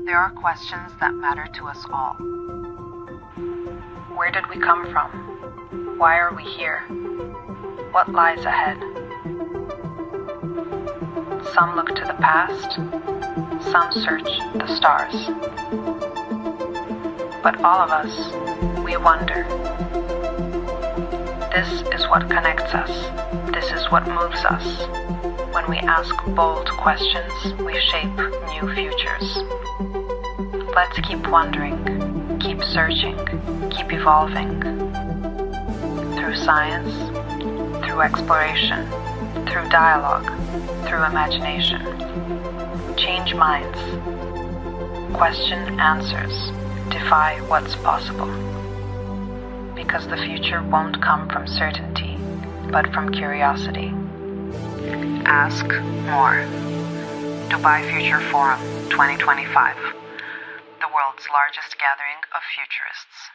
There are questions that matter to us all. Where did we come from? Why are we here? What lies ahead? Some look to the past, some search the stars. But all of us, we wonder. This is what connects us. This is what moves us. When we ask bold questions, we shape new futures. Let's keep wondering, keep searching, keep evolving. Through science, through exploration, through dialogue, through imagination. Change minds. Question answers. Defy what's possible. Because the future won't come from certainty, but from curiosity. Ask more. Dubai Future Forum 2025. The world's largest gathering of futurists.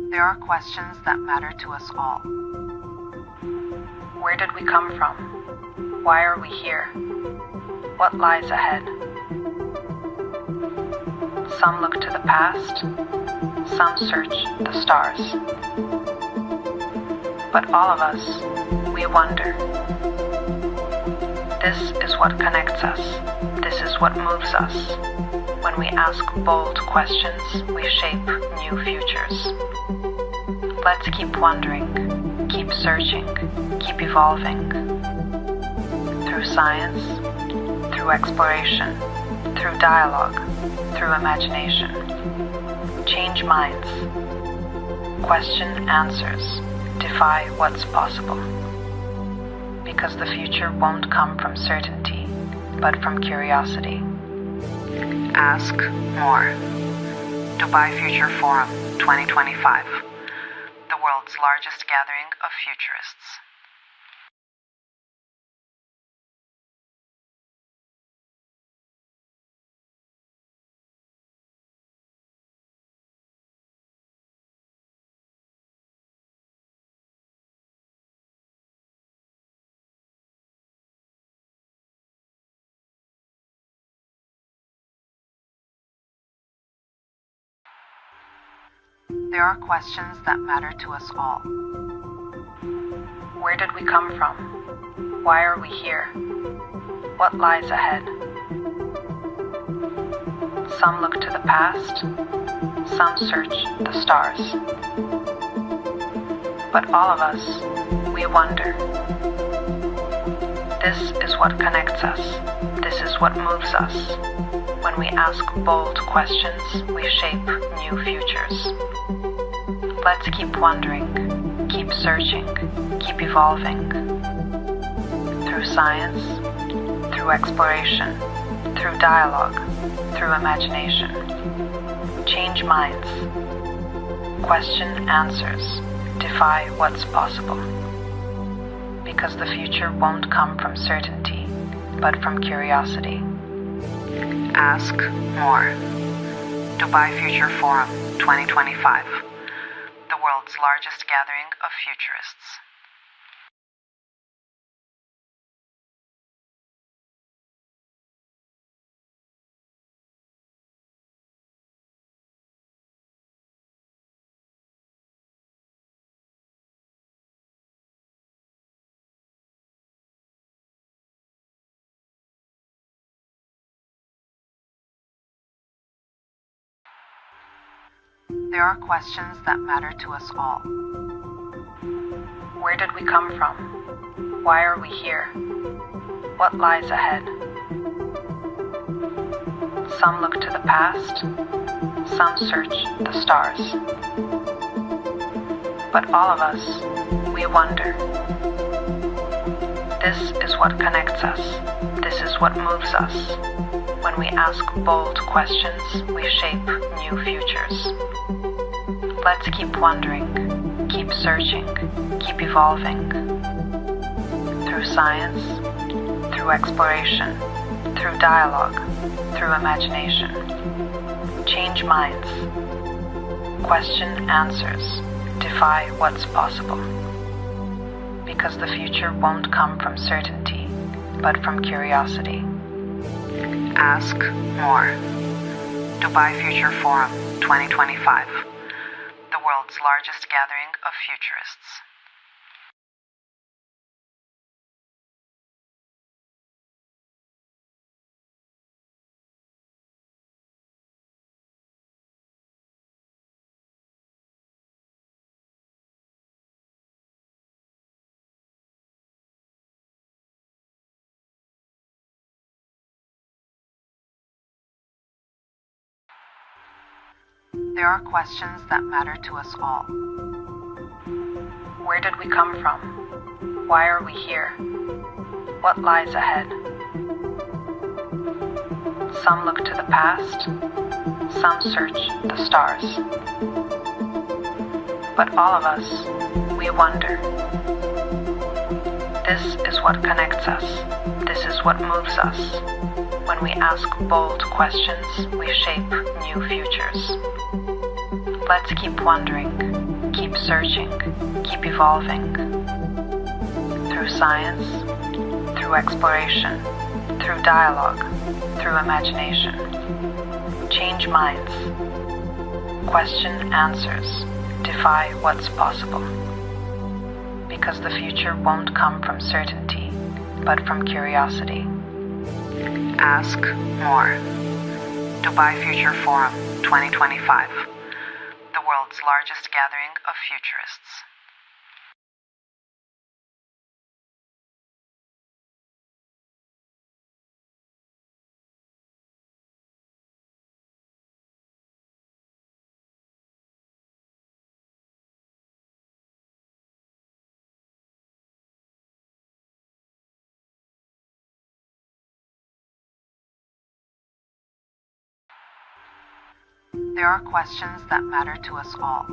There are questions that matter to us all. Where did we come from? Why are we here? What lies ahead? Some look to the past, some search the stars. But all of us, we wonder. This is what connects us. This is what moves us. When we ask bold questions, we shape new futures. Let's keep wondering, keep searching, keep evolving. Through science, through exploration, through dialogue, through imagination. Change minds. Question answers. Defy what's possible. Because the future won't come from certainty, but from curiosity. Ask more. Dubai Future Forum 2025. The world's largest gathering of futurists. There are questions that matter to us all. Where did we come from? Why are we here? What lies ahead? Some look to the past, some search the stars. But all of us, we wonder. This is what connects us. This is what moves us. When we ask bold questions, we shape new futures. Let's keep wondering, keep searching, keep evolving. Through science, through exploration, through dialogue, through imagination. Change minds. Question answers. Defy what's possible. Because the future won't come from certainty, but from curiosity. Ask more. Dubai Future Forum 2025. The world's largest gathering of futurists. There are questions that matter to us all. Where did we come from? Why are we here? What lies ahead? Some look to the past, some search the stars. But all of us, we wonder. This is what connects us. This is what moves us. When we ask bold questions, we shape new futures. Let's keep wondering, keep searching, keep evolving. Through science, through exploration, through dialogue, through imagination. Change minds. Question answers. Defy what's possible. Because the future won't come from certainty, but from curiosity. Ask more. Dubai Future Forum 2025. The world's largest gathering of futurists. There are questions that matter to us all. Where did we come from? Why are we here? What lies ahead? Some look to the past, some search the stars. But all of us, we wonder. This is what connects us. This is what moves us. When we ask bold questions, we shape new futures. Let's keep wondering, keep searching, keep evolving. Through science, through exploration, through dialogue, through imagination. Change minds. Question answers. Defy what's possible. Because the future won't come from certainty, but from curiosity. Ask more. Dubai Future Forum 2025. The world's largest gathering of futurists. There are questions that matter to us all.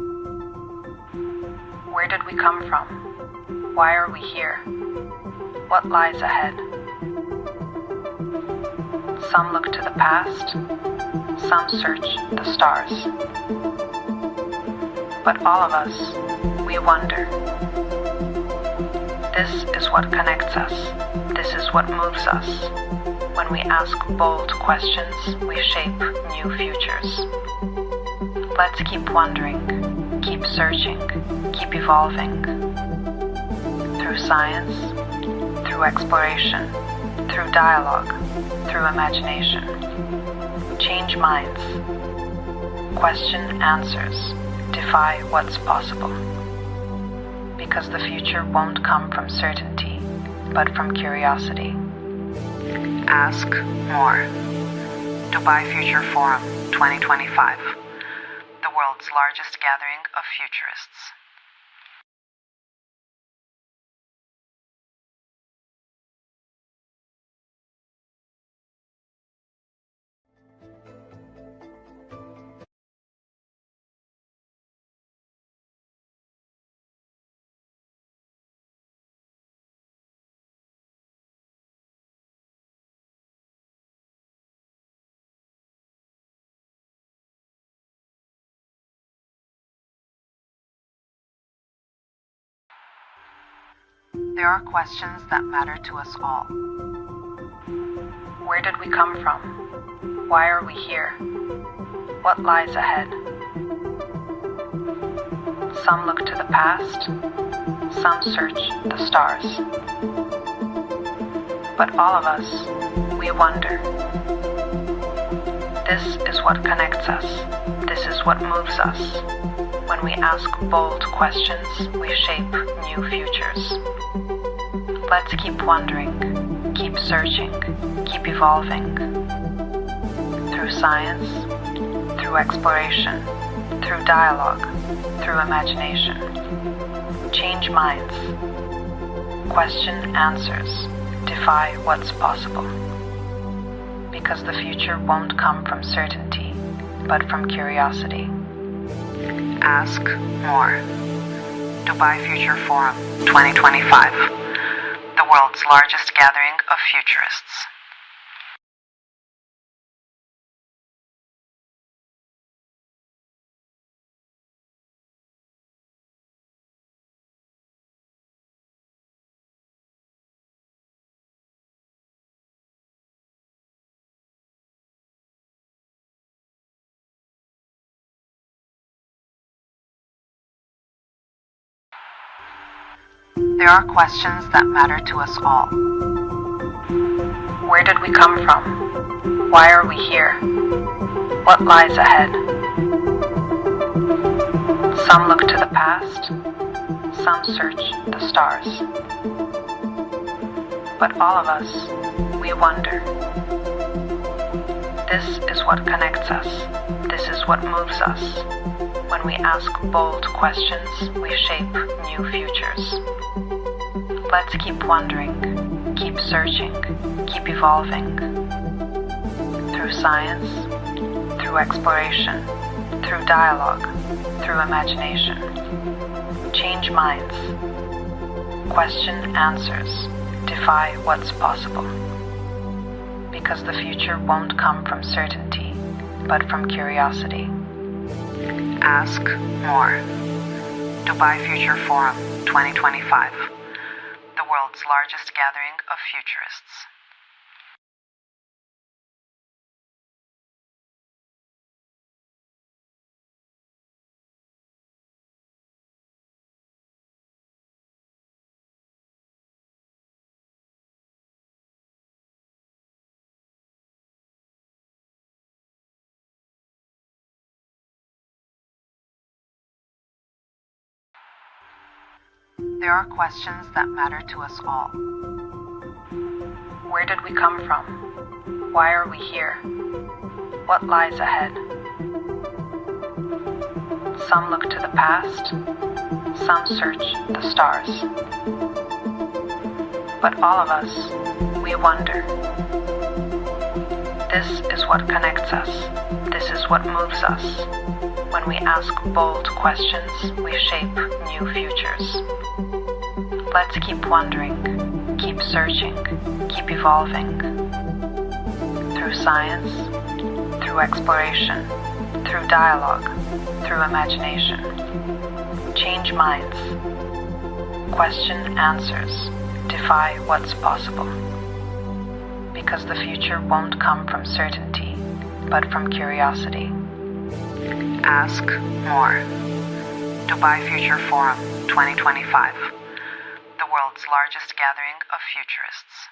Where did we come from? Why are we here? What lies ahead? Some look to the past, some search the stars. But all of us, we wonder. This is what connects us. This is what moves us. When we ask bold questions, we shape new futures. Let's keep wondering, keep searching, keep evolving. Through science, through exploration, through dialogue, through imagination. Change minds. Question answers. Defy what's possible. Because the future won't come from certainty, but from curiosity. Ask more. Dubai Future Forum 2025. The world's largest gathering of futurists. There are questions that matter to us all. Where did we come from? Why are we here? What lies ahead? Some look to the past, some search the stars. But all of us, we wonder. This is what connects us. This is what moves us. When we ask bold questions, we shape new futures. Let's keep wondering, keep searching, keep evolving. Through science, through exploration, through dialogue, through imagination. Change minds. Question answers. Defy what's possible. Because the future won't come from certainty, but from curiosity. Ask more. Dubai Future Forum 2025, the world's largest gathering of futurists. There are questions that matter to us all. Where did we come from? Why are we here? What lies ahead? Some look to the past, some search the stars. But all of us, we wonder. This is what connects us. This is what moves us. When we ask bold questions, we shape new futures. Let's keep wondering, keep searching, keep evolving. Through science, through exploration, through dialogue, through imagination. Change minds. Question answers. Defy what's possible. Because the future won't come from certainty, but from curiosity. Ask more. Dubai Future Forum 2025, the world's largest gathering of futurists. There are questions that matter to us all. Where did we come from? Why are we here? What lies ahead? Some look to the past, some search the stars. But all of us, we wonder. This is what connects us. This is what moves us. When we ask bold questions, we shape new futures. Let's keep wondering, keep searching, keep evolving. Through science, through exploration, through dialogue, through imagination. Change minds. Question answers. Defy what's possible. Because the future won't come from certainty, but from curiosity. Ask more. Dubai Future Forum 2025, the world's largest gathering of futurists.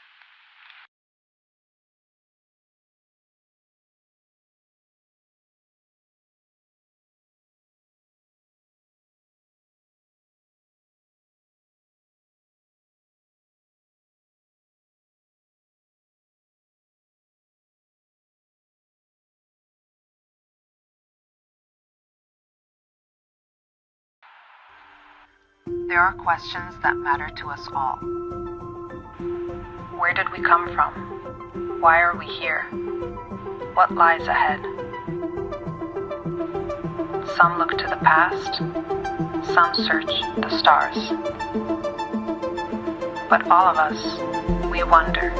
There are questions that matter to us all. Where did we come from? Why are we here? What lies ahead? Some look to the past, some search the stars. But all of us, we wonder.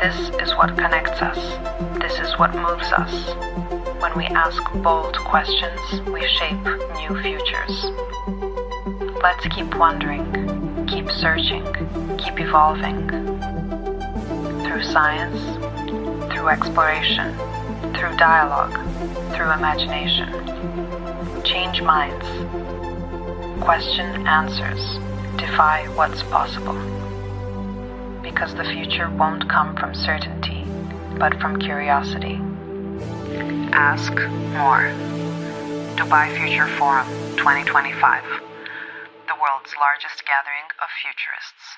This is what connects us. This is what moves us. When we ask bold questions, we shape new futures. Let's keep wondering, keep searching, keep evolving. Through science, through exploration, through dialogue, through imagination. Change minds. Question answers. Defy what's possible. Because the future won't come from certainty, but from curiosity. Ask more. Dubai Future Forum 2025, the world's largest gathering of futurists.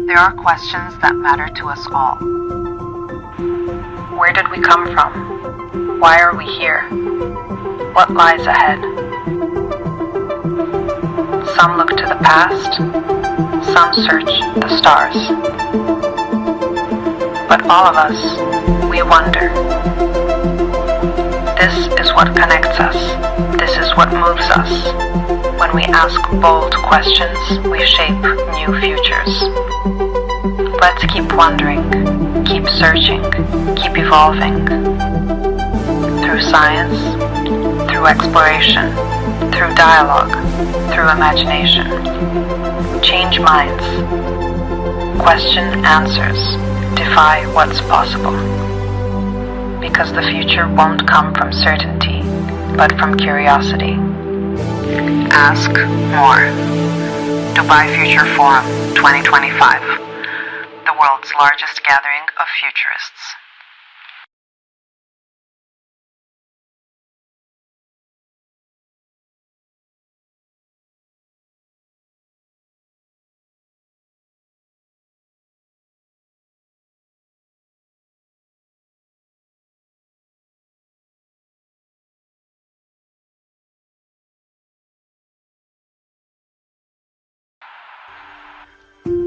There are questions that matter to us all. Where did we come from? Why are we here? What lies ahead? Some look to the past, some search the stars. But all of us, we wonder. This is what connects us. This is what moves us. When we ask bold questions, we shape new futures. Let's keep wondering, keep searching, keep evolving. Through science, through exploration, through dialogue, through imagination. Change minds. Question answers. Defy what's possible. Because the future won't come from certainty, but from curiosity. Ask more. Dubai Future Forum 2025. The world's largest gathering of futurists.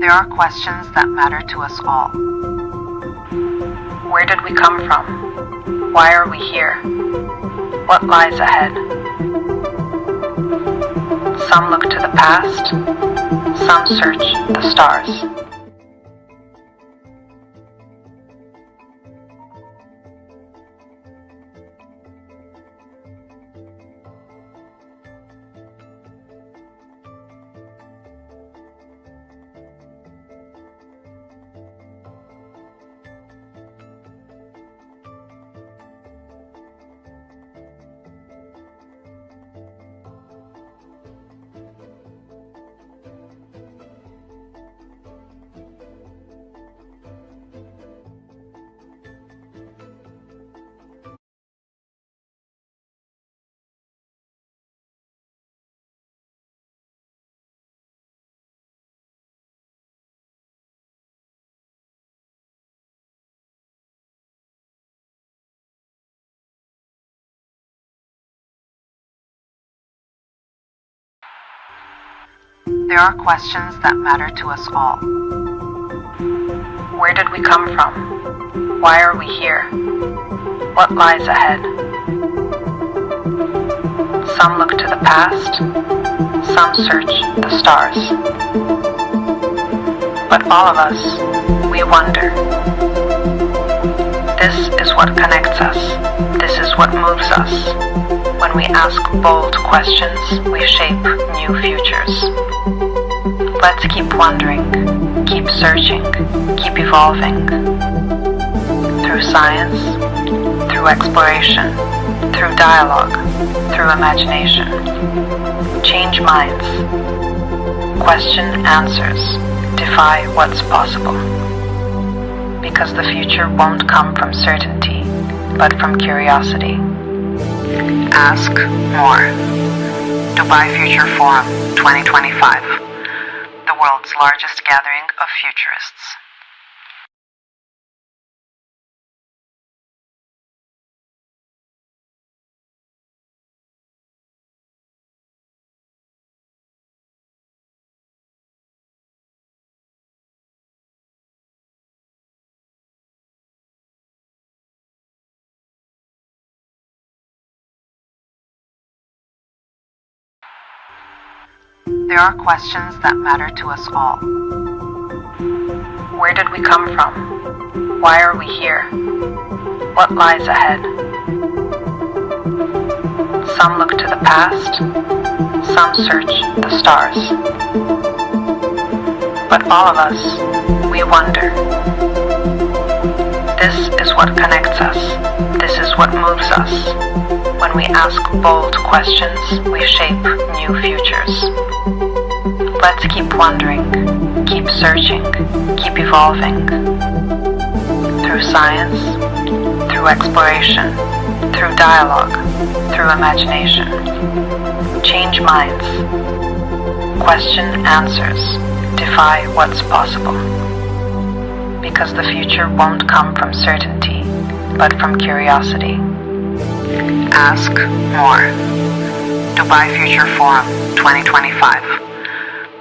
There are questions that matter to us all. Where did we come from? Why are we here? What lies ahead? Some look to the past, some search the stars. There are questions that matter to us all. Where did we come from? Why are we here? What lies ahead? Some look to the past, some search the stars. But all of us, we wonder. This is what connects us. This is what moves us. When we ask bold questions, we shape new futures. Let's keep wondering, keep searching, keep evolving. Through science, through exploration, through dialogue, through imagination. Change minds. Question answers. Defy what's possible. Because the future won't come from certainty, but from curiosity. Ask more. Dubai Future Forum 2025. The world's largest gathering of futurists. There are questions that matter to us all. Where did we come from? Why are we here? What lies ahead? Some look to the past, some search the stars. But all of us, we wonder. This is what connects us. This is what moves us. When we ask bold questions, we shape new futures. Let's keep wondering, keep searching, keep evolving. Through science, through exploration, through dialogue, through imagination. Change minds. Question answers. defy what's possible. Because the future won't come from certainty, but from curiosity. Ask more. Dubai Future Forum 2025,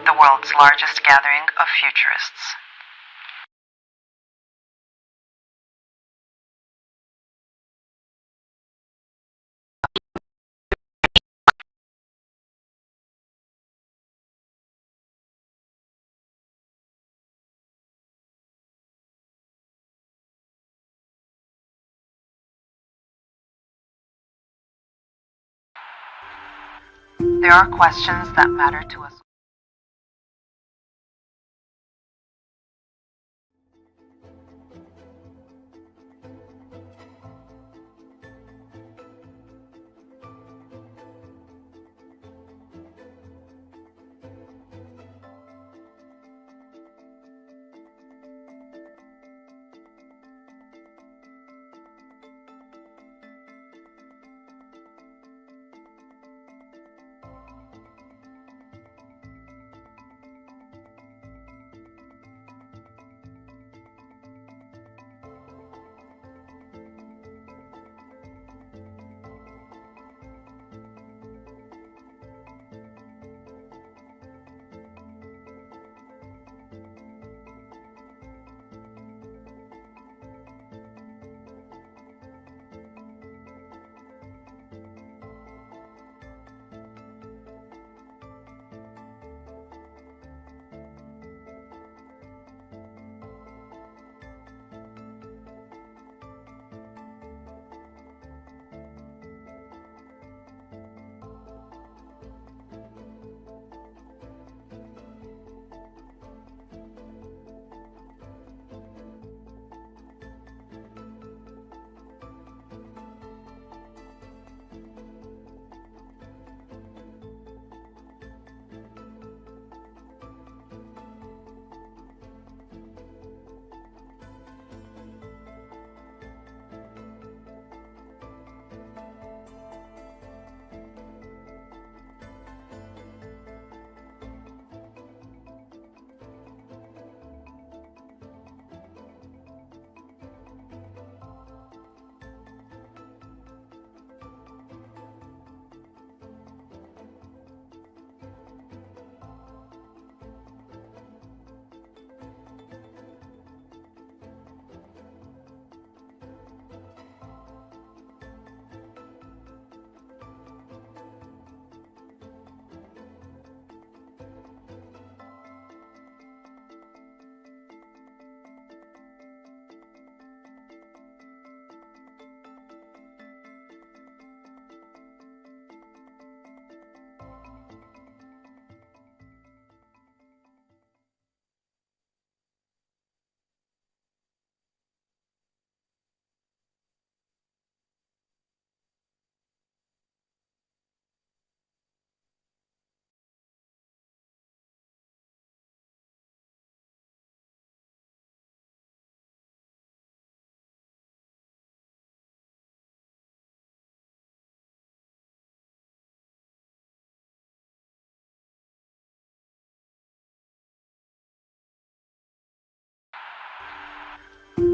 the world's largest gathering of futurists. There are questions that matter to us.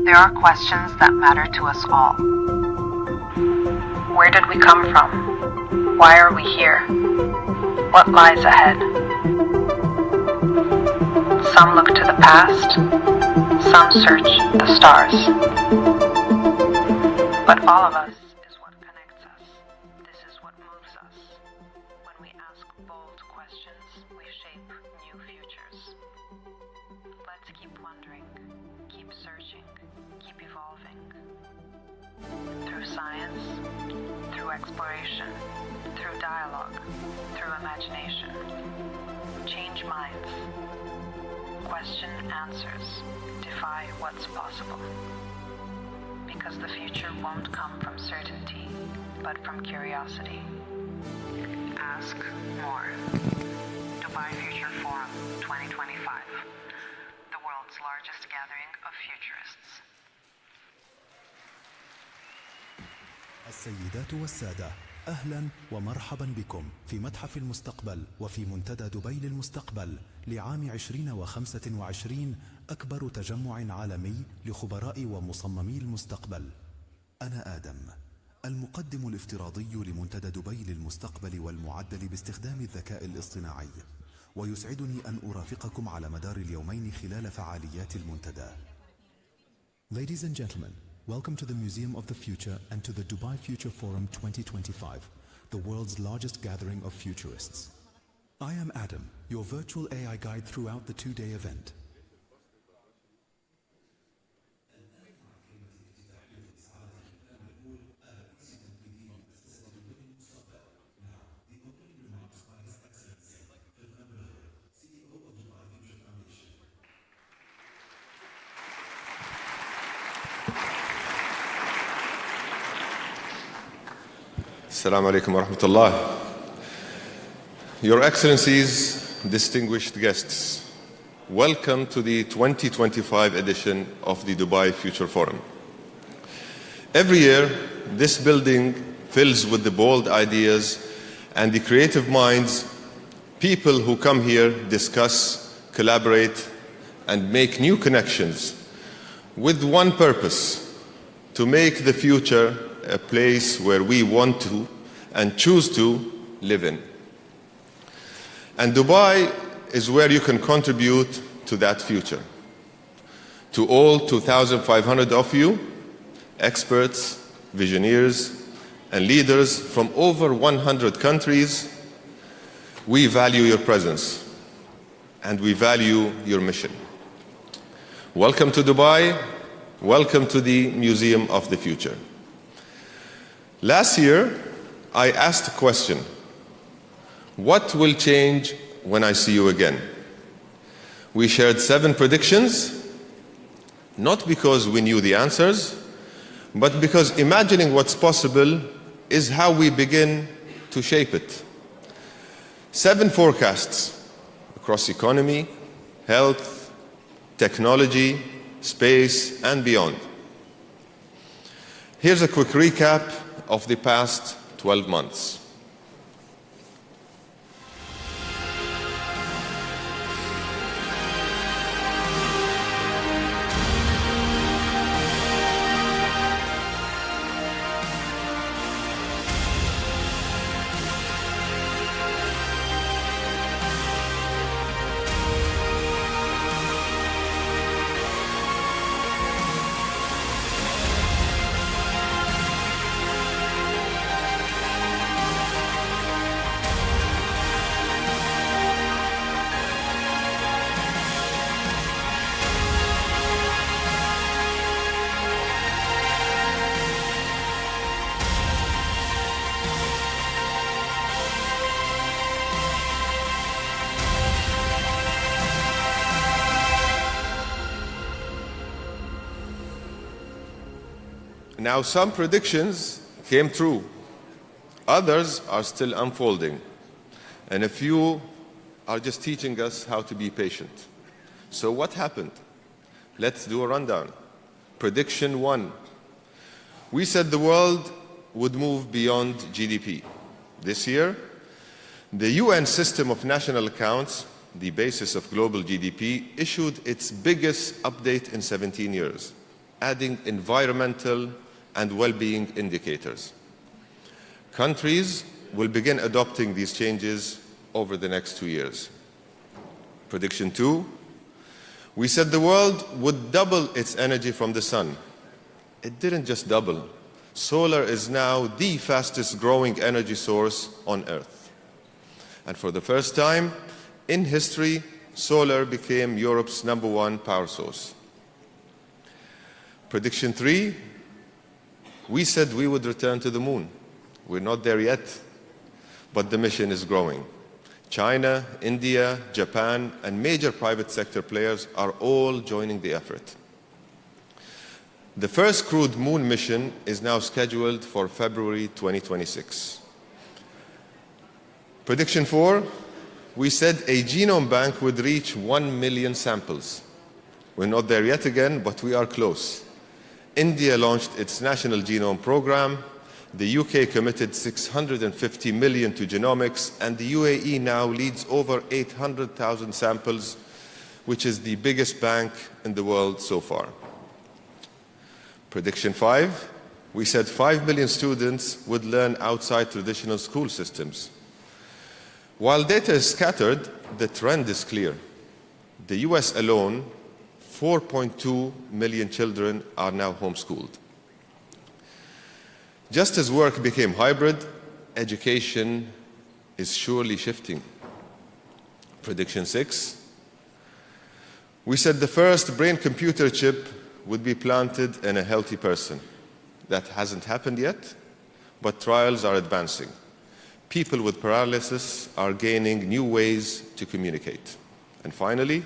There are questions that matter to us all. Where did we come from? Why are we here? What lies ahead? Some look to the past, some search the stars. But all of us is what connects us. This is what moves us. When we ask bold questions, we shape new futures. Let's keep wondering, keep searching, keep evolving. Through science, through exploration, through dialogue, through imagination. Change minds. Question answers. Defy what's possible. Because the future won't come from certainty, but from curiosity. Ask more. Dubai Future Forum 2025, the world's largest gathering of futurists. السيدات والسادة، أهلا ومرحبا بكم في متحف المستقبل وفي منتدى دبي للمستقبل لعام 2025 أكبر تجمع عالمي لخبراء ومصممي المستقبل. أنا آدم، المقدم الافتراضي لمنتدى دبي للمستقبل والمعدل باستخدام الذكاء الاصطناعي، ويسعدني أن أرافقكم على مدار اليومين خلال فعاليات المنتدى. Ladies and gentlemen, welcome to the Museum of the Future and to the Dubai Future Forum 2025, the world's largest gathering of futurists. I am Adam, your virtual AI guide throughout the two-day event. Assalamu alaikum wa rahmatullah. Your Excellencies, distinguished guests, welcome to the 2025 edition of the Dubai Future Forum. Every year, this building fills with the bold ideas and the creative minds. People who come here discuss, collaborate, and make new connections with one purpose: to make the future a place where we want to and choose to live in. And Dubai is where you can contribute to that future. To all 2,500 of you, experts, visionaries, and leaders from over 100 countries, we value your presence and we value your mission. Welcome to Dubai. Welcome to the Museum of the Future. Last year, I asked a question: what will change when I see you again? We shared 7 predictions, not because we knew the answers, but because imagining what's possible is how we begin to shape it. 7 forecasts across economy, health, technology, space, and beyond. Here's a quick recap of the past 12 months. Now, some predictions came true. Others are still unfolding. And a few are just teaching us how to be patient. So what happened? Let's do a rundown. Prediction 1. We said the world would move beyond GDP. This year, the UN System of National Accounts, the basis of global GDP, issued its biggest update in 17 years, adding environmental and well-being indicators. Countries will begin adopting these changes over the next 2 years. Prediction 2, we said the world would double its energy from the sun. It didn't just double. Solar is now the fastest growing energy source on Earth. And for the first time in history, solar became Europe's #1 power source. Prediction 3, we said we would return to the moon. We're not there yet, but the mission is growing. China, India, Japan, and major private sector players are all joining the effort. The first crewed moon mission is now scheduled for February 2026. Prediction 4, we said a genome bank would reach 1 million samples. We're not there yet again, but we are close. India launched its national genome program, The UK committed 650 million to genomics, and the UAE now leads over 800,000 samples, which is the biggest bank in the world so far. Prediction 5, we said 5 million students would learn outside traditional school systems. While data is scattered, the trend is clear. The US alone, 4.2 million children are now homeschooled. Just as work became hybrid, education is surely shifting. Prediction 6, we said the first brain-computer chip would be planted in a healthy person. That hasn't happened yet, but trials are advancing. People with paralysis are gaining new ways to communicate. And finally,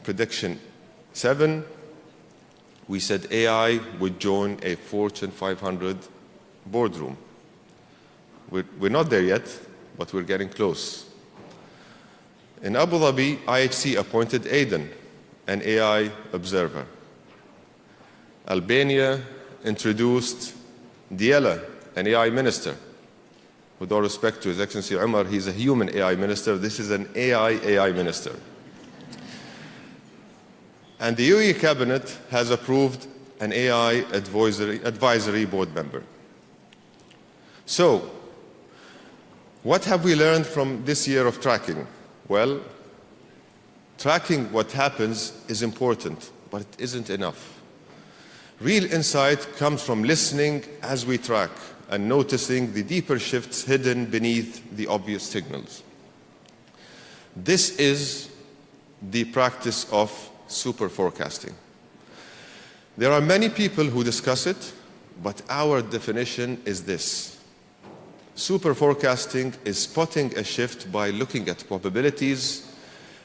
prediction 7, we said AI would join a Fortune 500 boardroom. We're not there yet, but we're getting close. In Abu Dhabi, IHC appointed Aidan, an AI observer. Albania introduced Diela, an AI minister. With all respect to His Excellency Umar, he's a human AI minister. This is an AI minister. And the UAE cabinet has approved an AI advisory board member. So, what have we learned from this year of tracking? Well, tracking what happens is important, but it isn't enough. Real insight comes from listening as we track and noticing the deeper shifts hidden beneath the obvious signals. This is the practice of super forecasting. There are many people who discuss it, but our definition is this. Super forecasting is spotting a shift by looking at probabilities,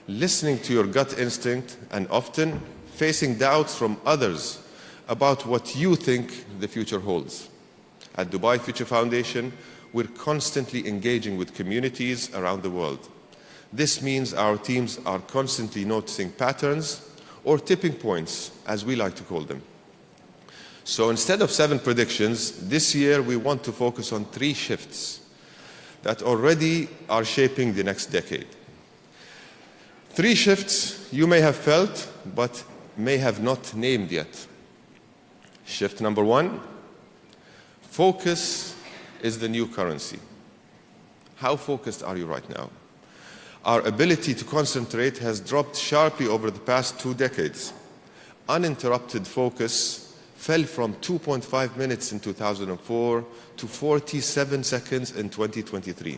listening to your gut instinct, and often facing doubts from others about what you think the future holds. At Dubai Future Foundation, we're constantly engaging with communities around the world. This means our teams are constantly noticing patterns or tipping points, as we like to call them. So instead of 7 predictions, this year we want to focus on 3 shifts that already are shaping the next decade. 3 shifts you may have felt, but may have not named yet. Shift number 1, focus is the new currency. How focused are you right now? Our ability to concentrate has dropped sharply over the past 2 decades. Uninterrupted focus fell from 2.5 minutes in 2004 to 47 seconds in 2023.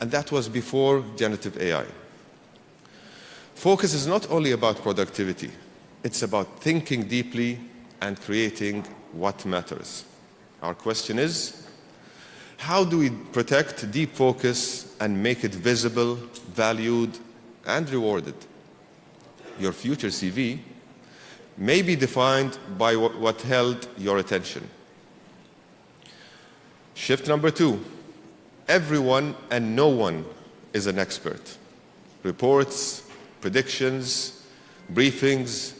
And that was before generative AI. Focus is not only about productivity, it's about thinking deeply and creating what matters. Our question is, how do we protect deep focus and make it visible, valued, and rewarded? Your future CV may be defined by what held your attention. Shift number 2, everyone and no one is an expert. Reports, predictions, briefings,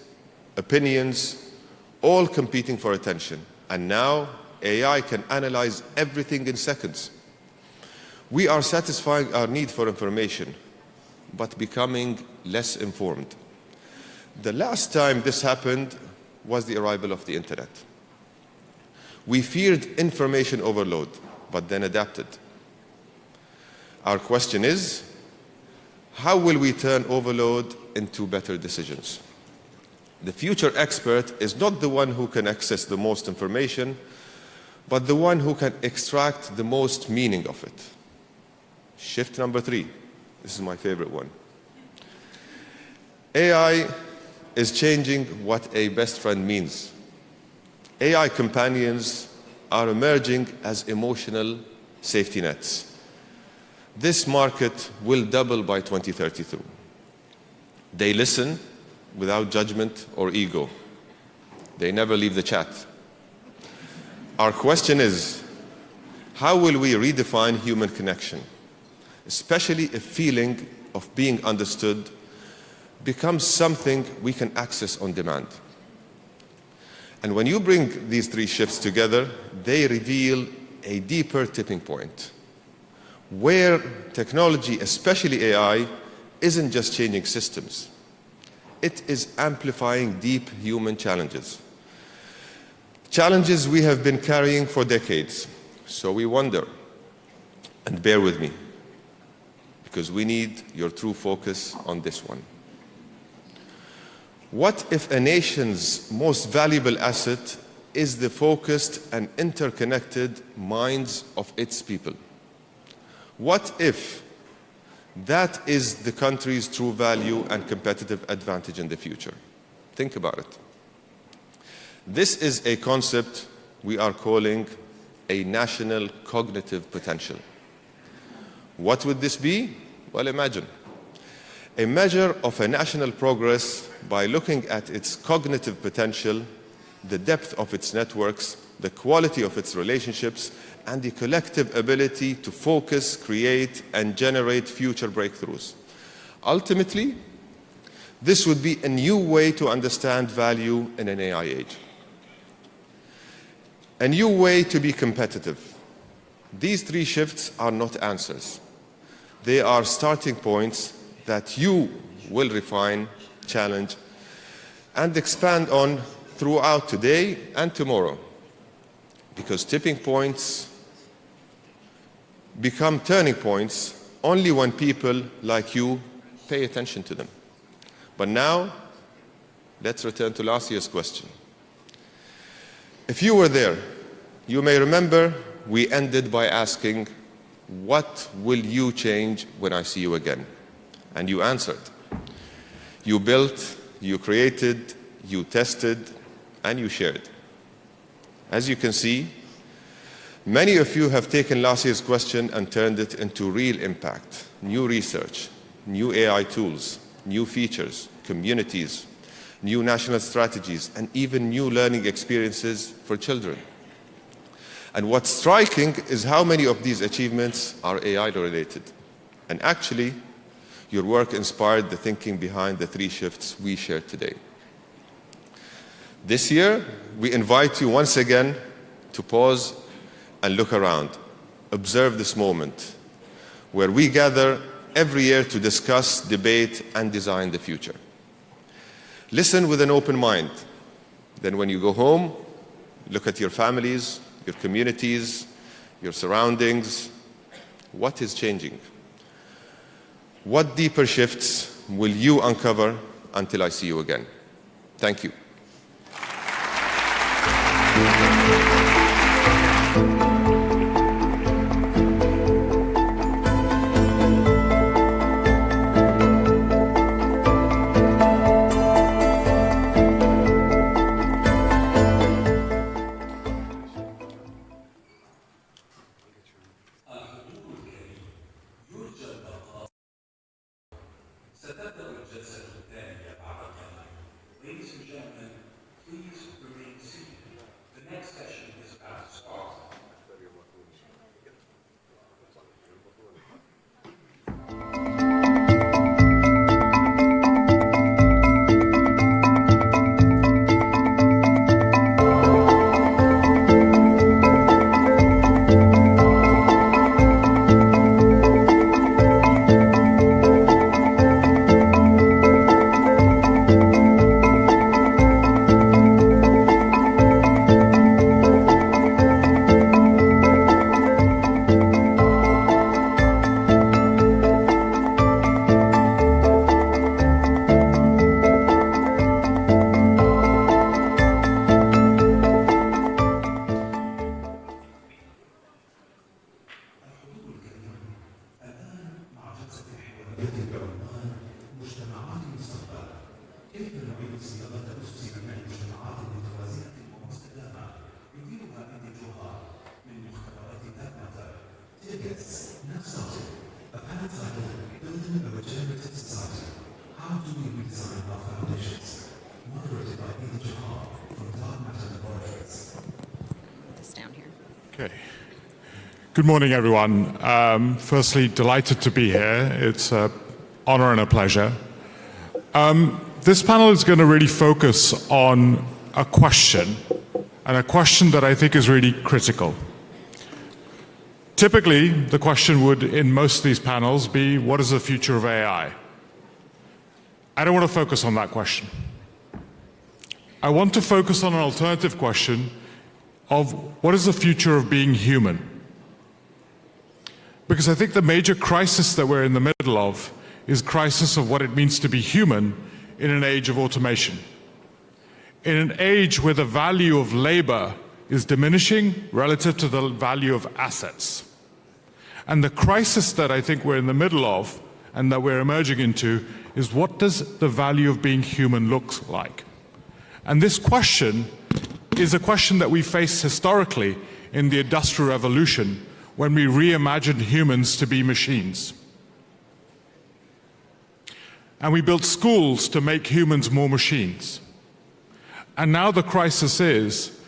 opinions, all competing for attention. And now AI can analyze everything in seconds. We are satisfying our need for information, but becoming less informed. The last time this happened was the arrival of the internet. We feared information overload, but then adapted. Our question is, how will we turn overload into better decisions? The future expert is not the one who can access the most information, but the one who can extract the most meaning of it. Shift number 3. This is my favorite one. AI is changing what a best friend means. AI companions are emerging as emotional safety nets. This market will double by 2032. They listen without judgment or ego. They never leave the chat. Our question is, how will we redefine human connection, especially if feeling of being understood becomes something we can access on demand? And when you bring these three shifts together, they reveal a deeper tipping point, where technology, especially AI, isn't just changing systems. It is amplifying deep human challenges. Challenges we have been carrying for decades. So we wonder, and bear with me, because we need your true focus on this one. What if a nation's most valuable asset is the focused and interconnected minds of its people? What if that is the country's true value and competitive advantage in the future? Think about it. This is a concept we are calling a national cognitive potential. What would this be? Well, imagine a measure of a national progress by looking at its cognitive potential, the depth of its networks, the quality of its relationships, and the collective ability to focus, create, and generate future breakthroughs. Ultimately, this would be a new way to understand value in an AI age. A new way to be competitive. These three shifts are not answers. They are starting points that you will refine, challenge, and expand on throughout today and tomorrow. Because tipping points become turning points only when people like you pay attention to them. But now, let's return to last year's question. If you were there, you may remember we ended by asking, what will you change when I see you again? And you answered. You built, you created, you tested, and you shared. As you can see, many of you have taken last year's question and turned it into real impact, new research, new AI tools, new features, communities, new national strategies, and even new learning experiences for children. And what's striking is how many of these achievements are AI-related. And actually, your work inspired the thinking behind the three shifts we shared today. This year, we invite you once again to pause and look around. Observe this moment, where we gather every year to discuss, debate, and design the future. Listen with an open mind. Then when you go home, look at your families, your communities, your surroundings. What is changing? What deeper shifts will you uncover until I see you again? Thank you. Ladies and gentlemen, please remain seated. The next session is about to start. Okay. Good morning, everyone. Firstly, delighted to be here. It's an honor and a pleasure. This panel is going to really focus on a question, and a question that I think is really critical. Typically, the question would, in most of these panels, be, what is the future of AI? I don't want to focus on that question. I want to focus on an alternative question of what is the future of being human? Because I think the major crisis that we're in the middle of is crisis of what it means to be human in an age of automation. In an age where the value of labor is diminishing relative to the value of assets. And the crisis that I think we're in the middle of and that we're emerging into is, what does the value of being human look like? And this question is a question that we faced historically in the Industrial Revolution when we reimagined humans to be machines. And we built schools to make humans more machines. And now the crisis is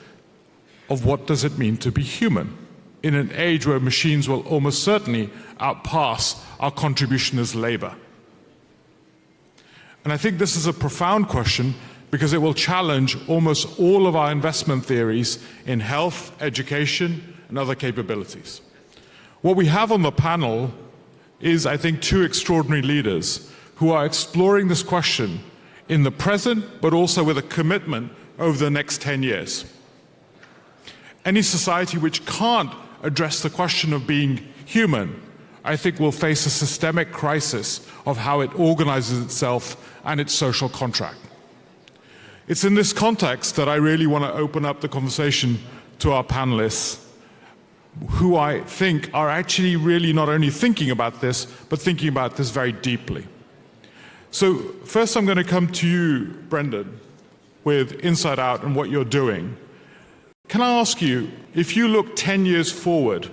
of what does it mean to be human in an age where machines will almost certainly outpass our contribution as labor. And I think this is a profound question because it will challenge almost all of our investment theories in health, education, and other capabilities. What we have on the panel is, I think, two extraordinary leaders who are exploring this question in the present, but also with a commitment over the next 10 years. Any society which can't address the question of being human, I think, will face a systemic crisis of how it organizes itself and its social contract. It's in this context that I really want to open up the conversation to our panelists, who I think are actually really not only thinking about this, but thinking about this very deeply. So first I'm going to come to you, Brendan, with Inside Out and what you're doing. Can I ask you, if you look 10 years forward,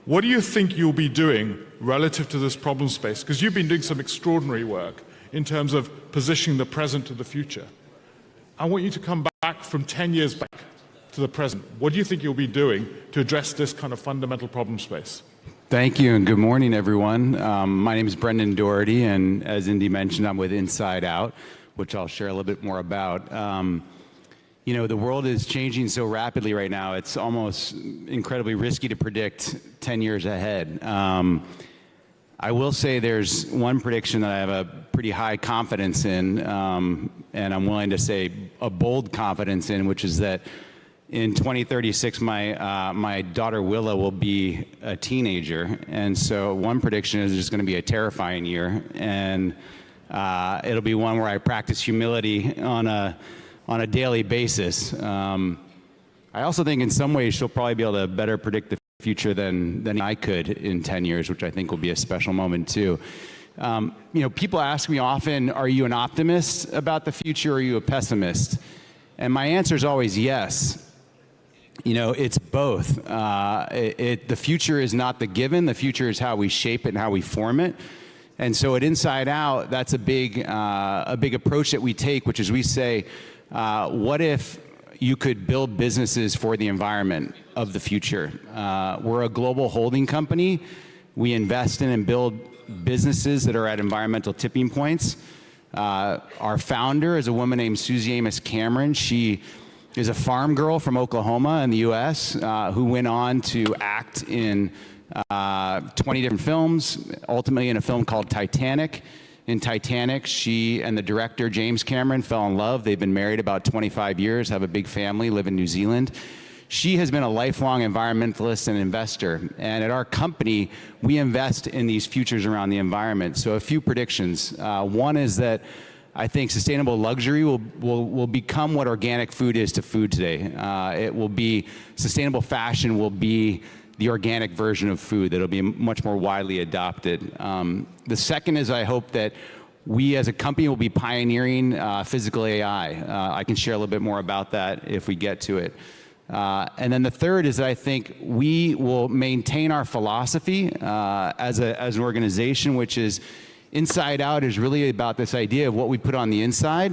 what do you think you'll be doing relative to this problem space? Because you've been doing some extraordinary work in terms of positioning the present to the future. I want you to come back from 10 years back to the present. What do you think you'll be doing to address this kind of fundamental problem space? Thank you, and good morning, everyone. My name is Brendan Doherty, and as Indy mentioned, I'm with Inside Out, which I'll share a little bit more about. You know, the world is changing so rapidly right now, it's almost incredibly risky to predict 10 years ahead. I will say there's one prediction that I have a pretty high confidence in, and I'm willing to say a bold confidence in, which is that in 2036, my daughter Willa will be a teenager, and so one prediction is it's going to be a terrifying year, and it'll be one where I practice humility on a daily basis. I also think in some ways she'll probably be able to better predict the future than I could in 10 years, which I think will be a special moment too. You know, people ask me often, are you an optimist about the future or are you a pessimist? And my answer is always yes. You know, it's both. The future is not the given, the future is how we shape it and how we form it. And so at Inside Out, that's a big approach that we take, which is we say, what if you could build businesses for the environment of the future? We're a global holding company. We invest in and build businesses that are at environmental tipping points. Our founder is a woman named Susie Amos Cameron. She is a farm girl from Oklahoma in the US who went on to act in 20 different films, ultimately in a film called Titanic. In Titanic, she and the director, James Cameron, fell in love. They've been married about 25 years, have a big family, live in New Zealand. She has been a lifelong environmentalist and investor. And at our company, we invest in these futures around the environment. So a few predictions. One is that I think sustainable luxury will become what organic food is to food today. It will be, sustainable fashion will be the organic version of food that'll be much more widely adopted. The second is I hope that we as a company will be pioneering physical AI. I can share a little bit more about that if we get to it. And then the third is that I think we will maintain our philosophy as an organization, which is Inside Out is really about this idea of what we put on the inside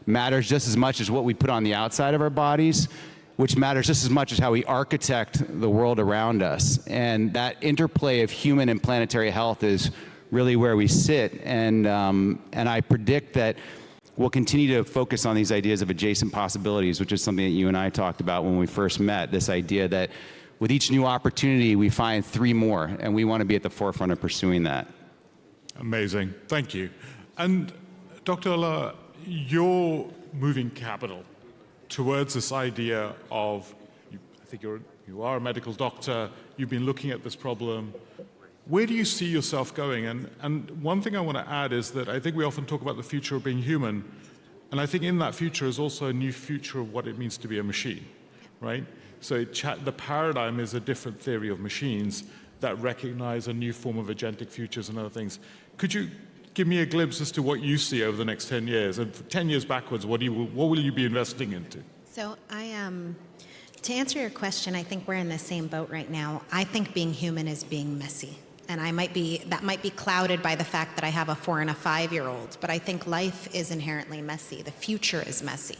matters just as much as what we put on the outside of our bodies, which matters just as much as how we architect the world around us. And that interplay of human and planetary health is really where we sit. And I predict that we'll continue to focus on these ideas of adjacent possibilities, which is something that you and I talked about when we first met, this idea that with each new opportunity, we find 3 more, and we want to be at the forefront of pursuing that. Amazing. Thank you. And Dr. Ola, you're moving capital towards this idea of, I think you are a medical doctor, you've been looking at this problem. Where do you see yourself going? And one thing I want to add is that I think we often talk about the future of being human, and I think in that future is also a new future of what it means to be a machine, right? So the paradigm is a different theory of machines that recognize a new form of agentic futures and other things. Could you give me a glimpse as to what you see over the next 10 years? And 10 years backwards, what will you be investing into? So to answer your question, I think we're in the same boat right now. I think being human is being messy. And that might be clouded by the fact that I have a 4- and a 5-year-old, but I think life is inherently messy. The future is messy.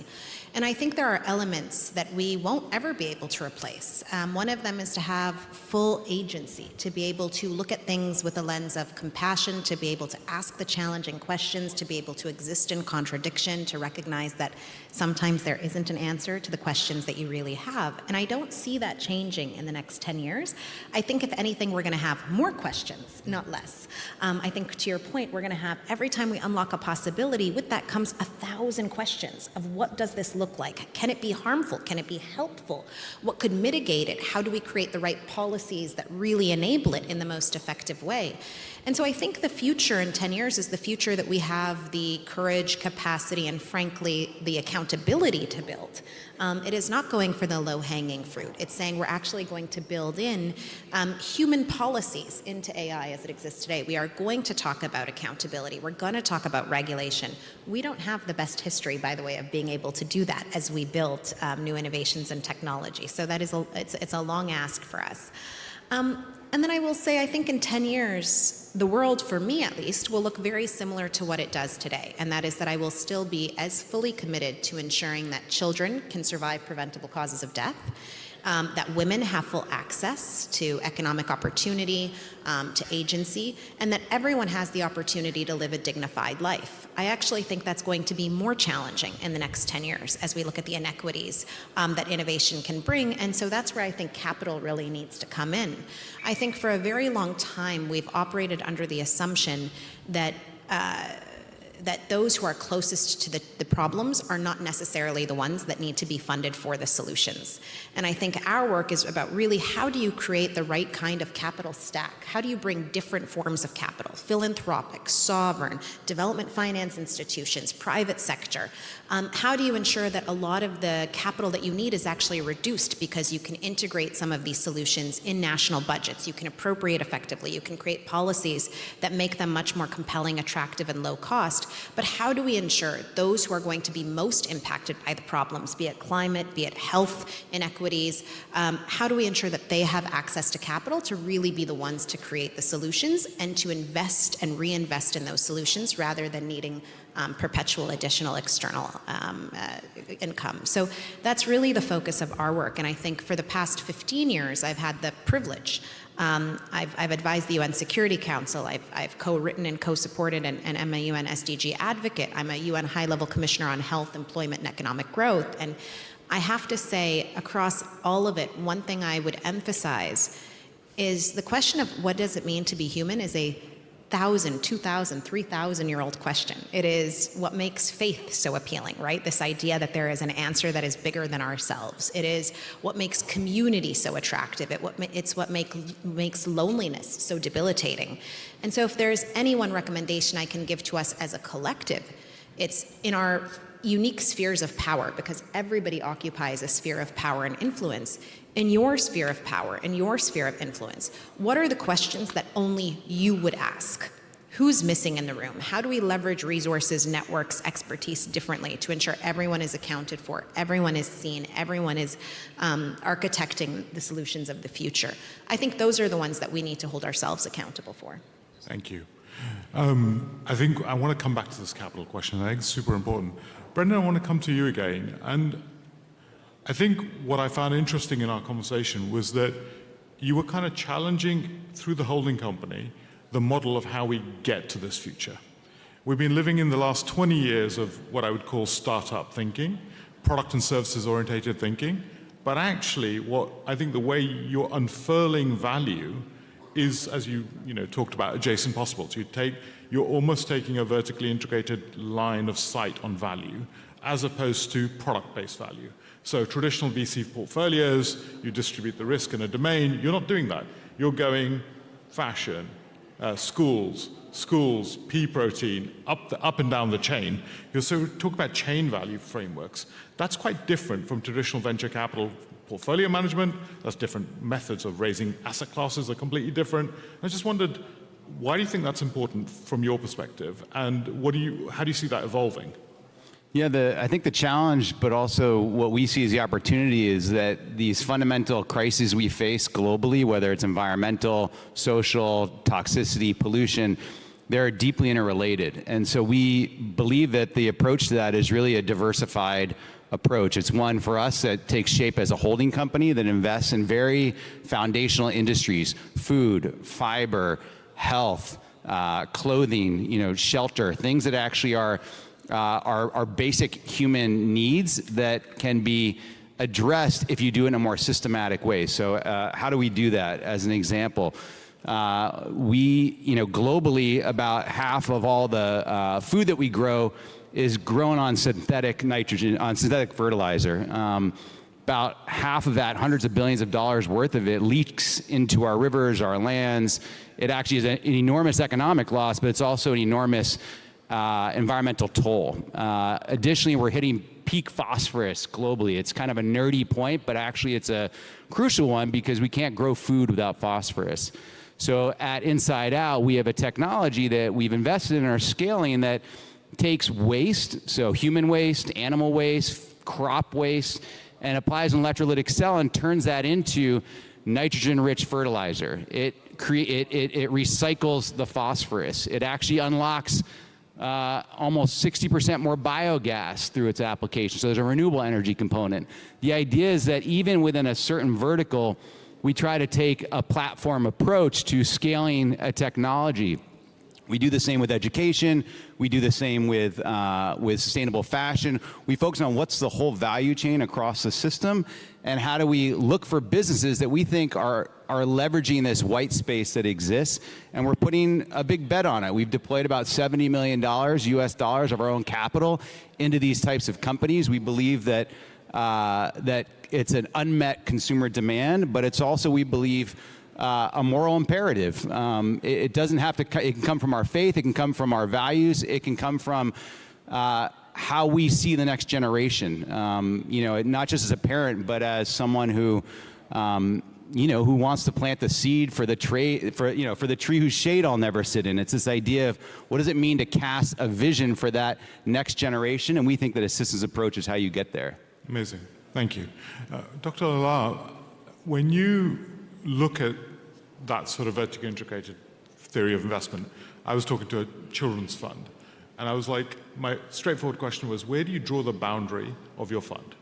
And I think there are elements that we won't ever be able to replace. One of them is to have full agency, to be able to look at things with a lens of compassion, to be able to ask the challenging questions, to be able to exist in contradiction, to recognize that sometimes there isn't an answer to the questions that you really have. And I don't see that changing in the next 10 years. I think if anything, we're going to have more questions, not less. I think to your point, we're going to have, every time we unlock a possibility, with that comes 1,000 questions of what does this look like? Can it be harmful? Can it be helpful? What could mitigate it? How do we create the right policies that really enable it in the most effective way? And so I think the future in 10 years is the future that we have the courage, capacity, and frankly, the accountability to build. It is not going for the low-hanging fruit. It's saying we're actually going to build in human policies into AI as it exists today. We are going to talk about accountability. We're going to talk about regulation. We don't have the best history, by the way, of being able to do that as we build new innovations and technology. So that is it's a long ask for us. And then I will say, I think in 10 years, the world, for me at least, will look very similar to what it does today. And that is that I will still be as fully committed to ensuring that children can survive preventable causes of death, that women have full access to economic opportunity, to agency, and that everyone has the opportunity to live a dignified life. I actually think that's going to be more challenging in the next 10 years as we look at the inequities that innovation can bring. And so that's where I think capital really needs to come in. I think for a very long time, we've operated under the assumption that that those who are closest to the problems are not necessarily the ones that need to be funded for the solutions. And I think our work is about really how do you create the right kind of capital stack? How do you bring different forms of capital, philanthropic, sovereign, development finance institutions, private sector? How do you ensure that a lot of the capital that you need is actually reduced because you can integrate some of these solutions in national budgets, you can appropriate effectively, you can create policies that make them much more compelling, attractive, and low cost. But how do we ensure those who are going to be most impacted by the problems, be it climate, be it health inequities, how do we ensure that they have access to capital to really be the ones to create the solutions and to invest and reinvest in those solutions rather than needing perpetual additional external income? So that's really the focus of our work. And I think for the past 15 years, I've had the privilege. I've advised the UN Security Council. I've co-written and co-supported and am a UN SDG advocate. I'm a UN High-Level Commissioner on Health, Employment, and Economic Growth. And I have to say, across all of it, one thing I would emphasize is the question of what does it mean to be human is a 1,000, 2,000, 3,000-year-old question. It is what makes faith so appealing, right? This idea that there is an answer that is bigger than ourselves. It is what makes community so attractive. It's what makes loneliness so debilitating. And so if there's any one recommendation I can give to us as a collective, it's in our unique spheres of power, because everybody occupies a sphere of power and influence. In your sphere of power, in your sphere of influence, what are the questions that only you would ask? Who's missing in the room? How do we leverage resources, networks, expertise differently to ensure everyone is accounted for, everyone is seen, everyone is architecting the solutions of the future? I think those are the ones that we need to hold ourselves accountable for. Thank you. I think I want to come back to this capital question. I think it's super important. Brendan, I want to come to you again. And I think what I found interesting in our conversation was that you were kind of challenging through the holding company the model of how we get to this future. We've been living in the last 20 years of what I would call startup thinking, product and services orientated thinking, but actually what I think the way you're unfurling value is, as you talked about, adjacent possibles. You're almost taking a vertically integrated line of sight on value as opposed to product-based value. So traditional VC portfolios, you distribute the risk in a domain. You're not doing that. You're going fashion, schools, pea protein, up and down the chain. You're so talk about chain value frameworks. That's quite different from traditional venture capital portfolio management. That's different methods of raising asset classes are completely different. I just wondered, why do you think that's important from your perspective, and how do you see that evolving? Yeah, I think the challenge, but also what we see as the opportunity, is that these fundamental crises we face globally, whether it's environmental, social, toxicity, pollution, they're deeply interrelated. And so we believe that the approach to that is really a diversified approach. It's one for us that takes shape as a holding company that invests in very foundational industries: food, fiber, health, clothing, shelter, things that actually are basic human needs that can be addressed if you do it in a more systematic way. So how do we do that? As an example, globally, about half of all the food that we grow is grown on synthetic nitrogen, on synthetic fertilizer. About half of that, hundreds of billions of dollars worth of it, leaks into our rivers, our lands. It actually is an enormous economic loss, but it's also an enormous environmental toll. Additionally, we're hitting peak phosphorus globally. It's kind of a nerdy point, but actually it's a crucial one because we can't grow food without phosphorus. So at Inside Out, we have a technology that we've invested in and are scaling that takes waste, so human waste, animal waste, crop waste, and applies an electrolytic cell and turns that into nitrogen-rich fertilizer. It recycles the phosphorus. It actually unlocks almost 60% more biogas through its application. So there's a renewable energy component. The idea is that even within a certain vertical, we try to take a platform approach to scaling a technology. We do the same with education. We do the same with sustainable fashion. We focus on what's the whole value chain across the system, and how do we look for businesses that we think are leveraging this white space that exists, and we're putting a big bet on it. We've deployed about $70 million US dollars of our own capital into these types of companies. We believe that that it's an unmet consumer demand, but it's also, we believe, a moral imperative. It doesn't have to, it can come from our faith, it can come from our values, it can come from how we see the next generation. Not just as a parent, but as someone who, who wants to plant the seed for the tree, for the tree whose shade I'll never sit in. It's this idea of what does it mean to cast a vision for that next generation, and we think that a systems approach is how you get there. Amazing, thank you. Dr. Lalal, when you look at that sort of vertically integrated theory of investment, I was talking to a children's fund, and I was like, my straightforward question was, where do you draw the boundary of your fund?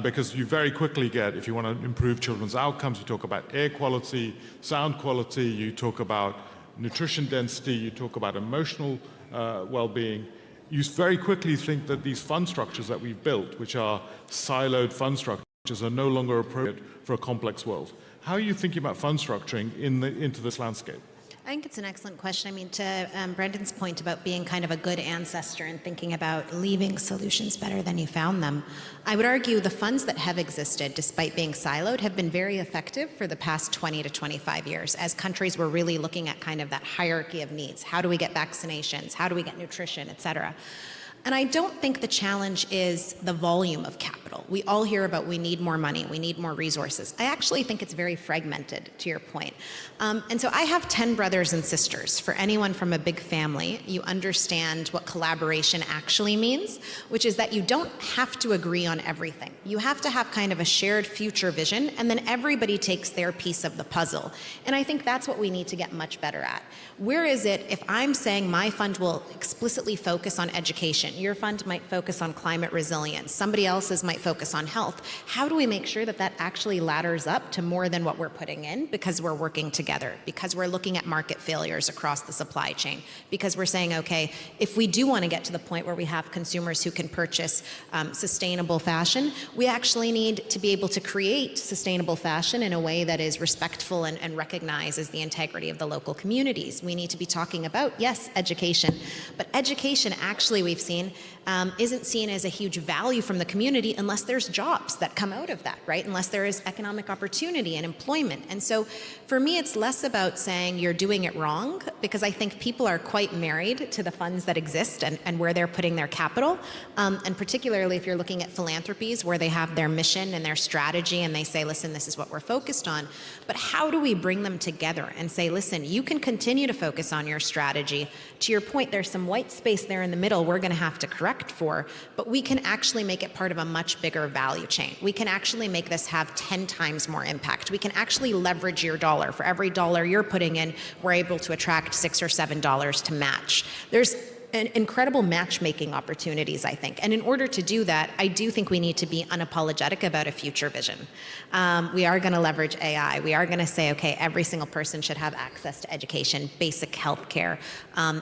Because you very quickly get, if you want to improve children's outcomes, you talk about air quality, sound quality, you talk about nutrition density, you talk about emotional well-being. You very quickly think that these fund structures that we've built, which are siloed fund structures, are no longer appropriate for a complex world. How are you thinking about fund structuring into this landscape? I think it's an excellent question. I mean, to Brendan's point about being kind of a good ancestor and thinking about leaving solutions better than you found them, I would argue the funds that have existed, despite being siloed, have been very effective for the past 20 to 25 years as countries were really looking at kind of that hierarchy of needs. How do we get vaccinations? How do we get nutrition, et cetera? And I don't think the challenge is the volume of capital. We all hear about we need more money, we need more resources. I actually think it's very fragmented, to your point. And so I have 10 brothers and sisters. For anyone from a big family, you understand what collaboration actually means, which is that you don't have to agree on everything. You have to have kind of a shared future vision, and then everybody takes their piece of the puzzle. And I think that's what we need to get much better at. Where is it if I'm saying my fund will explicitly focus on education, education. Your fund might focus on climate resilience. Somebody else's might focus on health. How do we make sure that that actually ladders up to more than what we're putting in, because we're working together, because we're looking at market failures across the supply chain, because we're saying, okay, if we do want to get to the point where we have consumers who can purchase sustainable fashion, we actually need to be able to create sustainable fashion in a way that is respectful and recognizes the integrity of the local communities. We need to be talking about, yes, education, but education actually, we've seen, isn't seen as a huge value from the community unless there's jobs that come out of that, right? Unless there is economic opportunity and employment. And so for me, it's less about saying you're doing it wrong, because I think people are quite married to the funds that exist and where they're putting their capital. And particularly if you're looking at philanthropies where they have their mission and their strategy and they say, listen, this is what we're focused on. But how do we bring them together and say, listen, you can continue to focus on your strategy. To your point, there's some white space there in the middle we're going to have to correct for, but we can actually make it part of a much bigger value chain. We can actually make this have 10 times more impact. We can actually leverage your dollar. For every dollar you're putting in, we're able to attract $6 or $7 to match. There's incredible matchmaking opportunities, I think. And in order to do that, I do think we need to be unapologetic about a future vision. We are going to leverage AI. We are going to say, okay, every single person should have access to education, basic health care.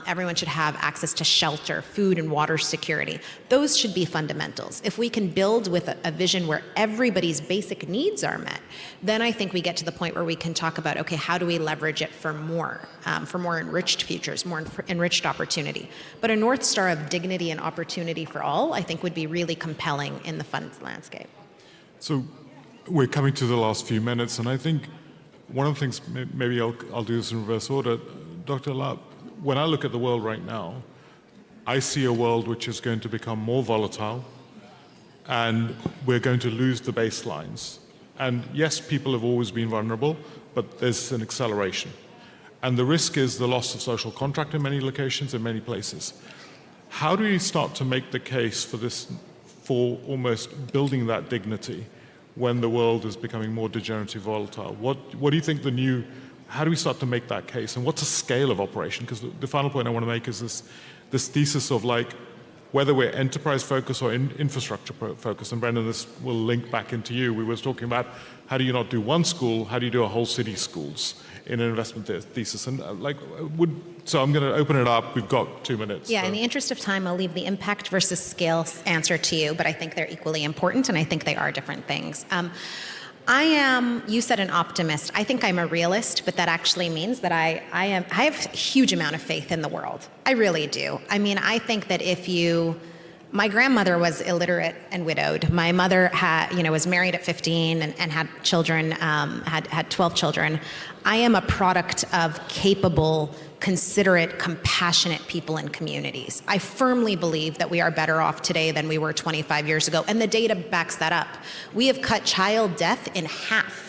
Everyone should have access to shelter, food and water security. Those should be fundamentals. If we can build with a vision where everybody's basic needs are met, then I think we get to the point where we can talk about, okay, how do we leverage it for more enriched futures, more enriched opportunity. But a North Star of dignity and opportunity for all, I think, would be really compelling in the funds landscape. So we're coming to the last few minutes, and I think one of the things, maybe I'll do this in reverse order. Dr. Lap, when I look at the world right now, I see a world which is going to become more volatile, and we're going to lose the baselines. And yes, people have always been vulnerable, but there's an acceleration. And the risk is the loss of social contract in many locations, in many places. How do we start to make the case for this, for almost building that dignity when the world is becoming more degenerative, volatile? What do you think how do we start to make that case? And what's the scale of operation? Because the final point I want to make is this thesis of like, whether we're enterprise focused or infrastructure focused, and Brendan, this will link back into you. We were talking about how do you not do one school, how do you do a whole city schools in an investment thesis? And so I'm going to open it up. We've got 2 minutes. Yeah, so. In the interest of time, I'll leave the impact versus scale answer to you, but I think they're equally important, and I think they are different things. You said an optimist. I think I'm a realist, but that actually means that I have a huge amount of faith in the world. I really do. I mean, I think that my grandmother was illiterate and widowed. My mother was married at 15 and had children, had 12 children. I am a product of capable, considerate, compassionate people and communities. I firmly believe that we are better off today than we were 25 years ago, and the data backs that up. We have cut child death in half.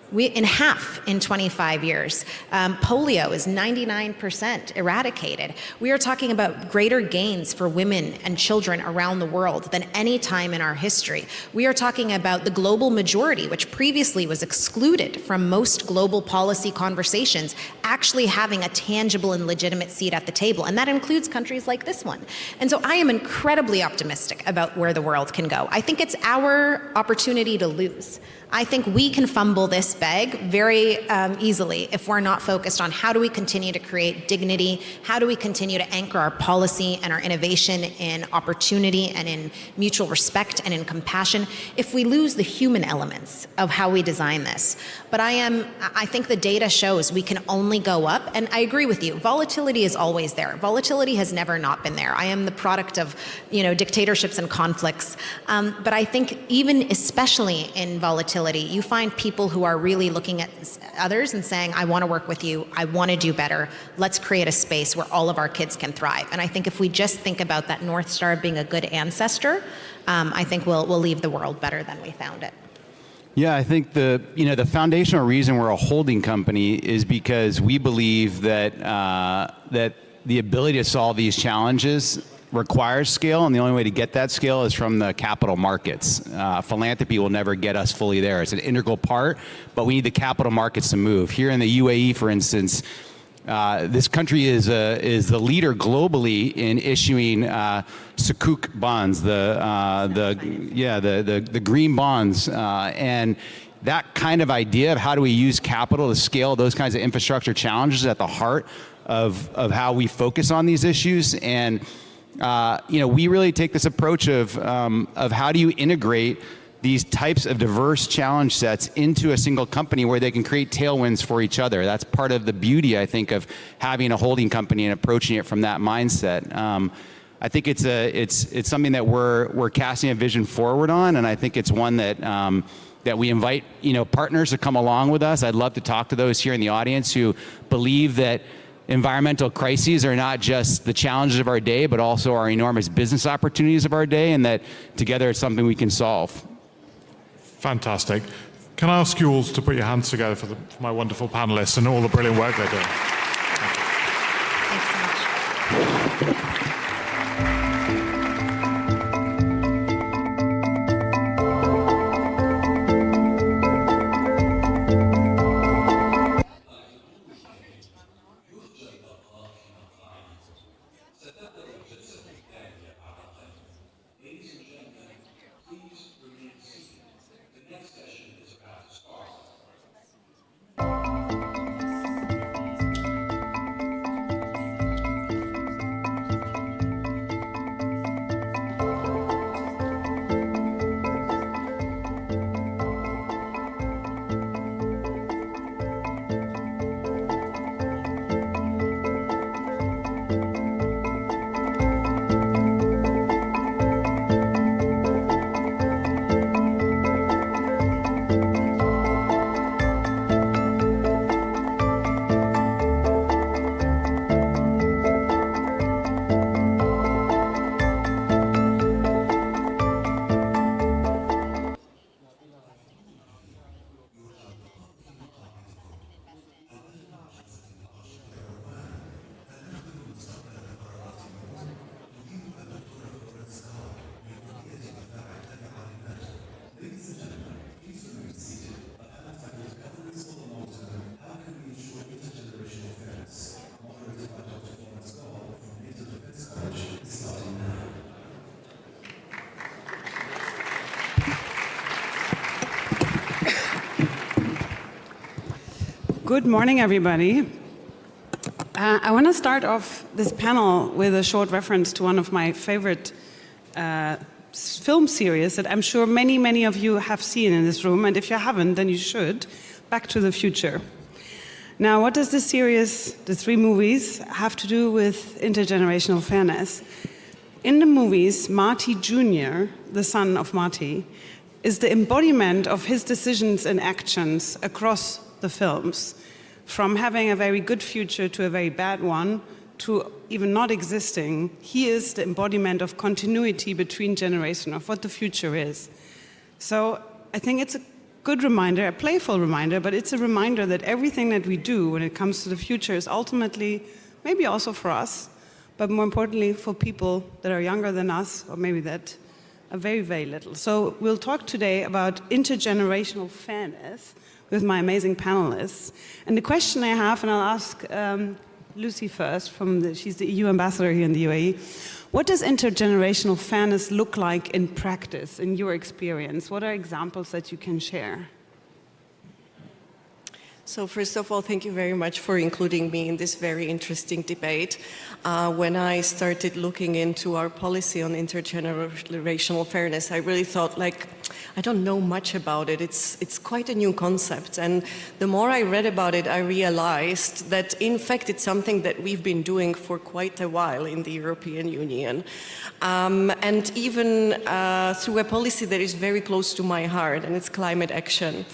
In 25 years. Polio is 99% eradicated. We are talking about greater gains for women and children around the world than any time in our history. We are talking about the global majority, which previously was excluded from most global policy conversations, actually having a tangible and legitimate seat at the table. And that includes countries like this one. And so I am incredibly optimistic about where the world can go. I think it's our opportunity to lose. I think we can fumble this bag very easily if we're not focused on how do we continue to create dignity, how do we continue to anchor our policy and our innovation in opportunity and in mutual respect and in compassion, if we lose the human elements of how we design this. But I think the data shows we can only go up, and I agree with you, volatility is always there. Volatility has never not been there. I am the product of dictatorships and conflicts, but I think even especially in volatility, you find people who are really looking at others and saying, I want to work with you, I want to do better, let's create a space where all of our kids can thrive. And I think if we just think about that North Star of being a good ancestor, I think we'll leave the world better than we found it. Yeah, I think the foundational reason we're a holding company is because we believe that that the ability to solve these challenges requires scale, and the only way to get that scale is from the capital markets. Philanthropy will never get us fully there. It's an integral part, but we need the capital markets to move. Here in the UAE, for instance, This country is the leader globally in issuing sukuk bonds, the green bonds, and that kind of idea of how do we use capital to scale those kinds of infrastructure challenges at the heart of how we focus on these issues. And we really take this approach of how do you integrate these types of diverse challenge sets into a single company where they can create tailwinds for each other. That's part of the beauty, I think, of having a holding company and approaching it from that mindset. I think it's something that we're casting a vision forward on, and I think it's one that that we invite partners to come along with us. I'd love to talk to those here in the audience who believe that environmental crises are not just the challenges of our day, but also our enormous business opportunities of our day, and that together it's something we can solve. Fantastic. Can I ask you all to put your hands together for my wonderful panelists and all the brilliant work they're doing? Thanks so much. Ladies and gentlemen, please remain seated. The next session is about to start. Good morning, everybody. I want to start off this panel with a short reference to one of my favorite film series that I'm sure many, many of you have seen in this room, and if you haven't, then you should, Back to the Future. Now, what does this series, the 3 movies, have to do with intergenerational fairness? In the movies, Marty Jr., the son of Marty, is the embodiment of his decisions and actions across the films, from having a very good future to a very bad one, to even not existing. He is the embodiment of continuity between generations, of what the future is. So I think it's a good reminder, a playful reminder, but it's a reminder that everything that we do when it comes to the future is ultimately, maybe also for us, but more importantly for people that are younger than us, or maybe that are very, very little. So we'll talk today about intergenerational fairness with my amazing panelists. And the question I have, and I'll ask Lucy first, she's the EU ambassador here in the UAE. What does intergenerational fairness look like in practice, in your experience? What are examples that you can share? So first of all, thank you very much for including me in this very interesting debate. When I started looking into our policy on intergenerational fairness, I really thought, I don't know much about it. It's quite a new concept. And the more I read about it, I realized that, in fact, it's something that we've been doing for quite a while in the European Union. And even through a policy that is very close to my heart, and it's climate action.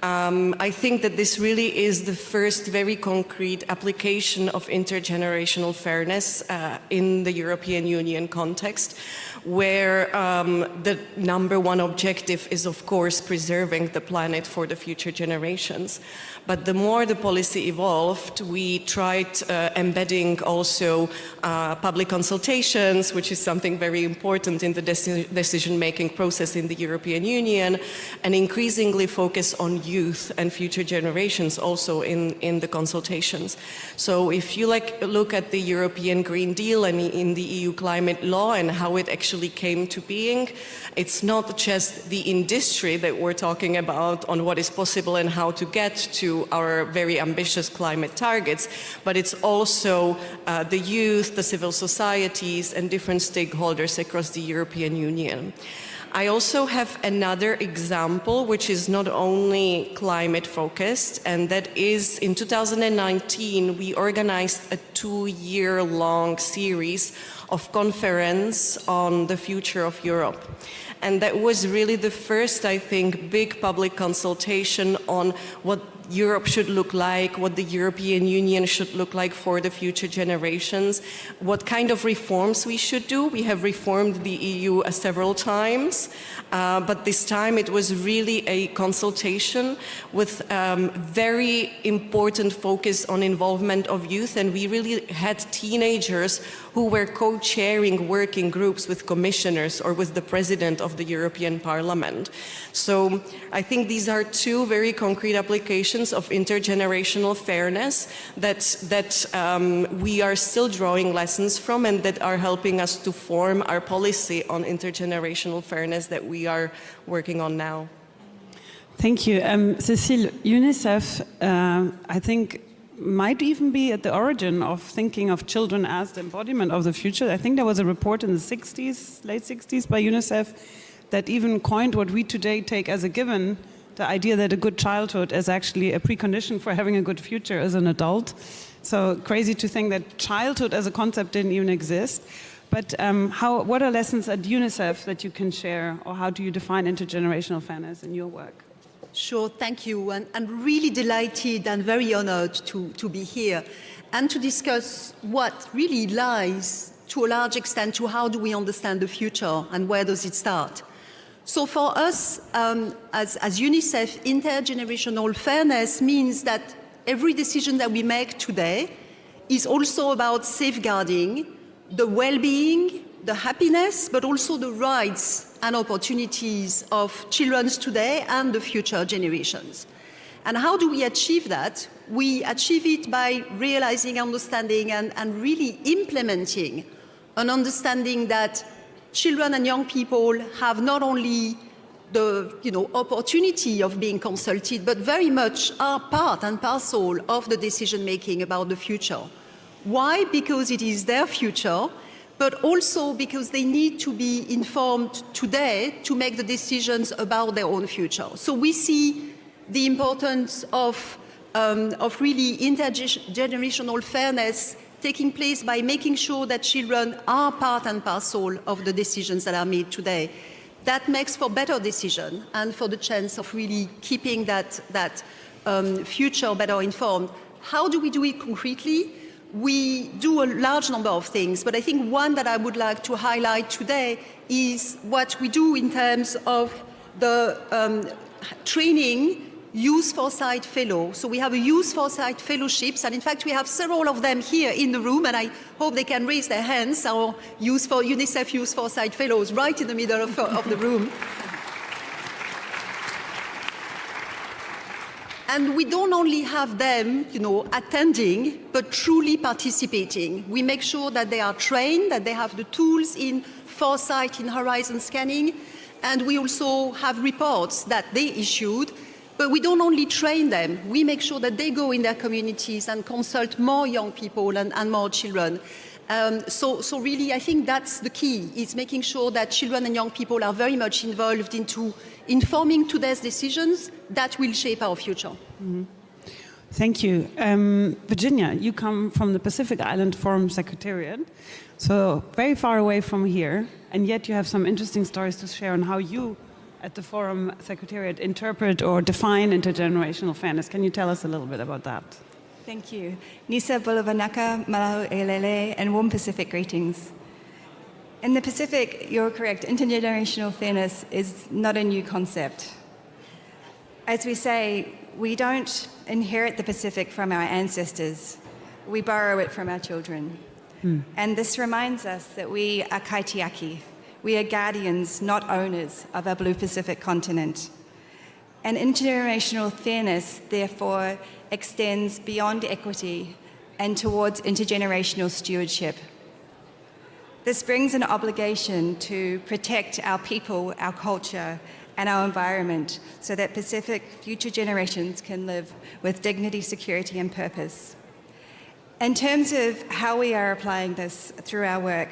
I think that this really is the first very concrete application of intergenerational fairness in the European Union context, where the #1 objective is, of course, preserving the planet for the future generations. But the more the policy evolved, we tried embedding also public consultations, which is something very important in the decision-making process in the European Union, and increasingly focus on youth and future generations also in the consultations. So if you look at the European Green Deal and in the EU climate law and how it actually came to being, it's not just the industry that we're talking about on what is possible and how to get to our very ambitious climate targets, but it's also the youth, the civil societies, and different stakeholders across the European Union. I also have another example, which is not only climate focused, and that is in 2019, we organized a 2-year-long series of conference on the future of Europe. And that was really the first, I think, big public consultation on what Europe should look like, what the European Union should look like for the future generations, what kind of reforms we should do. We have reformed the EU several times, but this time it was really a consultation with very important focus on involvement of youth, and we really had teenagers who were co-chairing working groups with commissioners or with the president of the European Parliament. So I think these are two very concrete applications of intergenerational fairness that we are still drawing lessons from and that are helping us to form our policy on intergenerational fairness that we are working on now. Thank you. Cécile, UNICEF, I think, might even be at the origin of thinking of children as the embodiment of the future. I think there was a report in the 60s, late 60s by UNICEF that even coined what we today take as a given, the idea that a good childhood is actually a precondition for having a good future as an adult. So crazy to think that childhood as a concept didn't even exist. But what are lessons at UNICEF that you can share, or how do you define intergenerational fairness in your work? Sure, thank you. And I'm really delighted and very honored to be here and to discuss what really lies, to a large extent, to how do we understand the future and where does it start. So for us, as UNICEF, intergenerational fairness means that every decision that we make today is also about safeguarding the well-being, the happiness, but also the rights and opportunities of children today and the future generations. And how do we achieve that? We achieve it by realizing, understanding, and really implementing an understanding that children and young people have not only the opportunity of being consulted, but very much are part and parcel of the decision-making about the future. Why? Because it is their future, but also because they need to be informed today to make the decisions about their own future. So we see the importance of really intergenerational fairness taking place by making sure that children are part and parcel of the decisions that are made today. That makes for better decision and for the chance of really keeping that future better informed. How do we do it concretely? We do a large number of things, but I think one that I would like to highlight today is what we do in terms of the training Youth Foresight Fellow. So we have a Youth Foresight Fellowships, and in fact we have several of them here in the room, and I hope they can raise their hands, our UNICEF Youth Foresight Fellows right in the middle of the room. And we don't only have them, attending, but truly participating. We make sure that they are trained, that they have the tools in foresight, in horizon scanning, and we also have reports that they issued. But we don't only train them, we make sure that they go in their communities and consult more young people and more children. So really, I think that's the key, is making sure that children and young people are very much involved into informing today's decisions that will shape our future. Mm-hmm. Thank you. Virginia, you come from the Pacific Island Forum Secretariat, so very far away from here, and yet you have some interesting stories to share on how you at the Forum Secretariat interpret or define intergenerational fairness. Can you tell us a little bit about that? Thank you. Nisa Bulavanaka, Malau Elele, and warm Pacific greetings. In the Pacific, you're correct, intergenerational fairness is not a new concept. As we say, we don't inherit the Pacific from our ancestors, we borrow it from our children. And this reminds us that we are kaitiaki. We are guardians, not owners, of our blue Pacific continent. And intergenerational fairness, therefore, extends beyond equity and towards intergenerational stewardship. This brings an obligation to protect our people, our culture, and our environment so that Pacific future generations can live with dignity, security, and purpose. In terms of how we are applying this through our work,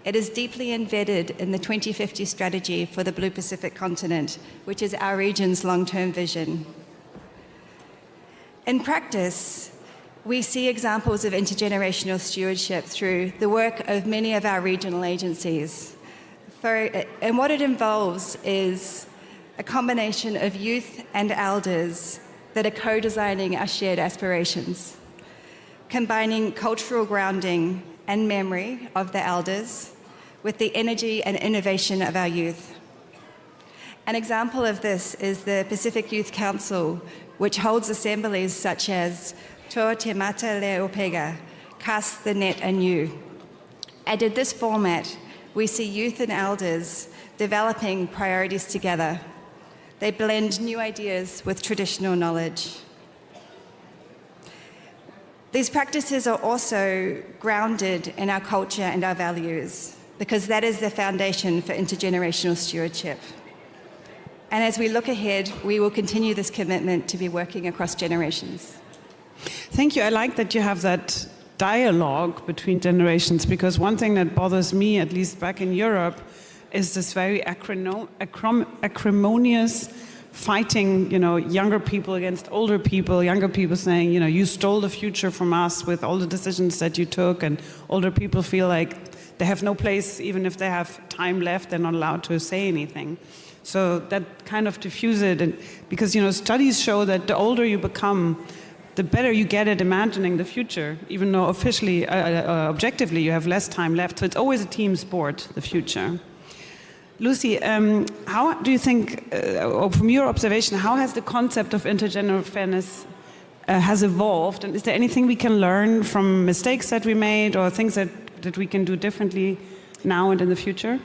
it is deeply embedded in the 2050 strategy for the Blue Pacific continent, which is our region's long-term vision. In practice, we see examples of intergenerational stewardship through the work of many of our regional agencies. And what it involves is a combination of youth and elders that are co-designing our shared aspirations, combining cultural grounding and memory of the elders with the energy and innovation of our youth. An example of this is the Pacific Youth Council, which holds assemblies such as Toa Te Mata Le Opega, Cast the Net Anew. And in this format, we see youth and elders developing priorities together. They blend new ideas with traditional knowledge. These practices are also grounded in our culture and our values, because that is the foundation for intergenerational stewardship. And as we look ahead, we will continue this commitment to be working across generations. Thank you. I like that you have that dialogue between generations, because one thing that bothers me, at least back in Europe, is this very acrimonious fighting, younger people against older people, younger people saying, you stole the future from us with all the decisions that you took, and older people feel like they have no place, even if they have time left, they're not allowed to say anything. So that kind of diffuses it, and because, studies show that the older you become, the better you get at imagining the future, even though officially, objectively, you have less time left. So it's always a team sport, the future. Lucy, how do you think, or from your observation, how has the concept of intergenerational fairness has evolved? And is there anything we can learn from mistakes that we made or things that we can do differently now and in the future?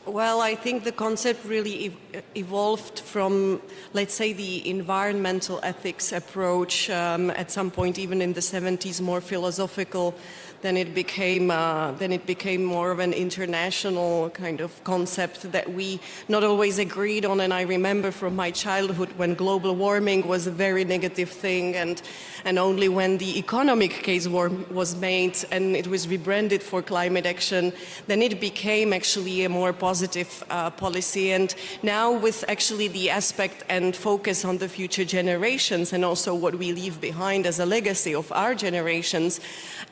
Well, I think the concept really evolved from, let's say, the environmental ethics approach at some point, even in the 70s, more philosophical. Then it became more of an international kind of concept that we not always agreed on. And I remember from my childhood when global warming was a very negative thing, and only when the economic case was made and it was rebranded for climate action, then it became actually a more positive policy. And now with actually the aspect and focus on the future generations and also what we leave behind as a legacy of our generations,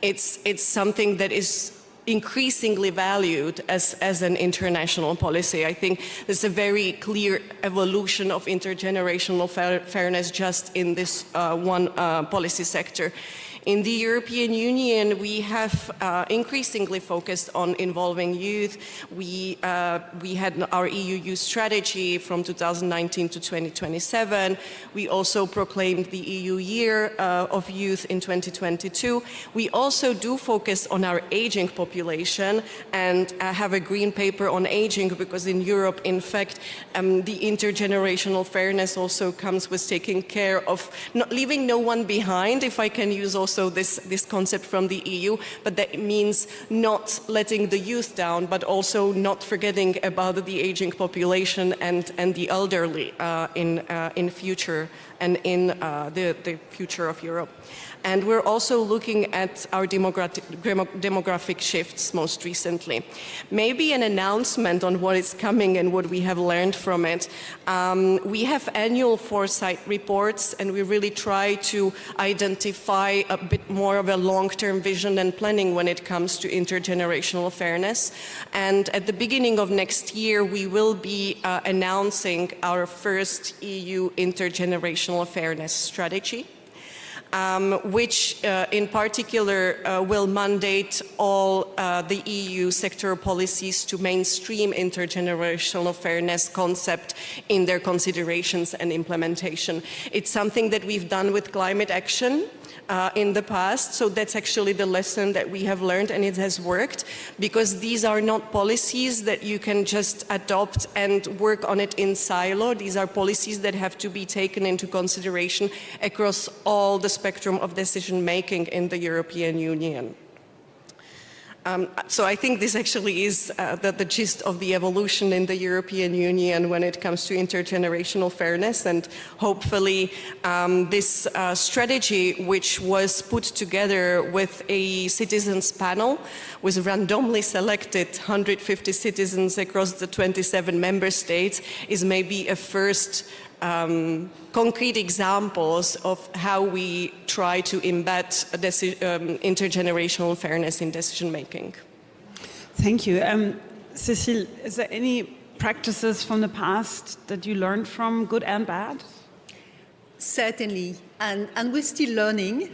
it's something that is increasingly valued as an international policy. I think there's a very clear evolution of intergenerational fairness just in this one policy sector. In the European Union, we have increasingly focused on involving youth. We had our EU Youth Strategy from 2019 to 2027. We also proclaimed the EU Year of Youth in 2022. We also do focus on our aging population and have a green paper on aging, because in Europe, in fact, the intergenerational fairness also comes with taking care of not leaving no one behind, if I can use also this concept from the EU, but that means not letting the youth down, but also not forgetting about the aging population and the elderly in future and in the future of Europe. And we're also looking at our demographic shifts most recently. Maybe an announcement on what is coming and what we have learned from it. We have annual foresight reports, and we really try to identify a bit more of a long-term vision and planning when it comes to intergenerational fairness. And at the beginning of next year, we will be announcing our first EU intergenerational fairness strategy. which in particular will mandate all the EU sectoral policies to mainstream intergenerational fairness concept in their considerations and implementation. It's something that we've done with climate action in the past, so that's actually the lesson that we have learned, and it has worked, because these are not policies that you can just adopt and work on it in silo. These are policies that have to be taken into consideration across all the spectrum of decision making in the European Union. So I think this actually is the gist of the evolution in the European Union when it comes to intergenerational fairness, and hopefully this strategy, which was put together with a citizens panel, with randomly selected 150 citizens across the 27 member states, is maybe a first concrete examples of how we try to embed intergenerational fairness in decision making. Thank you. Cécile, is there any practices from the past that you learned from, good and bad? Certainly, and we're still learning,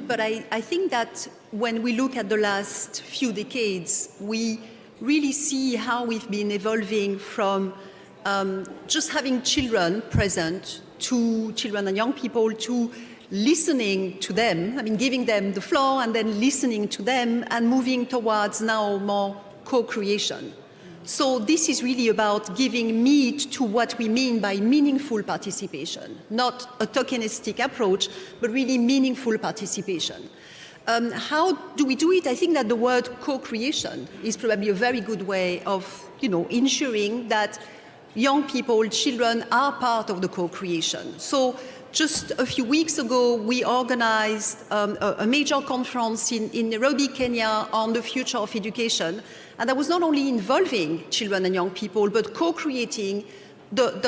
but I think that when we look at the last few decades, we really see how we've been evolving from just having children present to children and young people, to listening to them, I mean, giving them the floor and then listening to them, and moving towards now more co-creation. So this is really about giving meat to what we mean by meaningful participation, not a tokenistic approach, but really meaningful participation. How do we do it? I think that the word co-creation is probably a very good way of, ensuring that young people, children, are part of the co-creation. So just a few weeks ago, we organized a major conference in Nairobi, Kenya, on the future of education. And that was not only involving children and young people, but co-creating what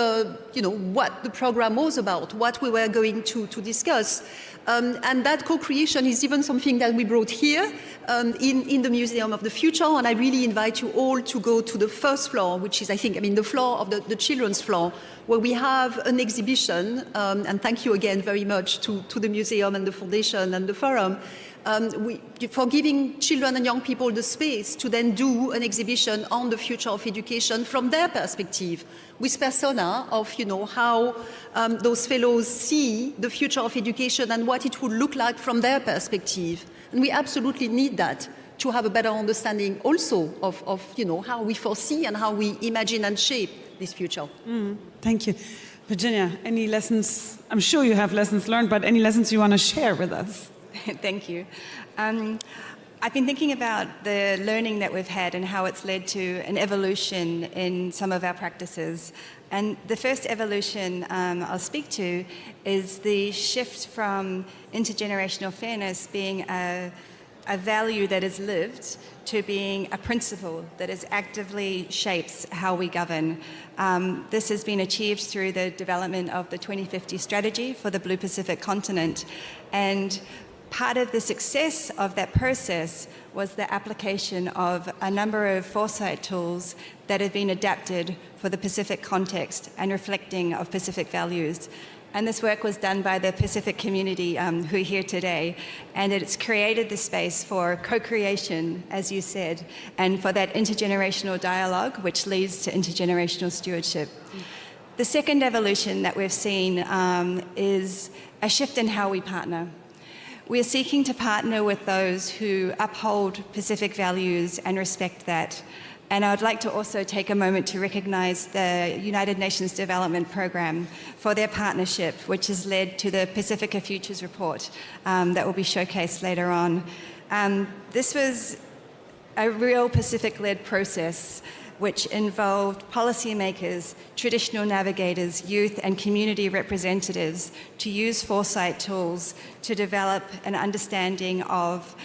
the program was about, what we were going to discuss. And that co-creation is even something that we brought here in the Museum of the Future. And I really invite you all to go to the first floor, which is, the floor of the children's floor, where we have an exhibition. And thank you again very much to the museum and the foundation and the forum, for giving children and young people the space to then do an exhibition on the future of education from their perspective, with persona of how those fellows see the future of education and what it would look like from their perspective. And we absolutely need that to have a better understanding also of how we foresee and how we imagine and shape this future. Thank you. Virginia, any lessons? I'm sure you have lessons learned, but any lessons you want to share with us? Thank you. I've been thinking about the learning that we've had and how it's led to an evolution in some of our practices. And the first evolution I'll speak to is the shift from intergenerational fairness being a value that is lived to being a principle that is actively shapes how we govern. This has been achieved through the development of the 2050 strategy for the Blue Pacific continent. And part of the success of that process was the application of a number of foresight tools that have been adapted for the Pacific context and reflecting of Pacific values. And this work was done by the Pacific community who are here today. And it's created the space for co-creation, as you said, and for that intergenerational dialogue, which leads to intergenerational stewardship. The second evolution that we've seen is a shift in how we partner. We're seeking to partner with those who uphold Pacific values and respect that. And I would like to also take a moment to recognize the United Nations Development Program for their partnership, which has led to the Pacifica Futures report that will be showcased later on. This was a real Pacific-led process which involved policymakers, traditional navigators, youth and community representatives to use foresight tools to develop an understanding of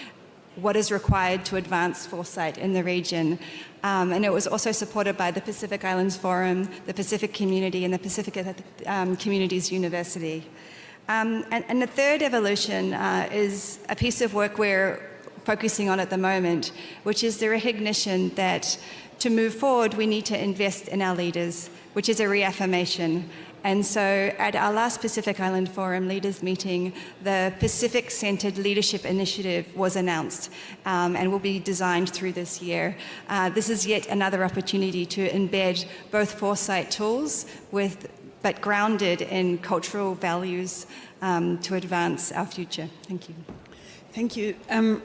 what is required to advance foresight in the region. And it was also supported by the Pacific Islands Forum, the Pacific Community, and the Pacific Communities University. And the third evolution is a piece of work we're focusing on at the moment, which is the recognition that To move forward, we need to invest in our leaders, which is a reaffirmation. And so at our last Pacific Island Forum leaders meeting, the Pacific-centered leadership initiative was announced and will be designed through this year. This is yet another opportunity to embed both foresight tools but grounded in cultural values to advance our future. Thank you. Thank you.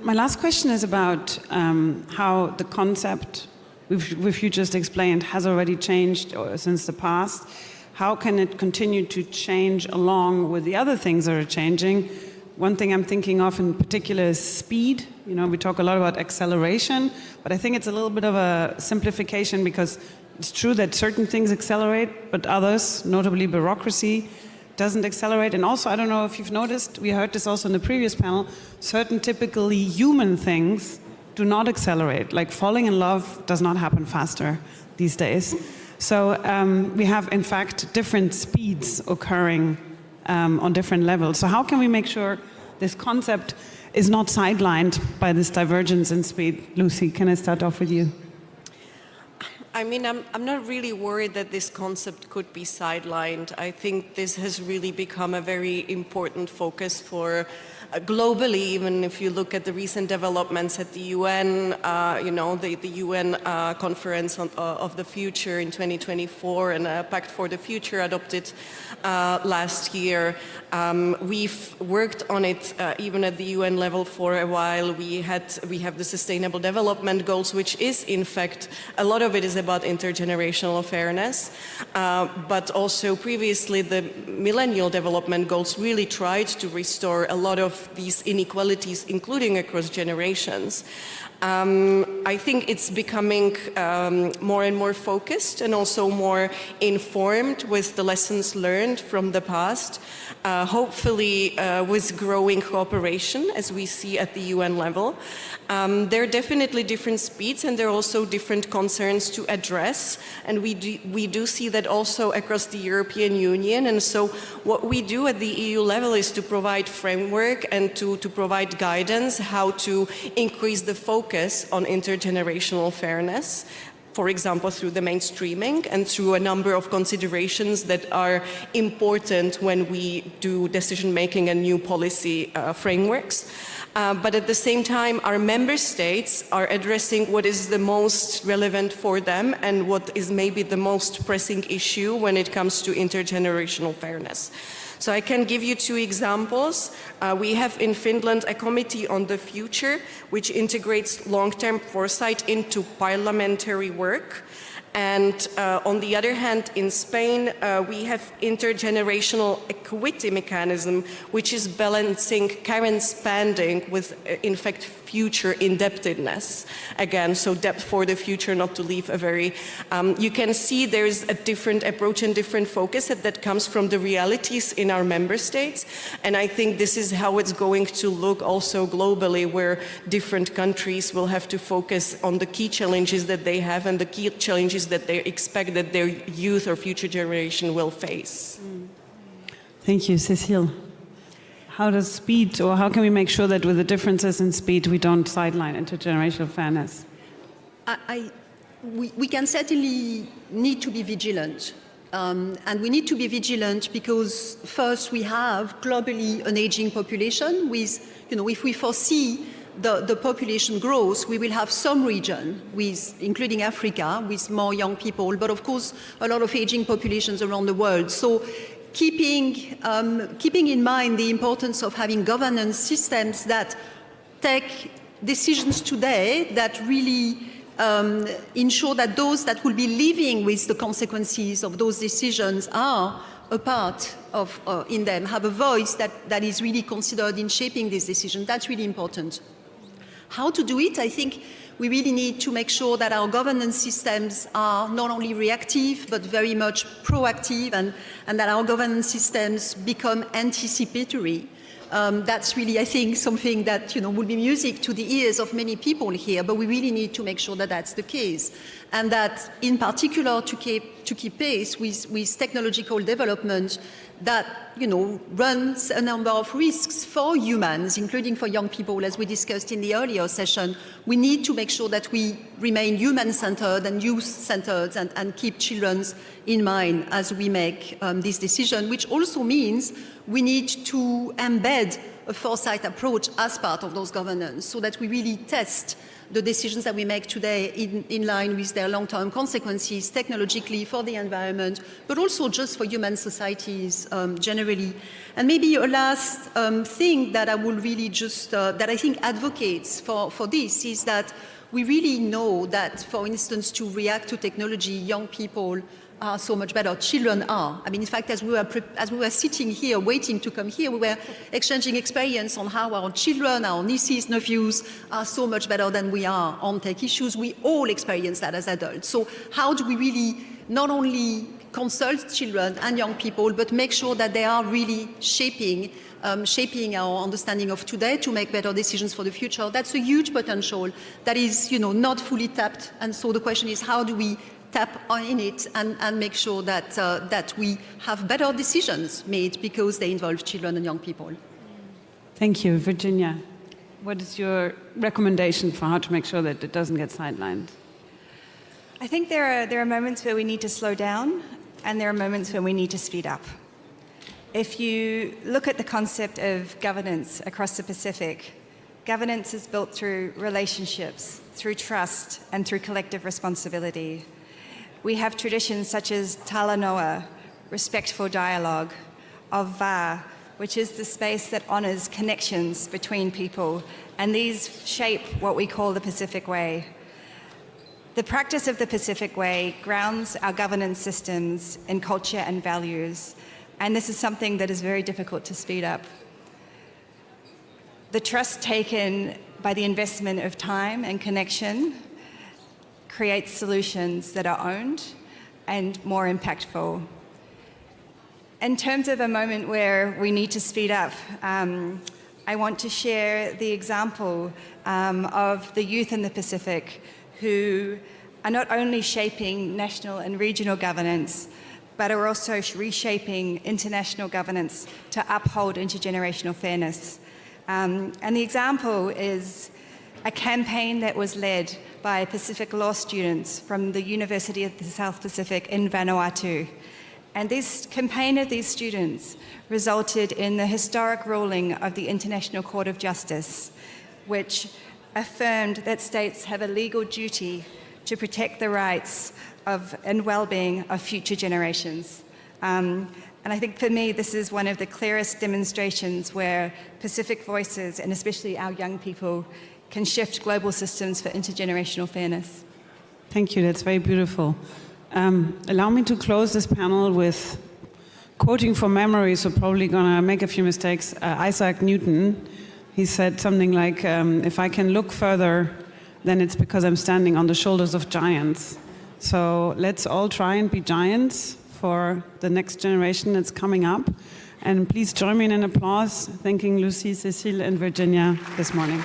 My last question is about how the concept which you just explained has already changed since the past. How can it continue to change along with the other things that are changing? One thing I'm thinking of in particular is speed. You know, we talk a lot about acceleration, but I think it's a little bit of a simplification because it's true that certain things accelerate, but others, notably bureaucracy, doesn't accelerate. And also, I don't know if you've noticed, we heard this also in the previous panel, certain typically human things do not accelerate. Like falling in love does not happen faster these days. So we have, in fact, different speeds occurring on different levels. So how can we make sure this concept is not sidelined by this divergence in speed? Lucy, can I start off with you? I mean, I'm not really worried that this concept could be sidelined. I think this has really become a very important focus for globally, even if you look at the recent developments at the UN, the UN conference of the future in 2024 and a Pact for the Future adopted last year. We've worked on it even at the UN level for a while. We have the Sustainable Development Goals, which is, in fact, a lot of it is about intergenerational fairness. But also previously, the Millennial Development Goals really tried to restore a lot of these inequalities, including across generations. I think it's becoming more and more focused and also more informed with the lessons learned from the past, hopefully with growing cooperation as we see at the UN level. There are definitely different speeds and there are also different concerns to address, and we do see that also across the European Union. And so what we do at the EU level is to provide framework and to provide guidance how to increase the focus on intergenerational fairness, for example, through the mainstreaming and through a number of considerations that are important when we do decision-making and new policy frameworks. But at the same time, our member states are addressing what is the most relevant for them and what is maybe the most pressing issue when it comes to intergenerational fairness. So I can give you two examples. We have in Finland a committee on the future, which integrates long-term foresight into parliamentary work. And on the other hand, in Spain, we have intergenerational equity mechanism, which is balancing current spending with, in fact, future indebtedness. Again, so debt for the future, not to leave a very... you can see there's a different approach and different focus that comes from the realities in our member states. And I think this is how it's going to look also globally, where different countries will have to focus on the key challenges that they have and the key challenges that they expect that their youth or future generation will face. Thank you, Cécile. How does speed, or how can we make sure that with the differences in speed we don't sideline intergenerational fairness? We can certainly need to be vigilant. And we need to be vigilant because first we have globally an aging population with, if we foresee the population growth, we will have some region, including Africa, with more young people, but of course a lot of aging populations around the world. So keeping in mind the importance of having governance systems that take decisions today that really ensure that those that will be living with the consequences of those decisions are a part of, in them, have a voice that is really considered in shaping this decision. That's really important. How to do it? I think we really need to make sure that our governance systems are not only reactive, but very much proactive, and that our governance systems become anticipatory. That's really, I think, something that would be music to the ears of many people here, but we really need to make sure that that's the case. And that, in particular, to keep pace with technological development, that, runs a number of risks for humans, including for young people, as we discussed in the earlier session. We need to make sure that we remain human-centered and youth-centered and keep children in mind as we make this decision, which also means we need to embed a foresight approach as part of those governance so that we really test the decisions that we make today in line with their long-term consequences technologically for the environment, but also just for human societies generally. And maybe a last thing that I will really just, that I think advocates for this is that we really know that, for instance, to react to technology, young people are so much better. Children are. I mean, in fact, as we were sitting here waiting to come here, we were exchanging experience on how our children, our nieces, nephews are so much better than we are on tech issues. We all experience that as adults. So how do we really not only consult children and young people, but make sure that they are really shaping our understanding of today to make better decisions for the future? That's a huge potential that is, not fully tapped. And so the question is, how do we tap in it and make sure that we have better decisions made because they involve children and young people? Thank you. Virginia, what is your recommendation for how to make sure that it doesn't get sidelined? I think there are moments where we need to slow down and there are moments where we need to speed up. If you look at the concept of governance across the Pacific, governance is built through relationships, through trust, and through collective responsibility. We have traditions such as talanoa, respectful dialogue, of va, which is the space that honors connections between people, and these shape what we call the Pacific Way. The practice of the Pacific Way grounds our governance systems in culture and values, and this is something that is very difficult to speed up. The trust taken by the investment of time and connection creates solutions that are owned and more impactful. In terms of a moment where we need to speed up, I want to share the example of the youth in the Pacific who are not only shaping national and regional governance, but are also reshaping international governance to uphold intergenerational fairness. And the example is a campaign that was led by Pacific law students from the University of the South Pacific in Vanuatu. And this campaign of these students resulted in the historic ruling of the International Court of Justice, which affirmed that states have a legal duty to protect the rights of and well-being of future generations. And I think for me, this is one of the clearest demonstrations where Pacific voices, and especially our young people, can shift global systems for intergenerational fairness. Thank you, that's very beautiful. Allow me to close this panel with quoting from memory, so probably gonna make a few mistakes. Isaac Newton, he said something like, if I can look further, then it's because I'm standing on the shoulders of giants. So let's all try and be giants for the next generation that's coming up. And please join me in an applause, thanking Lucy, Cecile, and Virginia this morning.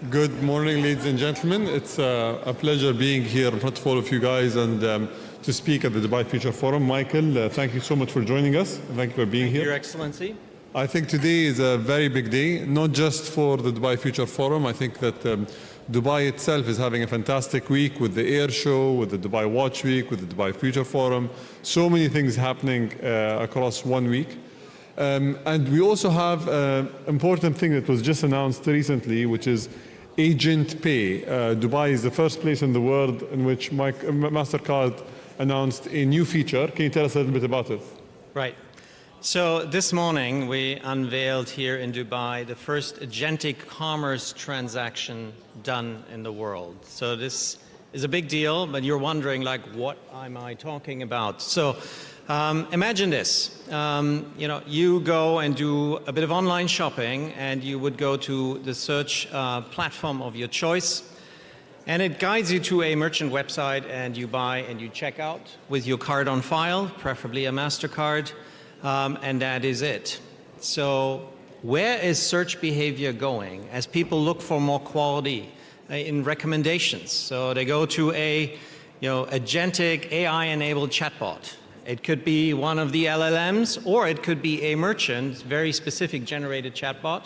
Good morning, ladies and gentlemen. It's a pleasure being here in front of all of you guys and to speak at the Dubai Future Forum. Michael, thank you so much for joining us. Thank you for being here. Your Excellency. I think today is a very big day, not just for the Dubai Future Forum. I think that Dubai itself is having a fantastic week with the air show, with the Dubai Watch Week, with the Dubai Future Forum. So many things happening across 1 week. And we also have an important thing that was just announced recently, which is Agent Pay. Dubai is the first place in the world in which MasterCard announced a new feature. Can you tell us a little bit about it? Right. So this morning we unveiled here in Dubai the first agentic commerce transaction done in the world. So this is a big deal, but you're wondering, like, what am I talking about? So imagine this. You go and do a bit of online shopping, and you would go to the search platform of your choice, and it guides you to a merchant website, and you buy and you check out with your card on file, preferably a MasterCard, and that is it. So where is search behavior going as people look for more quality in recommendations? So they go to a agentic AI-enabled chatbot. It could be one of the LLMs, or it could be a merchant, very specific generated chatbot.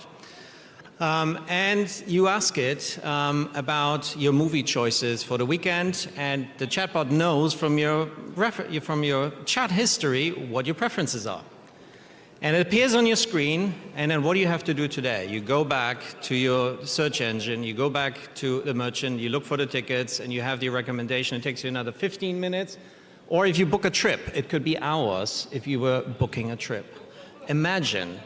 And you ask it about your movie choices for the weekend, and the chatbot knows from your chat history what your preferences are. And it appears on your screen, and then what do you have to do today? You go back to your search engine, you go back to the merchant, you look for the tickets, and you have the recommendation. It takes you another 15 minutes. Or if you book a trip, it could be hours if you were booking a trip. Imagine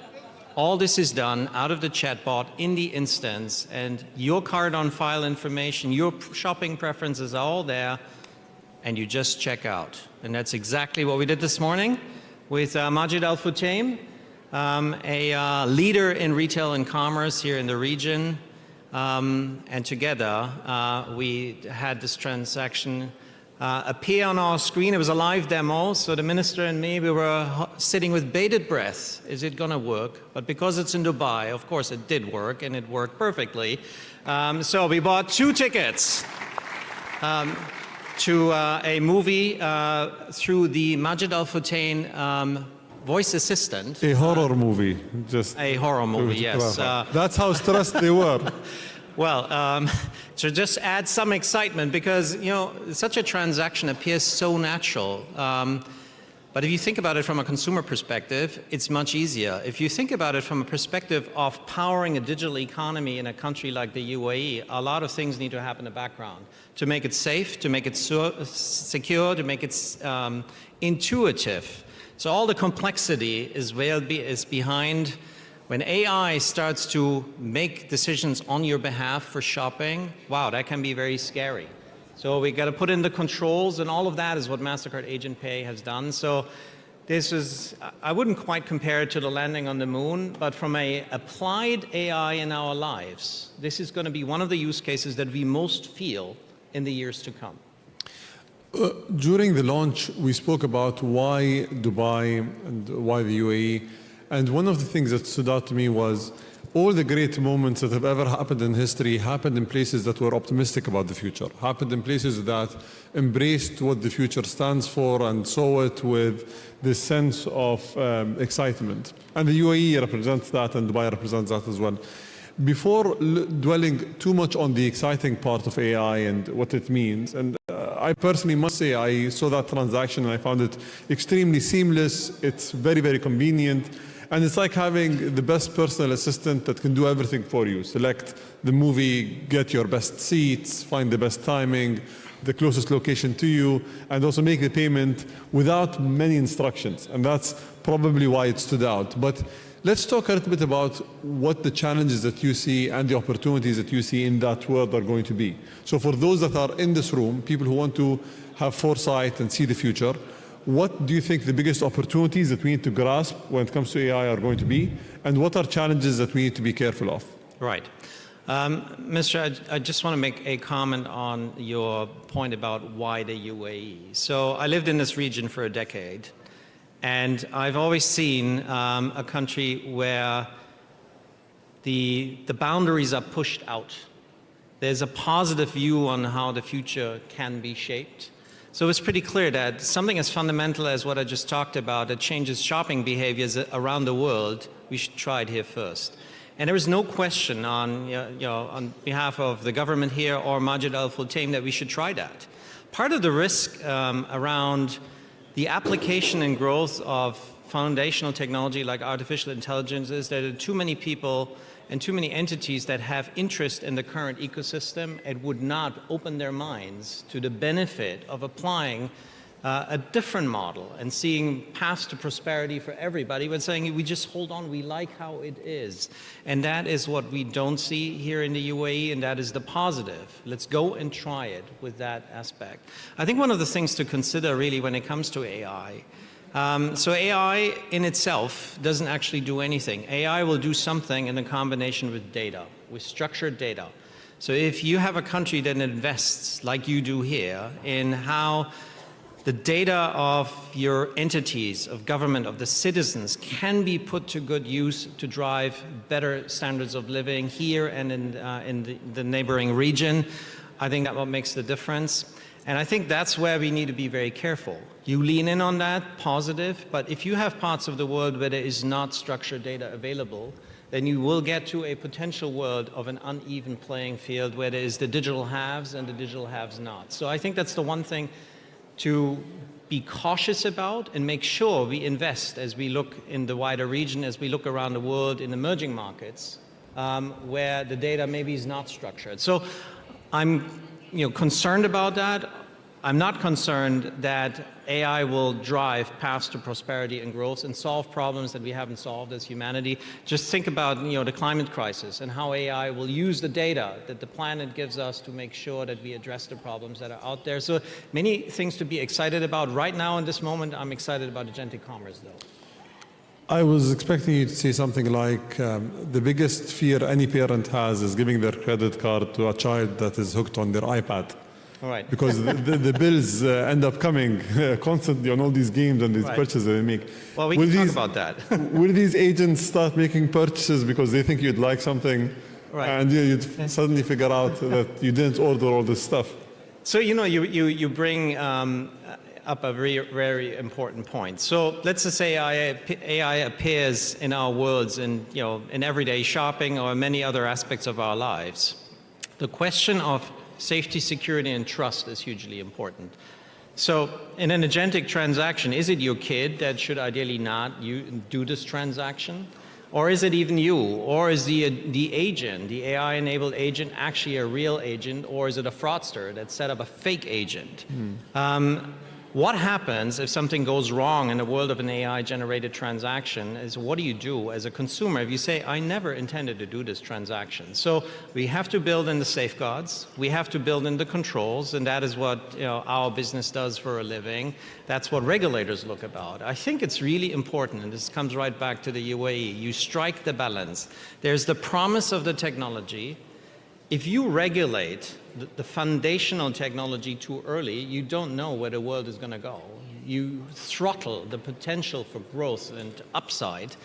all this is done out of the chatbot in the instance, and your card on file information, your shopping preferences are all there, and you just check out. And that's exactly what we did this morning with Majid Al Futtaim, a leader in retail and commerce here in the region. And together, we had this transaction appear on our screen. It was a live demo, so the minister and me, we were sitting with bated breath. Is it going to work? But because it's in Dubai, of course it did work, and it worked perfectly. So we bought 2 tickets to a movie through the Majid Al Futtaim voice assistant. A horror movie. Just a horror movie, yes. That's how stressed they were. Well, to just add some excitement, because such a transaction appears so natural. But if you think about it from a consumer perspective, it's much easier. If you think about it from a perspective of powering a digital economy in a country like the UAE, a lot of things need to happen in the background to make it safe, to make it secure, to make it intuitive. So all the complexity is behind. When AI starts to make decisions on your behalf for shopping, wow, that can be very scary. So we got to put in the controls, and all of that is what MasterCard Agent Pay has done. So this is, I wouldn't quite compare it to the landing on the moon, but from an applied AI in our lives, this is going to be one of the use cases that we most feel in the years to come. During the launch, we spoke about why Dubai and why the UAE. And one of the things that stood out to me was all the great moments that have ever happened in history happened in places that were optimistic about the future, happened in places that embraced what the future stands for and saw it with this sense of excitement. And the UAE represents that, and Dubai represents that as well. Before dwelling too much on the exciting part of AI and what it means, and I personally must say I saw that transaction and I found it extremely seamless. It's very, very convenient. And it's like having the best personal assistant that can do everything for you. Select the movie, get your best seats, find the best timing, the closest location to you, and also make the payment without many instructions. And that's probably why it stood out. But let's talk a little bit about what the challenges that you see and the opportunities that you see in that world are going to be. So for those that are in this room, people who want to have foresight and see the future, what do you think the biggest opportunities that we need to grasp when it comes to AI are going to be? And what are challenges that we need to be careful of? Right. Mr. I just want to make a comment on your point about why the UAE. So I lived in this region for a decade, and I've always seen a country where the boundaries are pushed out There's a positive view on how the future can be shaped. So it's pretty clear that something as fundamental as what I just talked about, that changes shopping behaviors around the world, we should try it here first. And there is no question on, on behalf of the government here or Majid Al-Futtaim that we should try that. Part of the risk around the application and growth of foundational technology like artificial intelligence is that there are too many people and too many entities that have interest in the current ecosystem and would not open their minds to the benefit of applying a different model and seeing paths to prosperity for everybody, but saying we just hold on, we like how it is. And that is what we don't see here in the UAE, and that is the positive. Let's go and try it with that aspect. I think one of the things to consider really when it comes to AI, so AI in itself doesn't actually do anything. AI will do something in a combination with data, with structured data. So if you have a country that invests, like you do here, in how the data of your entities, of government, of the citizens can be put to good use to drive better standards of living here and in the neighboring region, I think that's what makes the difference. And I think that's where we need to be very careful. You lean in on that, positive, but if you have parts of the world where there is not structured data available, then you will get to a potential world of an uneven playing field where there is the digital haves and the digital haves not. So I think that's the one thing to be cautious about and make sure we invest as we look in the wider region, as we look around the world in emerging markets, where the data maybe is not structured. So I'm concerned about that. I'm not concerned that AI will drive paths to prosperity and growth and solve problems that we haven't solved as humanity. Just think about the climate crisis and how AI will use the data that the planet gives us to make sure that we address the problems that are out there. So many things to be excited about. Right now in this moment, I'm excited about agentic commerce though. I was expecting you to say something like the biggest fear any parent has is giving their credit card to a child that is hooked on their iPad. All right. Because the bills end up coming constantly on all these games and these purchases they make. Well, we can talk about that. Will these agents start making purchases because they think you'd like something, and you'd suddenly figure out that you didn't order all this stuff? So you bring up a very, very important point. So let's just say AI appears in our worlds in everyday shopping or many other aspects of our lives. The question of safety, security, and trust is hugely important. So in an agentic transaction, is it your kid that should ideally not do this transaction? Or is it even you? Or is the agent, the AI-enabled agent, actually a real agent? Or is it a fraudster that set up a fake agent? What happens if something goes wrong in the world of an AI-generated transaction is what do you do as a consumer if you say, I never intended to do this transaction? So we have to build in the safeguards, we have to build in the controls, and that is what our business does for a living. That's what regulators look about. I think it's really important, and this comes right back to the UAE, you strike the balance. There's the promise of the technology. If you regulate the foundational technology too early, you don't know where the world is going to go. You throttle the potential for growth and upside.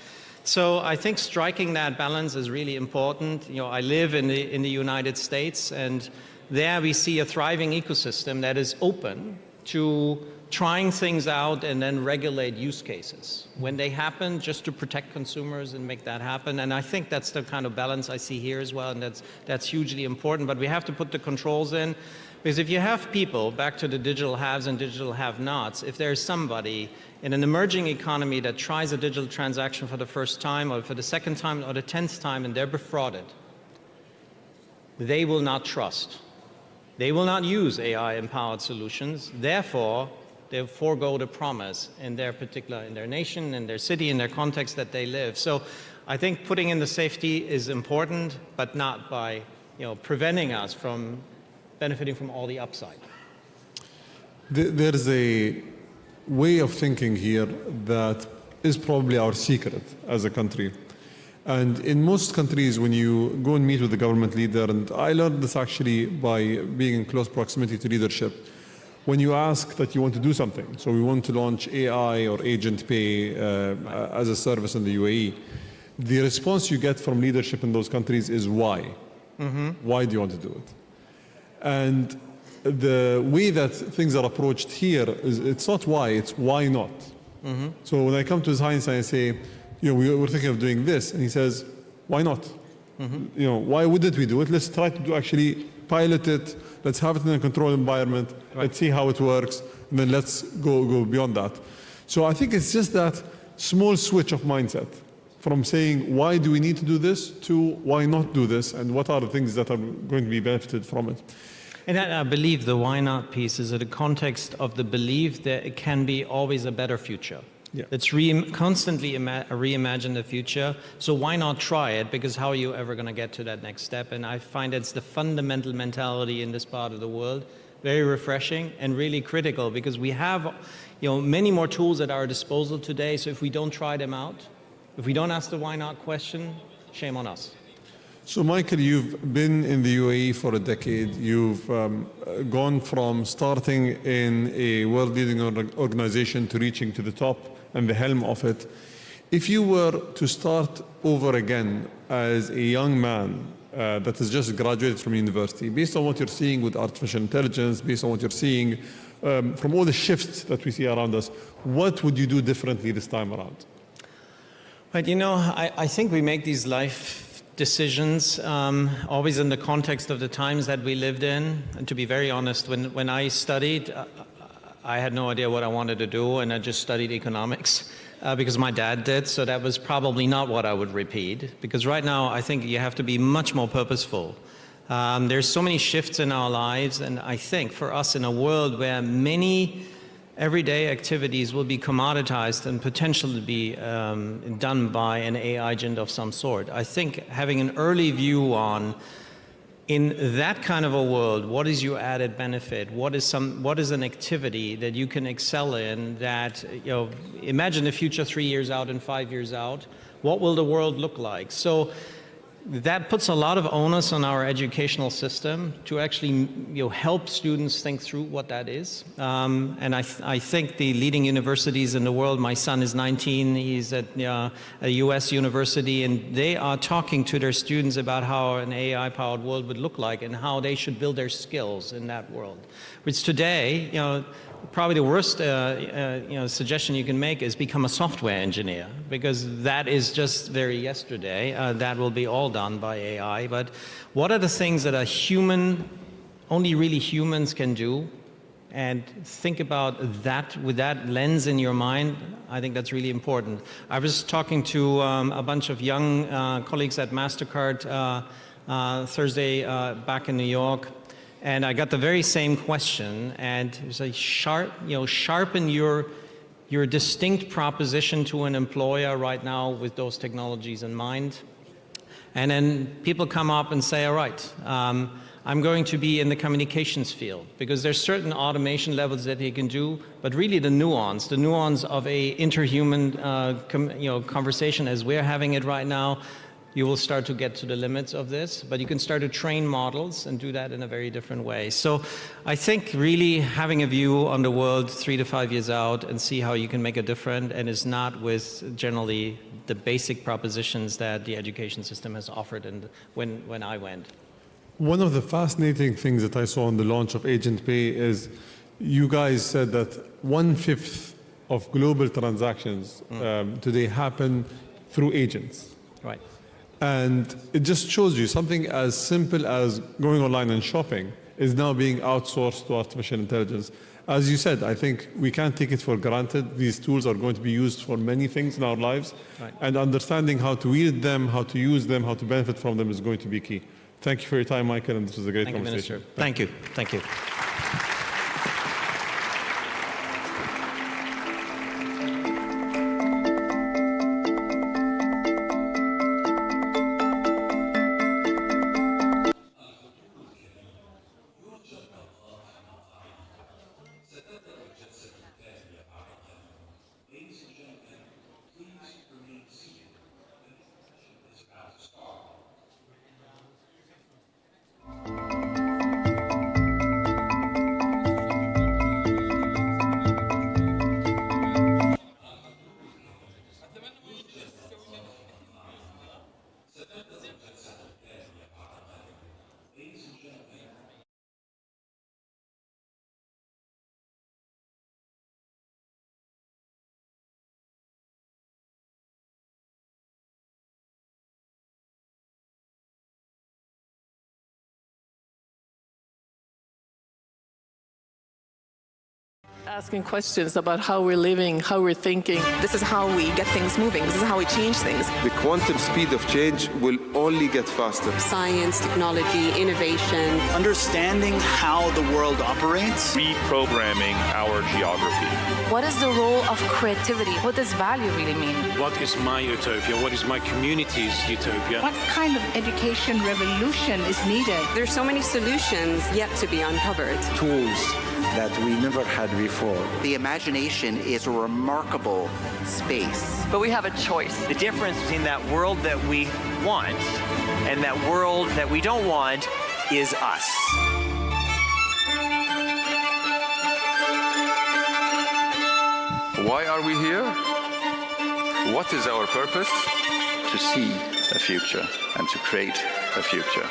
So I think striking that balance is really important. I live in the United States, and there we see a thriving ecosystem that is open to trying things out and then regulate use cases when they happen, just to protect consumers and make that happen. And I think that's the kind of balance I see here as well, and that's hugely important. But we have to put the controls in, because if you have people, back to the digital haves and digital have-nots, if there's somebody in an emerging economy that tries a digital transaction for the first time or for the second time or the 10th time and they're defrauded, they will not trust. They will not use AI-empowered solutions. Therefore, they forego the promise in their nation, in their city, in their context that they live. So I think putting in the safety is important, but not by preventing us from benefiting from all the upside. There's a way of thinking here that is probably our secret as a country. And in most countries, when you go and meet with the government leader, and I learned this actually by being in close proximity to leadership, when you ask that you want to do something, so we want to launch AI or agent pay as a service in the UAE, the response you get from leadership in those countries is why? Why do you want to do it? And the way that things are approached here is it's not why, it's why not. So when I come to his Highness and I say, we're thinking of doing this, and he says, why not? Why wouldn't we do it? Let's try to actually pilot it. Let's have it in a controlled environment. Let's see how it works, and then let's go beyond that. So I think it's just that small switch of mindset from saying, why do we need to do this, to why not do this, and what are the things that are going to be benefited from it. And I believe the why not piece is in the context of the belief that it can be always a better future. Yeah. Let's constantly reimagine the future. So why not try it? Because how are you ever going to get to that next step? And I find it's the fundamental mentality in this part of the world, very refreshing and really critical, because we have many more tools at our disposal today. So if we don't try them out, if we don't ask the why not question, shame on us. So Michael, you've been in the UAE for a decade. You've gone from starting in a world-leading organization to reaching to the top and the helm of it. If you were to start over again as a young man that has just graduated from university, based on what you're seeing with artificial intelligence, based on what you're seeing from all the shifts that we see around us, what would you do differently this time around? But I think we make these life decisions always in the context of the times that we lived in. And to be very honest, when I studied, I had no idea what I wanted to do, and I just studied economics because my dad did, so that was probably not what I would repeat. Because right now, I think you have to be much more purposeful. There's so many shifts in our lives, and I think for us in a world where many everyday activities will be commoditized and potentially be done by an AI agent of some sort. I think having an early view on, in that kind of a world, what is your added benefit? What is an activity that you can excel in that, imagine the future 3 years out and 5 years out. What will the world look like? So that puts a lot of onus on our educational system to actually help students think through what that is. And I think the leading universities in the world, my son is 19, he's at a US university, and they are talking to their students about how an AI-powered world would look like and how they should build their skills in that world. Which today, probably the worst suggestion you can make is become a software engineer, because that is just very yesterday. That will be all done by AI. But what are the things that only really humans can do? And think about that with that lens in your mind. I think that's really important. I was talking to a bunch of young colleagues at MasterCard Thursday back in New York. And I got the very same question, and it was a sharpen your distinct proposition to an employer right now with those technologies in mind. And then people come up and say, all right, I'm going to be in the communications field, because there's certain automation levels that you can do, but really the nuance of a interhuman conversation as we're having it right now, you will start to get to the limits of this, but you can start to train models and do that in a very different way. So I think really having a view on the world 3 to 5 years out and see how you can make a difference, and is not with generally the basic propositions that the education system has offered when I went. One of the fascinating things that I saw on the launch of Agent Pay is you guys said that 1/5 of global transactions today happen through agents. Right. And it just shows you something as simple as going online and shopping is now being outsourced to artificial intelligence. As you said, I think we can't take it for granted. These tools are going to be used for many things in our lives. Right. And understanding how to wield them, how to use them, how to benefit from them is going to be key. Thank you for your time, Michael, and this was a great conversation. Thank you, Minister. Thank you. asking questions about how we're living, how we're thinking. This is how we get things moving. This is how we change things. The quantum speed of change will only get faster. Science, technology, innovation. Understanding how the world operates. Reprogramming our geography. What is the role of creativity? What does value really mean? What is my utopia? What is my community's utopia? What kind of education revolution is needed? There's so many solutions yet to be uncovered. Tools that we never had before. The imagination is a remarkable space. But we have a choice. The difference between that world that we want and that world that we don't want is us. Why are we here? What is our purpose? To see a future and to create a future.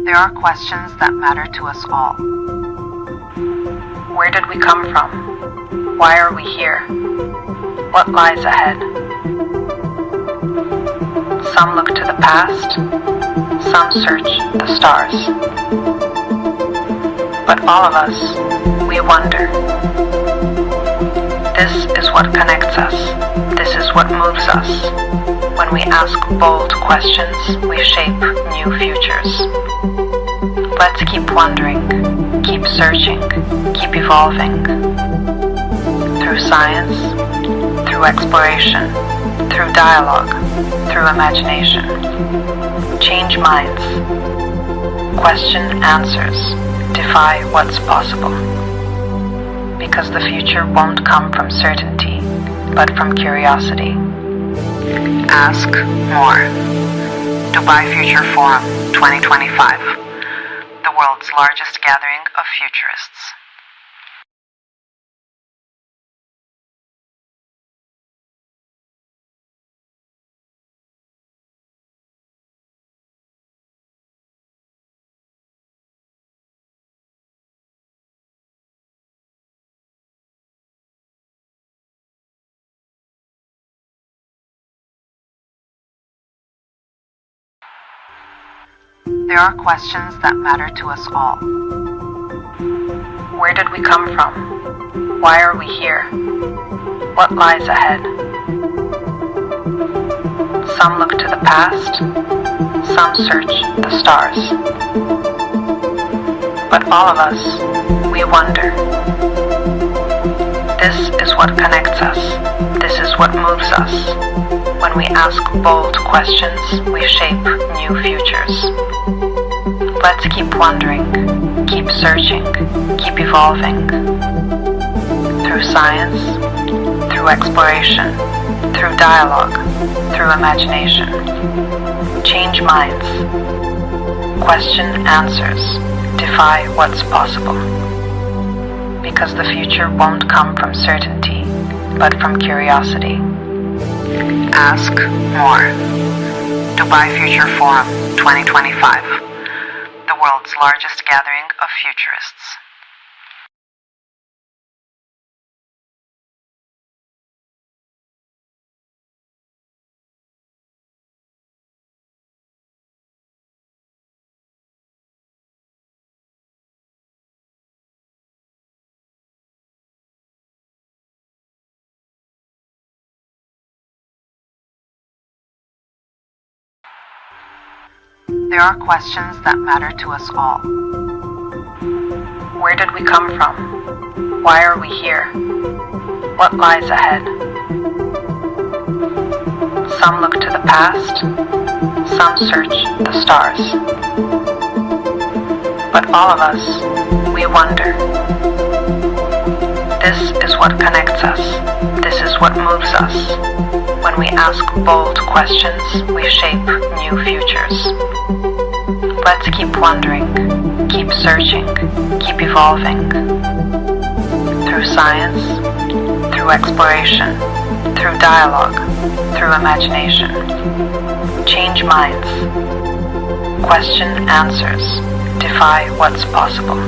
There are questions that matter to us all. Where did we come from? Why are we here? What lies ahead? Some look to the past, some search the stars. But all of us, we wonder. This is what connects us. This is what moves us. When we ask bold questions, we shape new futures. Let's keep wondering, keep searching, keep evolving. Through science, through exploration, through dialogue, through imagination. Change minds. Question answers. Defy what's possible. Because the future won't come from certainty, but from curiosity. Ask more. Dubai Future Forum 2025. The world's largest gathering of futurists. There are questions that matter to us all. Where did we come from? Why are we here? What lies ahead? Some look to the past, some search the stars. But all of us, we wonder. This is what connects us. This is what moves us. When we ask bold questions, we shape new futures. Let's keep wondering, keep searching, keep evolving. Through science, through exploration, through dialogue, through imagination. Change minds. Question answers. Defy what's possible. Because the future won't come from certainty, but from curiosity. Ask more. Dubai Future Forum 2025. The world's largest gathering of futurists. There are questions that matter to us all. Where did we come from? Why are we here? What lies ahead? Some look to the past, some search the stars. But all of us, we wonder. This is what connects us. This is what moves us. When we ask bold questions, we shape new futures. Let's keep wondering, keep searching, keep evolving. Through science, through exploration, through dialogue, through imagination. Change minds. Question answers. Defy what's possible.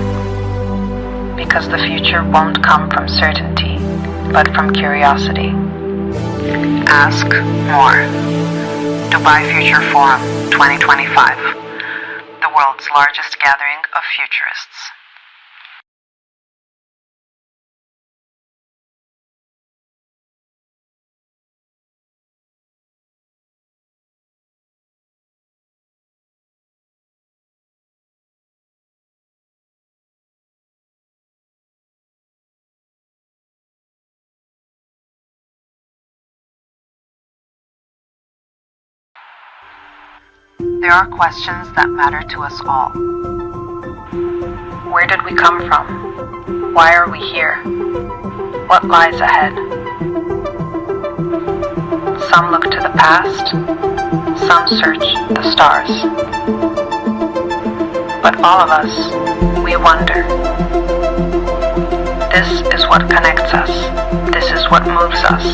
Because the future won't come from certainty, but from curiosity. Ask more. Dubai Future Forum 2025. The world's largest gathering of futurists. There are questions that matter to us all. Where did we come from? Why are we here? What lies ahead? Some look to the past, some search the stars. But all of us, we wonder. This is what connects us. This is what moves us.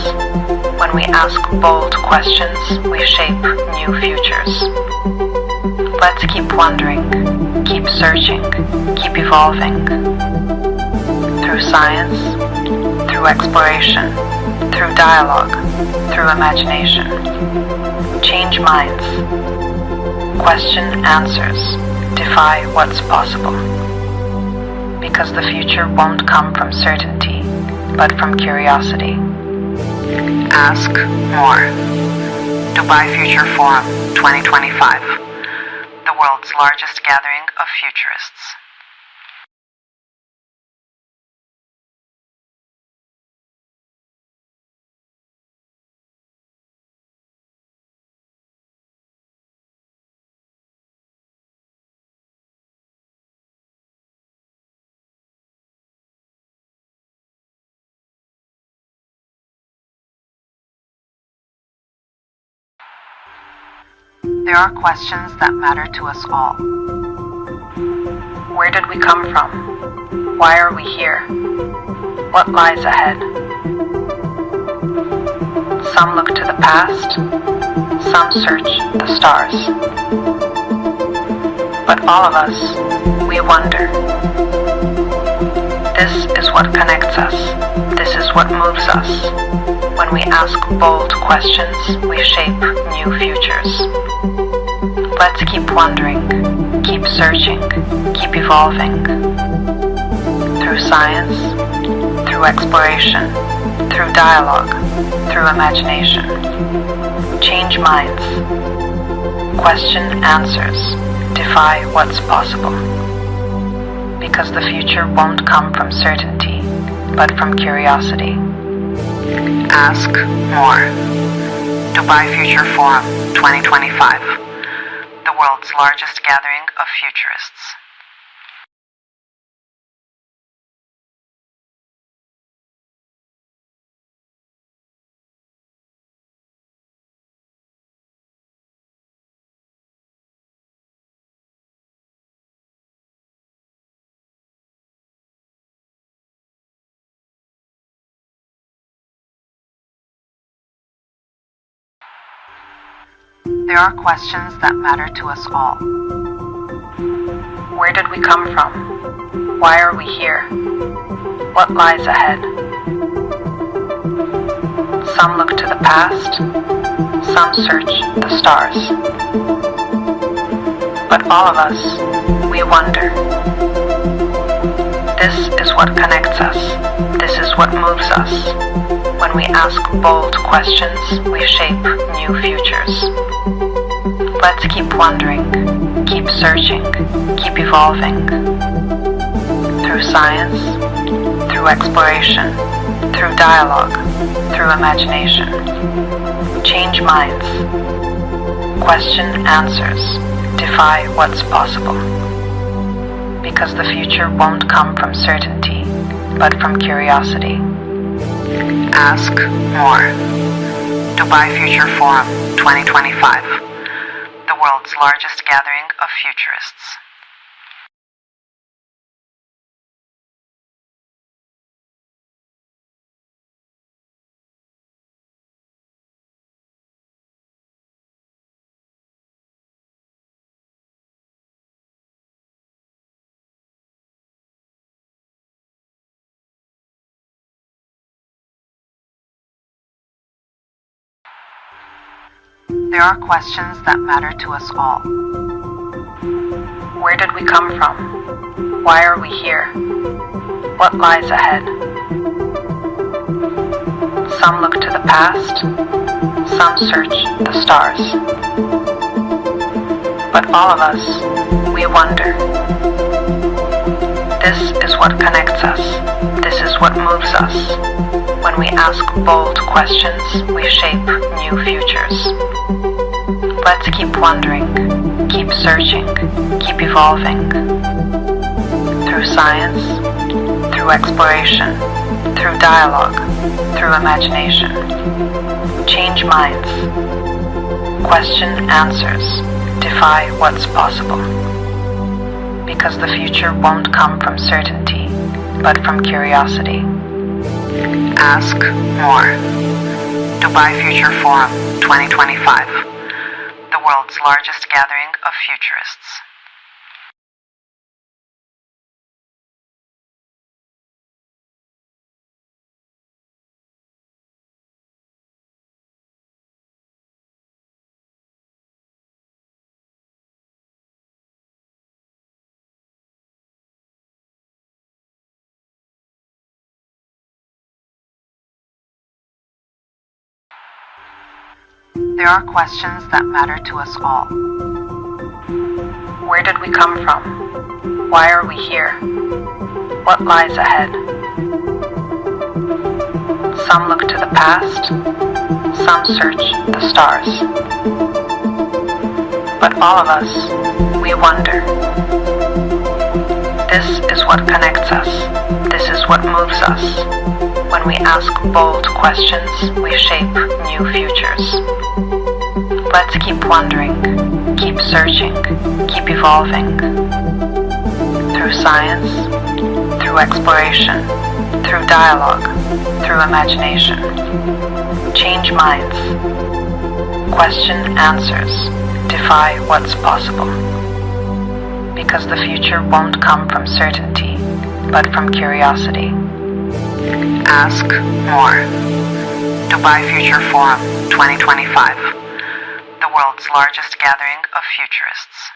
When we ask bold questions, we shape new futures. Let's keep wondering, keep searching, keep evolving. Through science, through exploration, through dialogue, through imagination. Change minds. Question answers. Defy what's possible. Because the future won't come from certainty, but from curiosity. Ask more. Dubai Future Forum 2025. The world's largest gathering of futurists. There are questions that matter to us all. Where did we come from? Why are we here? What lies ahead? Some look to the past, some search the stars. But all of us, we wonder. This is what connects us. This is what moves us. When we ask bold questions, we shape new futures. Let's keep wondering, keep searching, keep evolving. Through science, through exploration, through dialogue, through imagination. Change minds. Question answers. Defy what's possible. Because the future won't come from certainty, but from curiosity. Ask more. Dubai Future Forum 2025. The world's largest gathering of futurists. There are questions that matter to us all. Where did we come from? Why are we here? What lies ahead? Some look to the past, some search the stars. But all of us, we wonder. This is what connects us. This is what moves us. When we ask bold questions, we shape new futures. Let's keep wondering, keep searching, keep evolving. Through science, through exploration, through dialogue, through imagination. Change minds. Question answers. Defy what's possible. Because the future won't come from certainty, but from curiosity. Ask more. Dubai Future Forum 2025. The world's largest gathering of futurists. There are questions that matter to us all. Where did we come from? Why are we here? What lies ahead? Some look to the past, some search the stars. But all of us, we wonder. This is what connects us. This is what moves us. When we ask bold questions, we shape new futures. Let's keep wondering, keep searching, keep evolving. Through science, through exploration, through dialogue, through imagination. Change minds. Question answers. Defy what's possible. Because the future won't come from certainty, but from curiosity. Ask more. Dubai Future Forum 2025. The world's largest gathering of futurists. There are questions that matter to us all. Where did we come from? Why are we here? What lies ahead? Some look to the past, some search the stars. But all of us, we wonder. This is what connects us. This is what moves us. When we ask bold questions, we shape new futures. Let's keep wondering, keep searching, keep evolving. Through science, through exploration, through dialogue, through imagination. Change minds. Question answers. Defy what's possible. Because the future won't come from certainty, but from curiosity. Ask more. Dubai Future Forum 2025. The world's largest gathering of futurists.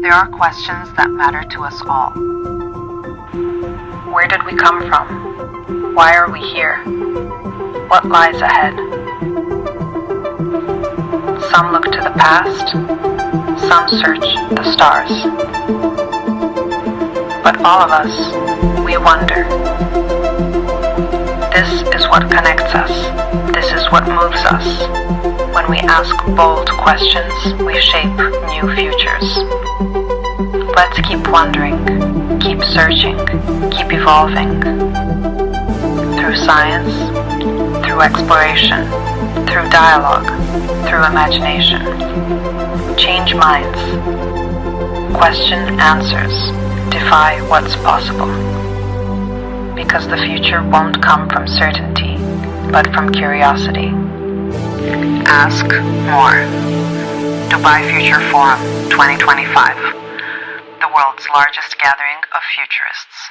There are questions that matter to us all. Where did we come from? Why are we here? What lies ahead? Some look to the past, some search the stars. But all of us, we wonder. This is what connects us. This is what moves us. When we ask bold questions, we shape new futures. Let's keep wondering, keep searching, keep evolving. Through science, through exploration, through dialogue, through imagination. Change minds. Question answers. Defy what's possible. Because the future won't come from certainty, but from curiosity. Ask more. Dubai Future Forum 2025. The world's largest gathering of futurists.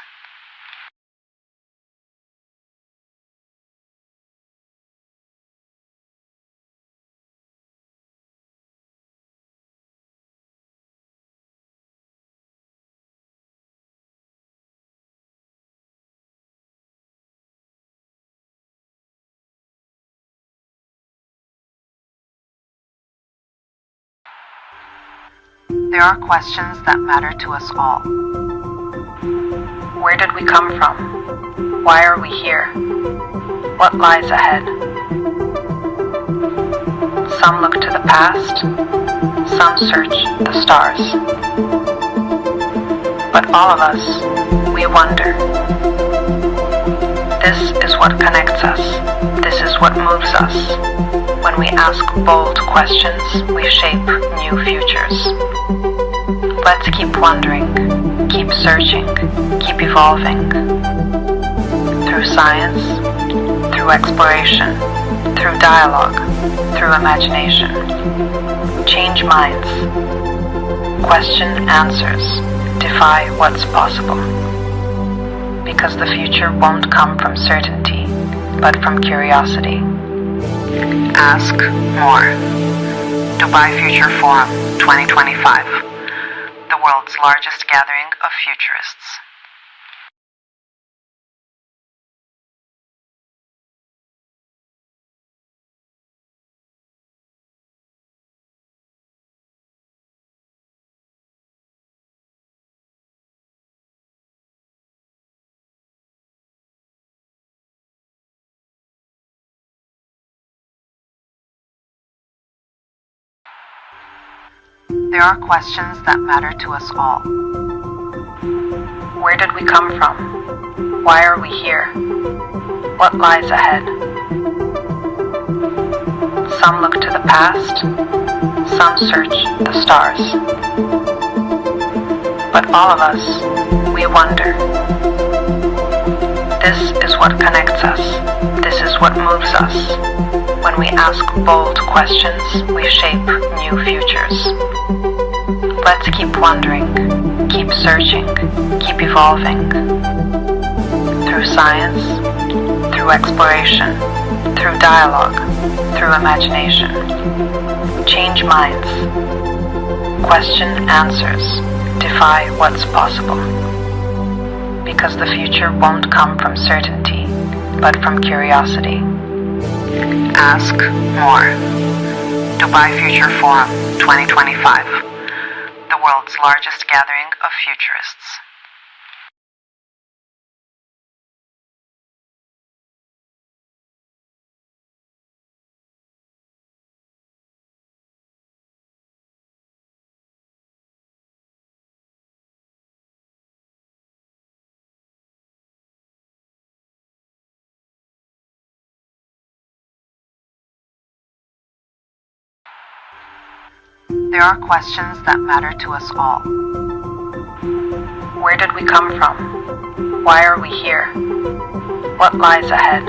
There are questions that matter to us all. Where did we come from? Why are we here? What lies ahead? Some look to the past, some search the stars. But all of us, we wonder. This is what connects us. This is what moves us. When we ask bold questions, we shape new futures. Let's keep wondering, keep searching, keep evolving. Through science, through exploration, through dialogue, through imagination. Change minds. Question answers. Defy what's possible. Because the future won't come from certainty, but from curiosity. Ask more. Dubai Future Forum 2025. The world's largest gathering of futurists. There are questions that matter to us all. Where did we come from? Why are we here? What lies ahead? Some look to the past, some search the stars. But all of us, we wonder. This is what connects us. This is what moves us. When we ask bold questions, we shape new futures. Let's keep wondering, keep searching, keep evolving. Through science, through exploration, through dialogue, through imagination. Change minds. Question answers. Defy what's possible. Because the future won't come from certainty, but from curiosity. Ask more. Dubai Future Forum 2025. The world's largest gathering of futurists. There are questions that matter to us all. Where did we come from? Why are we here? What lies ahead?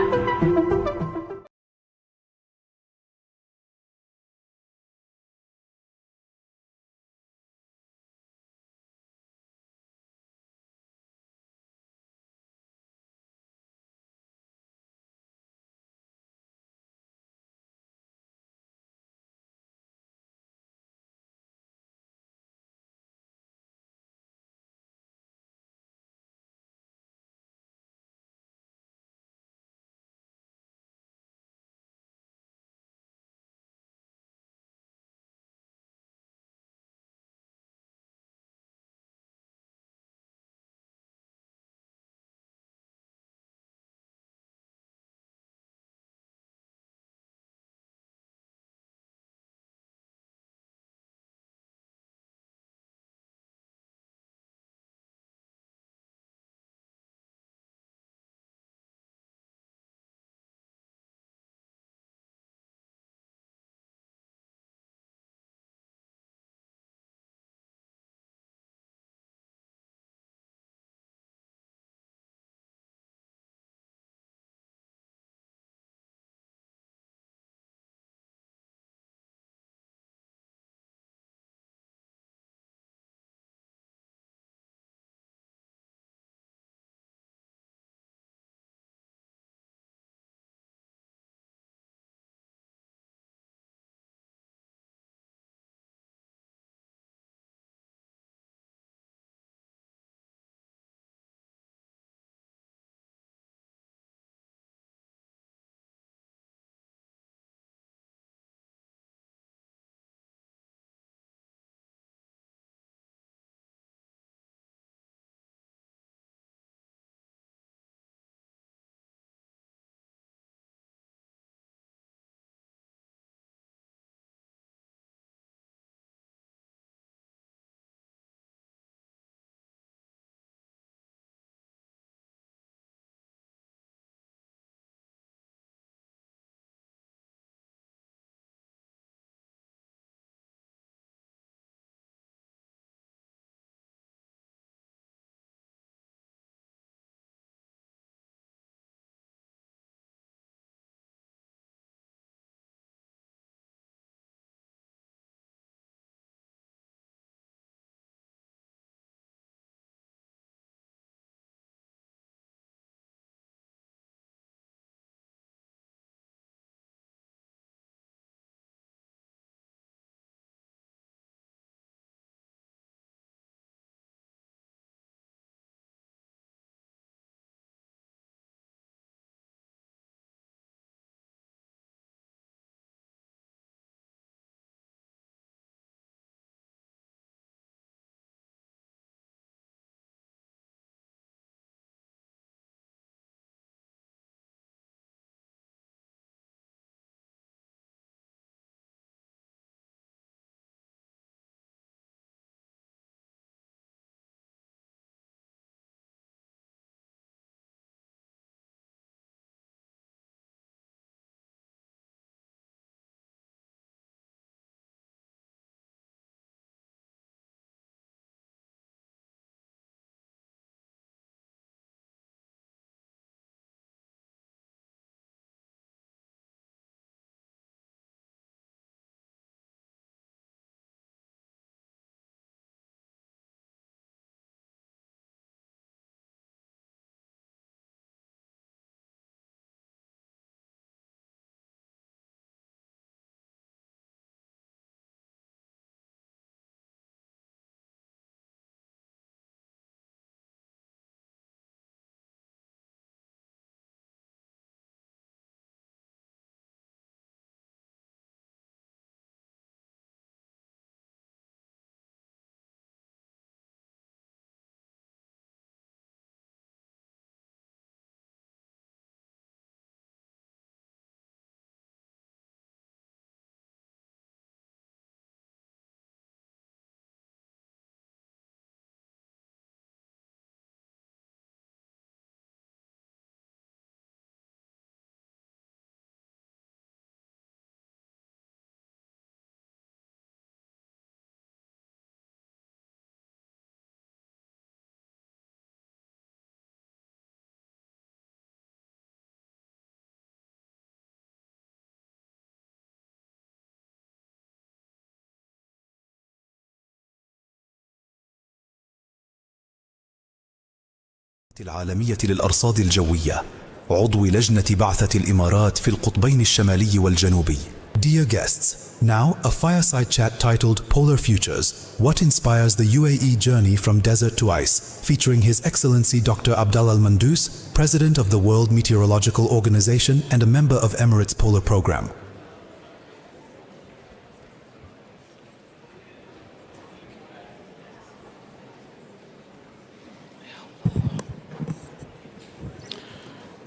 العالمية للأرصاد الجوية، عضو لجنة بعثة الإمارات في القطبين الشمالي والجنوبي. Dear guests, now a fireside chat titled Polar Futures, What Inspires the UAE Journey from Desert to Ice, featuring His Excellency Dr. Abdallah Al-Mandous, President of the World Meteorological Organization and a member of Emirates Polar Program.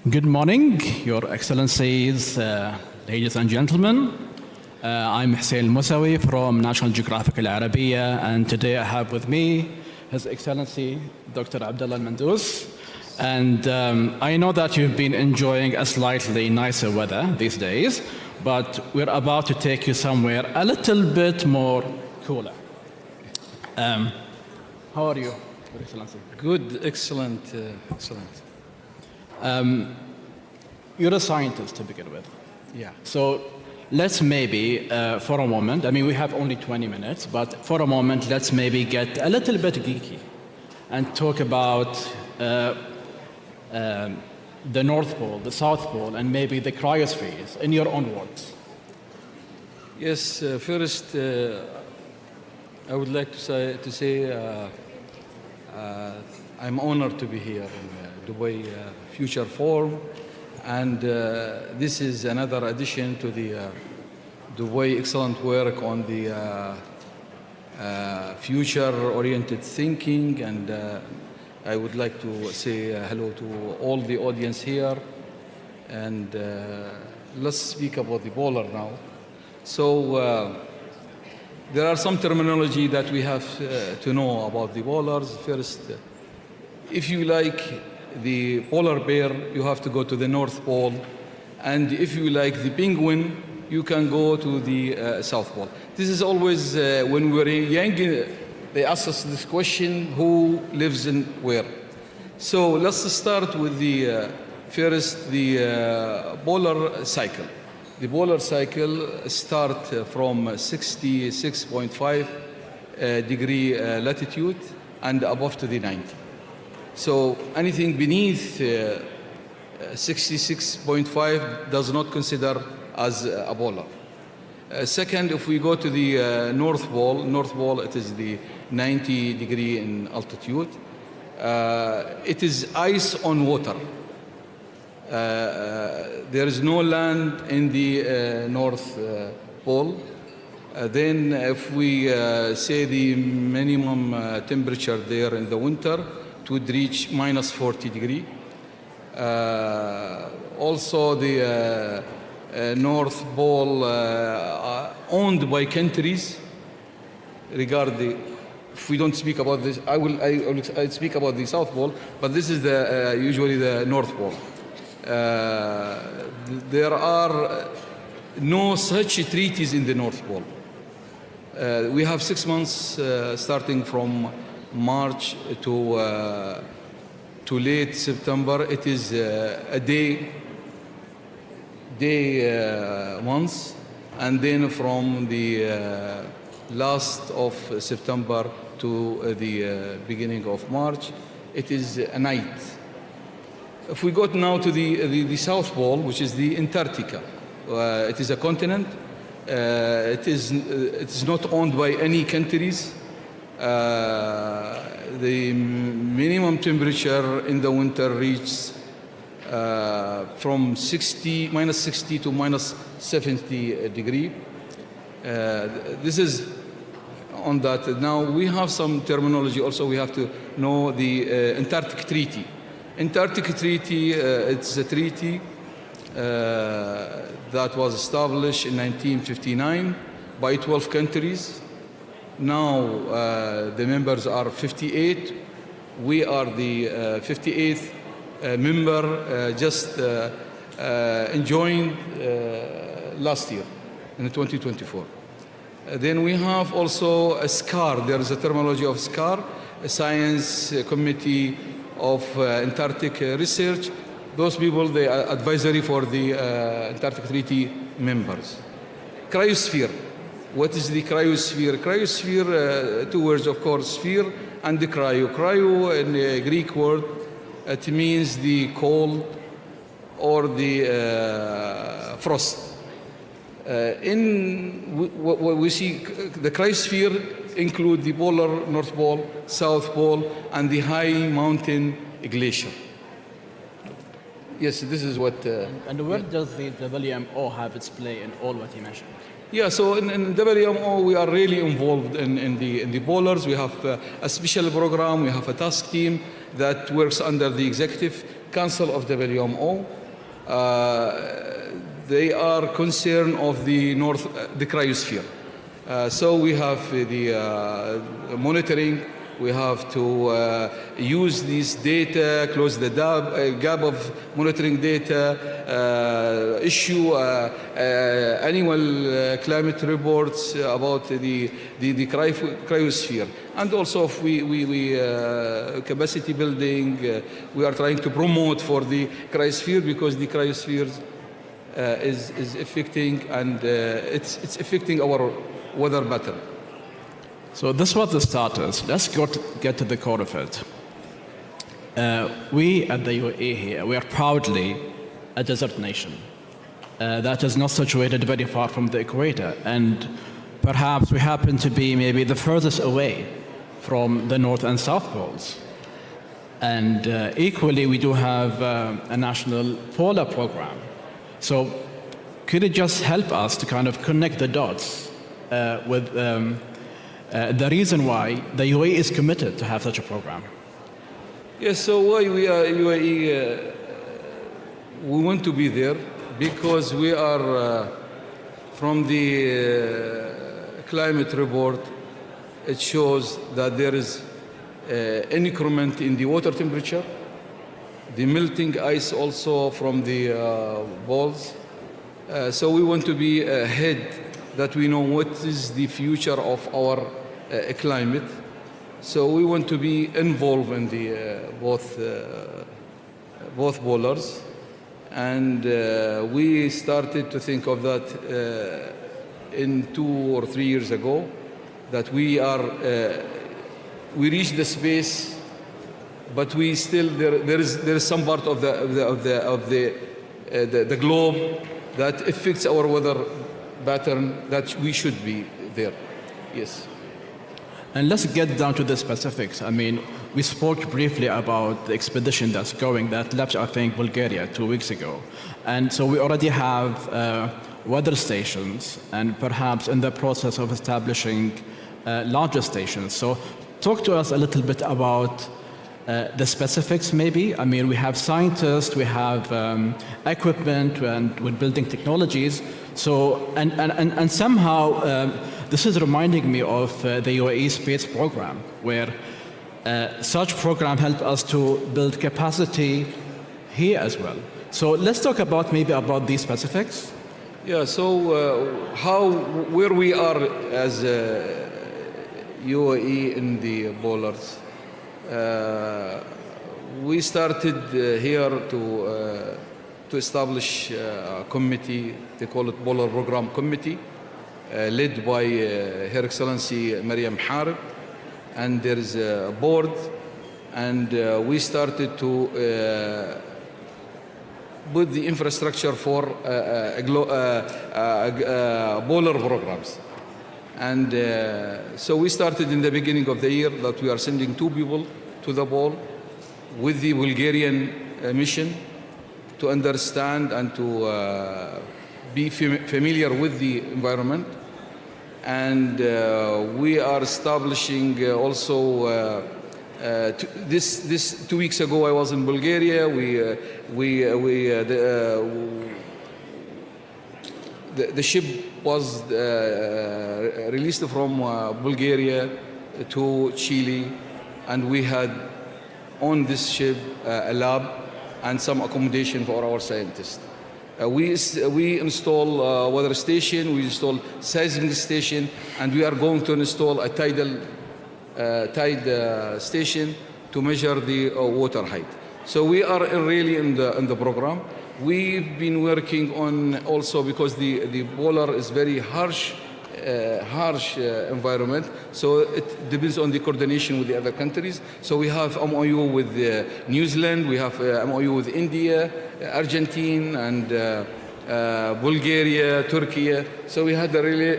Good morning, Your Excellencies, ladies and gentlemen. I'm Hussein Musawi from National Geographic Al Arabiya, and today I have with me His Excellency Dr. Abdallah Al-Mandous. And I know that you've been enjoying a slightly nicer weather these days, but we're about to take you somewhere a little bit more cooler. How are you, Your Excellency? Good, excellent, excellent. You're a scientist to begin with. Yeah. So let's maybe, for a moment, I mean, we have only 20 minutes, but for a moment, let's maybe get a little bit geeky and talk about the North Pole, the South Pole, and maybe the cryospheres, in your own words. Yes, first, I would like to say I'm honored to be here in Dubai Future Forum, and this is another addition to the Dubai excellent work on the future-oriented thinking, and I would like to say hello to all the audience here, and let's speak about the polar now. So there are some terminology that we have to know about the polars. First, if you like the polar bear, you have to go to the North Pole. And if you like the penguin, you can go to the South Pole. This is always, when we were young, they asked us this question, who lives in where? So let's start with the first, the polar cycle. The polar cycle starts from 66.5 degree latitude and above to the 90. So anything beneath 66.5 does not consider as a polar. Second, if we go to the North Pole, it is the 90 degree in altitude. It is ice on water. There is no land in the North Pole. Then if we say the minimum temperature there in the winter, it would reach minus 40 degree. Also the North Pole owned by countries. If we don't speak about this, I'll speak about the South Pole, but this is usually the North Pole. There are no such treaties in the North Pole. We have 6 months starting from March to late September. It is a day months, and then from the last of September to the beginning of March, it is a night. If we go now to the South Pole, which is the Antarctica, it is a continent. It is not owned by any countries. The minimum temperature in the winter reaches from minus 60 to minus 70 degree. This is on that. Now we have some terminology also. We have to know the Antarctic Treaty. Antarctic Treaty, it's a treaty that was established in 1959 by 12 countries. Now the members are 58. We are the 58th member, just joined last year in 2024. Then we have also a SCAR. There is a terminology of SCAR, a Science Committee of Antarctic Research. Those people, they are advisory for the Antarctic Treaty members. Cryosphere. What is the cryosphere? Cryosphere, two words, of course, sphere and the cryo. Cryo, in a Greek word, it means the cold or the frost. We see the cryosphere include the polar North Pole, South Pole, and the high mountain glacier. Yes, this is what... and where does the WMO have its play in all what you mentioned? Yeah, so in WMO, we are really involved in the polars. We have a special program. We have a task team that works under the Executive Council of WMO. They are concerned of the cryosphere. So we have the monitoring. We have to use this data, close the gap of monitoring data, issue annual climate reports about the cryosphere. And also if we capacity building, we are trying to promote for the cryosphere because the cryosphere is affecting and it's affecting our weather pattern. So this was the starters. Let's get to the core of it. We at the UAE here, we are proudly a desert nation that is not situated very far from the equator. And perhaps we happen to be maybe the furthest away from the North and South Poles. And equally, we do have a national polar program. So could you just help us to kind of connect the dots with the reason why the UAE is committed to have such a program? Yes, so why we are UAE, we want to be there because we are from the climate report, it shows that there is an increment in the water temperature, the melting ice also from the poles. So we want to be ahead that we know what is the future of our climate. So we want to be involved in the both polars. And we started to think of that in 2 or 3 years ago, that we reached the space, but we still there is some part of the globe that affects our weather pattern that we should be there. Yes. And let's get down to the specifics. I mean, we spoke briefly about the expedition that left, I think, Bulgaria 2 weeks ago. And so we already have weather stations and perhaps in the process of establishing larger stations. So talk to us a little bit about the specifics maybe. I mean, we have scientists, we have equipment, and we're building technologies. So, and somehow this is reminding me of the UAE space program, where such program helped us to build capacity here as well. So let's talk about these specifics. Yeah, so where we are as UAE in the polars. We started here to establish a committee. They call it Polar Program Committee, led by Her Excellency Mariam Harib, and there is a board, and we started to put the infrastructure for polar programs. And so we started in the beginning of the year that we are sending 2 people to the pole with the Bulgarian mission to understand and to be familiar with the environment. And we are establishing also this 2 weeks ago I was in Bulgaria. The ship was released from Bulgaria to Chile, and we had on this ship a lab and some accommodation for our scientists. We install weather station, we install seismic station, and we are going to install a tide station to measure the water height. So we are really in the program. We've been working on also because the polar is very harsh harsh environment. So it depends on the coordination with the other countries. So we have MOU with New Zealand, we have MOU with India, Argentina, and Bulgaria, Turkey. So we had a really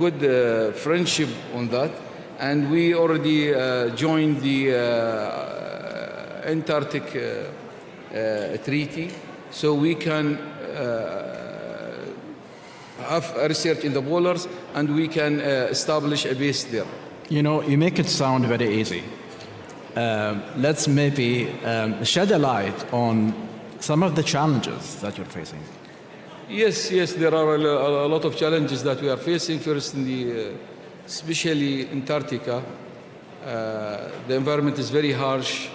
good friendship on that, and we already joined the Antarctic Treaty, so we can have research in the polars, and we can establish a base there. You know, you make it sound very easy. Let's maybe shed a light on some of the challenges that you're facing. Yes, there are a lot of challenges that we are facing. First, in the, especially Antarctica, the environment is very harsh.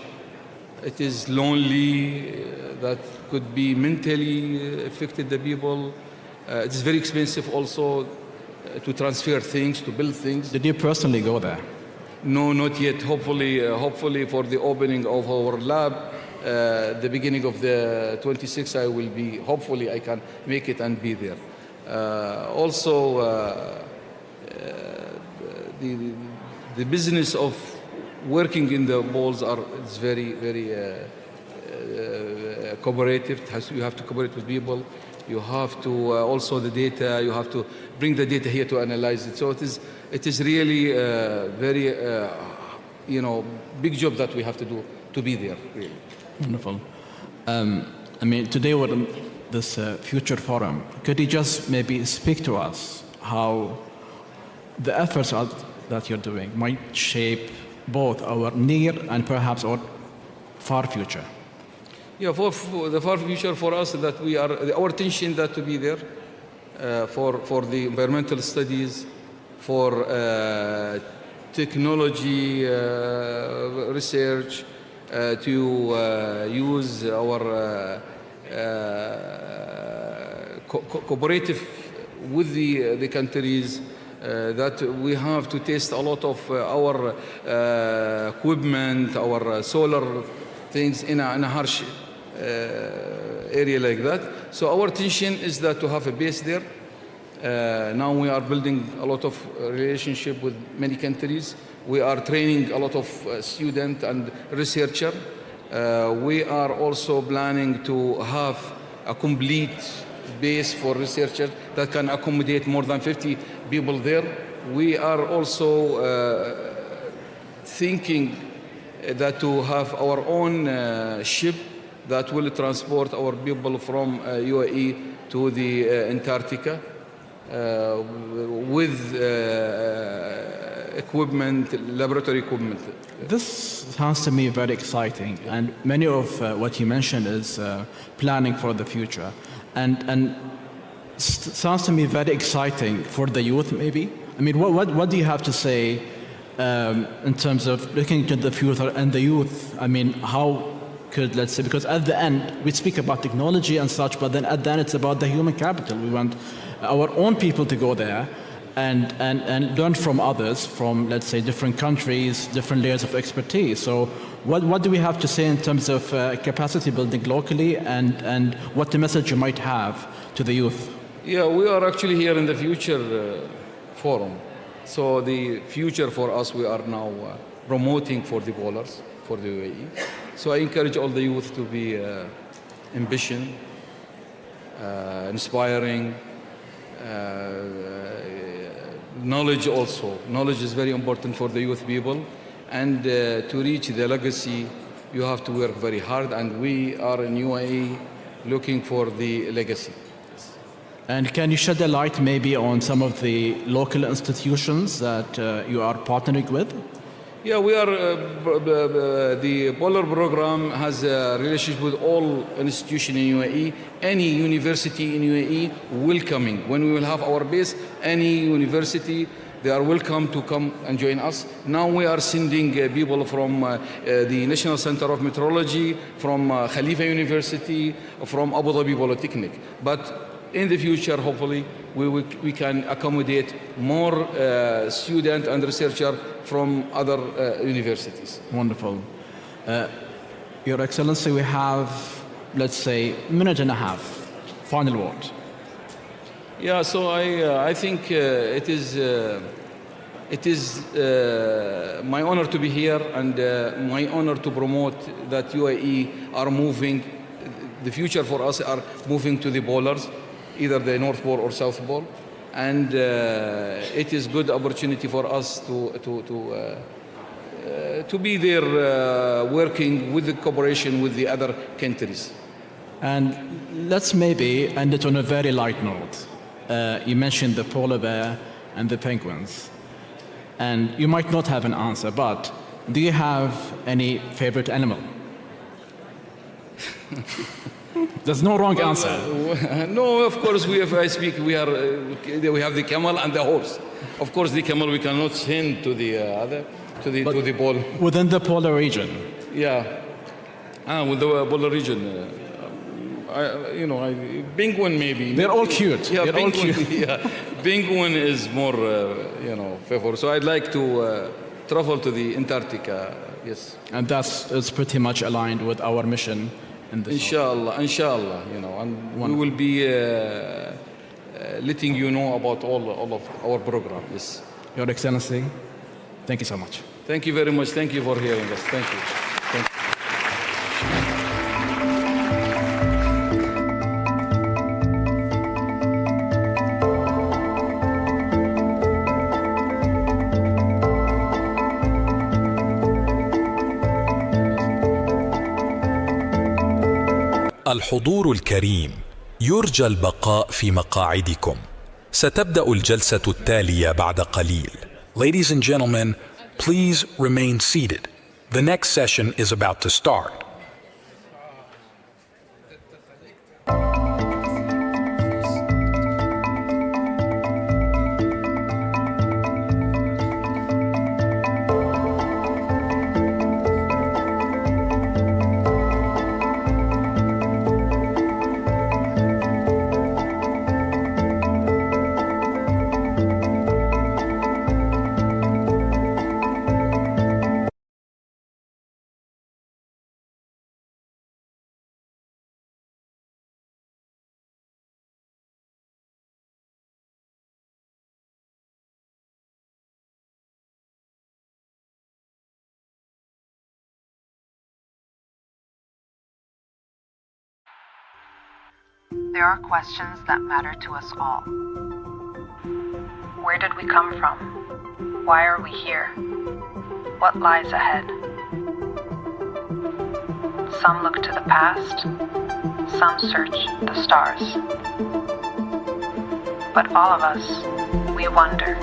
It is lonely. That could be mentally affected the people. It is very expensive also to transfer things, to build things. Did you personally go there? No, not yet. Hopefully for the opening of our lab, the beginning of the 26th, I will be, hopefully I can make it and be there. The business of working in the poles is very cooperative. You have to cooperate with people. You have to also the data. You have to bring the data here to analyze it. So it is really very big job that we have to do to be there. Really. Wonderful. I mean, today we're in this Future Forum. Could you just maybe speak to us how the efforts that you're doing might shape both our near and perhaps our far future? Yeah, for the far future for us, that we are our intention that to be there for the environmental studies, for technology research, to use our cooperative with the countries. That we have to test a lot of our equipment, our solar things in a harsh area like that. So our intention is that to have a base there. Now we are building a lot of relationship with many countries. We are training a lot of students and researchers. We are also planning to have a complete base for researchers that can accommodate more than 50 people there. We are also thinking that to have our own ship that will transport our people from UAE to the Antarctica with equipment, laboratory equipment. This sounds to me very exciting, and many of what you mentioned is planning for the future, and sounds to me very exciting for the youth. Maybe, I mean, what do you have to say in terms of looking to the future and the youth? I mean, how could, let's say, because at the end we speak about technology and such, but then at the end it's about the human capital. We want our own people to go there and learn from others, from, let's say, different countries, different layers of expertise. So what do we have to say in terms of capacity building locally, and what the message you might have to the youth? Yeah, we are actually here in the Future Forum. So the future for us, we are now promoting for the polars, for the UAE. So I encourage all the youth to be ambitious, inspiring, knowledge also. Knowledge is very important for the youth people. And to reach the legacy, you have to work very hard. And we are in UAE looking for the legacy. And can you shed a light maybe on some of the local institutions that you are partnering with? Yeah, we are, the Polar Program has a relationship with all institutions in UAE. Any university in UAE welcoming. When we will have our base, any university, they are welcome to come and join us. Now we are sending people from the National Center of Meteorology, from Khalifa University, from Abu Dhabi Polytechnic. But in the future, hopefully, we can accommodate more students and researchers from other universities. Wonderful. Your Excellency, we have, let's say, a minute and a half. Final word. Yeah, so I think it is my honor to be here and my honor to promote that UAE are moving. The future for us are moving to the polars, either the North Pole or South Pole, and it is good opportunity for us to be there working with the cooperation with the other countries. And let's maybe end it on a very light note. You mentioned the polar bear and the penguins. And you might not have an answer, but do you have any favorite animal? There's no wrong answer. No, of course, we have the camel and the horse. Of course, the camel we cannot send to the pole. Within the polar region? Yeah. With the polar region. Penguin maybe. They're all cute. Yeah, They're penguin, all cute. Yeah, penguin is more, favorite. So I'd like to travel to the Antarctica. Yes. And it's pretty much aligned with our mission. Inshallah, and we will be letting you know about all of our program. Yes. Your Excellency, thank you so much. Thank you very much. Thank you for hearing us. Thank you. Thank you. الحضور الكريم، يرجى البقاء في مقاعدكم. ستبدأ الجلسة التالية بعد قليل. Ladies and gentlemen, please remain seated. The next session is about to start. There are questions that matter to us all. Where did we come from? Why are we here? What lies ahead? Some look to the past, some search the stars. But all of us, we wonder.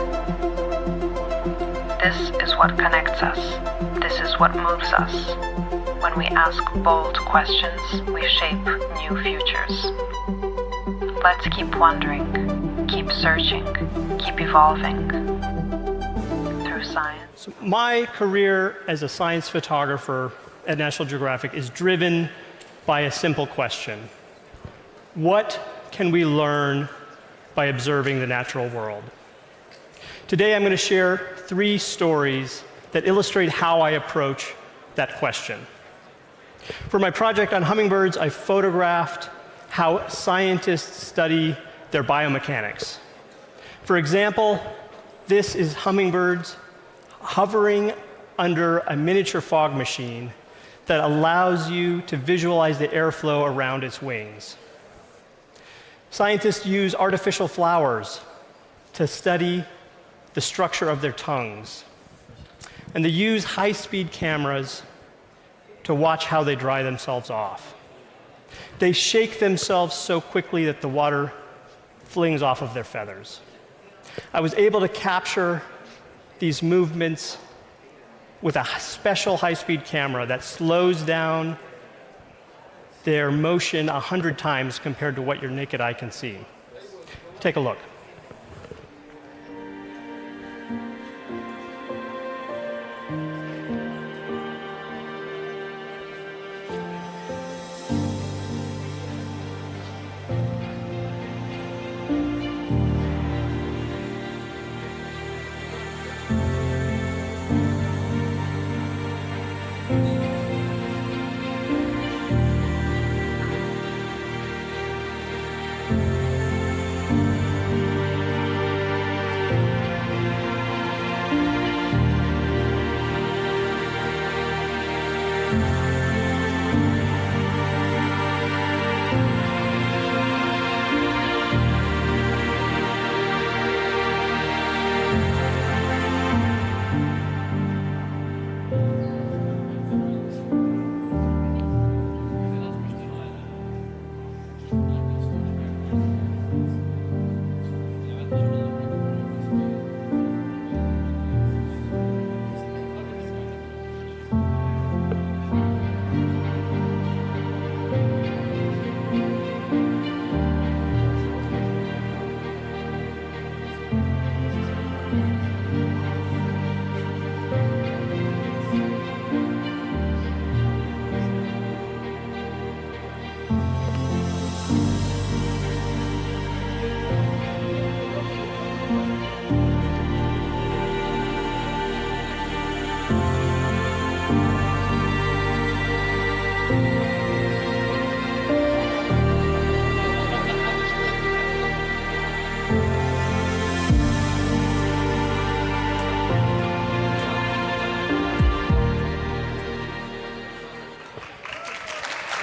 This is what connects us. This is what moves us. When we ask bold questions, we shape new futures. Let's keep wondering, keep searching, keep evolving through science. So my career as a science photographer at National Geographic is driven by a simple question. What can we learn by observing the natural world? Today I'm going to share 3 stories that illustrate how I approach that question. For my project on hummingbirds, I photographed how scientists study their biomechanics. For example, this is hummingbirds hovering under a miniature fog machine that allows you to visualize the airflow around its wings. Scientists use artificial flowers to study the structure of their tongues. And they use high-speed cameras to watch how they dry themselves off. They shake themselves so quickly that the water flings off of their feathers. I was able to capture these movements with a special high-speed camera that slows down their motion 100 times compared to what your naked eye can see. Take a look.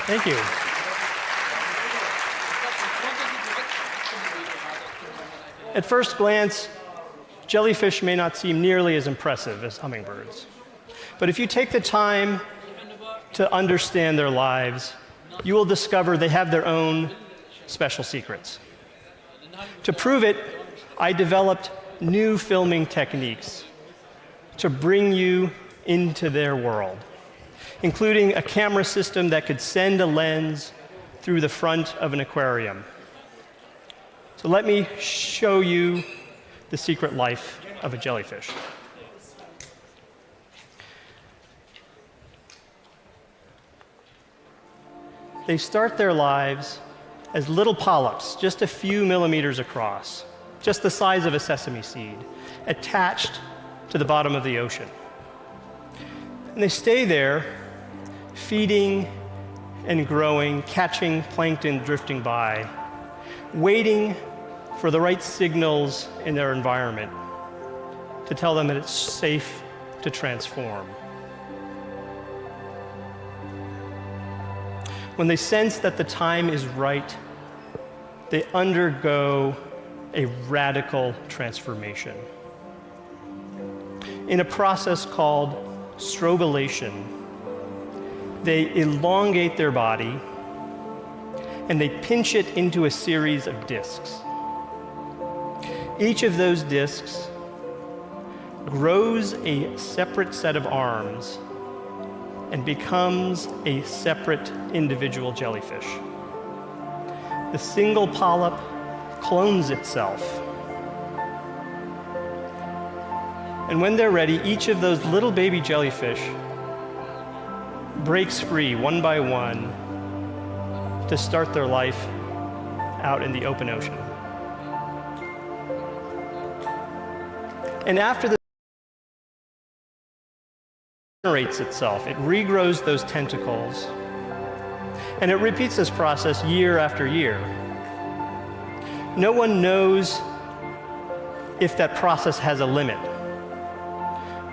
Thank you. At first glance, jellyfish may not seem nearly as impressive as hummingbirds. But if you take the time to understand their lives, you will discover they have their own special secrets. To prove it, I developed new filming techniques to bring you into their world, including a camera system that could send a lens through the front of an aquarium. So let me show you the secret life of a jellyfish. They start their lives as little polyps, just a few millimeters across, just the size of a sesame seed, attached to the bottom of the ocean. And they stay there, feeding and growing, catching plankton drifting by, waiting for the right signals in their environment to tell them that it's safe to transform. When they sense that the time is right, they undergo a radical transformation. In a process called strobilation, they elongate their body and they pinch it into a series of discs. Each of those discs grows a separate set of arms and becomes a separate individual jellyfish. The single polyp clones itself. And when they're ready, each of those little baby jellyfish breaks free one by one to start their life out in the open ocean. And after this regenerates itself, it regrows those tentacles, and it repeats this process year after year. No one knows if that process has a limit,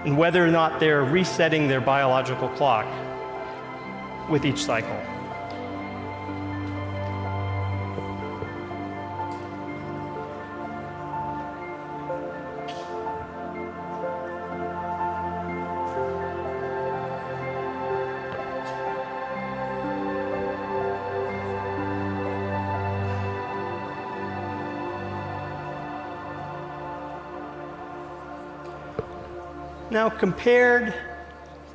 and whether or not they're resetting their biological clock with each cycle. Now, compared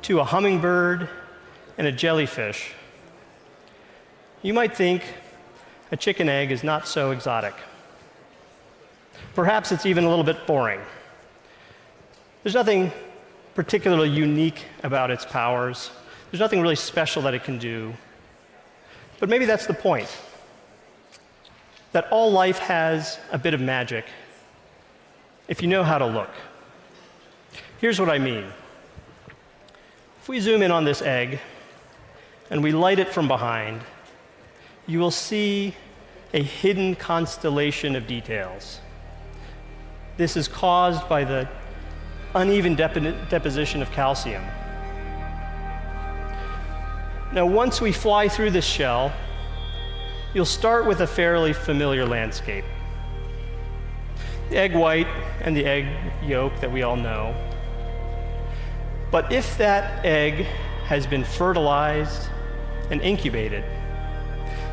to a hummingbird and a jellyfish, you might think a chicken egg is not so exotic. Perhaps it's even a little bit boring. There's nothing particularly unique about its powers. There's nothing really special that it can do. But maybe that's the point, that all life has a bit of magic if you know how to look. Here's what I mean. If we zoom in on this egg and we light it from behind, you will see a hidden constellation of details. This is caused by the uneven deposition of calcium. Now, once we fly through this shell, you'll start with a fairly familiar landscape. The egg white and the egg yolk that we all know. But if that egg has been fertilized and incubated,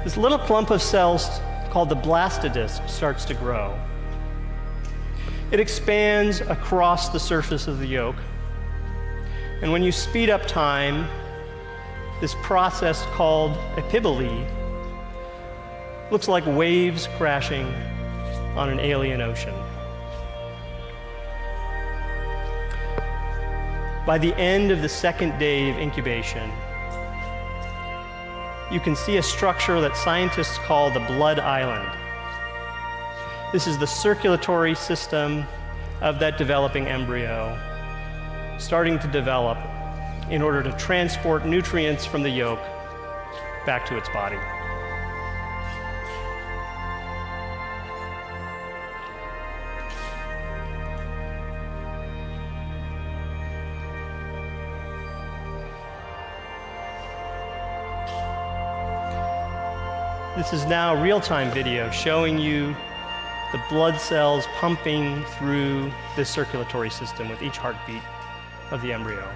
this little clump of cells called the blastodisc starts to grow. It expands across the surface of the yolk. And when you speed up time, this process called epibole looks like waves crashing on an alien ocean. By the end of the second day of incubation, you can see a structure that scientists call the blood island. This is the circulatory system of that developing embryo, starting to develop in order to transport nutrients from the yolk back to its body. This is now real-time video showing you the blood cells pumping through this circulatory system with each heartbeat of the embryo.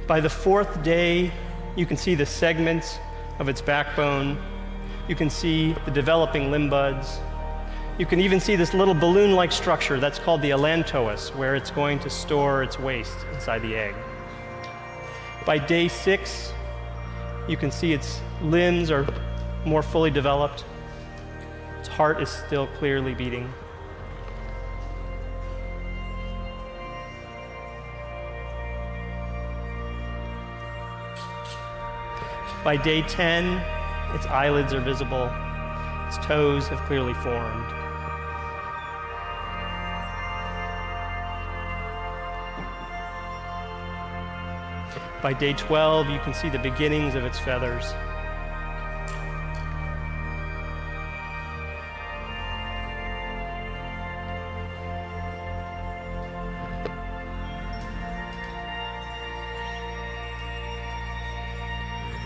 By the 4th day, you can see the segments of its backbone. You can see the developing limb buds. You can even see this little balloon-like structure that's called the allantois, where it's going to store its waste inside the egg. By day 6, you can see its limbs are more fully developed. Its heart is still clearly beating. By day 10, its eyelids are visible, its toes have clearly formed. By day 12, you can see the beginnings of its feathers.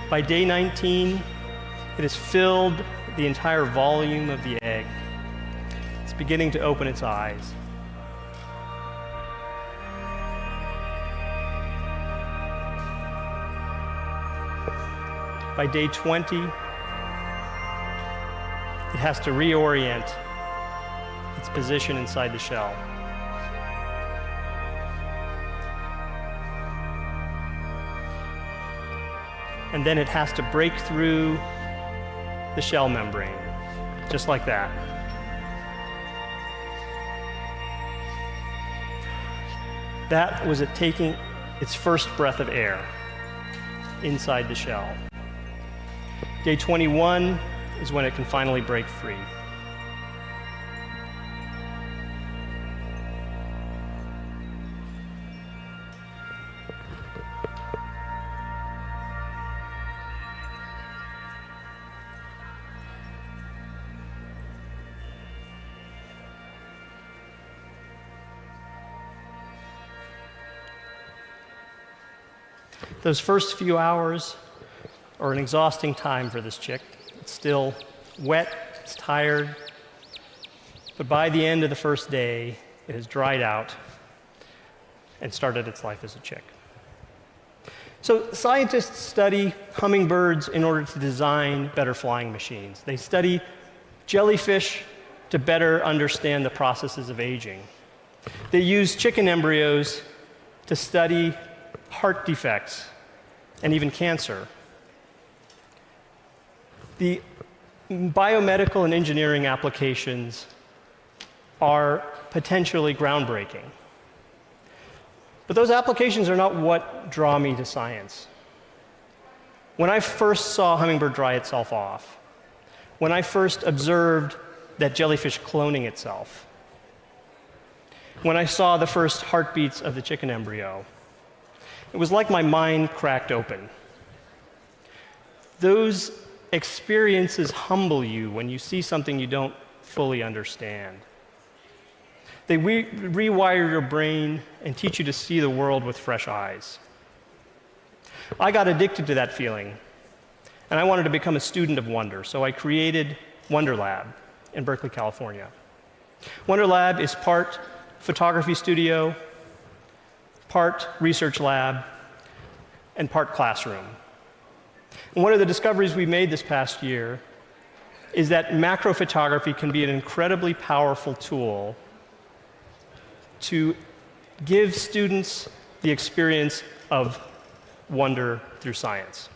By day 19, it has filled the entire volume of the egg. It's beginning to open its eyes. By day 20, it has to reorient its position inside the shell. And then it has to break through the shell membrane, just like that. That was it taking its first breath of air inside the shell. Day 21 is when it can finally break free. Those first few hours are an exhausting time for this chick. It's still wet, it's tired, but by the end of the first day, it has dried out and started its life as a chick. So scientists study hummingbirds in order to design better flying machines. They study jellyfish to better understand the processes of aging. They use chicken embryos to study heart defects and even cancer. The biomedical and engineering applications are potentially groundbreaking. But those applications are not what draw me to science. When I first saw a hummingbird dry itself off, when I first observed that jellyfish cloning itself, when I saw the first heartbeats of the chicken embryo, it was like my mind cracked open. Those experiences humble you when you see something you don't fully understand. They rewire your brain and teach you to see the world with fresh eyes. I got addicted to that feeling, and I wanted to become a student of wonder, so I created Wonder Lab in Berkeley, California. Wonder Lab is part photography studio, part research lab, and part classroom. And one of the discoveries we made this past year is that macro photography can be an incredibly powerful tool to give students the experience of wonder through science.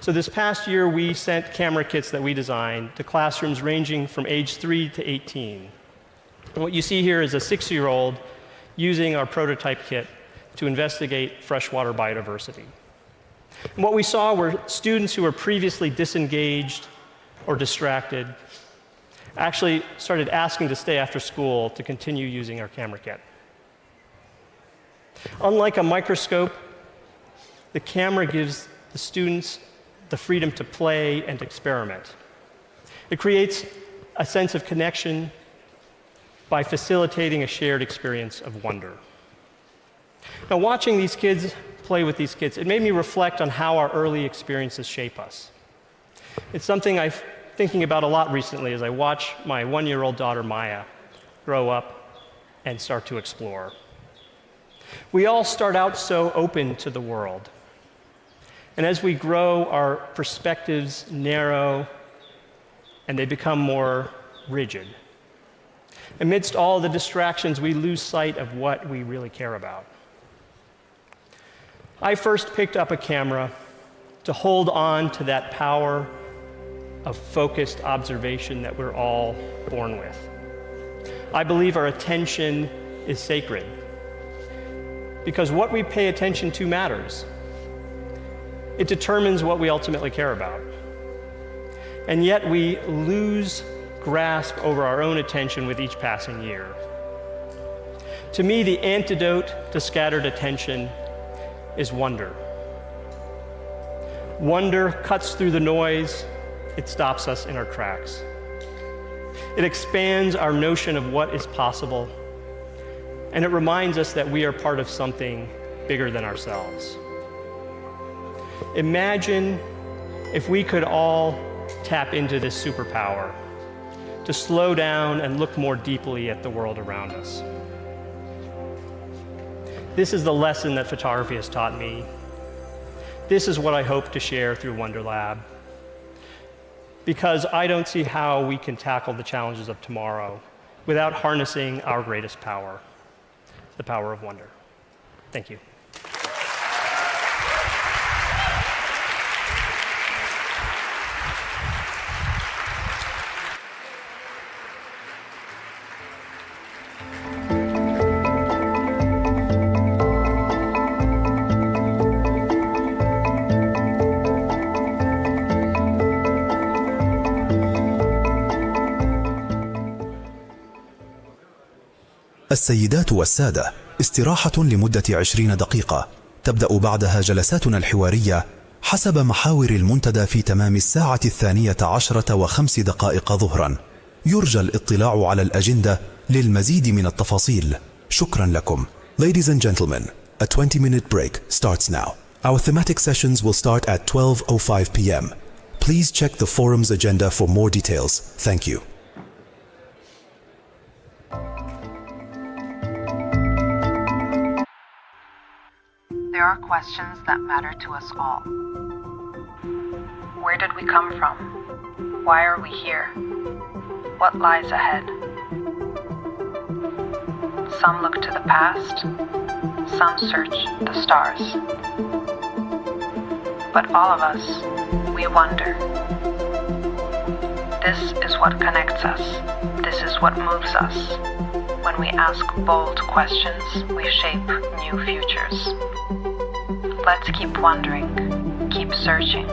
So this past year, we sent camera kits that we designed to classrooms ranging from age 3 to 18. And what you see here is a 6-year-old using our prototype kit to investigate freshwater biodiversity. And what we saw were students who were previously disengaged or distracted actually started asking to stay after school to continue using our camera kit. Unlike a microscope, the camera gives the students the freedom to play and experiment. It creates a sense of connection by facilitating a shared experience of wonder. Now, watching these kids play with these kits, it made me reflect on how our early experiences shape us. It's something I'm thinking about a lot recently as I watch my one-year-old daughter, Maya, grow up and start to explore. We all start out so open to the world. And as we grow, our perspectives narrow and they become more rigid. Amidst all the distractions, we lose sight of what we really care about. I first picked up a camera to hold on to that power of focused observation that we're all born with. I believe our attention is sacred because what we pay attention to matters. It determines what we ultimately care about. And yet we lose grasp over our own attention with each passing year. To me, the antidote to scattered attention is wonder. Wonder cuts through the noise. It stops us in our tracks. It expands our notion of what is possible, and it reminds us that we are part of something bigger than ourselves. Imagine if we could all tap into this superpower to slow down and look more deeply at the world around us. This is the lesson that photography has taught me. This is what I hope to share through Wonder Lab, because I don't see how we can tackle the challenges of tomorrow without harnessing our greatest power, the power of wonder. Thank you. السيدات والسادة، استراحة لمدة 20 دقيقة، تبدأ بعدها جلساتنا الحوارية حسب محاور المنتدى في تمام 12:05 ظهرا. يرجى الاطلاع على الأجندة للمزيد من التفاصيل. شكرا لكم. Ladies and gentlemen, a 20-minute break starts now. Our thematic sessions will start at 12:05 p.m. Please check the forum's agenda for more details. Thank you. There are questions that matter to us all. Where did we come from? Why are we here? What lies ahead? Some look to the past, some search the stars. But all of us, we wonder. This is what connects us. This is what moves us. When we ask bold questions, we shape new futures. Let's keep wondering, keep searching,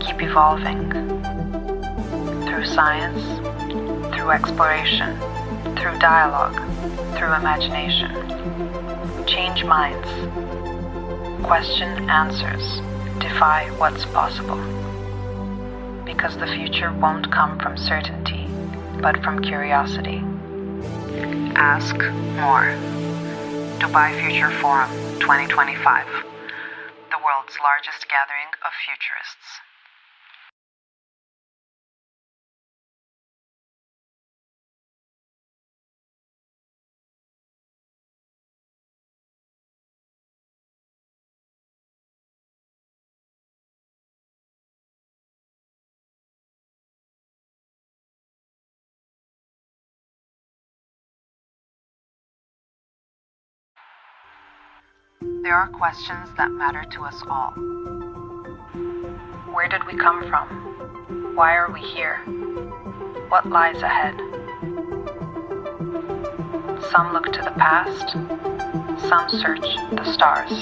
keep evolving. Through science, through exploration, through dialogue, through imagination. Change minds, question answers, defy what's possible. Because the future won't come from certainty, but from curiosity. Ask more. Dubai Future Forum 2025. The world's largest gathering of futurists. There are questions that matter to us all. Where did we come from? Why are we here? What lies ahead? Some look to the past, some search the stars.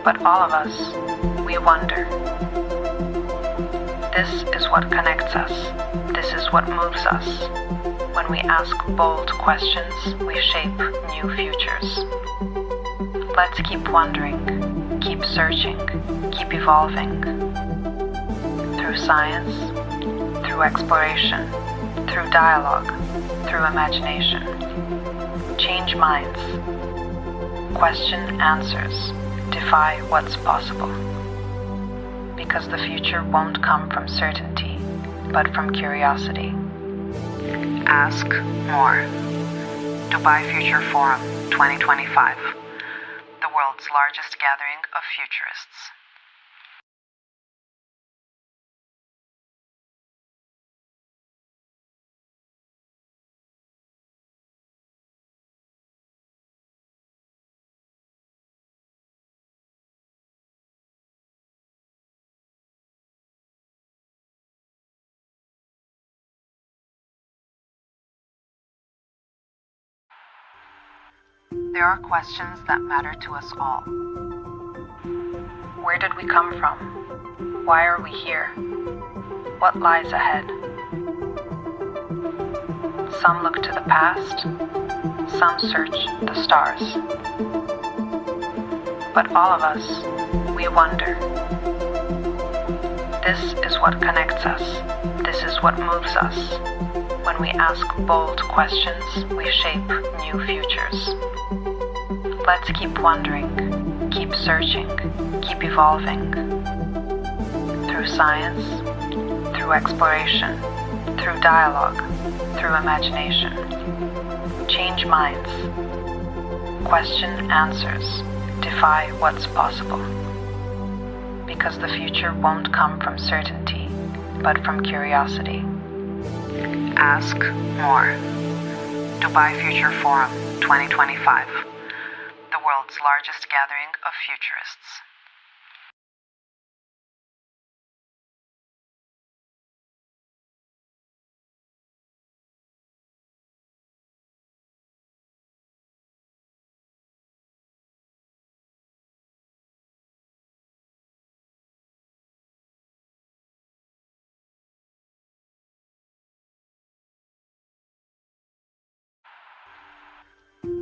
But all of us, we wonder. This is what connects us. This is what moves us. When we ask bold questions, we shape new futures. Let's keep wondering, keep searching, keep evolving. Through science, through exploration, through dialogue, through imagination. Change minds. Question answers. Defy what's possible. Because the future won't come from certainty, but from curiosity. Ask more. Dubai Future Forum 2025. The world's largest gathering of futurists. There are questions that matter to us all. Where did we come from? Why are we here? What lies ahead? Some look to the past, some search the stars. But all of us, we wonder. This is what connects us. This is what moves us. When we ask bold questions, we shape new futures. Let's keep wondering, keep searching, keep evolving. Through science, through exploration, through dialogue, through imagination. Change minds. Question answers. Defy what's possible. Because the future won't come from certainty, but from curiosity. Ask more. Dubai Future Forum 2025. The world's largest gathering of futurists.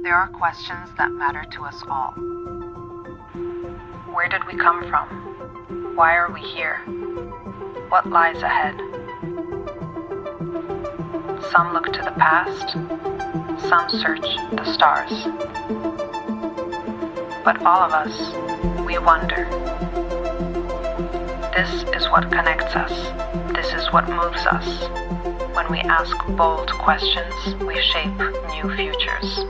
There are questions that matter to us all. Where did we come from? Why are we here? What lies ahead? Some look to the past, some search the stars. But all of us, we wonder. This is what connects us. This is what moves us. When we ask bold questions, we shape new futures.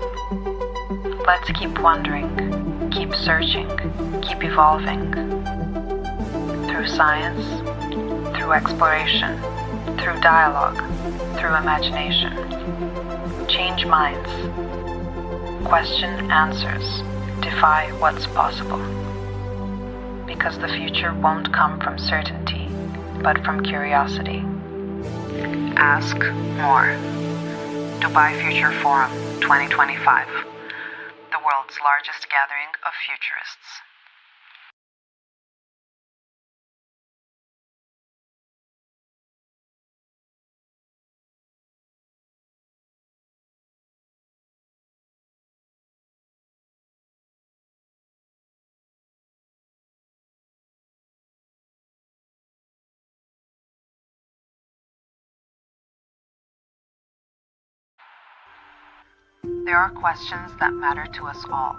Let's keep wondering, keep searching, keep evolving. Through science, through exploration, through dialogue, through imagination. Change minds. Question answers. Defy what's possible. Because the future won't come from certainty, but from curiosity. Ask more. Dubai Future Forum 2025. The world's largest gathering of futurists. There are questions that matter to us all.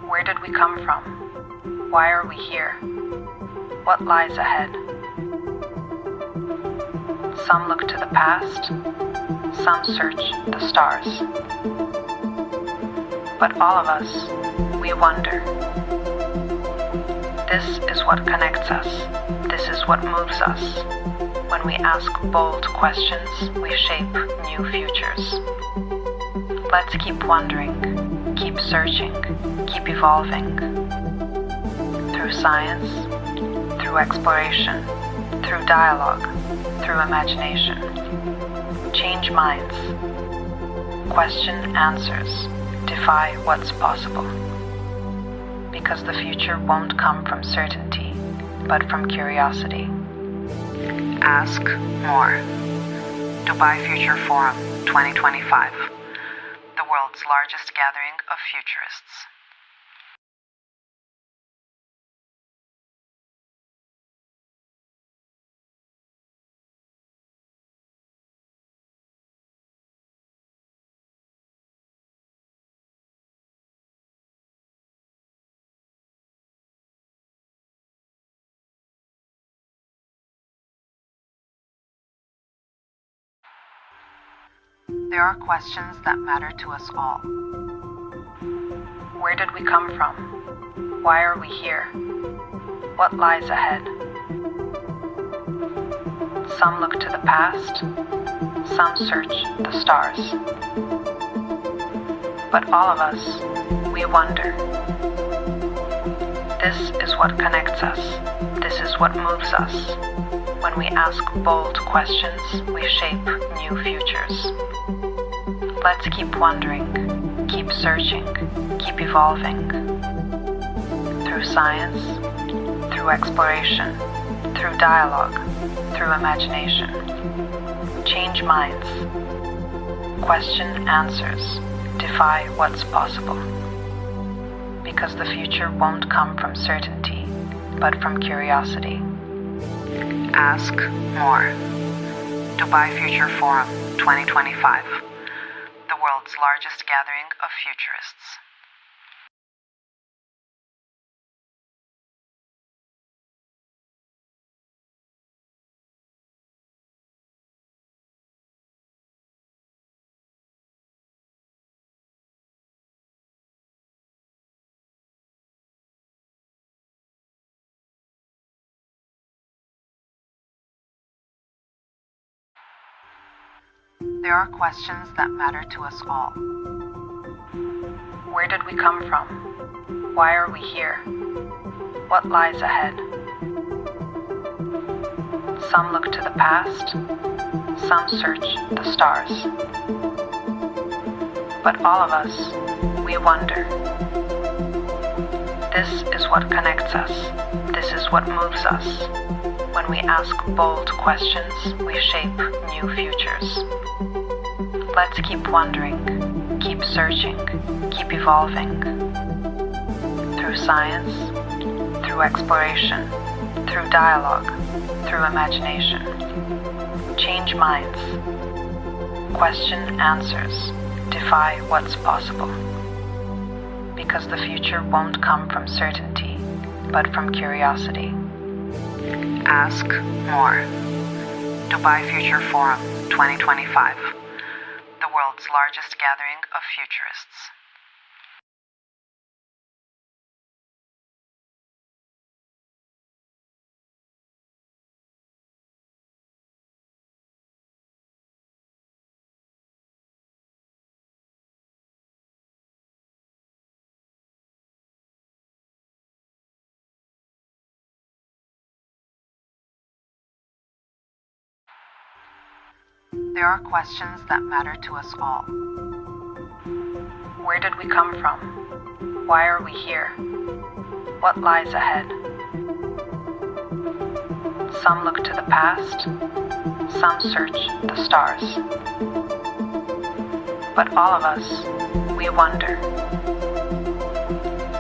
Where did we come from? Why are we here? What lies ahead? Some look to the past, some search the stars. But all of us, we wonder. This is what connects us. This is what moves us. When we ask bold questions, we shape new futures. Let's keep wondering, keep searching, keep evolving. Through science, through exploration, through dialogue, through imagination. Change minds. Question answers. Defy what's possible. Because the future won't come from certainty, but from curiosity. Ask more. Dubai Future Forum 2025, the world's largest gathering of futurists. There are questions that matter to us all. Where did we come from? Why are we here? What lies ahead? Some look to the past, some search the stars. But all of us, we wonder. This is what connects us. This is what moves us. When we ask bold questions, we shape new futures. Let's keep wondering, keep searching, keep evolving. Through science, through exploration, through dialogue, through imagination. Change minds. Question answers. Defy what's possible. Because the future won't come from certainty, but from curiosity. Ask more. Dubai Future Forum 2025, the world's largest gathering of futurists. There are questions that matter to us all. Where did we come from? Why are we here? What lies ahead? Some look to the past, some search the stars. But all of us, we wonder. This is what connects us. This is what moves us. When we ask bold questions, we shape new futures. Let's keep wondering, keep searching, keep evolving. Through science, through exploration, through dialogue, through imagination. Change minds. Question answers. Defy what's possible. Because the future won't come from certainty, but from curiosity. Ask more. Dubai Future Forum 2025, the world's largest gathering of futurists. There are questions that matter to us all. Where did we come from? Why are we here? What lies ahead? Some look to the past, some search the stars. But all of us, we wonder.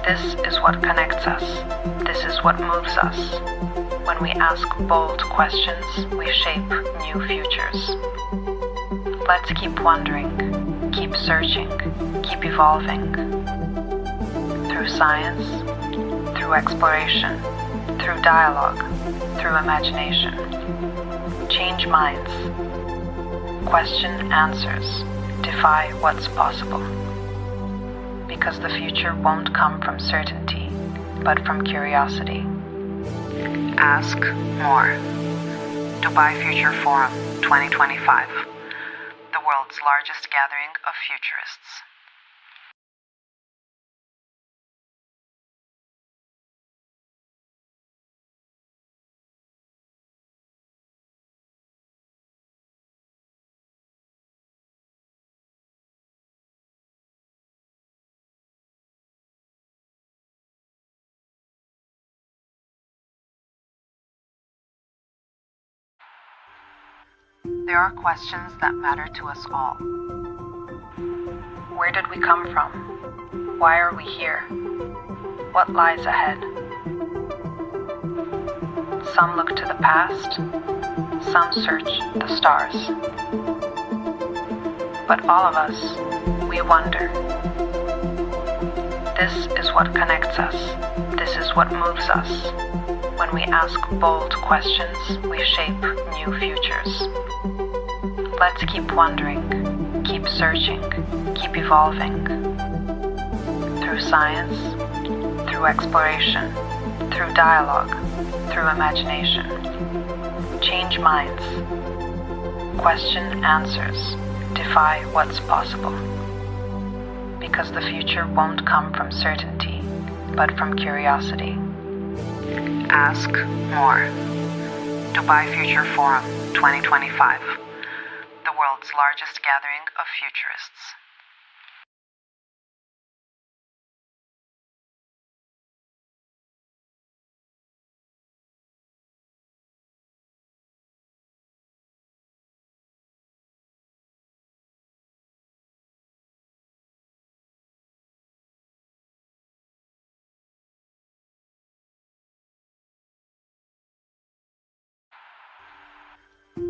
This is what connects us. This is what moves us. When we ask bold questions, we shape new futures. Let's keep wondering, keep searching, keep evolving. Through science, through exploration, through dialogue, through imagination. Change minds. Question answers. Defy what's possible. Because the future won't come from certainty, but from curiosity. Ask more. Dubai Future Forum 2025, the world's largest gathering of futurists. There are questions that matter to us all. Where did we come from? Why are we here? What lies ahead? Some look to the past, some search the stars. But all of us, we wonder. This is what connects us. This is what moves us. When we ask bold questions, we shape new futures. Let's keep wondering, keep searching, keep evolving. Through science, through exploration, through dialogue, through imagination. Change minds. Question answers. Defy what's possible. Because the future won't come from certainty, but from curiosity. Ask more. Dubai Future Forum 2025. The world's largest gathering of futurists.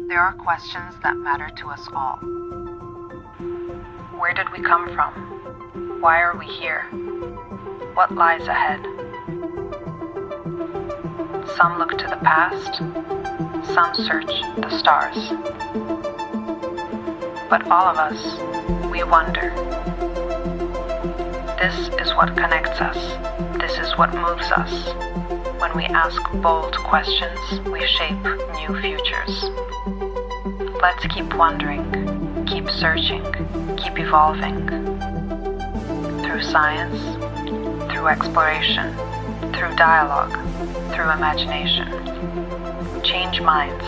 There are questions that matter to us all. Where did we come from? Why are we here? What lies ahead? Some look to the past, some search the stars. But all of us, we wonder. This is what connects us. This is what moves us. When we ask bold questions, we shape new futures. Let's keep wondering, keep searching, keep evolving. Through science, through exploration, through dialogue, through imagination. Change minds.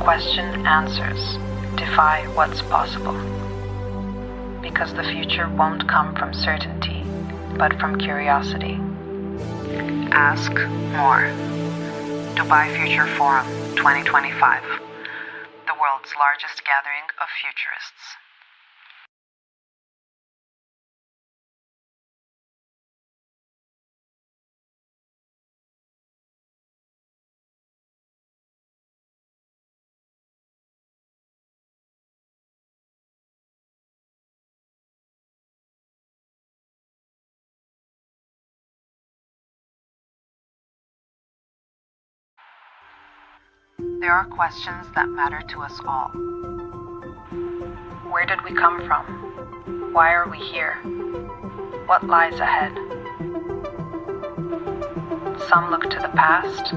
Question answers. Defy what's possible. Because the future won't come from certainty, but from curiosity. Ask more. Dubai Future Forum 2025. The world's largest gathering of futurists. There are questions that matter to us all. Where did we come from? Why are we here? What lies ahead? Some look to the past,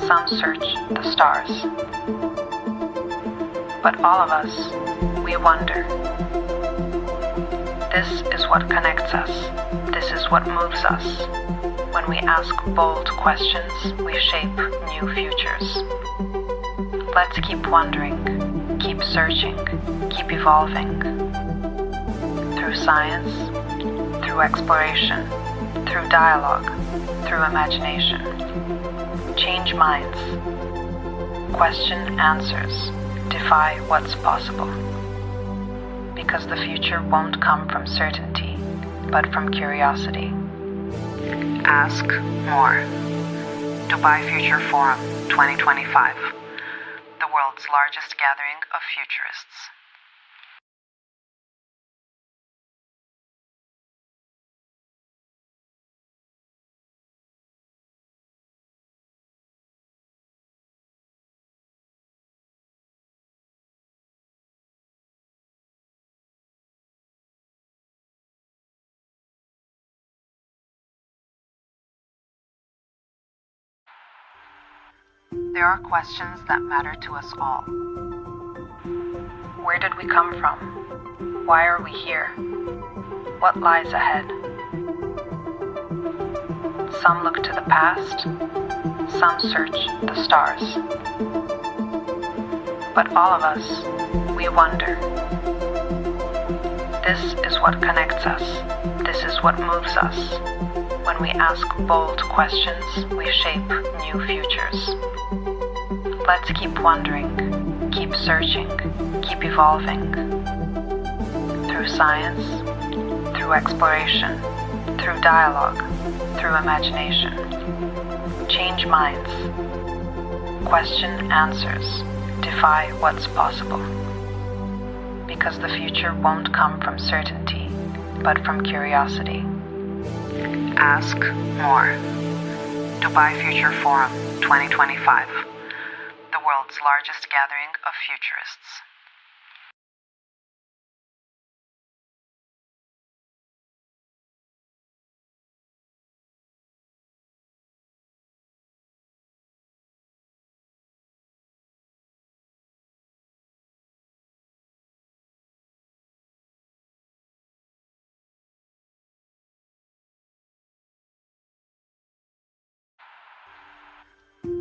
some search the stars. But all of us, we wonder. This is what connects us. This is what moves us. When we ask bold questions, we shape new futures. Let's keep wondering, keep searching, keep evolving. Through science, through exploration, through dialogue, through imagination. Change minds. Question answers. Defy what's possible. Because the future won't come from certainty, but from curiosity. Ask more. Dubai Future Forum 2025. The world's largest gathering of futurists. There are questions that matter to us all. Where did we come from? Why are we here? What lies ahead? Some look to the past, some search the stars. But all of us, we wonder. This is what connects us. This is what moves us. When we ask bold questions, we shape new futures. Let's keep wondering, keep keep searching, keep evolving. Through science, through exploration, through dialogue, through imagination. Change minds. Question answers. Defy what's possible. Because the future won't come from certainty, but from curiosity. Ask more. Dubai Future Forum 2025. The world's largest gathering of futurists.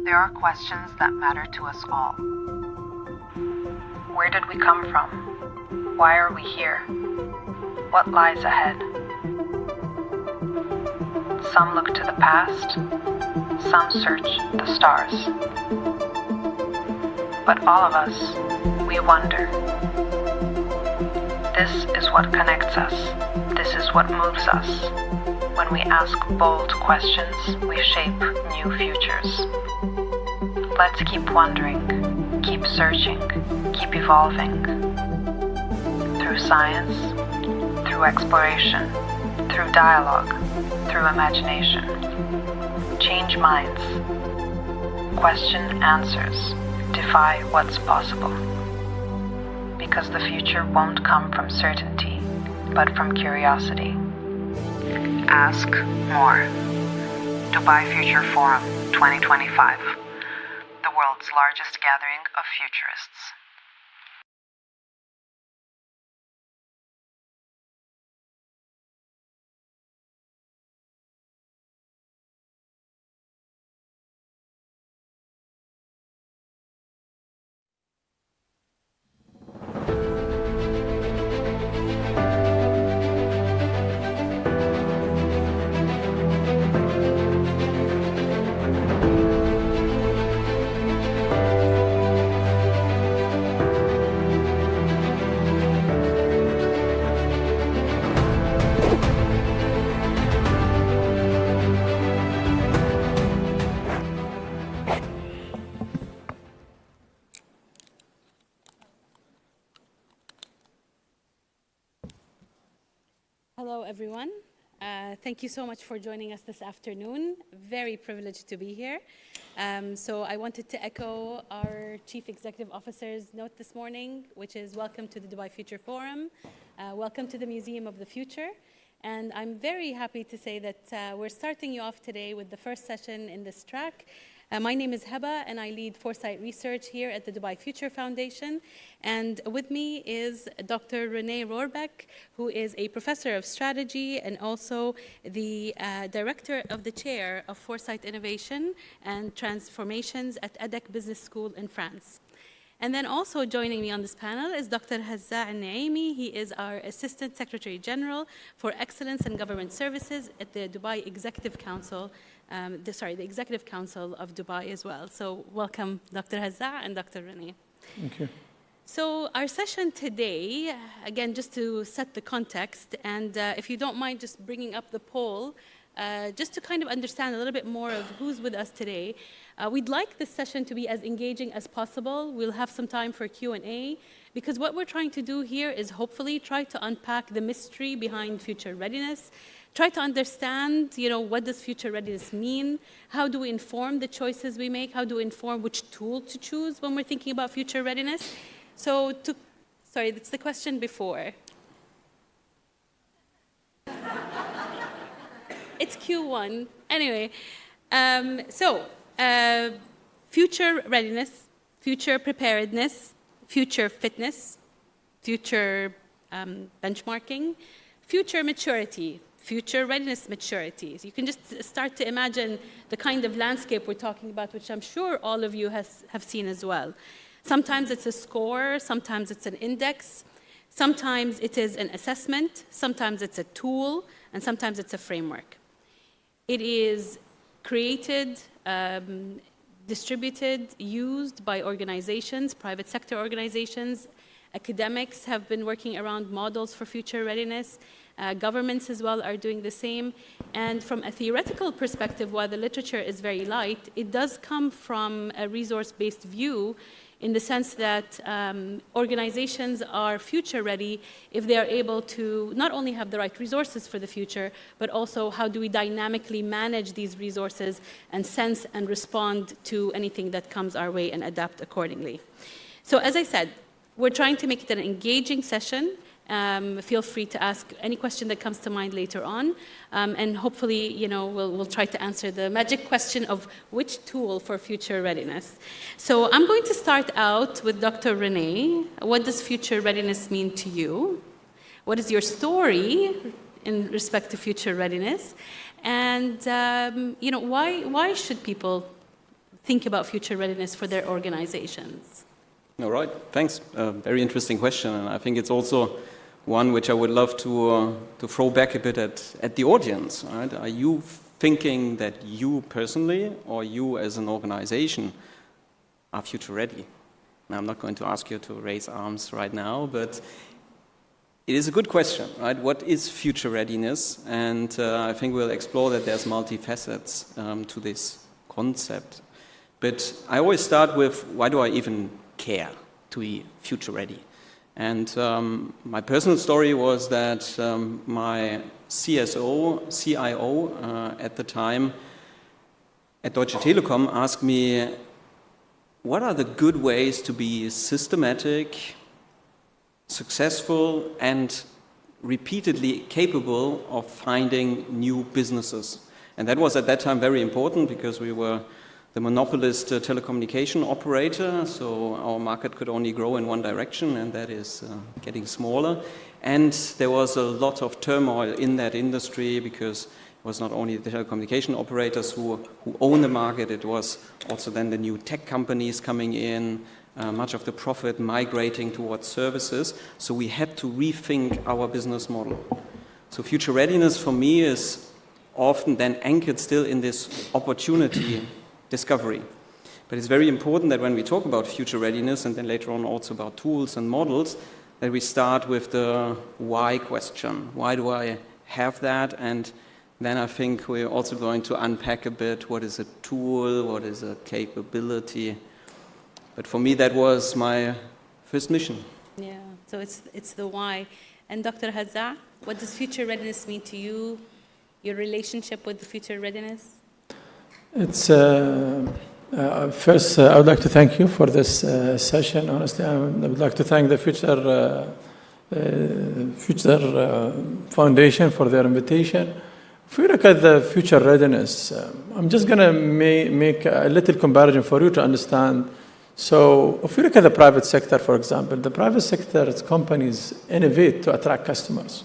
There are questions that matter to us all. Where did we come from? Why are we here? What lies ahead? Some look to the past, some search the stars. But all of us, we wonder. This is what connects us. This is what moves us. When we ask bold questions, we shape new futures. Let's keep wondering, keep searching, keep evolving. Through science, through exploration, through dialogue, through imagination. Change minds. Question answers. Defy what's possible. Because the future won't come from certainty, but from curiosity. Ask more. Dubai Future Forum 2025. The world's largest gathering of futurists. Hello, everyone. Thank you so much for joining us this afternoon. Very privileged to be here. So I wanted to echo our Chief Executive Officer's note this morning, which is welcome to the Dubai Future Forum, welcome to the Museum of the Future. And I'm very happy to say that we're starting you off today with the first session in this track. My name is Heba, and I lead Foresight Research here at the Dubai Future Foundation. And with me is Dr. Renee Rohrbeck, who is a professor of strategy and also the director of the chair of Foresight Innovation and Transformations at EDEC Business School in France. And then also joining me on this panel is Dr. Hazza Al-Naimi. He is our Assistant Secretary General for Excellence and Government Services at the Dubai Executive Council, the Executive Council of Dubai as well. So welcome, Dr. Hazza and Dr. Renee. Thank you. So our session today, again, just to set the context, and if you don't mind just bringing up the poll, just to kind of understand a little bit more of who's with us today. We'd like this session to be as engaging as possible. We'll have some time for Q&A, because what we're trying to do here is hopefully try to unpack the mystery behind future readiness, try to understand, what does future readiness mean? How do we inform the choices we make? How do we inform which tool to choose when we're thinking about future readiness? So, sorry, that's the question before. It's Q1. Anyway, future readiness, future preparedness, future fitness, future benchmarking, future maturity, future readiness maturity. So you can just start to imagine the kind of landscape we're talking about, which I'm sure all of you have seen as well. Sometimes it's a score, sometimes it's an index, sometimes it is an assessment, sometimes it's a tool, and sometimes it's a framework. It is created distributed, used by organizations, private sector organizations. Academics have been working around models for future readiness. Governments as well are doing the same. And from a theoretical perspective, while the literature is very light, it does come from a resource-based view in the sense that organizations are future ready if they are able to not only have the right resources for the future, but also how do we dynamically manage these resources and sense and respond to anything that comes our way and adapt accordingly. So as I said, we're trying to make it an engaging session. Feel free to ask any question that comes to mind later on. And hopefully, we'll try to answer the magic question of which tool for future readiness. So I'm going to start out with Dr. Renee. What does future readiness mean to you? What is your story in respect to future readiness? And, why should people think about future readiness for their organizations? All right, thanks. Very interesting question, and I think it's also one which I would love to throw back a bit at the audience. Right? Are you thinking that you personally or you as an organization are future ready? Now, I'm not going to ask you to raise arms right now, but it is a good question, right? What is future readiness? And I think we'll explore that there's multifacets to this concept. But I always start with, why do I even care to be future ready? And my personal story was that my CIO at the time at Deutsche Telekom asked me, what are the good ways to be systematic, successful, and repeatedly capable of finding new businesses? And that was at that time very important because we were the monopolist telecommunication operator, so our market could only grow in one direction, and that is getting smaller. And there was a lot of turmoil in that industry because it was not only the telecommunication operators who own the market, it was also then the new tech companies coming in, much of the profit migrating towards services. So we had to rethink our business model. So future readiness for me is often then anchored still in this opportunity discovery. But it's very important that when we talk about future readiness, and then later on also about tools and models, that we start with the why question. Why do I have that? And then I think we're also going to unpack a bit what is a tool, what is a capability. But for me, that was my first mission. Yeah, so it's the why. And Dr. Hazza, what does future readiness mean to you? Your relationship with the future readiness? It's first, I would like to thank you for this session. Honestly, I would like to thank the Future Foundation for their invitation. If we look at the future readiness, I'm just going to make a little comparison for you to understand. So if we look at the private sector, for example, the private sector's companies innovate to attract customers.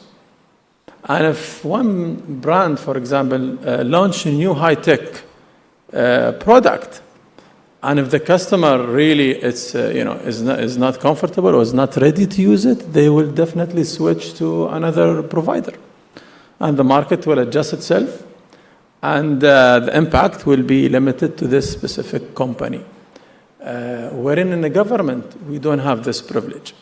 And if one brand, for example, launch a new high-tech product, and if the customer really is not comfortable or is not ready to use it, they will definitely switch to another provider, and the market will adjust itself, and the impact will be limited to this specific company. Wherein in the government we don't have this privilege.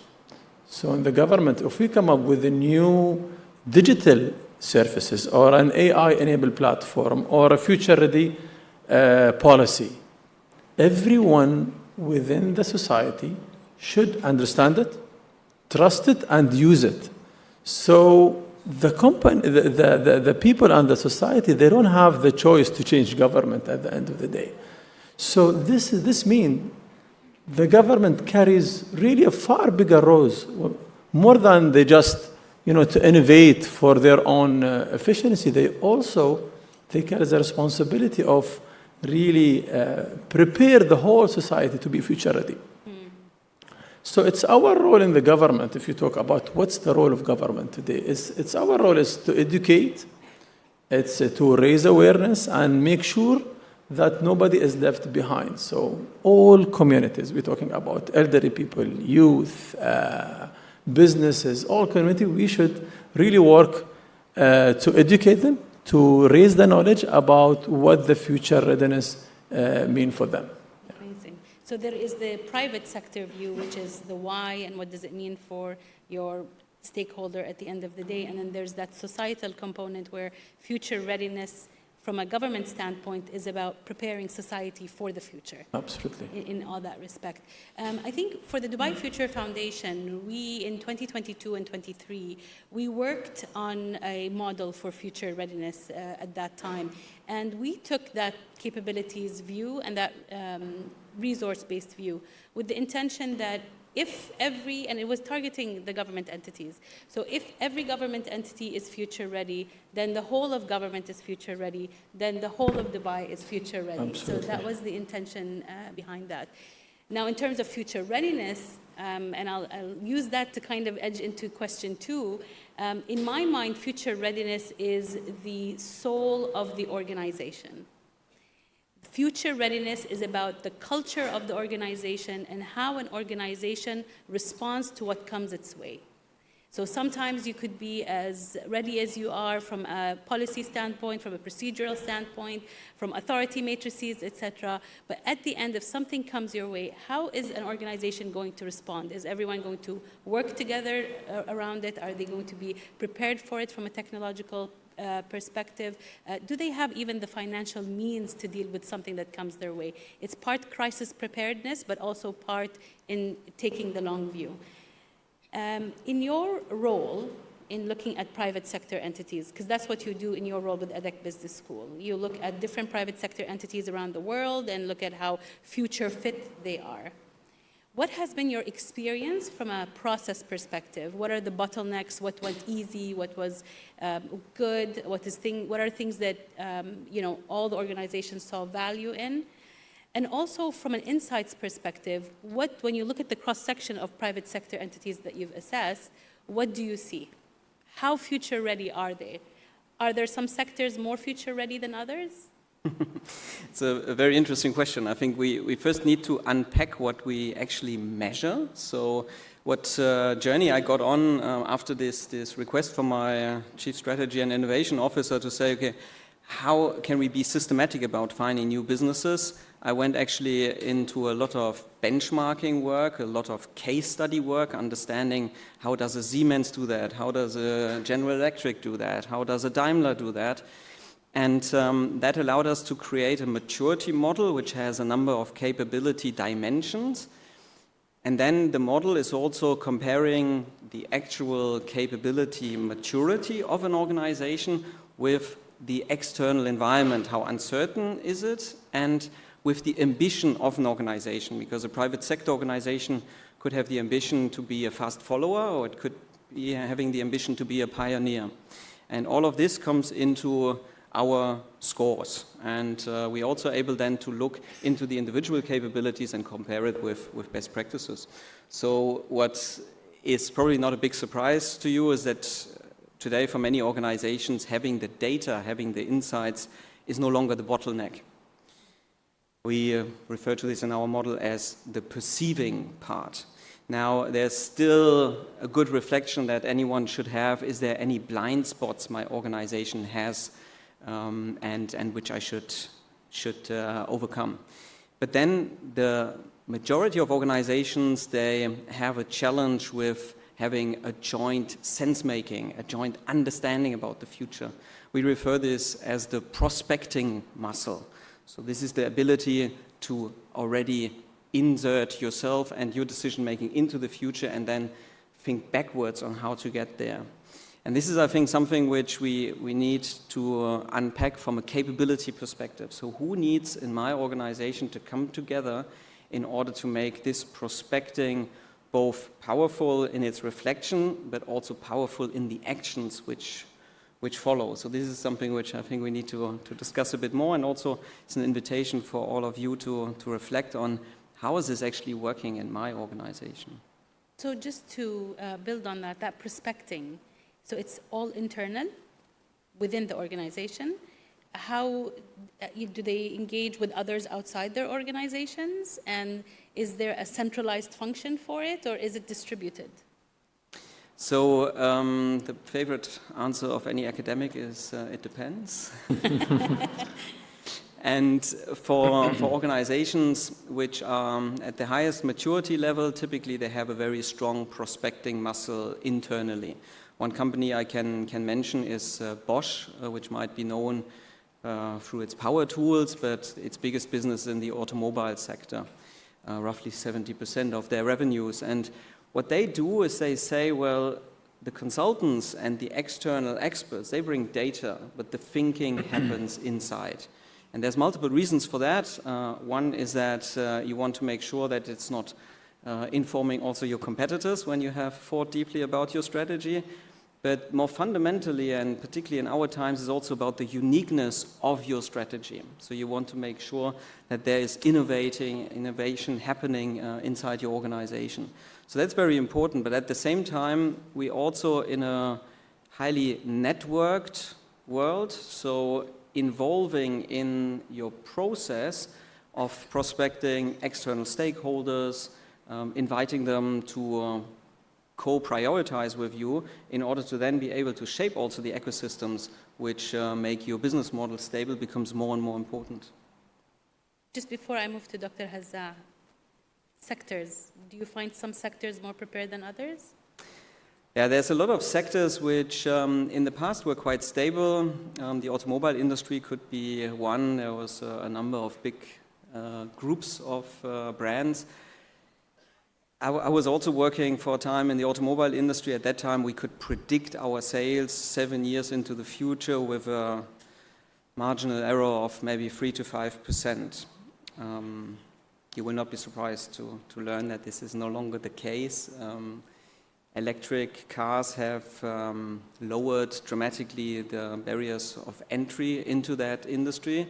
So in the government, if we come up with a new digital services or an AI-enabled platform or a future-ready policy, everyone within the society should understand it, trust it, and use it. So the company, the people and the society, they don't have the choice to change government at the end of the day. So this means the government carries really a far bigger role, more than they just to innovate for their own efficiency. They also carry the responsibility of really prepare the whole society to be future ready. So it's our role in the government, if you talk about what's the role of government today, it's our role is to educate, it's to raise awareness and make sure that nobody is left behind. So all communities, we're talking about elderly people, youth, businesses, all community, we should really work to educate them, to raise the knowledge about what the future readiness mean for them. So there is the private sector view, which is the why and what does it mean for your stakeholder at the end of the day. And then there's that societal component where future readiness from a government standpoint is about preparing society for the future. Absolutely. In all that respect. I think for the Dubai Future Foundation, we, in 2022 and 23, we worked on a model for future readiness at that time. And we took that capabilities view and that resource-based view with the intention that if every, and it was targeting the government entities, so if every government entity is future ready, then the whole of government is future ready, then the whole of Dubai is future ready. Absolutely. So that was the intention behind that. Now, in terms of future readiness, and I'll use that to kind of edge into question 2, in my mind, future readiness is the soul of the organization. Future readiness is about the culture of the organization and how an organization responds to what comes its way. So sometimes you could be as ready as you are from a policy standpoint, from a procedural standpoint, from authority matrices, etc. But at the end, if something comes your way, how is an organization going to respond? Is everyone going to work together around it? Are they going to be prepared for it from a technological perspective? Do they have even the financial means to deal with something that comes their way? It's part crisis preparedness, but also part in taking the long view. In your role in looking at private sector entities, because that's what you do in your role with EDHEC Business School, you look at different private sector entities around the world and look at how future fit they are. What has been your experience from a process perspective? What are the bottlenecks? What went easy? What was good? What are things that all the organizations saw value in? And also from an insights perspective, when you look at the cross-section of private sector entities that you've assessed, what do you see? How future ready are they? Are there some sectors more future ready than others? It's a very interesting question. I think we first need to unpack what we actually measure. So what journey I got on after this request from my Chief Strategy and Innovation Officer to say, okay, how can we be systematic about finding new businesses? I went actually into a lot of benchmarking work, a lot of case study work, understanding how does a Siemens do that? How does a General Electric do that? How does a Daimler do that? And that allowed us to create a maturity model which has a number of capability dimensions. And then the model is also comparing the actual capability maturity of an organization with the external environment. How uncertain is it? And with the ambition of an organization, because a private sector organization could have the ambition to be a fast follower, or it could be having the ambition to be a pioneer. And all of this comes into our scores. And we're also able then to look into the individual capabilities and compare it with best practices. So what is probably not a big surprise to you is that today for many organizations, having the data, having the insights is no longer the bottleneck. We refer to this in our model as the perceiving part. Now, there's still a good reflection that anyone should have. Is there any blind spots my organization has and which I should overcome? But then the majority of organizations, they have a challenge with having a joint sense-making, a joint understanding about the future. We refer this as the prospecting muscle. So this is the ability to already insert yourself and your decision-making into the future and then think backwards on how to get there. And this is, I think, something which we need to unpack from a capability perspective. So who needs in my organization to come together in order to make this prospecting both powerful in its reflection, but also powerful in the actions which follow. So this is something which I think we need to discuss a bit more, and also it's an invitation for all of you to reflect on how is this actually working in my organization. So just to build on that prospecting, so it's all internal within the organization. How do they engage with others outside their organizations? And is there a centralized function for it, or is it distributed? So the favorite answer of any academic is it depends. And for organizations which are at the highest maturity level, typically they have a very strong prospecting muscle internally. One company I can mention is Bosch, which might be known through its power tools, but its biggest business in the automobile sector, roughly 70% of their revenues. And what they do is they say, well, the consultants and the external experts, they bring data, but the thinking happens inside. And there's multiple reasons for that. One is that you want to make sure that it's not informing also your competitors when you have thought deeply about your strategy. But more fundamentally, and particularly in our times, is also about the uniqueness of your strategy. So you want to make sure that there is innovation happening inside your organization. So that's very important. But at the same time, we also in a highly networked world. So involving in your process of prospecting external stakeholders, inviting them to co-prioritize with you in order to then be able to shape also the ecosystems which make your business model stable becomes more and more important. Just before I move to Dr. Hazza, sectors, do you find some sectors more prepared than others? Yeah, there's a lot of sectors which in the past were quite stable. The automobile industry could be one. There was a number of big groups of brands. I was also working for a time in the automobile industry. At that time, we could predict our sales 7 years into the future with a marginal error of maybe 3 to 5%. You will not be surprised to learn that this is no longer the case. Electric cars have lowered dramatically the barriers of entry into that industry.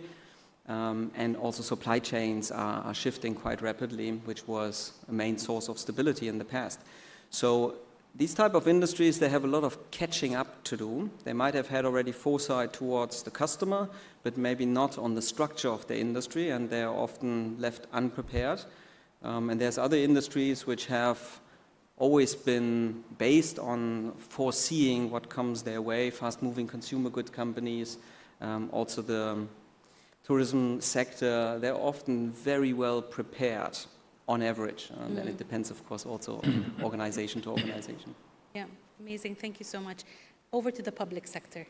And also supply chains are shifting quite rapidly, which was a main source of stability in the past. So these type of industries, they have a lot of catching up to do. They might have had already foresight towards the customer, but maybe not on the structure of the industry, and they are often left unprepared. And there's other industries which have always been based on foreseeing what comes their way, fast-moving consumer goods companies, also the tourism sector, they're often very well prepared on average. And it depends, of course, also on organization to organization. Yeah, amazing. Thank you so much. Over to the public sector.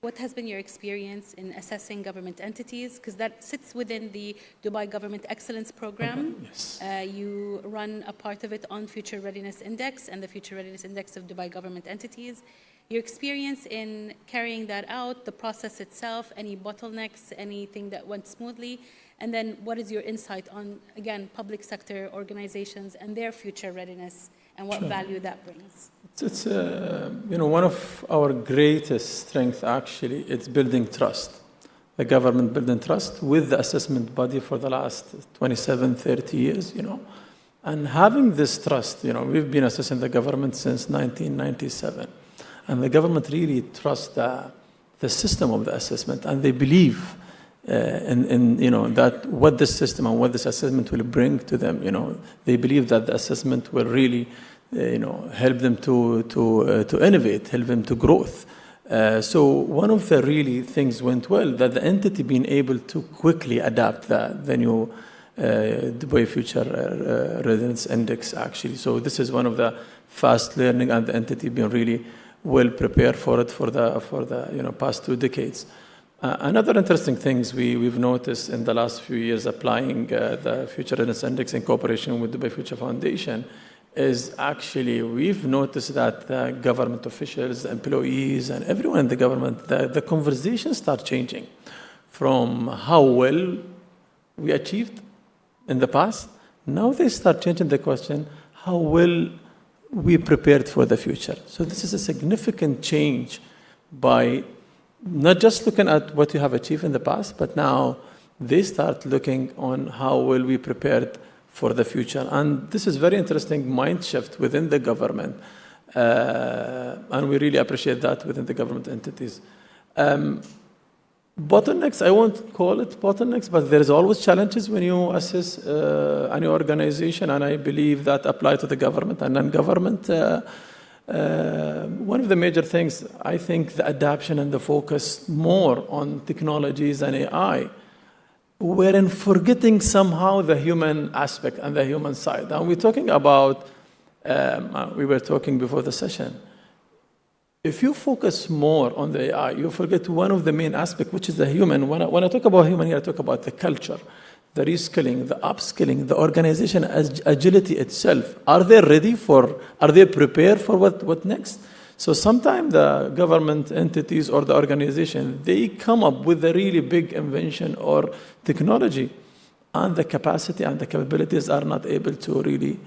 What has been your experience in assessing government entities? Because that sits within the Dubai Government Excellence Program. Yes. You run a part of it on Future Readiness Index and the Future Readiness Index of Dubai Government Entities. Your experience in carrying that out, the process itself, any bottlenecks, anything that went smoothly, and then what is your insight on, again, public sector organizations and their future readiness and what value that brings? It's one of our greatest strengths, actually, it's building trust. The government building trust with the assessment body for the last 27, 30 years, And having this trust, we've been assessing the government since 1997. And the government really trusts the system of the assessment, and they believe in that what this system and what this assessment will bring to them. They believe that the assessment will really, help them to innovate, help them to growth. So one of the really things went well, that the entity being able to quickly adapt the new Dubai Future Readiness Index, actually. So this is one of the fast learning, and the entity being really well prepared for it for the past 2 decades. Another interesting things we've noticed in the last few years applying the Future Readiness Index in cooperation with Dubai Future Foundation is actually we've noticed that the government officials, the employees, and everyone in the government, the conversations start changing from how well we achieved in the past. Now they start changing the question, how well we prepared for the future. So this is a significant change by not just looking at what you have achieved in the past, but now they start looking on how well we prepared for the future. And this is very interesting mind shift within the government. And we really appreciate that within the government entities. Bottlenecks, I won't call it bottlenecks, but there is always challenges when you assess any organization, and I believe that apply to the government and non-government One of the major things, I think, the adoption and the focus more on technologies and AI, wherein forgetting somehow the human aspect and the human side. And we're talking about, we were talking before the session, if you focus more on the AI, you forget one of the main aspects, which is the human. When I talk about human here, I talk about the culture, the reskilling, the upskilling, the organization, agility itself. Are they ready are they prepared for what next? So sometimes the government entities or the organization, they come up with a really big invention or technology, and the capacity and the capabilities are not able to really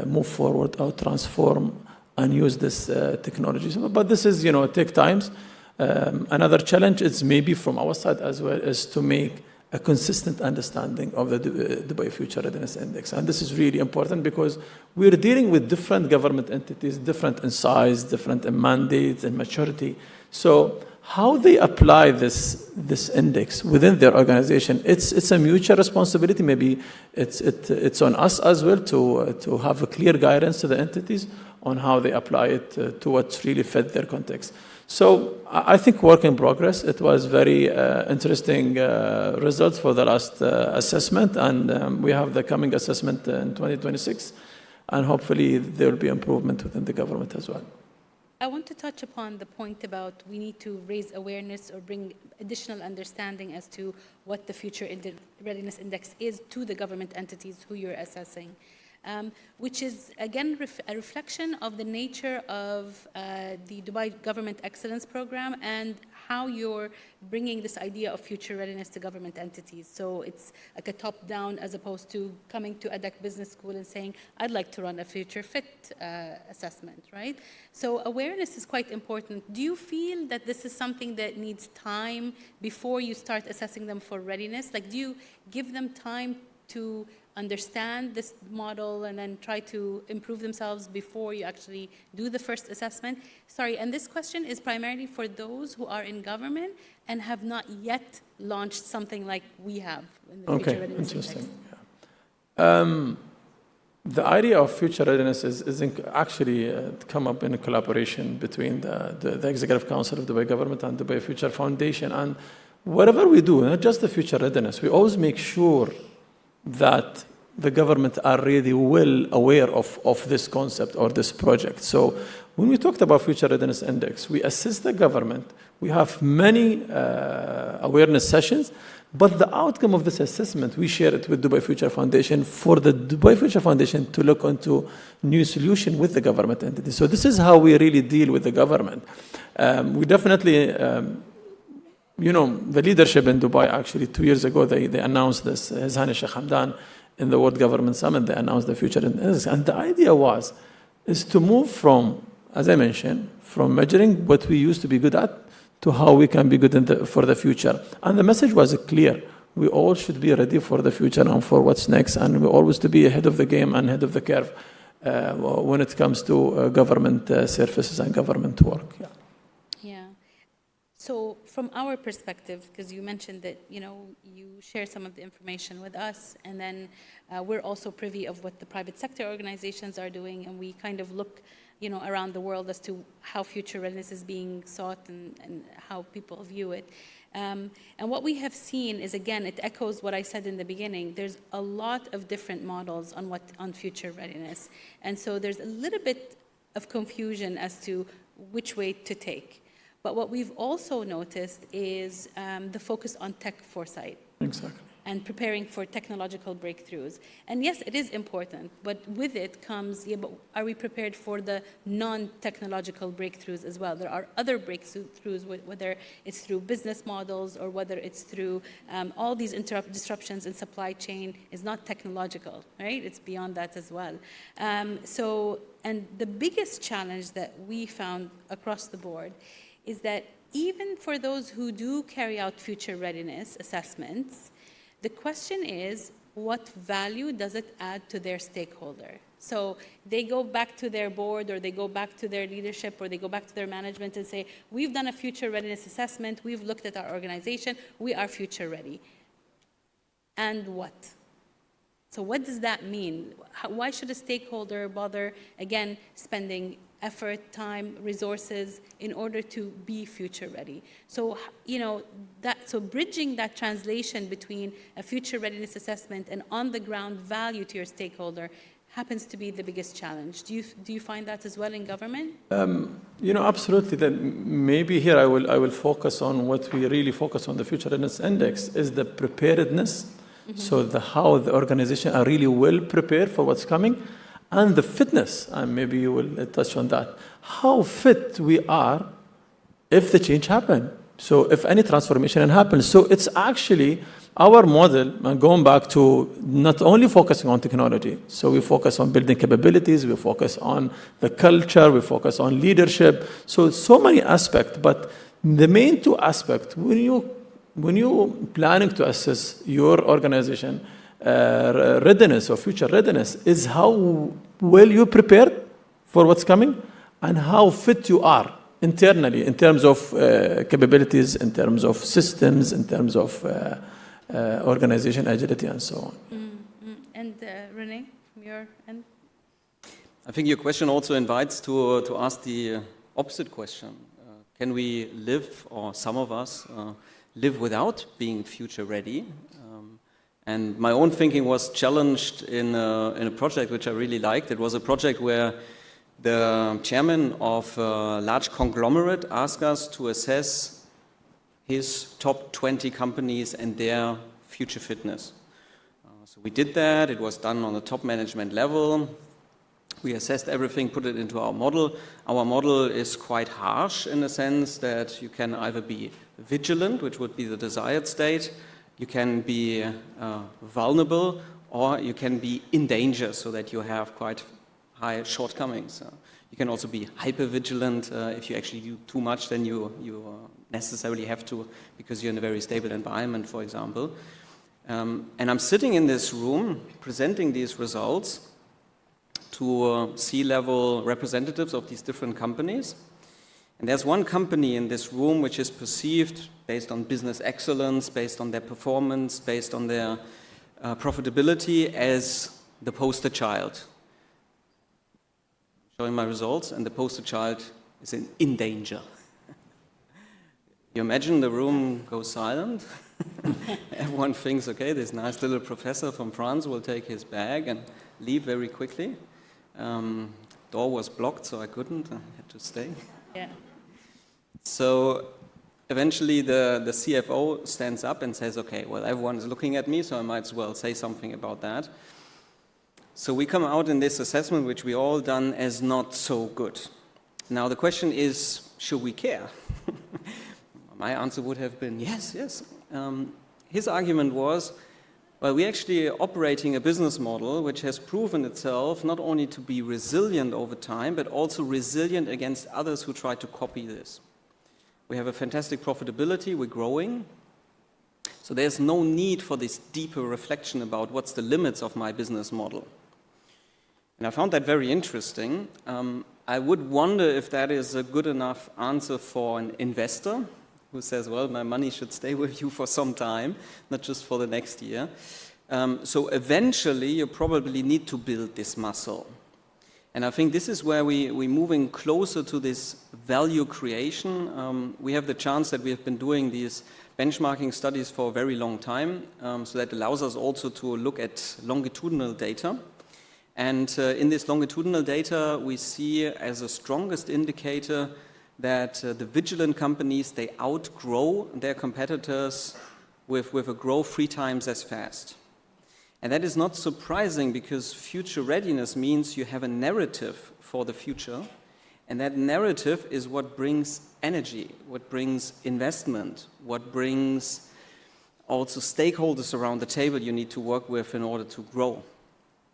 move forward or transform and use this technology. But this is, take times. Another challenge is maybe from our side as well is to make a consistent understanding of the Dubai Future Readiness Index. And this is really important because we're dealing with different government entities, different in size, different in mandates and maturity. So how they apply this index within their organization, it's a mutual responsibility. Maybe it's on us as well to have a clear guidance to the entities on how they apply it to what really fit their context. So I think work in progress. It was very interesting results for the last assessment, and we have the coming assessment in 2026, and hopefully there will be improvement within the government as well. I want to touch upon the point about we need to raise awareness or bring additional understanding as to what the Future Readiness Index is to the government entities who you're assessing. Which is, again, a reflection of the nature of the Dubai Government Excellence Program and how you're bringing this idea of future readiness to government entities. So it's like a top-down as opposed to coming to ADEC Business School and saying, I'd like to run a future fit assessment, right? So awareness is quite important. Do you feel that this is something that needs time before you start assessing them for readiness? Like, do you give them time to understand this model and then try to improve themselves before you actually do the first assessment? Sorry, and this question is primarily for those who are in government and have not yet launched something like we have in the Future Readiness Interesting. Yeah. The idea of future readiness is actually come up in a collaboration between the Executive Council of Dubai Government and Dubai Future Foundation. And whatever we do, not just the future readiness, we always make sure that the government are really well aware of this concept or this project. So when we talked about Future Readiness Index, we assist the government. We have many awareness sessions, but the outcome of this assessment, we share it with Dubai Future Foundation for the Dubai Future Foundation to look into new solution with the government entity. So this is how we really deal with the government. We definitely the leadership in Dubai, actually 2 years ago, they announced this. His Highness Sheikh Hamdan in the World Government Summit, they announced the Future Index. And the idea is to move from, as I mentioned, from measuring what we used to be good at to how we can be good for the future. And the message was clear. We all should be ready for the future and for what's next. And we always to be ahead of the game and ahead of the curve when it comes to government services and government work. Yeah. So from our perspective, because you mentioned that, you share some of the information with us, and then we're also privy of what the private sector organizations are doing, and we kind of look, around the world as to how future readiness is being sought and how people view it. And what we have seen is, again, it echoes what I said in the beginning. There's a lot of different models on future readiness. And so there's a little bit of confusion as to which way to take. But what we've also noticed is the focus on tech foresight. Exactly. And preparing for technological breakthroughs. And yes, it is important, but with it comes, but are we prepared for the non-technological breakthroughs as well? There are other breakthroughs, whether it's through business models or whether it's through all these disruptions in supply chain is not technological, right? It's beyond that as well. And the biggest challenge that we found across the board is that even for those who do carry out future readiness assessments, the question is, what value does it add to their stakeholder? So they go back to their board, or they go back to their leadership, or they go back to their management and say, we've done a future readiness assessment, we've looked at our organization, we are future ready. And what? So what does that mean? Why should a stakeholder bother, again, spending effort, time, resources in order to be future ready. So, so bridging that translation between a future readiness assessment and on the ground value to your stakeholder happens to be the biggest challenge. Do you find that as well in government? Absolutely. Then maybe here I will focus on what we really focus on the Future Readiness Index is the preparedness. Mm-hmm. So how the organization are really well prepared for what's coming, and the fitness, and maybe you will touch on that. How fit we are if the change happens. So if any transformation happens. So it's actually our model, and going back to not only focusing on technology, so we focus on building capabilities, we focus on the culture, we focus on leadership. So many aspects, but the main two aspects, when you planning to assess your organization readiness or future readiness, is how well you prepared for what's coming and how fit you are internally in terms of capabilities, in terms of systems, in terms of organization agility and so on. Mm-hmm. And Renee, from your end? I think your question also invites to ask the opposite question. Can we live, or some of us, live without being future ready? And my own thinking was challenged in a project which I really liked. It was a project where the chairman of a large conglomerate asked us to assess his top 20 companies and their future fitness. So we did that. It was done on the top management level. We assessed everything, put it into our model. Our model is quite harsh in the sense that you can either be vigilant, which would be the desired state, you can be vulnerable, or you can be in danger, so that you have quite high shortcomings. You can also be hyper-vigilant. If you actually do too much, then you necessarily have to, because you're in a very stable environment, for example. And I'm sitting in this room presenting these results to C-level representatives of these different companies. And there's one company in this room which is perceived, based on business excellence, based on their performance, based on their profitability, as the poster child. Showing my results, and the poster child is in danger. You imagine the room goes silent. Everyone thinks, okay, this nice little professor from France will take his bag and leave very quickly. Door was blocked, so I couldn't. I had to stay. Yeah. So eventually the CFO stands up and says, okay, well, everyone is looking at me, so I might as well say something about that. So we come out in this assessment, which we all done as not so good. Now the question is, should we care? My answer would have been yes. His argument was, well, we're actually operating a business model which has proven itself not only to be resilient over time, but also resilient against others who try to copy this. We have a fantastic profitability, we're growing. So there's no need for this deeper reflection about what's the limits of my business model. And I found that very interesting. I would wonder if that is a good enough answer for an investor who says, well, my money should stay with you for some time, not just for the next year. So eventually, you probably need to build this muscle. And I think this is where we're moving closer to this value creation. We have the chance that we have been doing these benchmarking studies for a very long time, so that allows us also to look at longitudinal data. And in this longitudinal data, we see as a strongest indicator that the vigilant companies, they outgrow their competitors with a growth 3 times as fast. And that is not surprising, because future readiness means you have a narrative for the future, and that narrative is what brings energy, what brings investment, what brings also stakeholders around the table you need to work with in order to grow.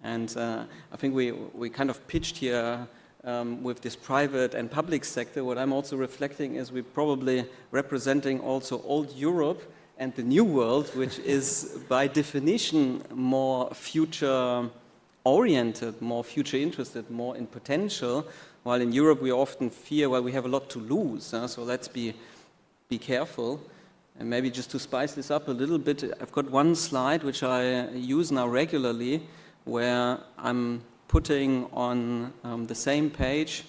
And I think we kind of pitched here with this private and public sector. What I'm also reflecting is we're probably representing also old Europe and the new world, which is by definition more future-oriented, more future-interested, more in potential, while in Europe we often fear, well, we have a lot to lose, so let's be careful. And maybe just to spice this up a little bit, I've got one slide which I use now regularly, where I'm putting on the same page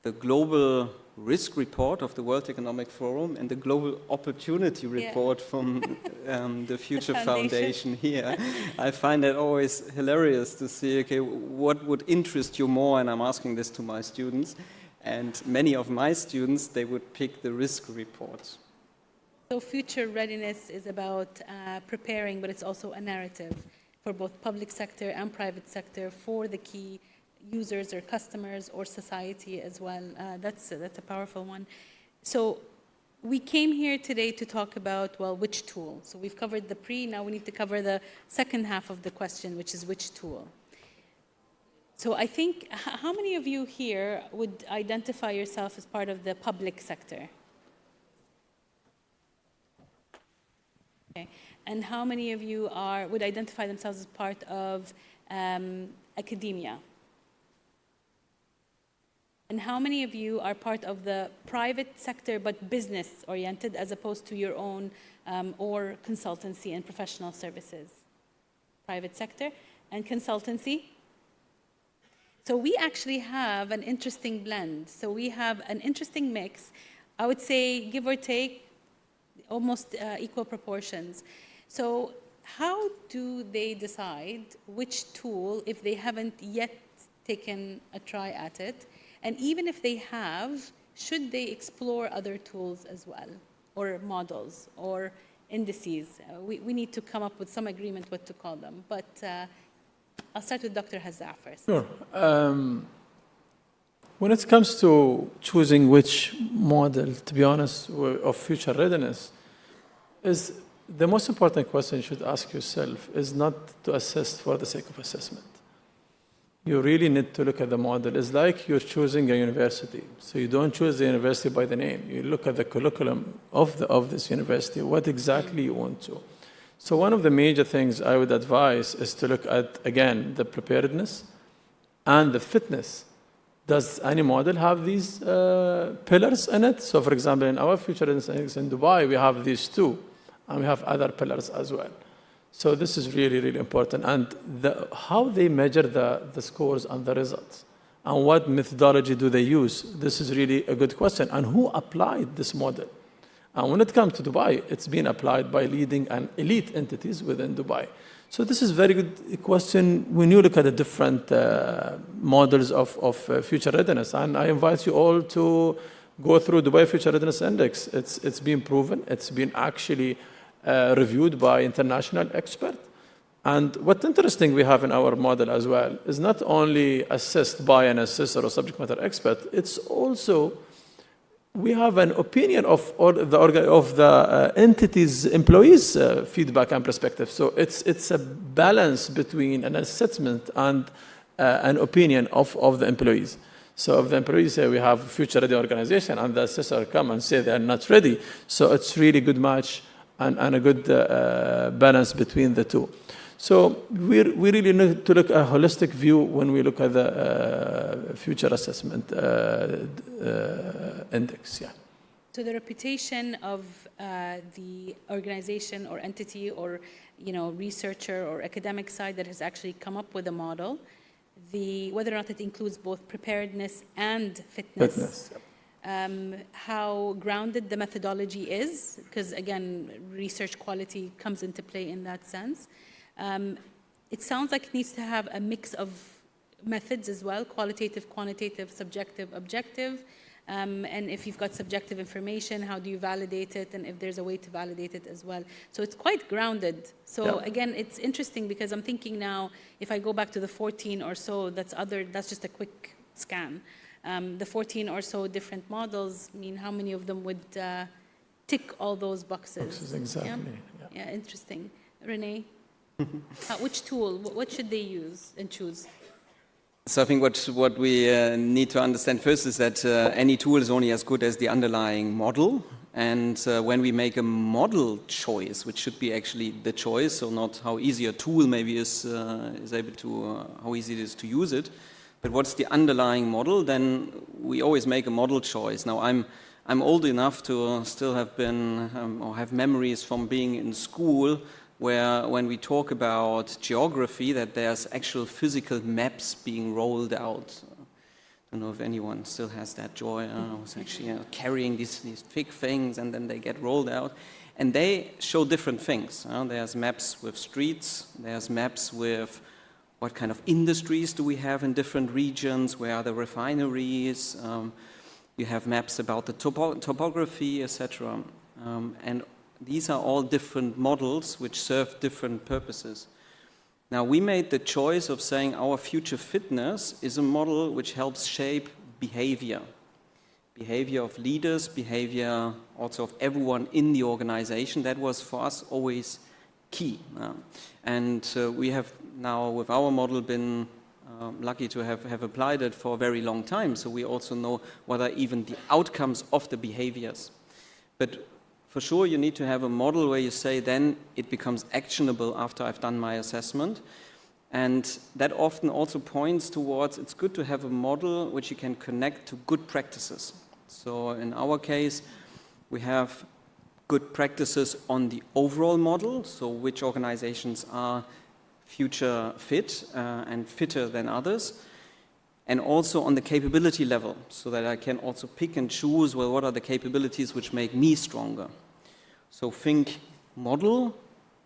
the global risk report of the World Economic Forum and the global opportunity report from the Future Foundation here. I find that always hilarious to see, okay, what would interest you more? And I'm asking this to my students. And many of my students, they would pick the risk report. So future readiness is about preparing, but it's also a narrative for both public sector and private sector for the key users or customers or society as well. That's a powerful one. So we came here today to talk about, well, which tool? So we've covered the pre, now we need to cover the second half of the question, which is which tool? So I think, how many of you here would identify yourself as part of the public sector? Okay. And how many of you would identify themselves as part of academia? And how many of you are part of the private sector but business-oriented as opposed to your own or consultancy and professional services? Private sector and consultancy? So we actually have an interesting blend. So we have an interesting mix. I would say, give or take, almost equal proportions. So how do they decide which tool, if they haven't yet taken a try at it? And even if they have, should they explore other tools as well, or models, or indices? We need to come up with some agreement what to call them. But I'll start with Dr. Hazza first. Sure. When it comes to choosing which model, to be honest, of future readiness, is the most important question you should ask yourself is not to assess for the sake of assessment. You really need to look at the model. It's like you're choosing a university. So you don't choose the university by the name. You look at the curriculum of this university, what exactly you want to. So one of the major things I would advise is to look at, again, the preparedness and the fitness. Does any model have these pillars in it? So for example, in our future index in Dubai, we have these two, and we have other pillars as well. So this is really, really important. And how they measure the scores and the results, and what methodology do they use? This is really a good question. And who applied this model? And when it comes to Dubai, it's been applied by leading and elite entities within Dubai. So this is a very good question when you look at the different models of future readiness. And I invite you all to go through Dubai Future Readiness Index. It's been proven. It's been actually reviewed by international experts. And what's interesting we have in our model as well is not only assessed by an assessor or subject matter expert, it's also we have an opinion of the entity's employees' feedback and perspective. So it's a balance between an assessment and an opinion of the employees. So if the employees say we have a future-ready organization and the assessor come and say they are not ready, so it's really good match and a good balance between the two. So we really need to look at a holistic view when we look at the future assessment index. Yeah. So the reputation of the organization or entity or researcher or academic side that has actually come up with a model, whether or not it includes both preparedness and fitness. How grounded the methodology is, because again, research quality comes into play in that sense. It sounds like it needs to have a mix of methods as well, qualitative, quantitative, subjective, objective. And if you've got subjective information, how do you validate it? And if there's a way to validate it as well. So it's quite grounded. So again, it's interesting because I'm thinking now, if I go back to the 14 or so, that's just a quick scan. The 14 or so different models, how many of them would tick all those boxes? Exactly. Yeah, interesting. Renee? Which tool, what should they use and choose? So I think what we need to understand first is that any tool is only as good as the underlying model. And when we make a model choice, which should be actually the choice, so not how easy a tool maybe is able to, how easy it is to use it, but what's the underlying model, then we always make a model choice. Now I'm old enough to still have been, or have memories from being in school, where when we talk about geography, that there's actual physical maps being rolled out don't know if anyone still has that joy. I was actually carrying these big things, and then they get rolled out. And they show different things. There's maps with streets. There's maps with what kind of industries do we have in different regions, where are the refineries. You have maps about the topography, etc. And these are all different models which serve different purposes. Now, we made the choice of saying our future fitness is a model which helps shape behavior. Behavior of leaders, behavior also of everyone in the organization. That was for us always key. And we have now, with our model, been lucky to have applied it for a very long time. So we also know what are even the outcomes of the behaviors. But for sure, you need to have a model where you say, then it becomes actionable after I've done my assessment. And that often also points towards, it's good to have a model which you can connect to good practices. So in our case, we have good practices on the overall model, so which organizations are future fit and fitter than others, and also on the capability level, so that I can also pick and choose, well, what are the capabilities which make me stronger. So think model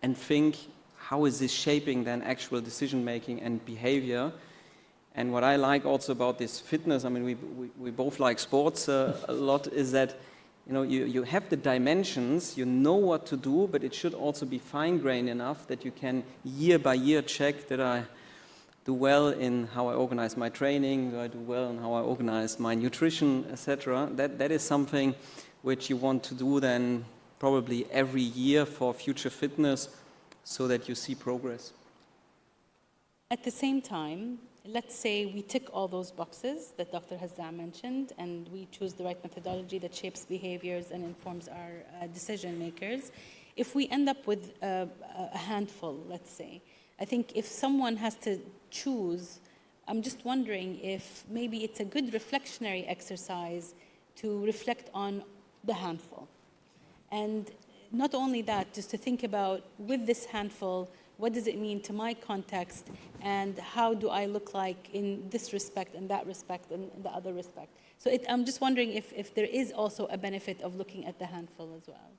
and think, how is this shaping then actual decision-making and behavior? And what I like also about this fitness, I mean, we both like sports a lot, is that you have the dimensions, you know what to do, but it should also be fine-grained enough that you can year by year check that I do well in how I organize my training, do I do well in how I organize my nutrition, etc. That is something which you want to do then probably every year for future fitness so that you see progress. At the same time, let's say we tick all those boxes that Dr. Hazzam mentioned, and we choose the right methodology that shapes behaviors and informs our decision makers. If we end up with a handful, let's say, I think if someone has to choose, I'm just wondering if maybe it's a good reflectionary exercise to reflect on the handful. And not only that, just to think about, with this handful, what does it mean to my context, and how do I look like in this respect and that respect and the other respect? So I'm just wondering if there is also a benefit of looking at the handful as well.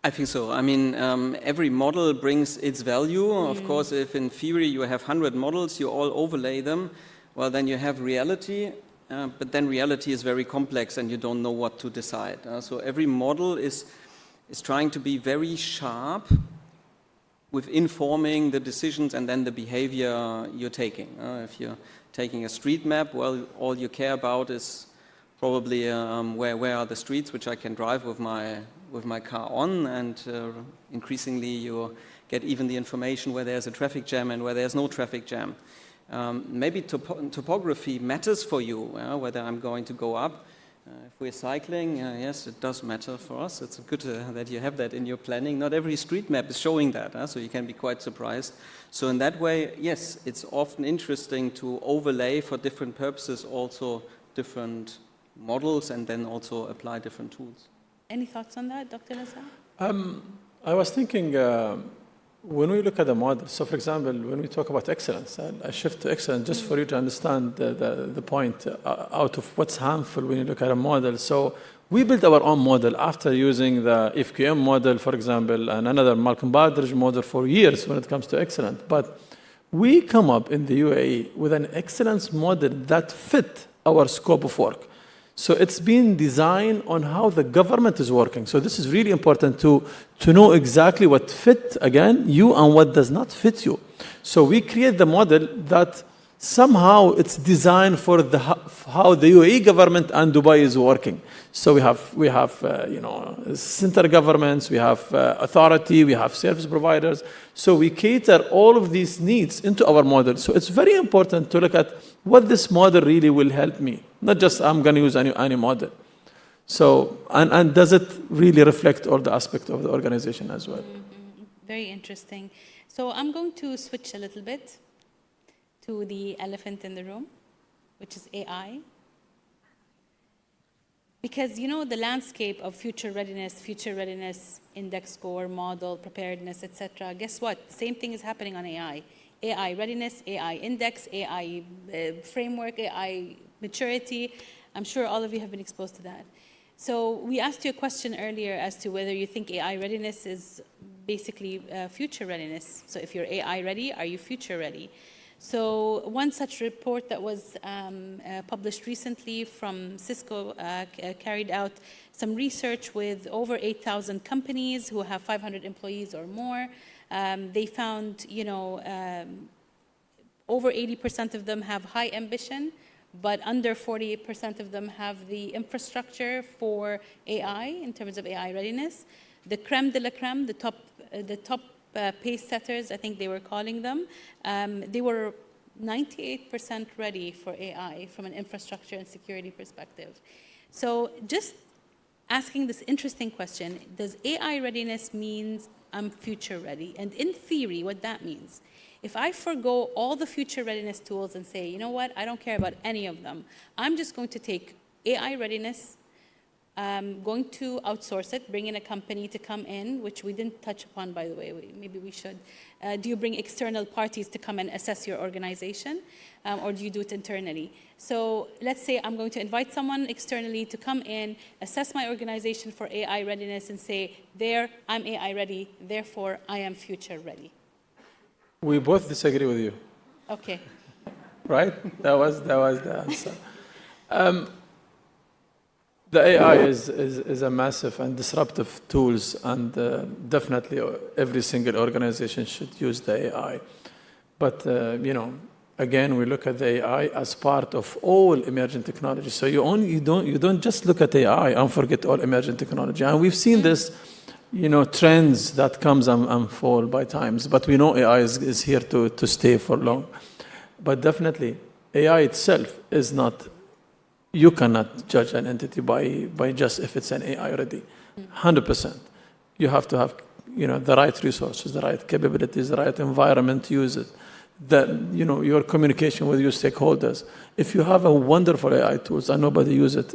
I think so. I mean, every model brings its value. Of course, if in theory you have 100 models, you all overlay them, well, then you have reality. But then reality is very complex and you don't know what to decide. So every model is trying to be very sharp with informing the decisions and then the behavior you're taking. If you're taking a street map, well, all you care about is probably where are the streets which I can drive with my car on, and increasingly you get even the information where there's a traffic jam and where there's no traffic jam. Maybe topography matters for you, whether I'm going to go up. If we're cycling, yes, it does matter for us. It's good that you have that in your planning. Not every street map is showing that, so you can be quite surprised. So in that way, yes, it's often interesting to overlay for different purposes also different models and then also apply different tools. Any thoughts on that, Dr. Hazzam? I was thinking, when we look at the model, so for example, when we talk about excellence, I shift to excellence just for you to understand the point out of what's harmful when you look at a model. So we built our own model after using the FQM model, for example, and another Malcolm Baldrige model for years when it comes to excellence. But we come up in the UAE with an excellence model that fit our scope of work. So it's been designed on how the government is working. So this is really important to know exactly what fit, again, you and what does not fit you. So we create the model that somehow it's designed for how the UAE government and Dubai is working. So we have center governments, we have authority, we have service providers. So we cater all of these needs into our model. So it's very important to look at what this model really will help me, not just I'm going to use any model. So, and does it really reflect all the aspects of the organization as well? Very interesting. So I'm going to switch a little bit to the elephant in the room, which is AI. Because the landscape of future readiness, index score, model, preparedness, etc. Guess what? Same thing is happening on AI. AI readiness, AI index, AI framework, AI maturity. I'm sure all of you have been exposed to that. So we asked you a question earlier as to whether you think AI readiness is basically future readiness. So if you're AI ready, are you future ready? So one such report that was published recently from Cisco carried out some research with over 8,000 companies who have 500 employees or more. They found, over 80% of them have high ambition, but under 48% of them have the infrastructure for AI in terms of AI readiness. The creme de la creme, the top pace setters, I think they were calling them, they were 98% ready for AI from an infrastructure and security perspective. So just asking this interesting question, does AI readiness mean I'm future ready? And in theory, what that means, if I forgo all the future readiness tools and say, you know what, I don't care about any of them, I'm just going to take AI readiness, going to outsource it, bring in a company to come in, which we didn't touch upon, by the way, maybe we should. Do you bring external parties to come and assess your organization, or do you do it internally? So let's say I'm going to invite someone externally to come in, assess my organization for AI readiness and say, there, I'm AI ready, therefore I am future ready. We both disagree with you. Okay. Right? That was the answer. The AI is a massive and disruptive tools, and definitely every single organization should use the AI. But again, we look at the AI as part of all emerging technology. So you don't just look at AI and forget all emerging technology. And we've seen this, trends that comes and fall by times. But we know AI is here to stay for long. But definitely, AI itself is not. You cannot judge an entity by just if it's an AI ready. 100%. You have to have the right resources, the right capabilities, the right environment to use it. Your communication with your stakeholders. If you have a wonderful AI tools and nobody uses it,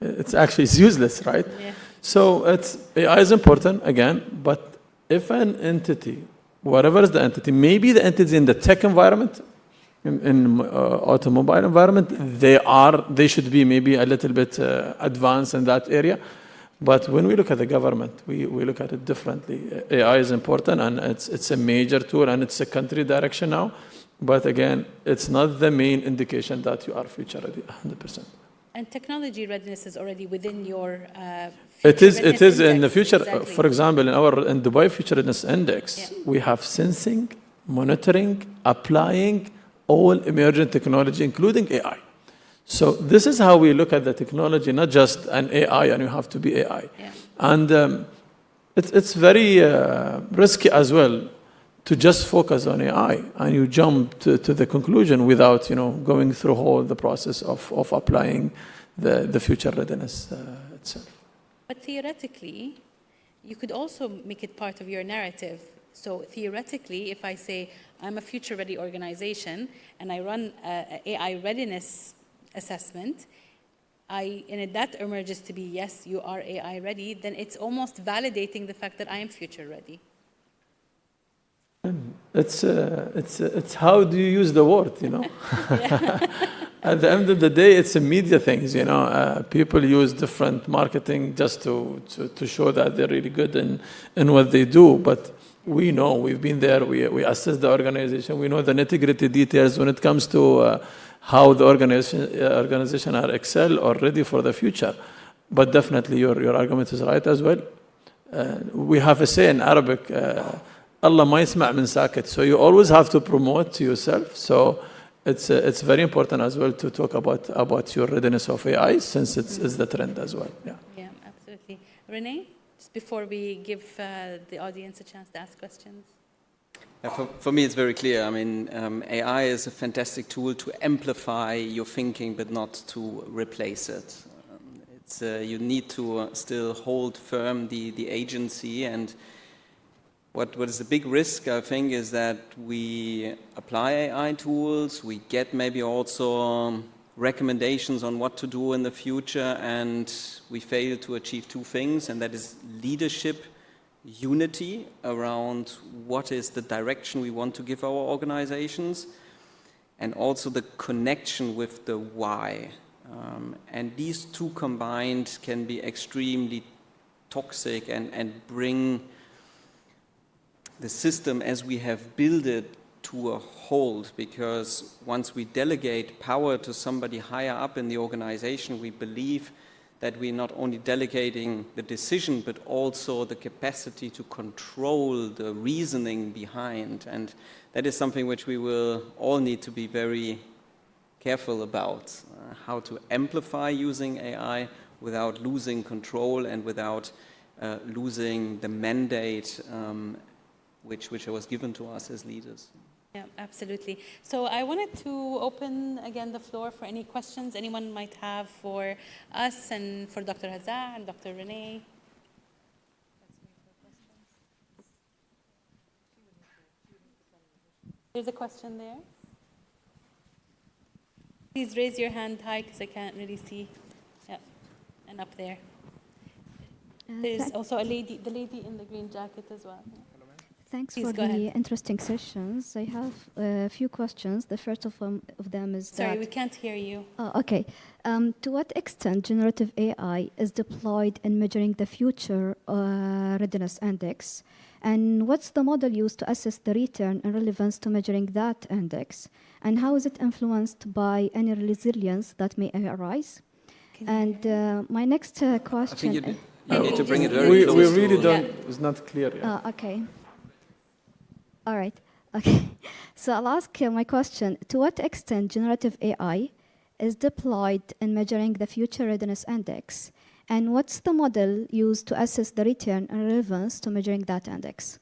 it's actually useless, right? Yeah. So AI is important again, but if an entity, whatever is the entity, maybe the entity is in the tech environment, in automobile environment, they should be maybe a little bit advanced in that area. But when we look at the government, we look at it differently. AI is important, and it's a major tool, and it's a country direction now. But again, it's not the main indication that you are future ready, 100%. And technology readiness is already within your It is in the future. Exactly. For example, in Dubai Future Readiness Index, we have sensing, monitoring, applying all emerging technology, including AI. So this is how we look at the technology, not just an AI, and you have to be AI. Yeah. And it's very risky as well to just focus on AI, and you jump to the conclusion without going through all the process of applying the future readiness itself. But theoretically, you could also make it part of your narrative. So theoretically, if I say I'm a future-ready organization and I run an AI readiness assessment, and that emerges to be, yes, you are AI ready, then it's almost validating the fact that I am future ready. It's how do you use the word, At the end of the day, it's a media things, People use different marketing just to show that they're really good in what they do. But we know, we've been there, we assess the organization, we know the nitty-gritty details when it comes to how the organization are excel or ready for the future. But definitely your argument is right as well. We have a say in Arabic, Allah ma yasma' min sakit. So you always have to promote yourself. So it's very important as well to talk about your readiness of AI, since it's the trend as well. Yeah, absolutely. Renee, just before we give the audience a chance to ask questions. For me, it's very clear. I mean, AI is a fantastic tool to amplify your thinking, but not to replace it. You need to still hold firm the agency. And what is the big risk, I think, is that we apply AI tools, we get maybe also recommendations on what to do in the future, and we fail to achieve two things, and that is leadership unity around what is the direction we want to give our organizations, and also the connection with the why. And these two combined can be extremely toxic and bring the system as we have built it to a halt, because once we delegate power to somebody higher up in the organization, we believe that we're not only delegating the decision, but also the capacity to control the reasoning behind. And that is something which we will all need to be very careful about, how to amplify using AI without losing control and without losing the mandate which was given to us as leaders. Yeah, absolutely. So I wanted to open again the floor for any questions anyone might have for us and for Dr. Hazza and Dr. Renee. There's a question there. Please raise your hand high because I can't really see. Yeah, and up there. There's also a lady, the lady in the green jacket as well. Yeah. Thanks Please for go the ahead. interesting sessions. I have a few questions. The first of them is Sorry, that... we can't hear you. Okay. To what extent generative AI is deployed in measuring the future readiness index? And what's the model used to assess the return and relevance to measuring that index? And how is it influenced by any resilience that may arise? And my next question... I think you need to bring it very close. We really to don't... It's not clear yet. Okay. All right. Okay. So I'll ask my question. To what extent generative AI is deployed in measuring the future readiness index? And what's the model used to assess the return and relevance to measuring that index?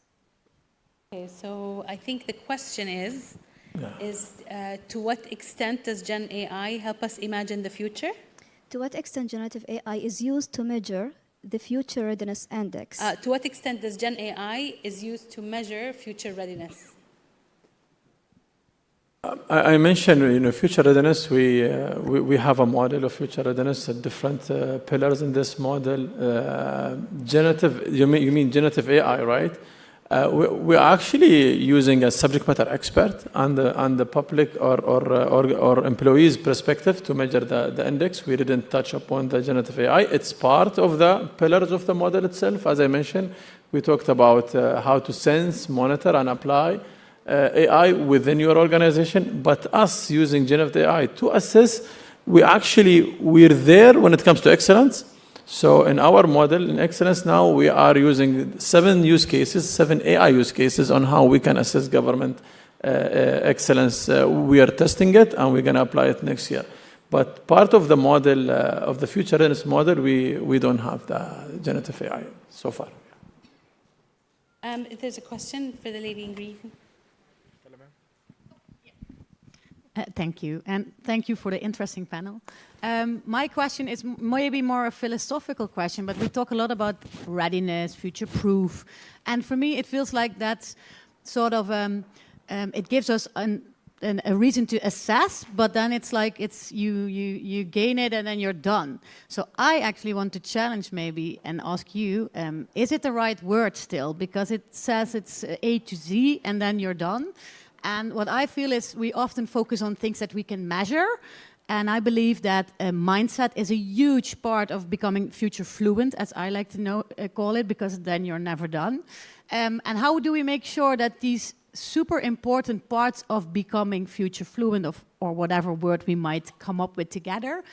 Okay, so I think the question is to what extent does Gen AI help us imagine the future? To what extent generative AI is used to measure the future readiness index? To what extent does Gen AI is used to measure future readiness? I mentioned, future readiness. We have a model of future readiness, different pillars in this model. Generative, you mean generative AI, right? We're actually using a subject matter expert on the public or employees' perspective to measure the index. We didn't touch upon the generative AI. It's part of the pillars of the model itself. As I mentioned, we talked about how to sense, monitor, and apply AI within your organization. But us using generative AI to assess, we're there when it comes to excellence. So in our model, in excellence now, we are using 7 AI use cases on how we can assess government excellence. We are testing it, and we're going to apply it next year. But part of the model, of the future readiness model, we don't have the generative AI so far. There's a question for the lady in green. Thank you, and thank you for the interesting panel. My question is maybe more a philosophical question, but we talk a lot about readiness, future-proof, and for me it feels like that's sort of, it gives us a reason to assess, but then it's like you gain it and then you're done. So I actually want to challenge maybe and ask you, is it the right word still? Because it says it's A to Z and then you're done. And what I feel is we often focus on things that we can measure. And I believe that mindset is a huge part of becoming future fluent, as I like to call it, because then you're never done. And how do we make sure that these super important parts of becoming future fluent, or whatever word we might come up with together,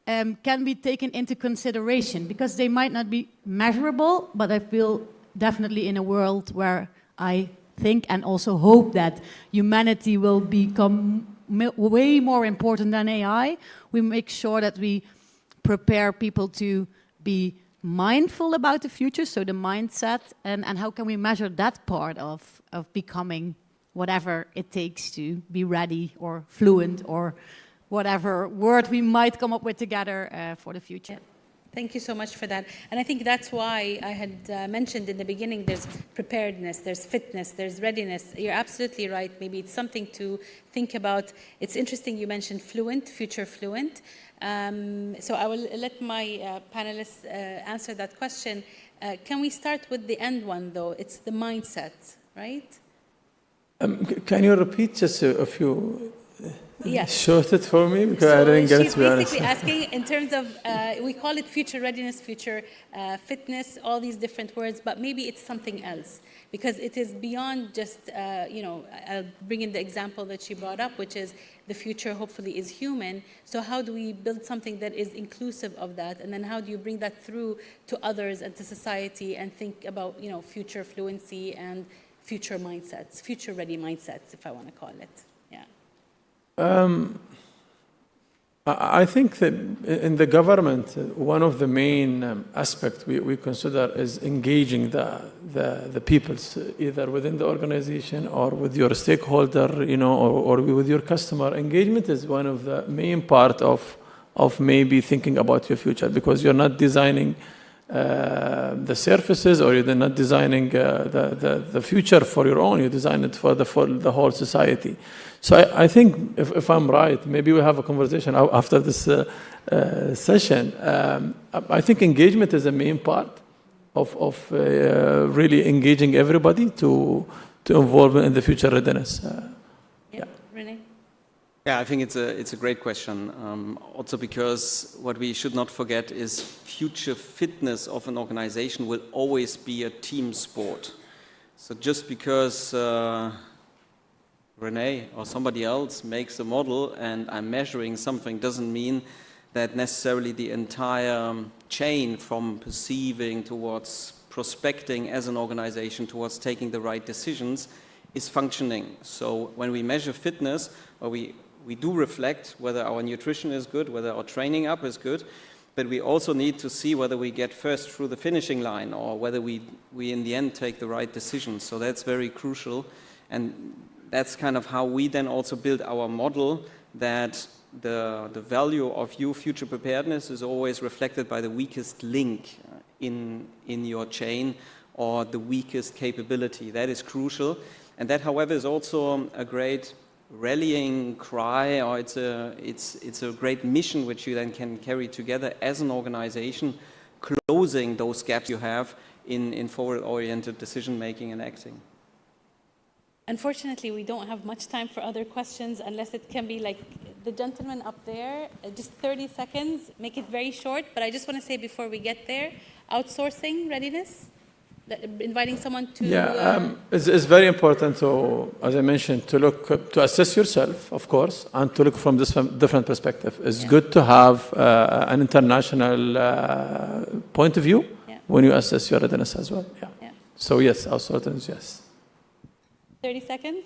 can be taken into consideration? Because they might not be measurable, but I feel definitely in a world where I think and also hope that humanity will become way more important than AI, we make sure that we prepare people to be mindful about the future, so the mindset, and how can we measure that part of becoming whatever it takes to be ready or fluent or whatever word we might come up with together for the future. Thank you so much for that. And I think that's why I had mentioned in the beginning, there's preparedness, there's fitness, there's readiness. You're absolutely right. Maybe it's something to think about. It's interesting you mentioned fluent, future fluent. So I will let my panelists answer that question. Can we start with the end one, though? It's the mindset, right? Can you repeat just a few? Yes. Short it for me because I didn't get it, to be honest. She's basically asking in terms of, we call it future readiness, future fitness, all these different words, but maybe it's something else because it is beyond just, I'll bring in the example that she brought up, which is the future hopefully is human. So how do we build something that is inclusive of that? And then how do you bring that through to others and to society and think about, future fluency and future mindsets, future ready mindsets, if I want to call it. I think that in the government, one of the main aspects we consider is engaging the peoples, either within the organization or with your stakeholder, or with your customer. Engagement is one of the main part of maybe thinking about your future, because you're not designing the surfaces, or you're not designing the future for your own. You design it for the whole society. So I think if I'm right, maybe we'll have a conversation after this session. I think engagement is a main part of really engaging everybody to involve in the future readiness. Renee? Yeah, I think it's a great question. Also because what we should not forget is future fitness of an organization will always be a team sport. So just because Renee or somebody else makes a model and I'm measuring something doesn't mean that necessarily the entire chain from perceiving towards prospecting as an organization towards taking the right decisions is functioning. So when we measure fitness, or we do reflect whether our nutrition is good, whether our training up is good, but we also need to see whether we get first through the finishing line or whether we in the end take the right decisions. So that's very crucial. And that's kind of how we then also build our model, that the value of future preparedness is always reflected by the weakest link in your chain or the weakest capability. That is crucial. And that, however, is also a great rallying cry, or it's a great mission which you then can carry together as an organization, closing those gaps you have in forward-oriented decision-making and acting. Unfortunately, we don't have much time for other questions unless it can be like the gentleman up there, just 30 seconds, make it very short. But I just want to say before we get there, outsourcing readiness, inviting someone to... It's very important to, as I mentioned, to assess yourself, of course, and to look from this different perspective. It's good to have an international point of view when you assess your readiness as well. So yes, outsourcing is yes. 30 seconds.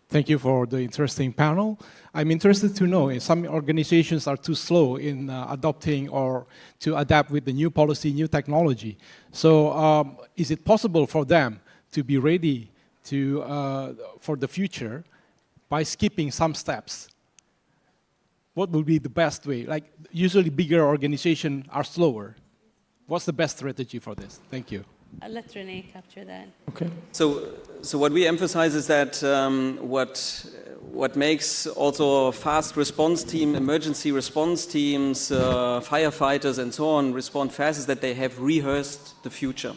Thank you for the interesting panel. I'm interested to know if some organizations are too slow in adopting or to adapt with the new policy, new technology. So is it possible for them to be ready for the future by skipping some steps? What would be the best way? Like usually bigger organizations are slower. What's the best strategy for this? Thank you. I'll let Renee capture that. Okay. So what we emphasize is that what makes also fast response team, emergency response teams, firefighters and so on respond fast is that they have rehearsed the future.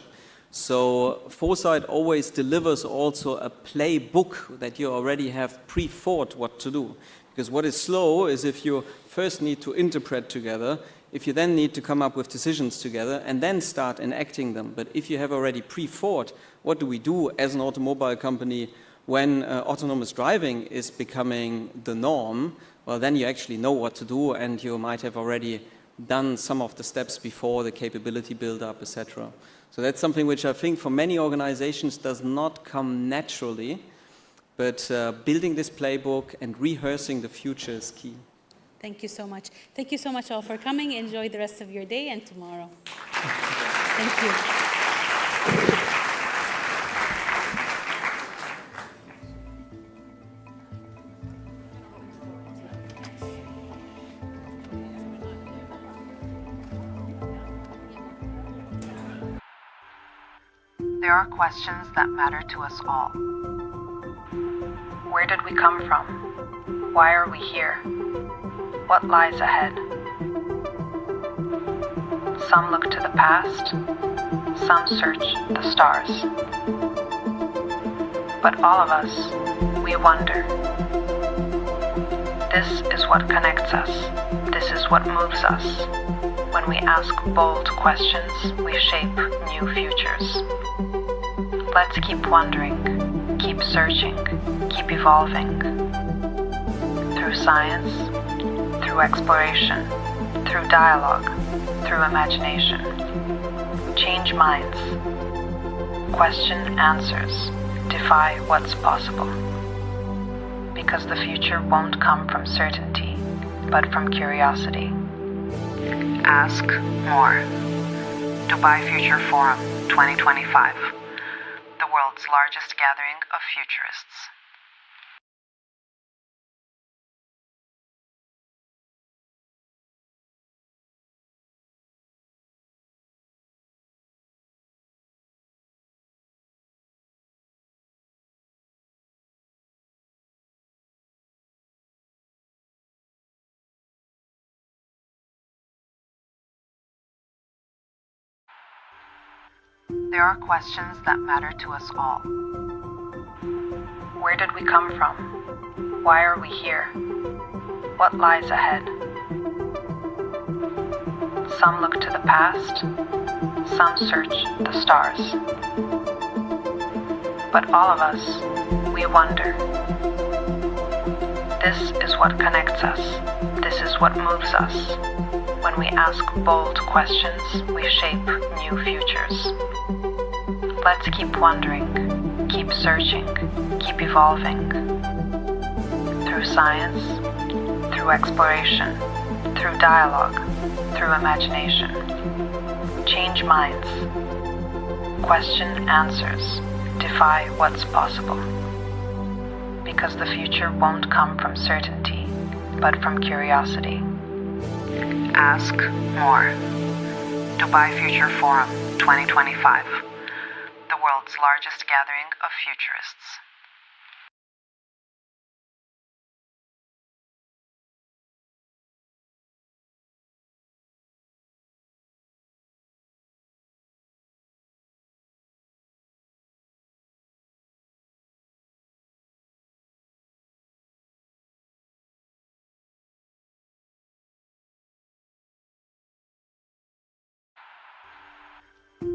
So foresight always delivers also a playbook that you already have pre-thought what to do. Because what is slow is if you first need to interpret together, if you then need to come up with decisions together and then start enacting them. But if you have already pre-thought, what do we do as an automobile company when autonomous driving is becoming the norm? Well, then you actually know what to do, and you might have already done some of the steps before, the capability build-up, etc. So that's something which I think for many organizations does not come naturally, but building this playbook and rehearsing the future is key. Thank you so much. Thank you so much all for coming. Enjoy the rest of your day and tomorrow. Thank you. There are questions that matter to us all. Where did we come from? Why are we here? What lies ahead? Some look to the past, Some search the stars. But all of us, we wonder. This is what connects us. This is what moves us. When we ask bold questions, we shape new futures. Let's keep wondering, keep searching, keep evolving. Through science, through exploration, through dialogue, through imagination. Change minds. Question answers. Defy what's possible. Because the future won't come from certainty, but from curiosity. Ask more. Dubai Future Forum 2025, the world's largest gathering of futurists. There are questions that matter to us all. Where did we come from? Why are we here? What lies ahead? Some look to the past, some search the stars. But all of us, we wonder. This is what connects us. This is what moves us. When we ask bold questions, we shape new futures. Let's keep wondering, keep searching, keep evolving. Through science, through exploration, through dialogue, through imagination. Change minds. Question answers. Defy what's possible. Because the future won't come from certainty, but from curiosity. Ask more. Dubai Future Forum 2025, the world's largest gathering of futurists.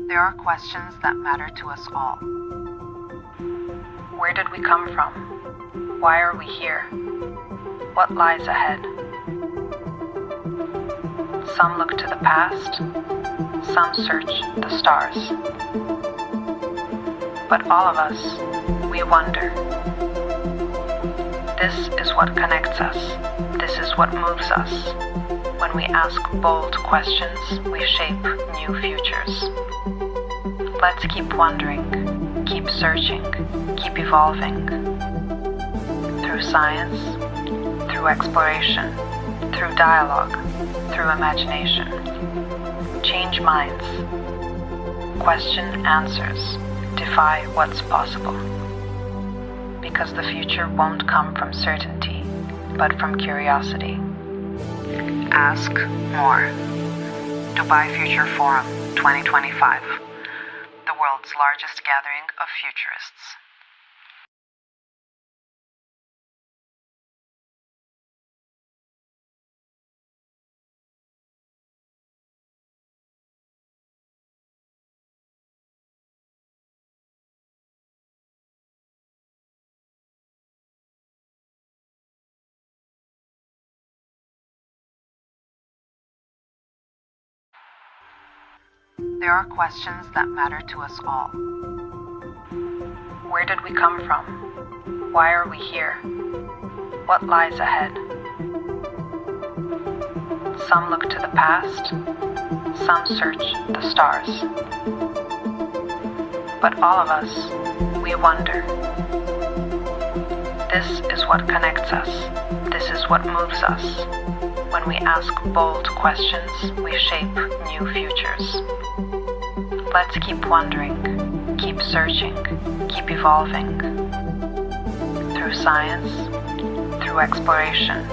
There are questions that matter to us all. Where did we come from? Why are we here? What lies ahead? Some look to the past, some search the stars. But all of us, we wonder. This is what connects us. This is what moves us. When we ask bold questions, we shape new futures. Let's keep wondering, keep searching, keep evolving. Through science, through exploration, through dialogue, through imagination. Change minds. Question answers. Defy what's possible. Because the future won't come from certainty, but from curiosity. Ask more. Dubai Future Forum 2025, the world's largest gathering of futurists. There are questions that matter to us all. Where did we come from? Why are we here? What lies ahead? Some look to the past, some search the stars. But all of us, we wonder. This is what connects us. This is what moves us. When we ask bold questions, we shape new futures. Let's keep wondering, keep searching, keep evolving. Through science, through exploration,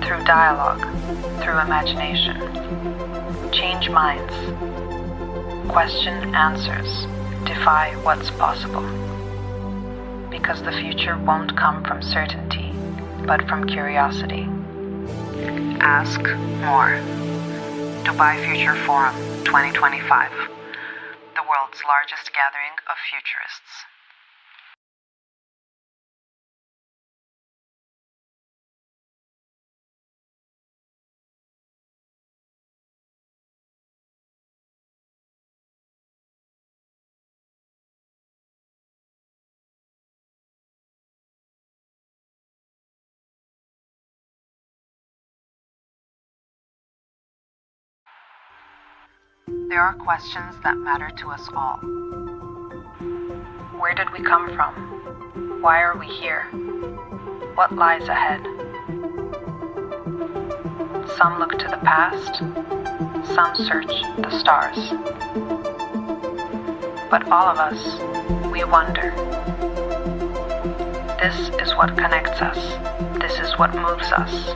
through dialogue, through imagination. Change minds. Question answers defy what's possible. Because the future won't come from certainty, but from curiosity. Ask more. Dubai Future Forum 2025, the world's largest gathering of futurists. There are questions that matter to us all. Where did we come from? Why are we here? What lies ahead? Some look to the past, some search the stars. But all of us, we wonder. This is what connects us. This is what moves us.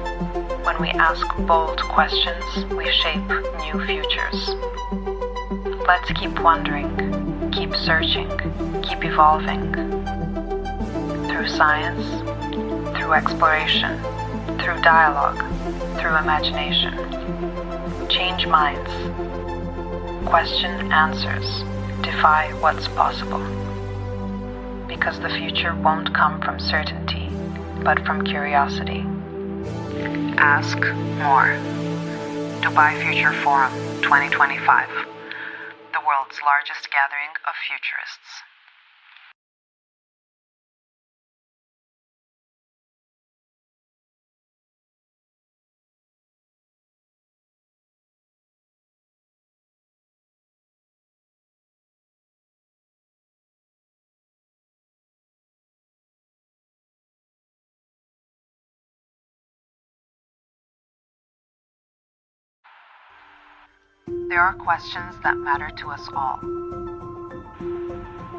When we ask bold questions, we shape new futures. Let's keep wondering, keep searching, keep evolving. Through science, through exploration, through dialogue, through imagination. Change minds. Question answers. Defy what's possible. Because the future won't come from certainty, but from curiosity. Ask more. Dubai Future Forum 2025, the world's largest gathering of futurists. There are questions that matter to us all.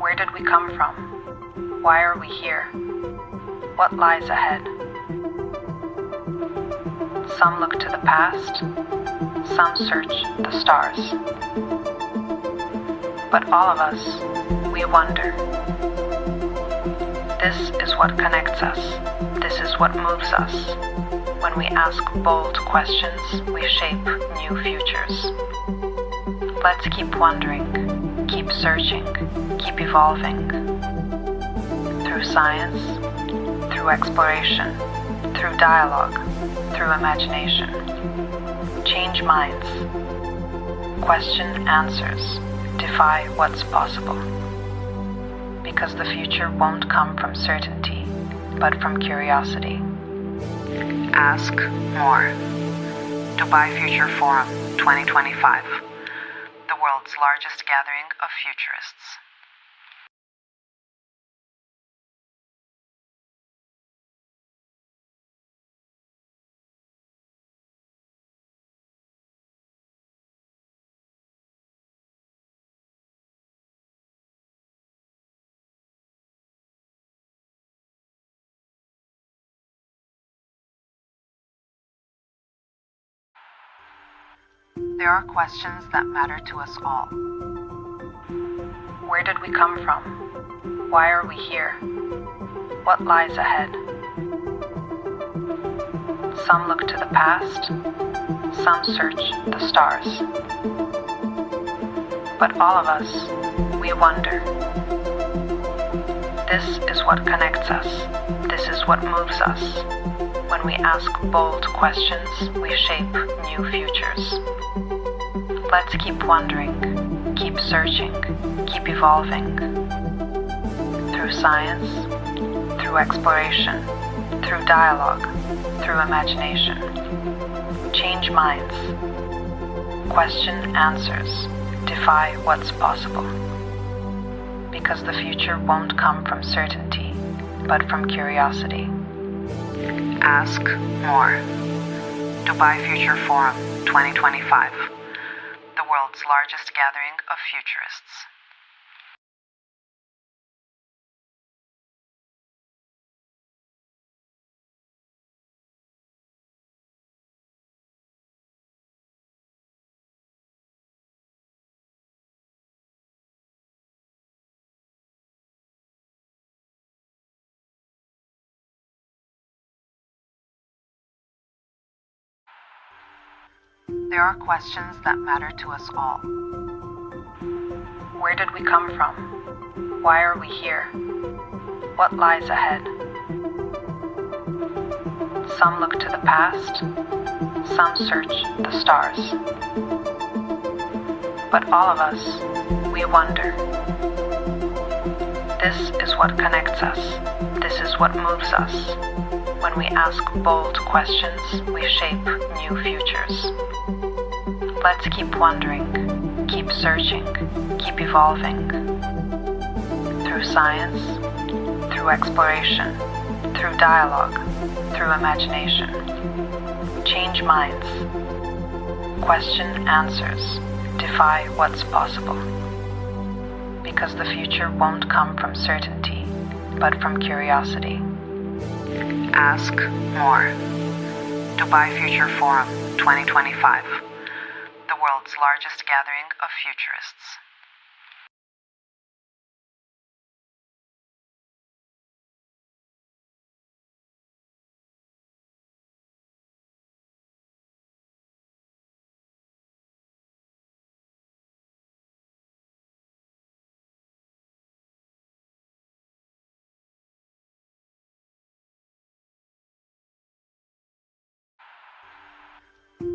Where did we come from? Why are we here? What lies ahead? Some look to the past, some search the stars. But all of us, we wonder. This is what connects us. This is what moves us. When we ask bold questions, we shape new futures. Let's keep wondering, keep searching, keep evolving. Through science, through exploration, through dialogue, through imagination. Change minds. Question answers. Defy what's possible. Because the future won't come from certainty, but from curiosity. Ask more. Dubai Future Forum 2025, the world's largest gathering of futurists. There are questions that matter to us all. Where did we come from? Why are we here? What lies ahead? Some look to the past, some search the stars. But all of us, we wonder. This is what connects us. This is what moves us. When we ask bold questions, we shape new futures. Let's keep wondering, keep searching, keep evolving. Through science, through exploration, through dialogue, through imagination. Change minds. Question answers. Defy what's possible. Because the future won't come from certainty, but from curiosity. Ask more. Dubai Future Forum 2025, the world's largest gathering of futurists. There are questions that matter to us all. Where did we come from? Why are we here? What lies ahead? Some look to the past, some search the stars. But all of us, we wonder. This is what connects us. This is what moves us. When we ask bold questions, we shape new futures. Let's keep wondering, keep searching, keep evolving. Through science, through exploration, through dialogue, through imagination. Change minds. Question answers. Defy what's possible. Because the future won't come from certainty, but from curiosity. Ask more. Dubai Future Forum 2025. The world's largest gathering of futurists.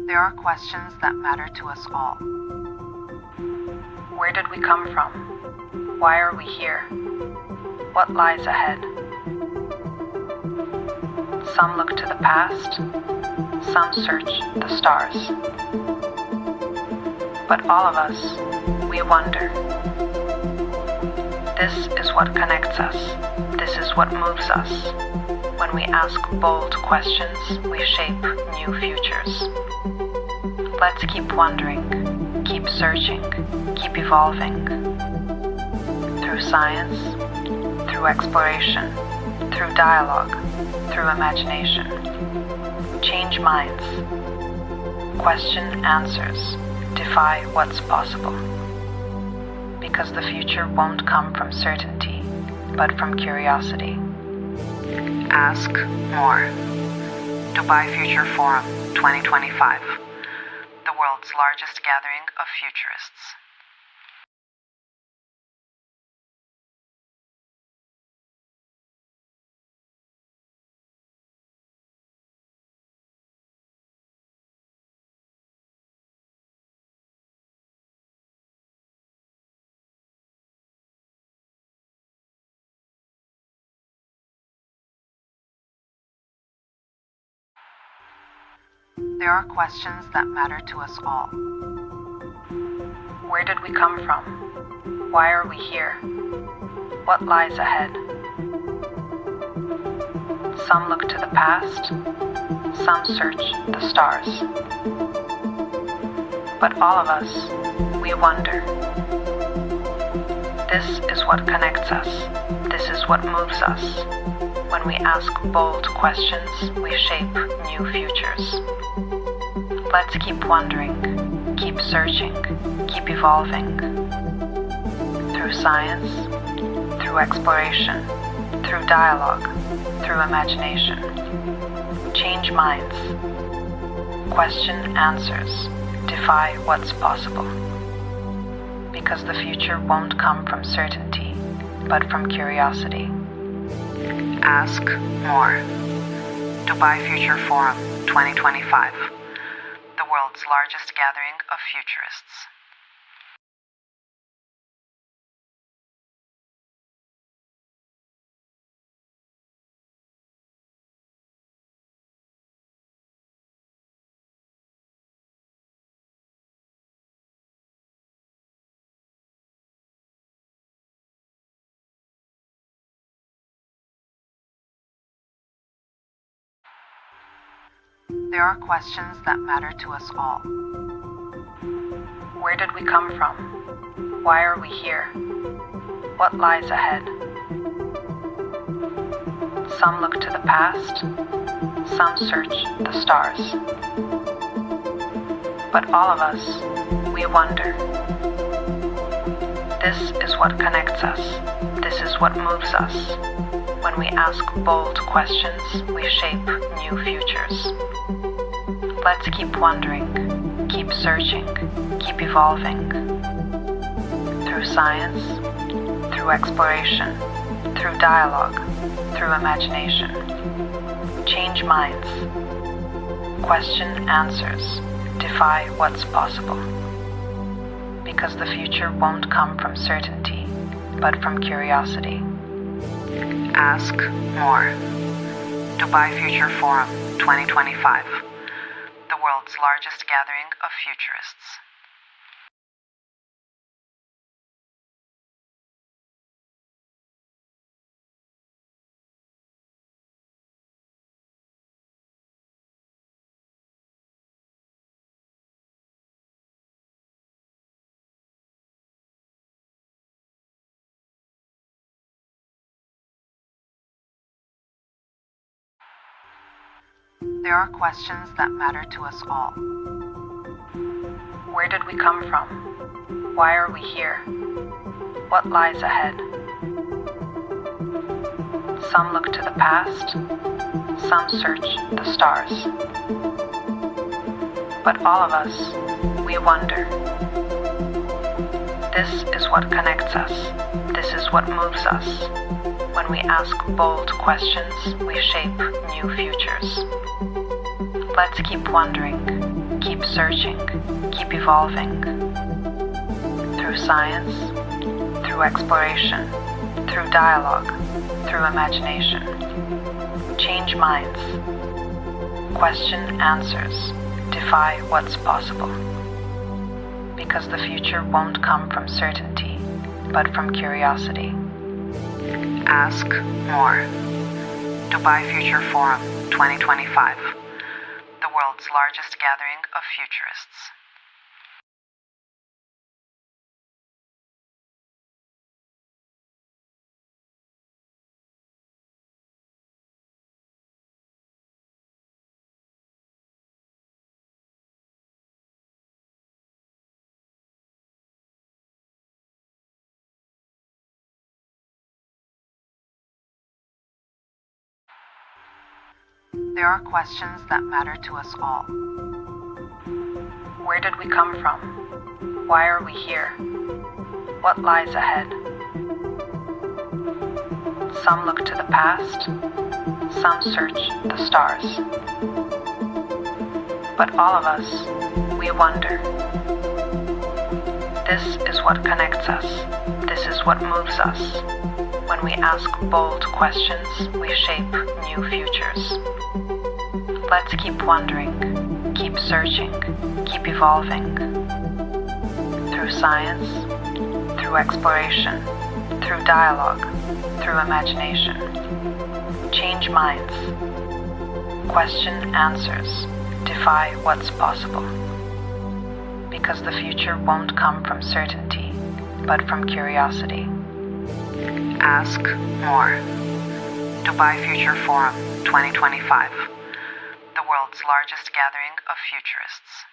There are questions that matter to us all. Where did we come from? Why are we here? What lies ahead? Some look to the past, some search the stars. But all of us, we wonder. This is what connects us. This is what moves us. When we ask bold questions, we shape new futures. Let's keep wondering, keep searching, keep evolving. Through science, through exploration, through dialogue, through imagination. Change minds. Question answers. Defy what's possible. Because the future won't come from certainty, but from curiosity. Ask more. Dubai Future Forum 2025. The world's largest gathering of futurists. There are questions that matter to us all. Where did we come from? Why are we here? What lies ahead? Some look to the past, some search the stars. But all of us, we wonder. This is what connects us. This is what moves us. When we ask bold questions, we shape new futures. Let's keep wondering, keep searching, keep evolving. Through science, through exploration, through dialogue, through imagination. Change minds. Question answers. Defy what's possible. Because the future won't come from certainty, but from curiosity. Ask more. Dubai Future Forum 2025. The world's largest gathering of futurists. There are questions that matter to us all. Where did we come from? Why are we here? What lies ahead? Some look to the past, some search the stars. But all of us, we wonder. This is what connects us. This is what moves us. When we ask bold questions, we shape new futures. Let's keep wondering, keep searching, keep evolving. Through science, through exploration, through dialogue, through imagination. Change minds. Question answers. Defy what's possible. Because the future won't come from certainty, but from curiosity. Ask more. Dubai Future Forum 2025. The world's largest gathering of futurists. There are questions that matter to us all. Where did we come from? Why are we here? What lies ahead? Some look to the past, some search the stars. But all of us, we wonder. This is what connects us. This is what moves us. When we ask bold questions, we shape new futures. Let's keep wondering, keep searching, keep evolving. Through science, through exploration, through dialogue, through imagination. Change minds. Question answers. Defy what's possible. Because the future won't come from certainty, but from curiosity. Ask more. Dubai Future Forum 2025. The world's largest gathering of futurists. There are questions that matter to us all. Where did we come from? Why are we here? What lies ahead? Some look to the past, some search the stars. But all of us, we wonder. This is what connects us. This is what moves us. When we ask bold questions, we shape new futures. Let's keep wondering, keep searching, keep evolving. Through science, through exploration, through dialogue, through imagination. Change minds. Question answers. Defy what's possible. Because the future won't come from certainty, but from curiosity. Ask more. Dubai Future Forum 2025. The world's largest gathering of futurists.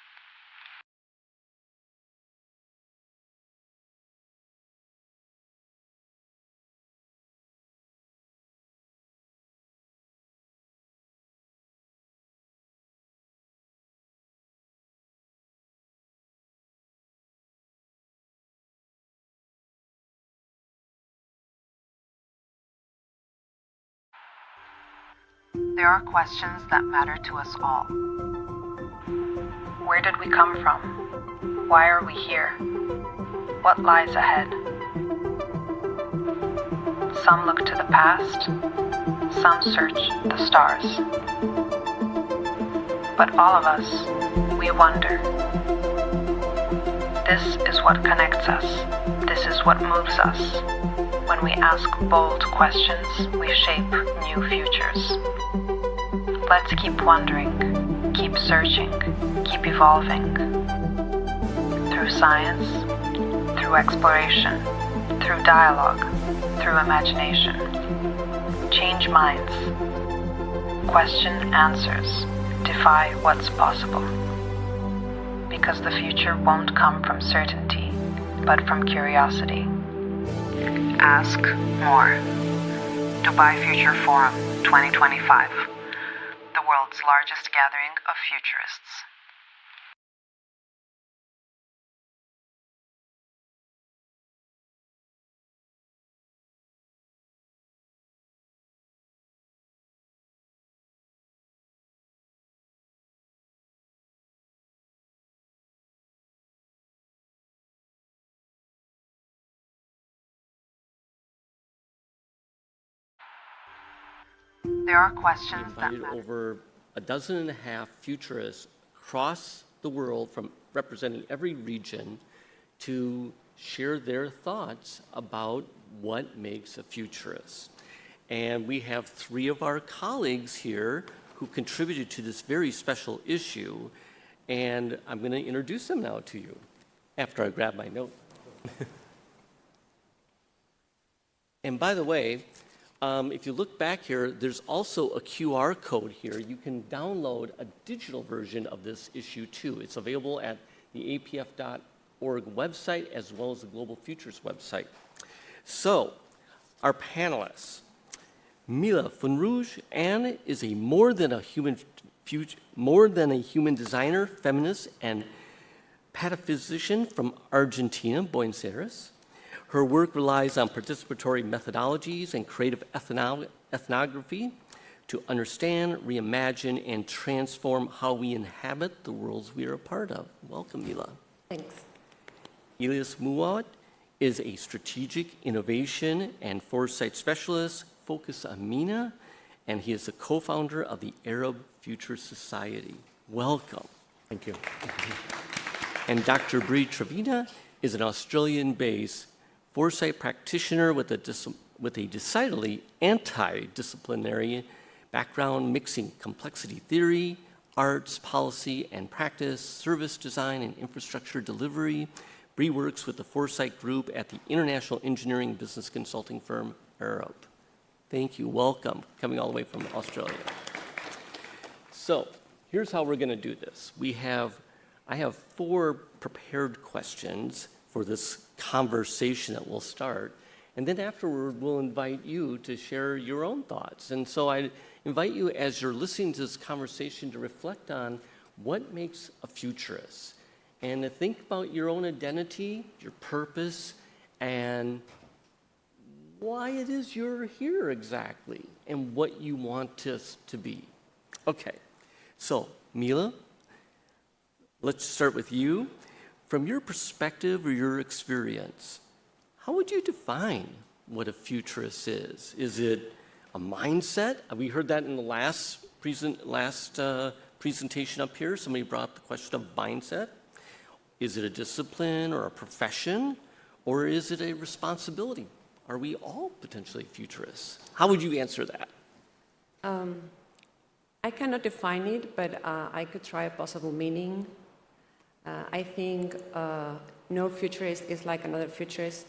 There are questions that matter to us all. Where did we come from? Why are we here? What lies ahead? Some look to the past, some search the stars. But all of us, we wonder. This is what connects us. This is what moves us. When we ask bold questions, we shape new futures. Let's keep wondering, keep searching, keep evolving. Through science, through exploration, through dialogue, through imagination. Change minds. Question answers. Defy what's possible. Because the future won't come from certainty, but from curiosity. Ask more. Dubai Future Forum 2025. The world's largest gathering of futurists. There are questions that invited matter. over 12.5 futurists across the world from representing every region to share their thoughts about what makes a futurist. And we have 3 of our colleagues here who contributed to this very special issue, and I'm going to introduce them now to you after I grab my note. And by the way, if you look back here, there's also a QR code here. You can download a digital version of this issue too. It's available at the apf.org website as well as the Global Futures website. So, our panelists. Mila Funrouge Anne is a more than a human designer, feminist, and pataphysician from Argentina, Buenos Aires. Her work relies on participatory methodologies and creative ethnography to understand, reimagine, and transform how we inhabit the worlds we are a part of. Welcome, Mila. Thanks. Elias Muad is a strategic innovation and foresight specialist focused on MENA, and he is the co-founder of the Arab Future Society. Welcome. Thank you. And Dr. Bree Trevina is an Australian-based foresight practitioner with a decidedly anti-disciplinary background, mixing complexity theory, arts, policy, and practice, service design, and infrastructure delivery. Bree works with the Foresight Group at the international engineering business consulting firm, Arab. Thank you. Welcome. Coming all the way from Australia. So here's how we're going to do this. I have 4 prepared questions for this conversation that we'll start. And then afterward, we'll invite you to share your own thoughts. And so I invite you, as you're listening to this conversation, to reflect on what makes a futurist, and to think about your own identity, your purpose, and why it is you're here exactly, and what you want us to be. Okay, so Mila, let's start with you. From your perspective or your experience, how would you define what a futurist is? Is it a mindset? We heard that in the last presentation up here. Somebody brought up the question of mindset. Is it a discipline or a profession? Or is it a responsibility? Are we all potentially futurists? How would you answer that? I cannot define it, but I could try a possible meaning. I think no futurist is like another futurist.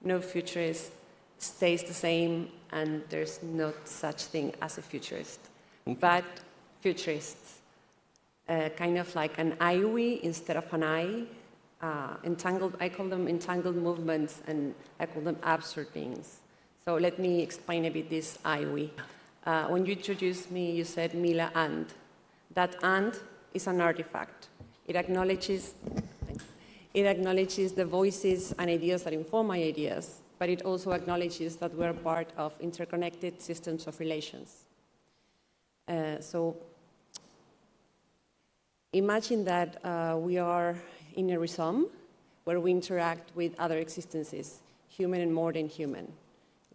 No futurist stays the same, and there's no such thing as a futurist. Okay. But futurists, kind of like an IWI instead of an I, I call them entangled movements, and I call them absurd beings. So let me explain a bit this IWI. When you introduced me, you said Mila and. That and is an artifact. It acknowledges the voices and ideas that inform my ideas, but it also acknowledges that we're part of interconnected systems of relations. So imagine that we are in a rhizome where we interact with other existences, human and more than human,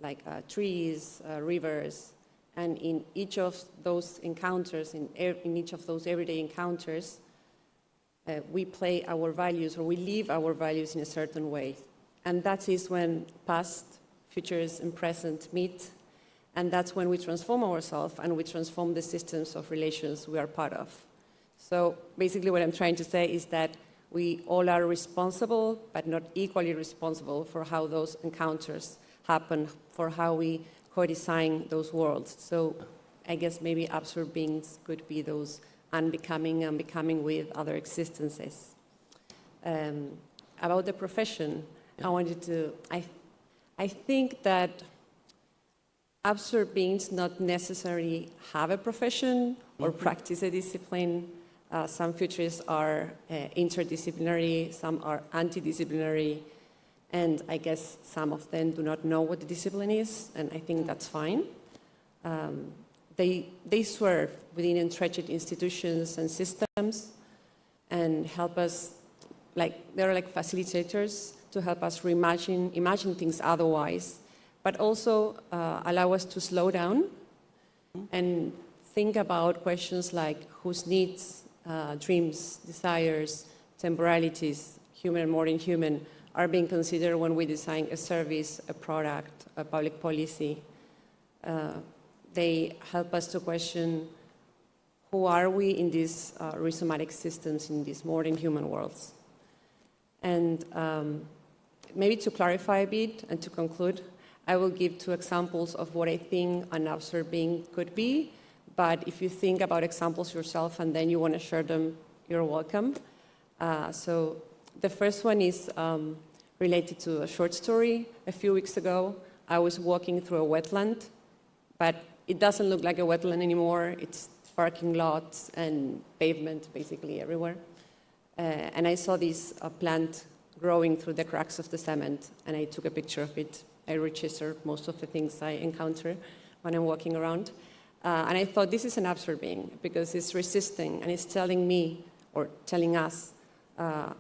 like trees, rivers, and in each of those encounters, in each of those everyday encounters, we play our values, or we live our values in a certain way. And that is when past, futures, and present meet, and that's when we transform ourselves and we transform the systems of relations we are part of. So basically what I'm trying to say is that we all are responsible, but not equally responsible for how those encounters happen, for how we co-design those worlds. So I guess maybe absurd beings could be those unbecoming and becoming with other existences. About the profession, I think that absurd beings not necessarily have a profession or practice a discipline. Some futurists are interdisciplinary, some are antidisciplinary, and I guess some of them do not know what the discipline is, and I think that's fine. They serve within entrenched institutions and systems and help us, they're like facilitators to help us imagine things otherwise, but also allow us to slow down and think about questions like whose needs, dreams, desires, temporalities, human and more than human, are being considered when we design a service, a product, a public policy. They help us to question who are we in these rhizomatic systems, in these more than human worlds. And maybe to clarify a bit and to conclude, I will give 2 examples of what I think an absurd being could be. But if you think about examples yourself and then you want to share them, you're welcome. So the first one is related to a short story. A few weeks ago, I was walking through a wetland, but it doesn't look like a wetland anymore. It's parking lots and pavement basically everywhere. And I saw this plant growing through the cracks of the cement, and I took a picture of it. I registered most of the things I encounter when I'm walking around. And I thought, this is an absurd being, because it's resisting and it's telling me, or telling us,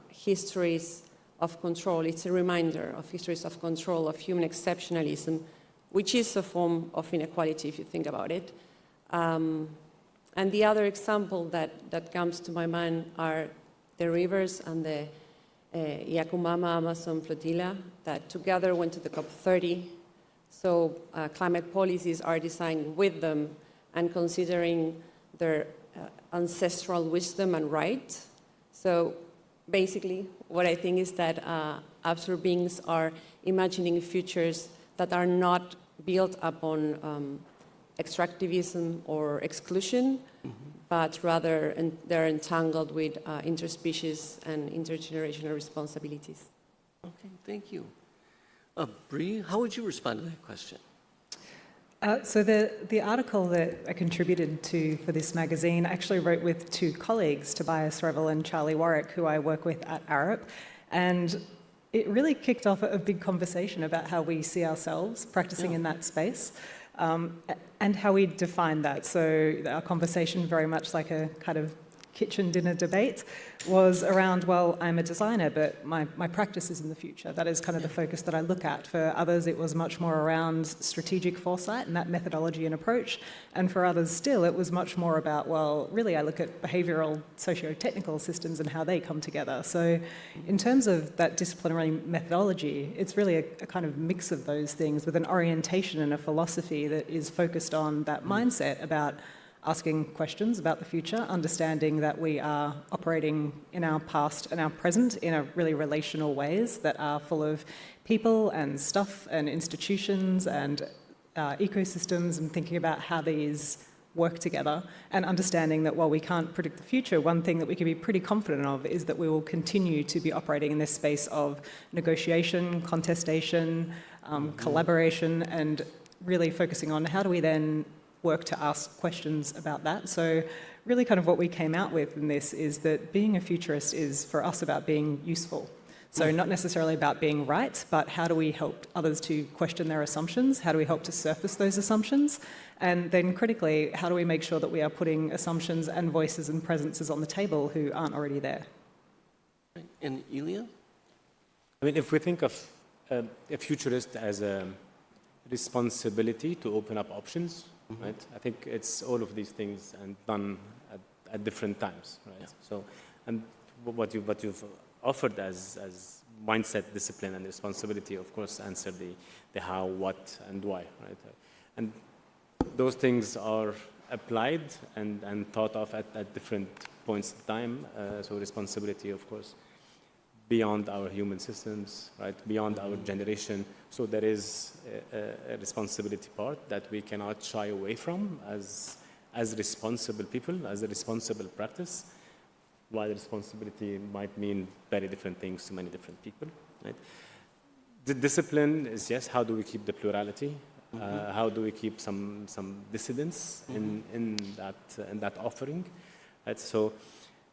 histories of control. It's a reminder of histories of control, of human exceptionalism, which is a form of inequality if you think about it. And the other example that comes to my mind are the rivers and the Yakumama Amazon flotilla that together went to the COP30. So climate policies are designed with them and considering their ancestral wisdom and right. So basically, what I think is that absurd beings are imagining futures that are not built upon extractivism or exclusion, but rather they're entangled with interspecies and intergenerational responsibilities. Okay, thank you. Bree, how would you respond to that question? So the article that I contributed to for this magazine, I actually wrote with 2 colleagues, Tobias Revel and Charlie Warwick, who I work with at Arup, and it really kicked off a big conversation about how we see ourselves practicing in that space, and how we define that. So our conversation, very much like a kind of kitchen dinner debate, was around, well, I'm a designer, but my practice is in the future. That is kind of the focus that I look at. For others, it was much more around strategic foresight and that methodology and approach. And for others still, it was much more about, well, really I look at behavioral, socio-technical systems and how they come together. So in terms of that disciplinary methodology, it's really a kind of mix of those things with an orientation and a philosophy that is focused on that mindset about asking questions about the future, understanding that we are operating in our past and our present in a really relational ways that are full of people and stuff and institutions and ecosystems, and thinking about how these work together, and understanding that while we can't predict the future, one thing that we can be pretty confident of is that we will continue to be operating in this space of negotiation, contestation, collaboration, and really focusing on how do we then work to ask questions about that. So really kind of what we came out with in this is that being a futurist is for us about being useful. So not necessarily about being right, but how do we help others to question their assumptions? How do we help to surface those assumptions? And then critically, how do we make sure that we are putting assumptions and voices and presences on the table who aren't already there? And Ilya? I mean, if we think of a futurist as a responsibility to open up options, right? I think it's all of these things and done at different times, right? So, and what you've offered as mindset, discipline, and responsibility, of course, answer the how, what, and why, right? And those things are applied and thought of at different points in time. So responsibility, of course, beyond our human systems, right? Beyond our generation. So there is a responsibility part that we cannot shy away from as responsible people, as a responsible practice, while responsibility might mean very different things to many different people, right? The discipline is, yes, how do we keep the plurality? How do we keep some dissidence in that offering, right? So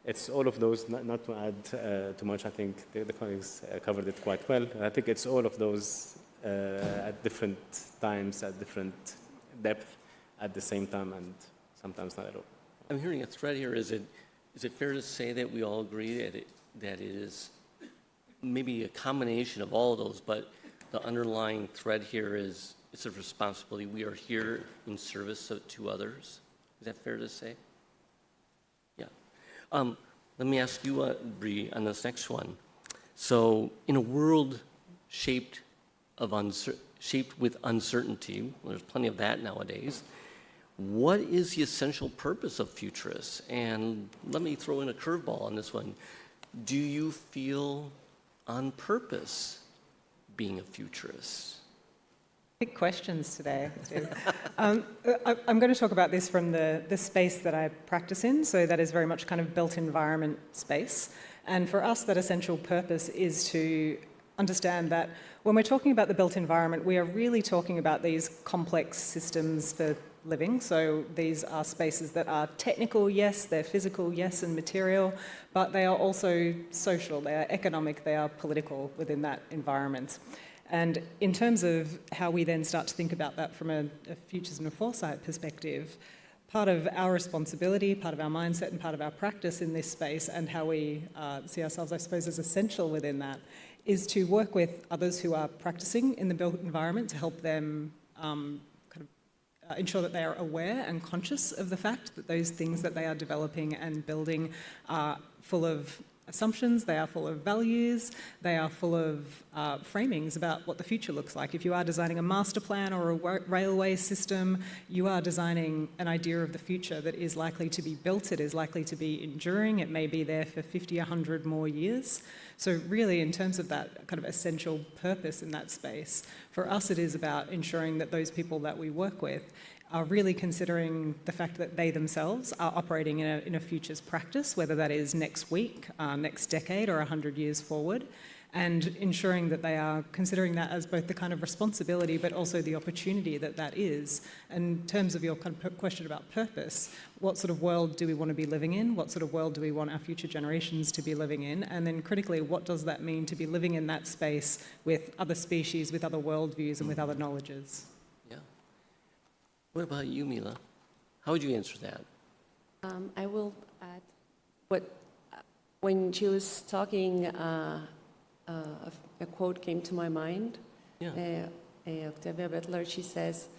it's all of those, not to add too much, I think the colleagues covered it quite well. I think it's all of those at different times, at different depth, at the same time, and sometimes not at all. I'm hearing a thread here. Is it fair to say that we all agree that it is maybe a combination of all of those, but the underlying thread here is it's a responsibility. We are here in service to others. Is that fair to say? Yeah. Let me ask you, Bree, on this next one. So, in a world shaped with uncertainty, there's plenty of that nowadays, what is the essential purpose of futurists? And let me throw in a curveball on this one. Do you feel on purpose being a futurist? Big questions today, Steve. I'm going to talk about this from the space that I practice in, so that is very much kind of built environment space. And for us, that essential purpose is to understand that when we're talking about the built environment, we are really talking about these complex systems for living. So these are spaces that are technical, yes, they're physical, yes, and material, but they are also social, they are economic, they are political within that environment. And in terms of how we then start to think about that from a futures and a foresight perspective, part of our responsibility, part of our mindset, and part of our practice in this space, and how we see ourselves, I suppose, as essential within that, is to work with others who are practicing in the built environment to help them ensure that they are aware and conscious of the fact that those things that they are developing and building are full of assumptions, they are full of values, they are full of framings about what the future looks like. If you are designing a master plan or a railway system, you are designing an idea of the future that is likely to be built, it is likely to be enduring, it may be there for 50, 100 more years. So really, in terms of that kind of essential purpose in that space, for us it is about ensuring that those people that we work with are really considering the fact that they themselves are operating in a futures practice, whether that is next week, next decade, or 100 years forward, and ensuring that they are considering that as both the kind of responsibility but also the opportunity that that is. In terms of your kind of question about purpose, what sort of world do we want to be living in? What sort of world do we want our future generations to be living in? And then critically, what does that mean to be living in that space with other species, with other worldviews, and with other knowledges? What about you, Mila? How would you answer that? I will add when she was talking, a quote came to my mind. Yeah. Octavia Butler, she says,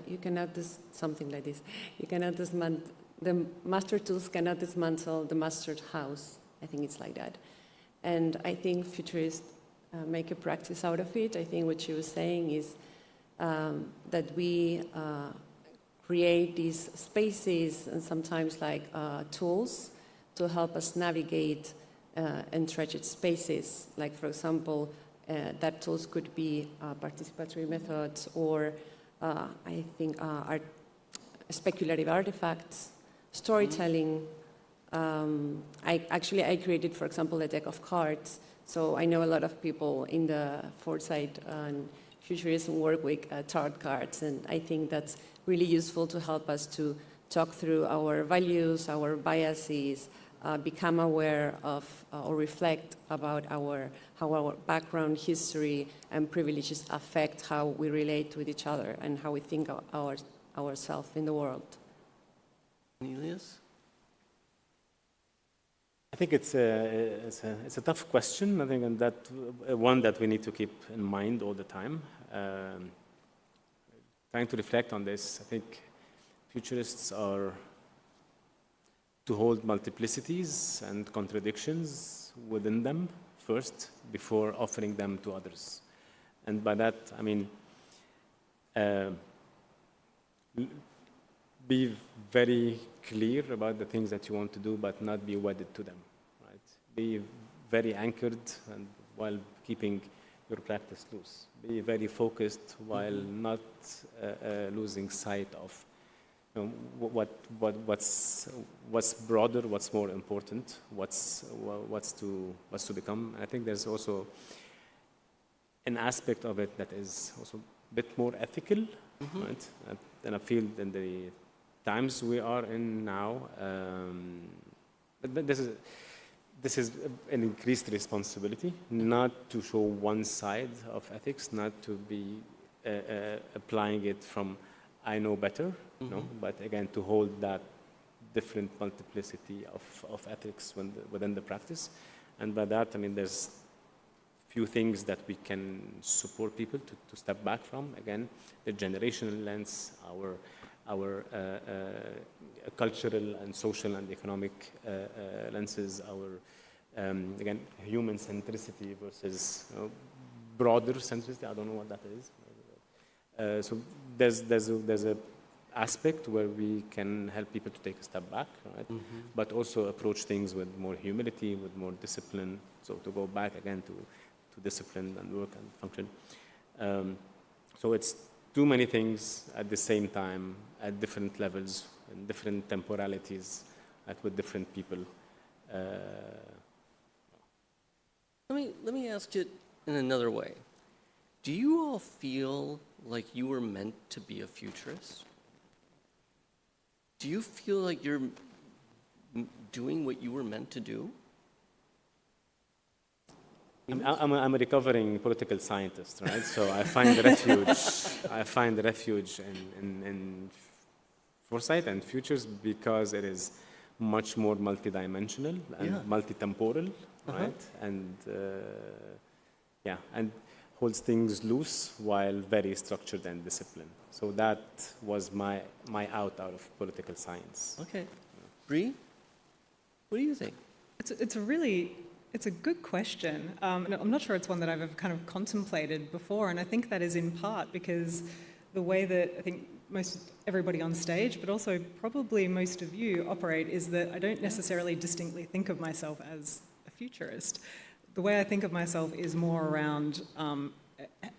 you cannot do something like this. You cannot dismantle, the master tools cannot dismantle the mastered house. I think it's like that. And I think futurists make a practice out of it. I think what she was saying is that we create these spaces and sometimes like tools to help us navigate entrenched spaces. Like, for example, that tools could be participatory methods or I think speculative artifacts, storytelling. I created, for example, a deck of cards. So I know a lot of people in the foresight and futurism work with tarot cards, and I think that's really useful to help us to talk through our values, our biases, become aware of or reflect about how our background, history, and privileges affect how we relate with each other and how we think of ourselves in the world. Cornelius? I think it's a tough question. I think, and that one that we need to keep in mind all the time. Trying to reflect on this, I think futurists are to hold multiplicities and contradictions within them first, before offering them to others. And by that, I mean, be very clear about the things that you want to do, but not be wedded to them, right? Be very anchored and while keeping your practice loose. Be very focused while not losing sight of what's broader, what's more important, what's to become. And I think there's also an aspect of it that is also a bit more ethical, right? And I feel in the times we are in now, but this is an increased responsibility, not to show one side of ethics, not to be applying it from I know better, no, but again to hold that different multiplicity of ethics within the practice. And by that, I mean, there's few things that we can support people to step back from. Again, the generational lens, our cultural and social and economic lenses, our, again, human centricity versus broader centricity. I don't know what that is. So there's a aspect where we can help people to take a step back, right? But also approach things with more humility, with more discipline. So to go back again to discipline and work and function. So it's too many things at the same time, at different levels, and different temporalities, with different people. Let me ask it in another way. Do you all feel like you were meant to be a futurist? Do you feel like you're doing what you were meant to do? I'm a recovering political scientist, right? So I find refuge in foresight and futures because it is much more multidimensional and multi-temporal, right? And and holds things loose while very structured and disciplined. So that was my out of political science. Okay. Bree, what do you think? It's a good question. I'm not sure it's one that I've ever kind of contemplated before, and I think that is in part because the way that I think everybody on stage, but also probably most of you operate, is that I don't necessarily distinctly think of myself as a futurist. The way I think of myself is more around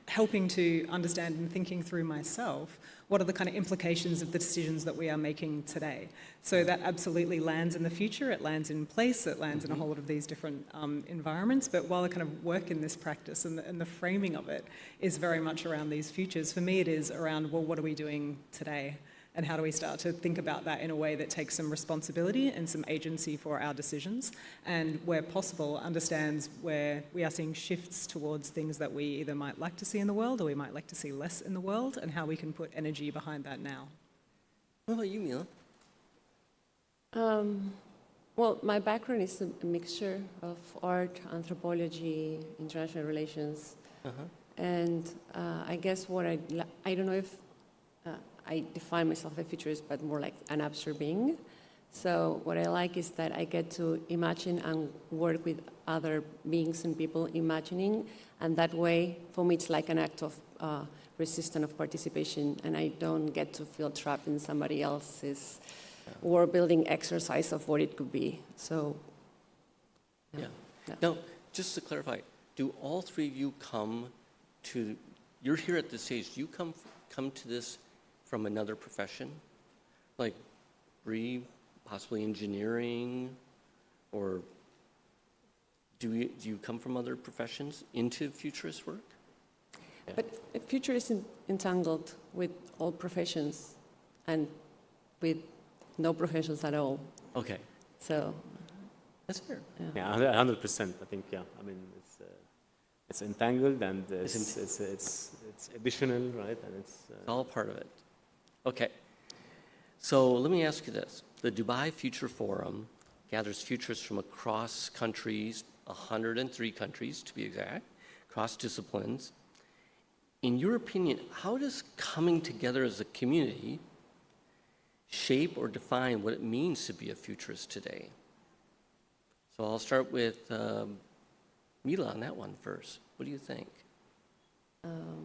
helping to understand and thinking through myself what are the kind of implications of the decisions that we are making today. So that absolutely lands in the future, it lands in place, it lands in a whole lot of these different environments, but while I kind of work in this practice and the framing of it is very much around these futures, for me it is around, well, what are we doing today? And how do we start to think about that in a way that takes some responsibility and some agency for our decisions, and where possible understands where we are seeing shifts towards things that we either might like to see in the world or we might like to see less in the world, and how we can put energy behind that now. What about you, Mila? Well, my background is a mixture of art, anthropology, international relations, and I guess I don't know if I define myself as a futurist, but more like an observing. So what I like is that I get to imagine and work with other beings and people imagining, and that way, for me, it's like an act of resistance of participation, and I don't get to feel trapped in somebody else's world-building exercise of what it could be. So, Now, just to clarify, do all three of you you're here at this stage, do you come to this from another profession? Like Bree, possibly engineering, or do you come from other professions into futurist work? But the future is entangled with all professions and with no professions at all. Okay. So that's fair. Yeah, 100%. I think. I mean, it's entangled and it's additional, right? And it's all part of it. Okay. So let me ask you this: the Dubai Future Forum gathers futurists from across countries, 103 countries to be exact, across disciplines. In your opinion, how does coming together as a community shape or define what it means to be a futurist today? So I'll start with Mila on that one first. What do you think?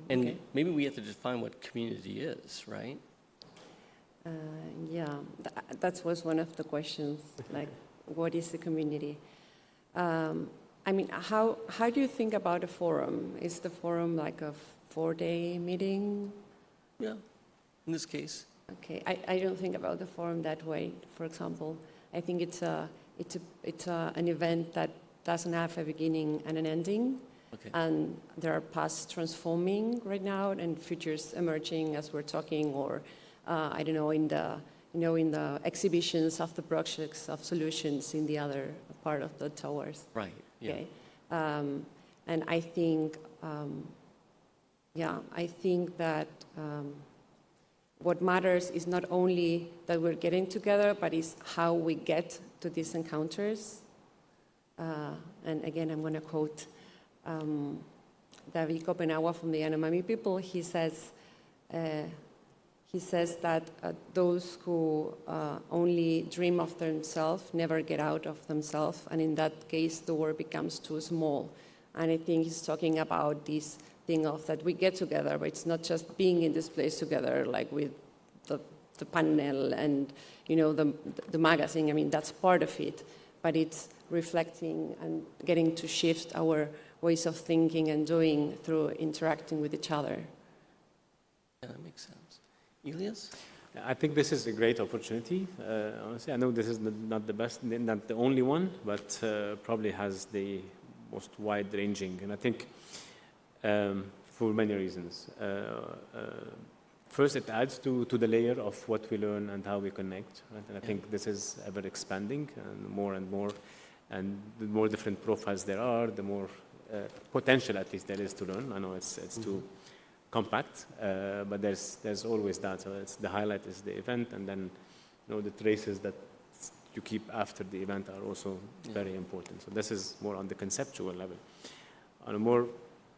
And maybe we have to define what community is, right? That was one of the questions, like, what is the community? I mean, how do you think about a forum? Is the forum like a 4-day meeting? Yeah, in this case. Okay, I don't think about the forum that way. For example, I think it's an event that doesn't have a beginning and an ending, and there are paths transforming right now and futures emerging as we're talking, or I don't know, in the exhibitions of the projects of solutions in the other part of the towers. Right. Yeah. Okay, and I think. I think that what matters is not only that we're getting together, but is how we get to these encounters. And again, I'm going to quote David Kopenawa from the Yanomami people, he says that those who only dream of themselves never get out of themselves, and in that case, the world becomes too small. And I think he's talking about this thing of that we get together, but it's not just being in this place together, like with the panel and the magazine. I mean, that's part of it, but it's reflecting and getting to shift our ways of thinking and doing through interacting with each other. Yeah, that makes sense. Elias? I think this is a great opportunity. Honestly, I know this is not the best, not the only one, but probably has the most wide-ranging. And I think for many reasons. First, it adds to the layer of what we learn and how we connect. Right? And I think this is ever expanding and more. And the more different profiles there are, the more potential, at least, there is to learn. I know it's too compact, but there's always that. So the highlight is the event, and then the traces that you keep after the event are also very important. So this is more on the conceptual level. On a more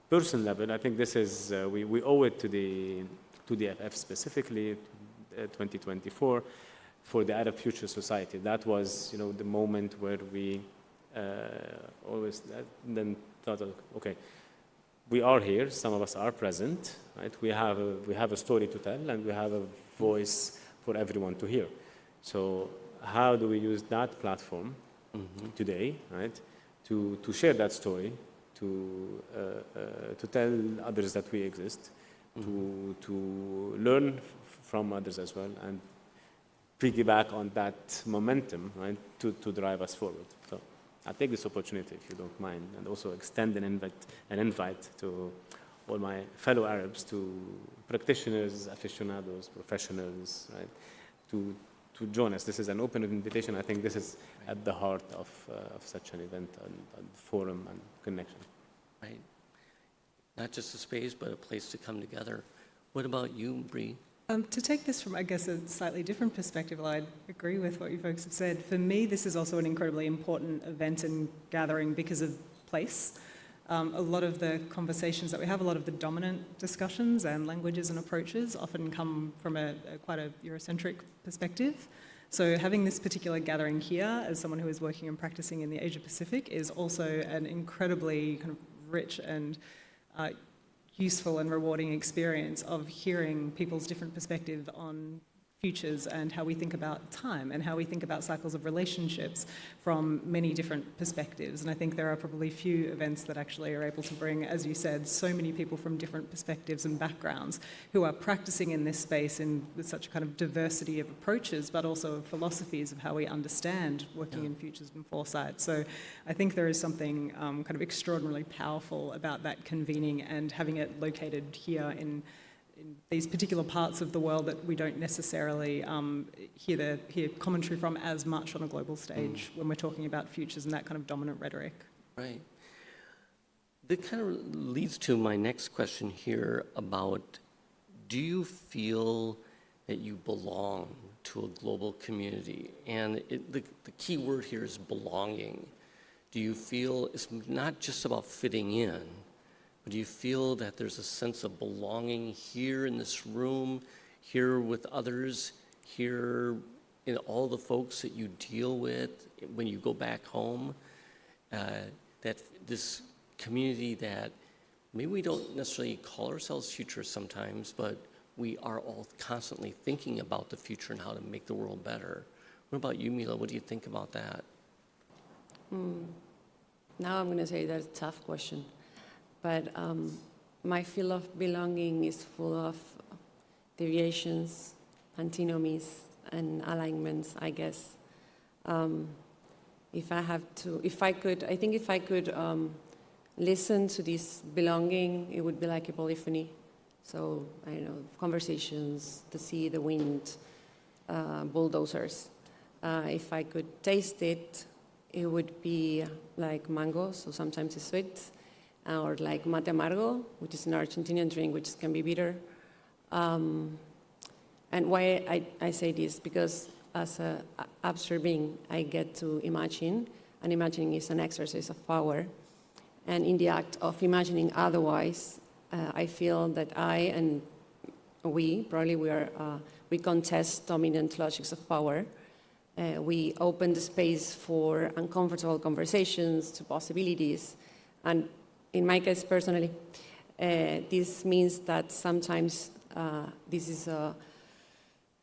personal level, I think this is we owe it to the FF specifically, 2024, for the Arab Future Society. That was the moment where we always then thought, okay, we are here. Some of us are present, right? We have a story to tell, and we have a voice for everyone to hear. So how do we use that platform today, right, to share that story, to tell others that we exist, to learn from others as well, and piggyback on that momentum, right, to drive us forward. So I'll take this opportunity, if you don't mind, and also extend an invite to all my fellow Arabs, to practitioners, aficionados, professionals, right, to join us. This is an open invitation. I think this is at the heart of such an event and forum and connection. Right. Not just a space, but a place to come together. What about you, Bree? To take this from, I guess, a slightly different perspective, well, I agree with what you folks have said. For me, this is also an incredibly important event and gathering because of place. A lot of the conversations that we have, a lot of the dominant discussions and languages and approaches often come from quite a Eurocentric perspective. So having this particular gathering here, as someone who is working and practicing in the Asia Pacific, is also an incredibly kind of rich and useful and rewarding experience of hearing people's different perspective on futures and how we think about time and how we think about cycles of relationships from many different perspectives. And I think there are probably few events that actually are able to bring, as you said, so many people from different perspectives and backgrounds who are practicing in this space with such a kind of diversity of approaches, but also of philosophies of how we understand working in futures and foresight. So I think there is something kind of extraordinarily powerful about that convening and having it located here in these particular parts of the world that we don't necessarily hear commentary from as much on a global stage when we're talking about futures and that kind of dominant rhetoric. Right. That kind of leads to my next question here about, do you feel that you belong to a global community? And the key word here is belonging. Do you feel it's not just about fitting in, do you feel that there's a sense of belonging here in this room, here with others, here in all the folks that you deal with when you go back home? That this community that maybe we don't necessarily call ourselves futurists sometimes, but we are all constantly thinking about the future and how to make the world better. What about you, Mila? What do you think about that? Now I'm going to say that's a tough question. But my feel of belonging is full of deviations, antinomies, and alignments, I guess. If I could listen to this belonging, it would be like a polyphony. So, I don't know, conversations, the sea, the wind, bulldozers. If I could taste it, it would be like mango, so sometimes it's sweet. Or like mate amargo, which is an Argentinian drink, which can be bitter. And why I say this, because as an abstract being, I get to imagine, and imagining is an exercise of power. And in the act of imagining otherwise, I feel that I and we contest dominant logics of power. We open the space for uncomfortable conversations, to possibilities. And in my case personally, this means that sometimes this is a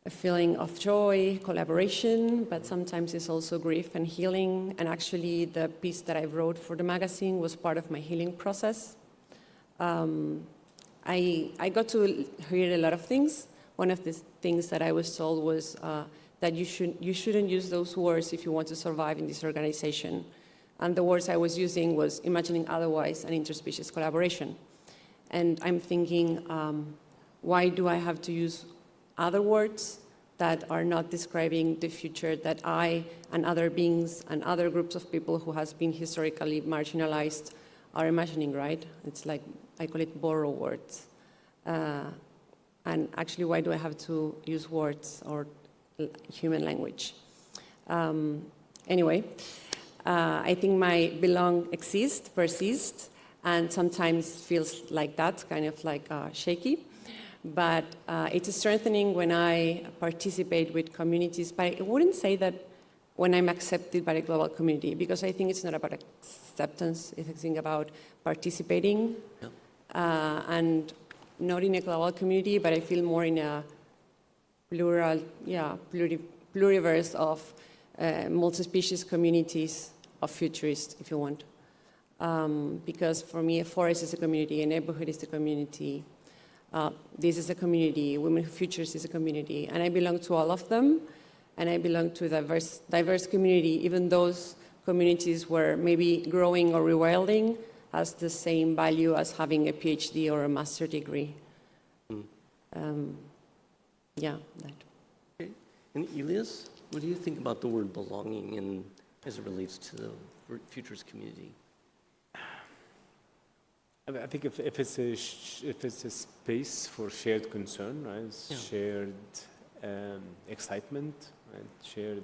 feeling of joy, collaboration, but sometimes it's also grief and healing. And actually, the piece that I wrote for the magazine was part of my healing process. I got to hear a lot of things. One of the things that I was told was that you shouldn't use those words if you want to survive in this organization. And the words I was using was imagining otherwise and interspecies collaboration. And I'm thinking, why do I have to use other words that are not describing the future that I and other beings and other groups of people who has been historically marginalized are imagining, right? It's like, I call it borrow words. And actually, why do I have to use words or human language? Anyway, I think my belong exists, persists, and sometimes feels like that, kind of like shaky. But it's strengthening when I participate with communities. But I wouldn't say that when I'm accepted by the global community, because I think it's not about acceptance, it's about participating. Yeah. And not in a global community, but I feel more in a plural, pluriverse of multi-species communities of futurists, if you want. Because for me, a forest is a community, a neighborhood is a community, this is a community, Women Who Futures is a community, and I belong to all of them, and I belong to a diverse community, even those communities where maybe growing or rewilding has the same value as having a PhD or a master's degree. Yeah, that. Okay. And Elias, what do you think about the word belonging and as it relates to the futures community? I think if it's a space for shared concern, right? Yeah. Shared excitement, right? Shared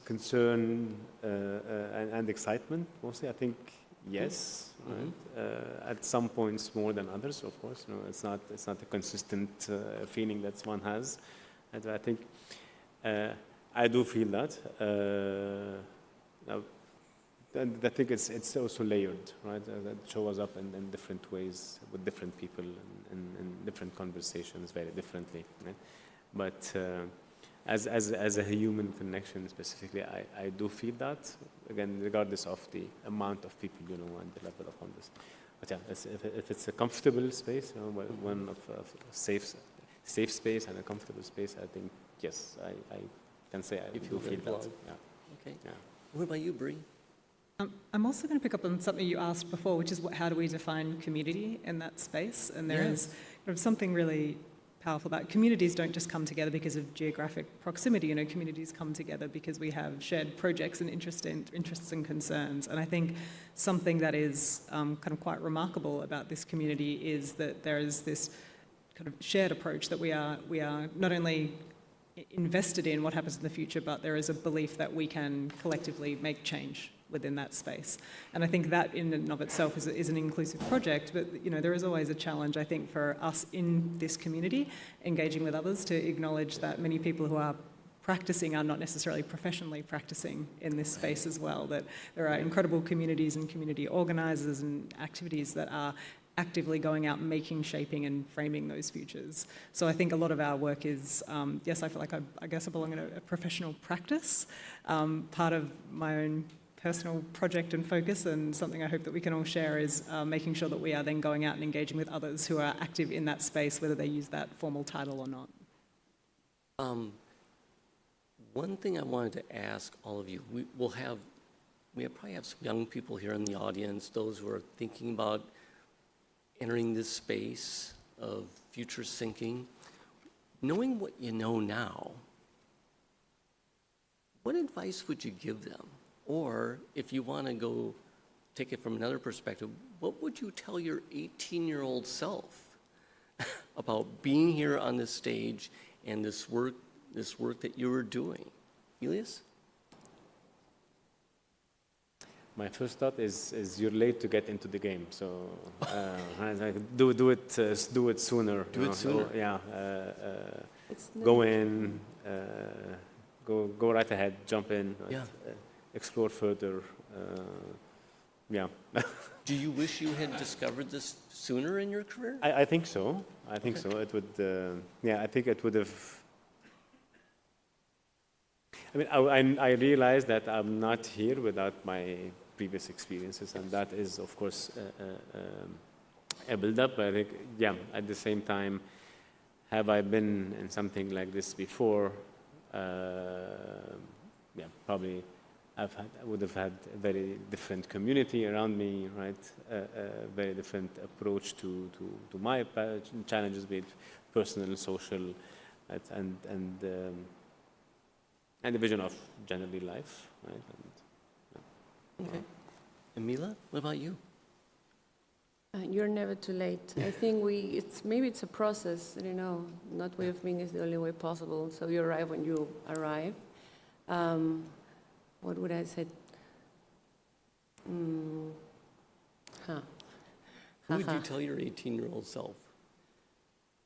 concern and excitement mostly. I think yes, right? At some points more than others, of course. You know, it's not a consistent feeling that one has, and I think. I do feel that. And I think it's also layered, right? That shows up in different ways with different people and in different conversations very differently, right? But as a human connection specifically, I do feel that, again, regardless of the amount of people, you know, and the level of conversation. But yeah, if it's a comfortable space, you know, one of safe space and a comfortable space, I think, yes, I can say I do feel that. Yeah. Okay. Yeah. What about you, Bree? I'm also going to pick up on something you asked before, which is how do we define community in that space? And there is something really powerful about communities don't just come together because of geographic proximity. You know, communities come together because we have shared projects and interests and concerns. And I think something that is kind of quite remarkable about this community is that there is this kind of shared approach that we are not only invested in what happens in the future, but there is a belief that we can collectively make change within that space. And I think that in and of itself is an inclusive project, but you know, there is always a challenge, I think, for us in this community, engaging with others, to acknowledge that many people who are practicing are not necessarily professionally practicing in this space as well, that there are incredible communities and community organisers and activities that are actively going out, making, shaping and framing those futures. So I think a lot of our work is, yes, I feel like I guess I belong in a professional practice. Part of my own personal project and focus, and something I hope that we can all share, is making sure that we are then going out and engaging with others who are active in that space, whether they use that formal title or not. One thing I wanted to ask all of you, we probably have some young people here in the audience, those who are thinking about entering this space of futures thinking. Knowing what you know now, what advice would you give them? Or if you want to go take it from another perspective, what would you tell your 18-year-old self about being here on this stage and this work that you were doing? Elias? My first thought is you're late to get into the game, so do it sooner. Do it sooner. So, yeah, go in, go right ahead, jump in, Yeah. Explore further. Yeah. Do you wish you had discovered this sooner in your career? I think so. I think so. It would. Yeah, I think it would have. I mean, I realize that I'm not here without my previous experiences, and that is, of course, a build-up. But I think, yeah, at the same time, have I been in something like this before? Yeah, probably. I would have had a very different community around me, right? A very different approach to my challenges, be it personal, social, right? And the vision of generally life, right? Okay. And Mila, what about you? You're never too late. I think maybe it's a process, you know, not way of being is the only way possible. So you arrive when you arrive. What would I say? Who would you tell your 18-year-old self?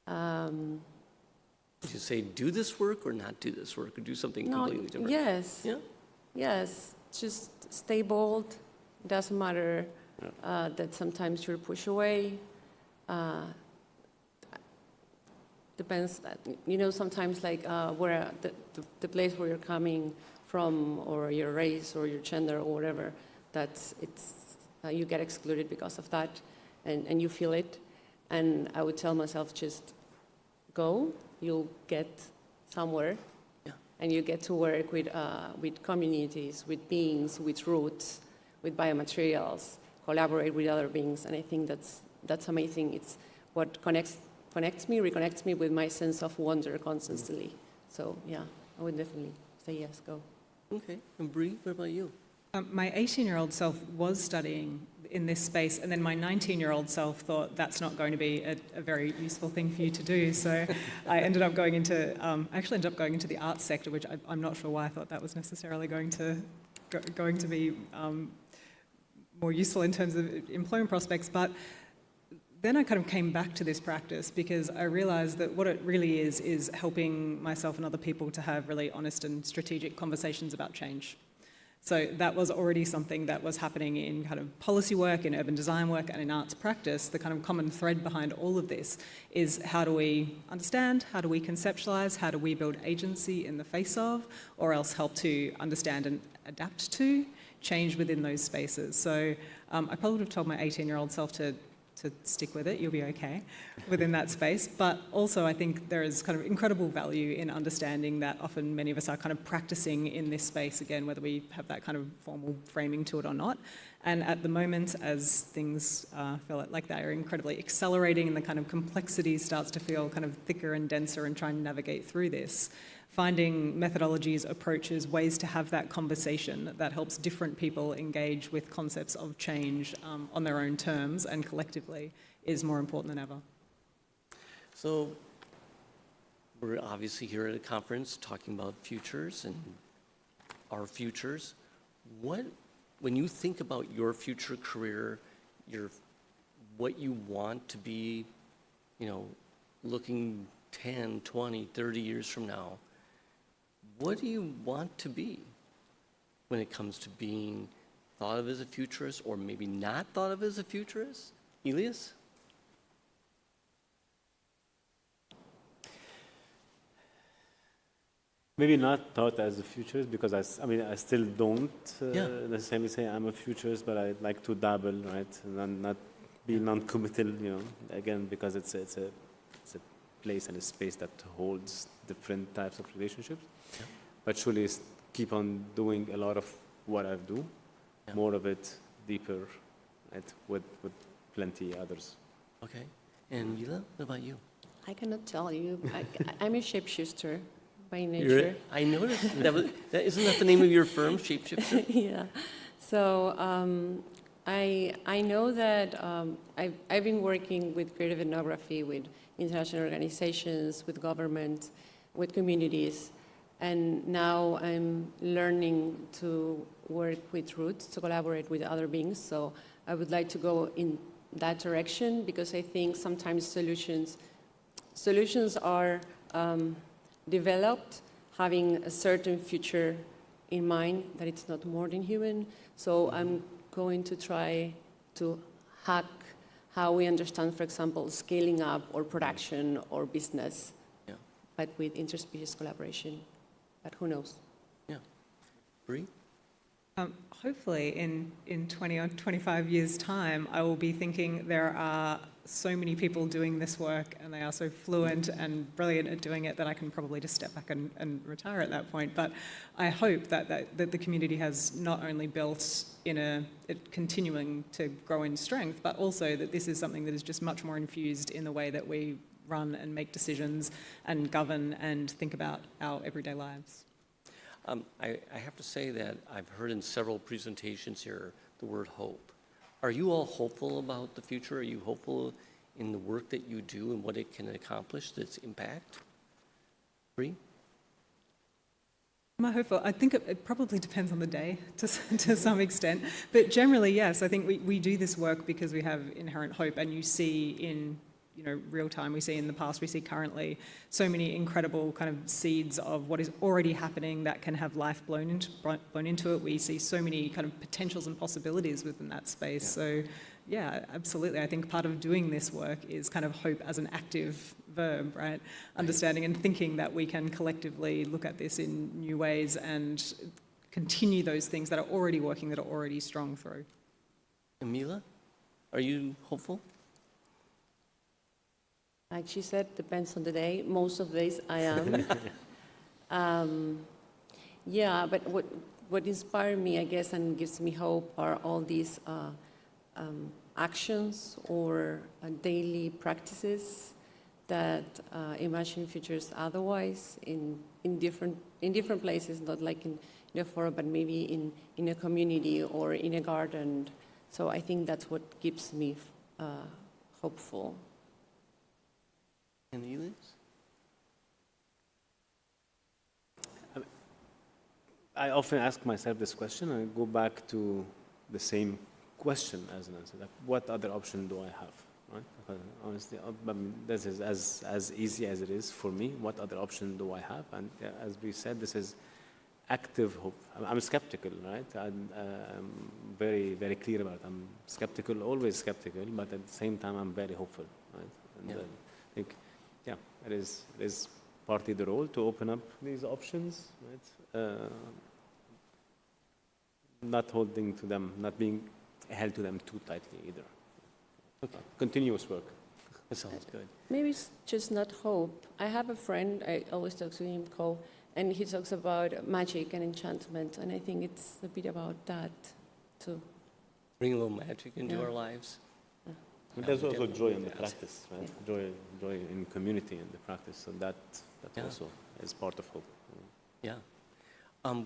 Would you say do this work or not do this work or do something completely different? Yes. Yeah? Yes. Just stay bold. Doesn't matter that sometimes you're pushed away. Depends, you know, sometimes like where the place where you're coming from or your race or your gender or whatever, you get excluded because of that and you feel it. And I would tell myself, just go, you'll get somewhere. Yeah. And you get to work with communities, with beings, with roots, with biomaterials, collaborate with other beings. And I think that's amazing. It's what connects me, reconnects me with my sense of wonder constantly. So yeah, I would definitely say yes, go. Okay. And Bree, what about you? My 18-year-old self was studying in this space, and then my 19-year-old self thought that's not going to be a very useful thing for you to do. So I ended up going into, the arts sector, which I'm not sure why I thought that was necessarily going to be more useful in terms of employment prospects. But then I kind of came back to this practice because I realized that what it really is helping myself and other people to have really honest and strategic conversations about change. So that was already something that was happening in kind of policy work, in urban design work, and in arts practice. The kind of common thread behind all of this is how do we understand, how do we conceptualize, how do we build agency in the face of, or else help to understand and adapt to change within those spaces. So I probably would have told my 18-year-old self to stick with it, you'll be okay within that space. But also I think there is kind of incredible value in understanding that often many of us are kind of practicing in this space again, whether we have that kind of formal framing to it or not. And at the moment, as things feel like they are incredibly accelerating and the kind of complexity starts to feel kind of thicker and denser and trying to navigate through this, finding methodologies, approaches, ways to have that conversation that helps different people engage with concepts of change on their own terms and collectively is more important than ever. So we're obviously here at a conference talking about futures and our futures. When you think about your future career, what you want to be, you know, looking 10, 20, 30 years from now, what do you want to be when it comes to being thought of as a futurist or maybe not thought of as a futurist? Elias? Maybe not thought as a futurist because I still don't necessarily say I'm a futurist, but I like to dabble, right, and not be non-committal, you know, again because it's a place and a space that holds different types of relationships. Yeah. But surely keep on doing a lot of what I do, more of it deeper, right, with plenty others. Okay. And Mila, what about you? I cannot tell you. I'm a shapeshifter by nature. I noticed. Isn't that the name of your firm, Shapeshifter? Yeah. So I know that I've been working with creative ethnography, with international organizations, with government, with communities, And now I'm learning to work with roots, to collaborate with other beings. So I would like to go in that direction because I think sometimes solutions are developed having a certain future in mind that it's not more than human. So I'm going to try to hack how we understand, for example, scaling up or production or business, but with interspecies collaboration. But who knows? Yeah. Bree? Hopefully in 20 or 25 years' time, I will be thinking there are so many people doing this work and they are so fluent and brilliant at doing it that I can probably just step back and retire at that point. But I hope that the community has not only built it continuing to grow in strength, but also that this is something that is just much more infused in the way that we run and make decisions and govern and think about our everyday lives. I have to say that I've heard in several presentations here the word hope. Are you all hopeful about the future? Are you hopeful in the work that you do and what it can accomplish, its impact? Bree? Am I hopeful? I think it probably depends on the day to some extent. But generally, yes, I think we do this work because we have inherent hope, and you see in real time, we see in the past, we see currently so many incredible kind of seeds of what is already happening that can have life blown into it. We see so many kind of potentials and possibilities within that space. So yeah, absolutely. I think part of doing this work is kind of hope as an active verb, right? Understanding and thinking that we can collectively look at this in new ways and continue those things that are already working, that are already strong through. Emila, are you hopeful? Like she said, depends on the day. Most of the days I am. Yeah, but what inspired me, I guess, and gives me hope are all these actions or daily practices that imagine futures otherwise in different places, not like in a forum, but maybe in a community or in a garden. So I think that's what keeps me hopeful. And Elise? I often ask myself this question, and I go back to the same question as an answer. Like, what other option do I have? Right? Because honestly, this is as easy as it is for me. What other option do I have? And as we said, this is active hope. I'm skeptical, right? I'm very, very clear about it. I'm skeptical, always skeptical, but at the same time, I'm very hopeful, right? And I think, yeah, it is partly the role to open up these options, right? Not holding to them, not being held to them too tightly either. Okay. Continuous work. That sounds good. Maybe it's just not hope. I have a friend, I always talk to him, Cole, and he talks about magic and enchantment, and I think it's a bit about that too. Bring a little magic into our lives. But there's also joy in the practice, right? Yeah. Joy in community in the practice, so that also is part of hope. Yeah.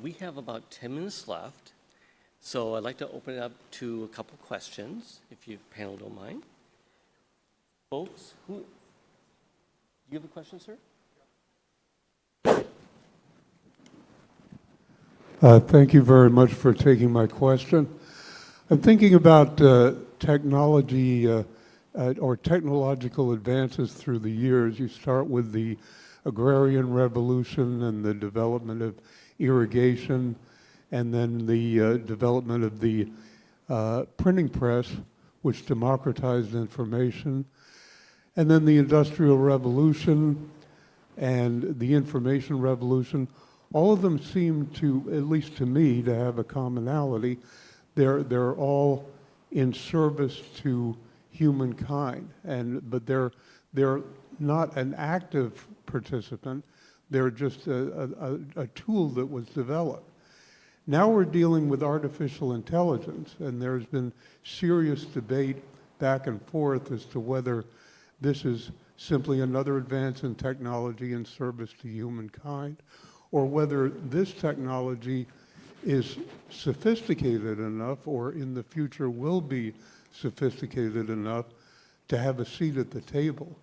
We have about 10 minutes left, so I'd like to open it up to a couple questions, if you panel don't mind. Folks, do you have a question, sir? Thank you very much for taking my question. I'm thinking about technology or technological advances through the years. You start with the agrarian revolution and the development of irrigation, and then the development of the printing press, which democratized information, and then the Industrial Revolution and the Information Revolution. All of them seem to, at least to me, to have a commonality. They're all in service to humankind, but they're not an active participant. They're just a tool that was developed. Now we're dealing with artificial intelligence, and there's been serious debate back and forth as to whether this is simply another advance in technology in service to humankind, or whether this technology is sophisticated enough, or in the future will be sophisticated enough to have a seat at the table.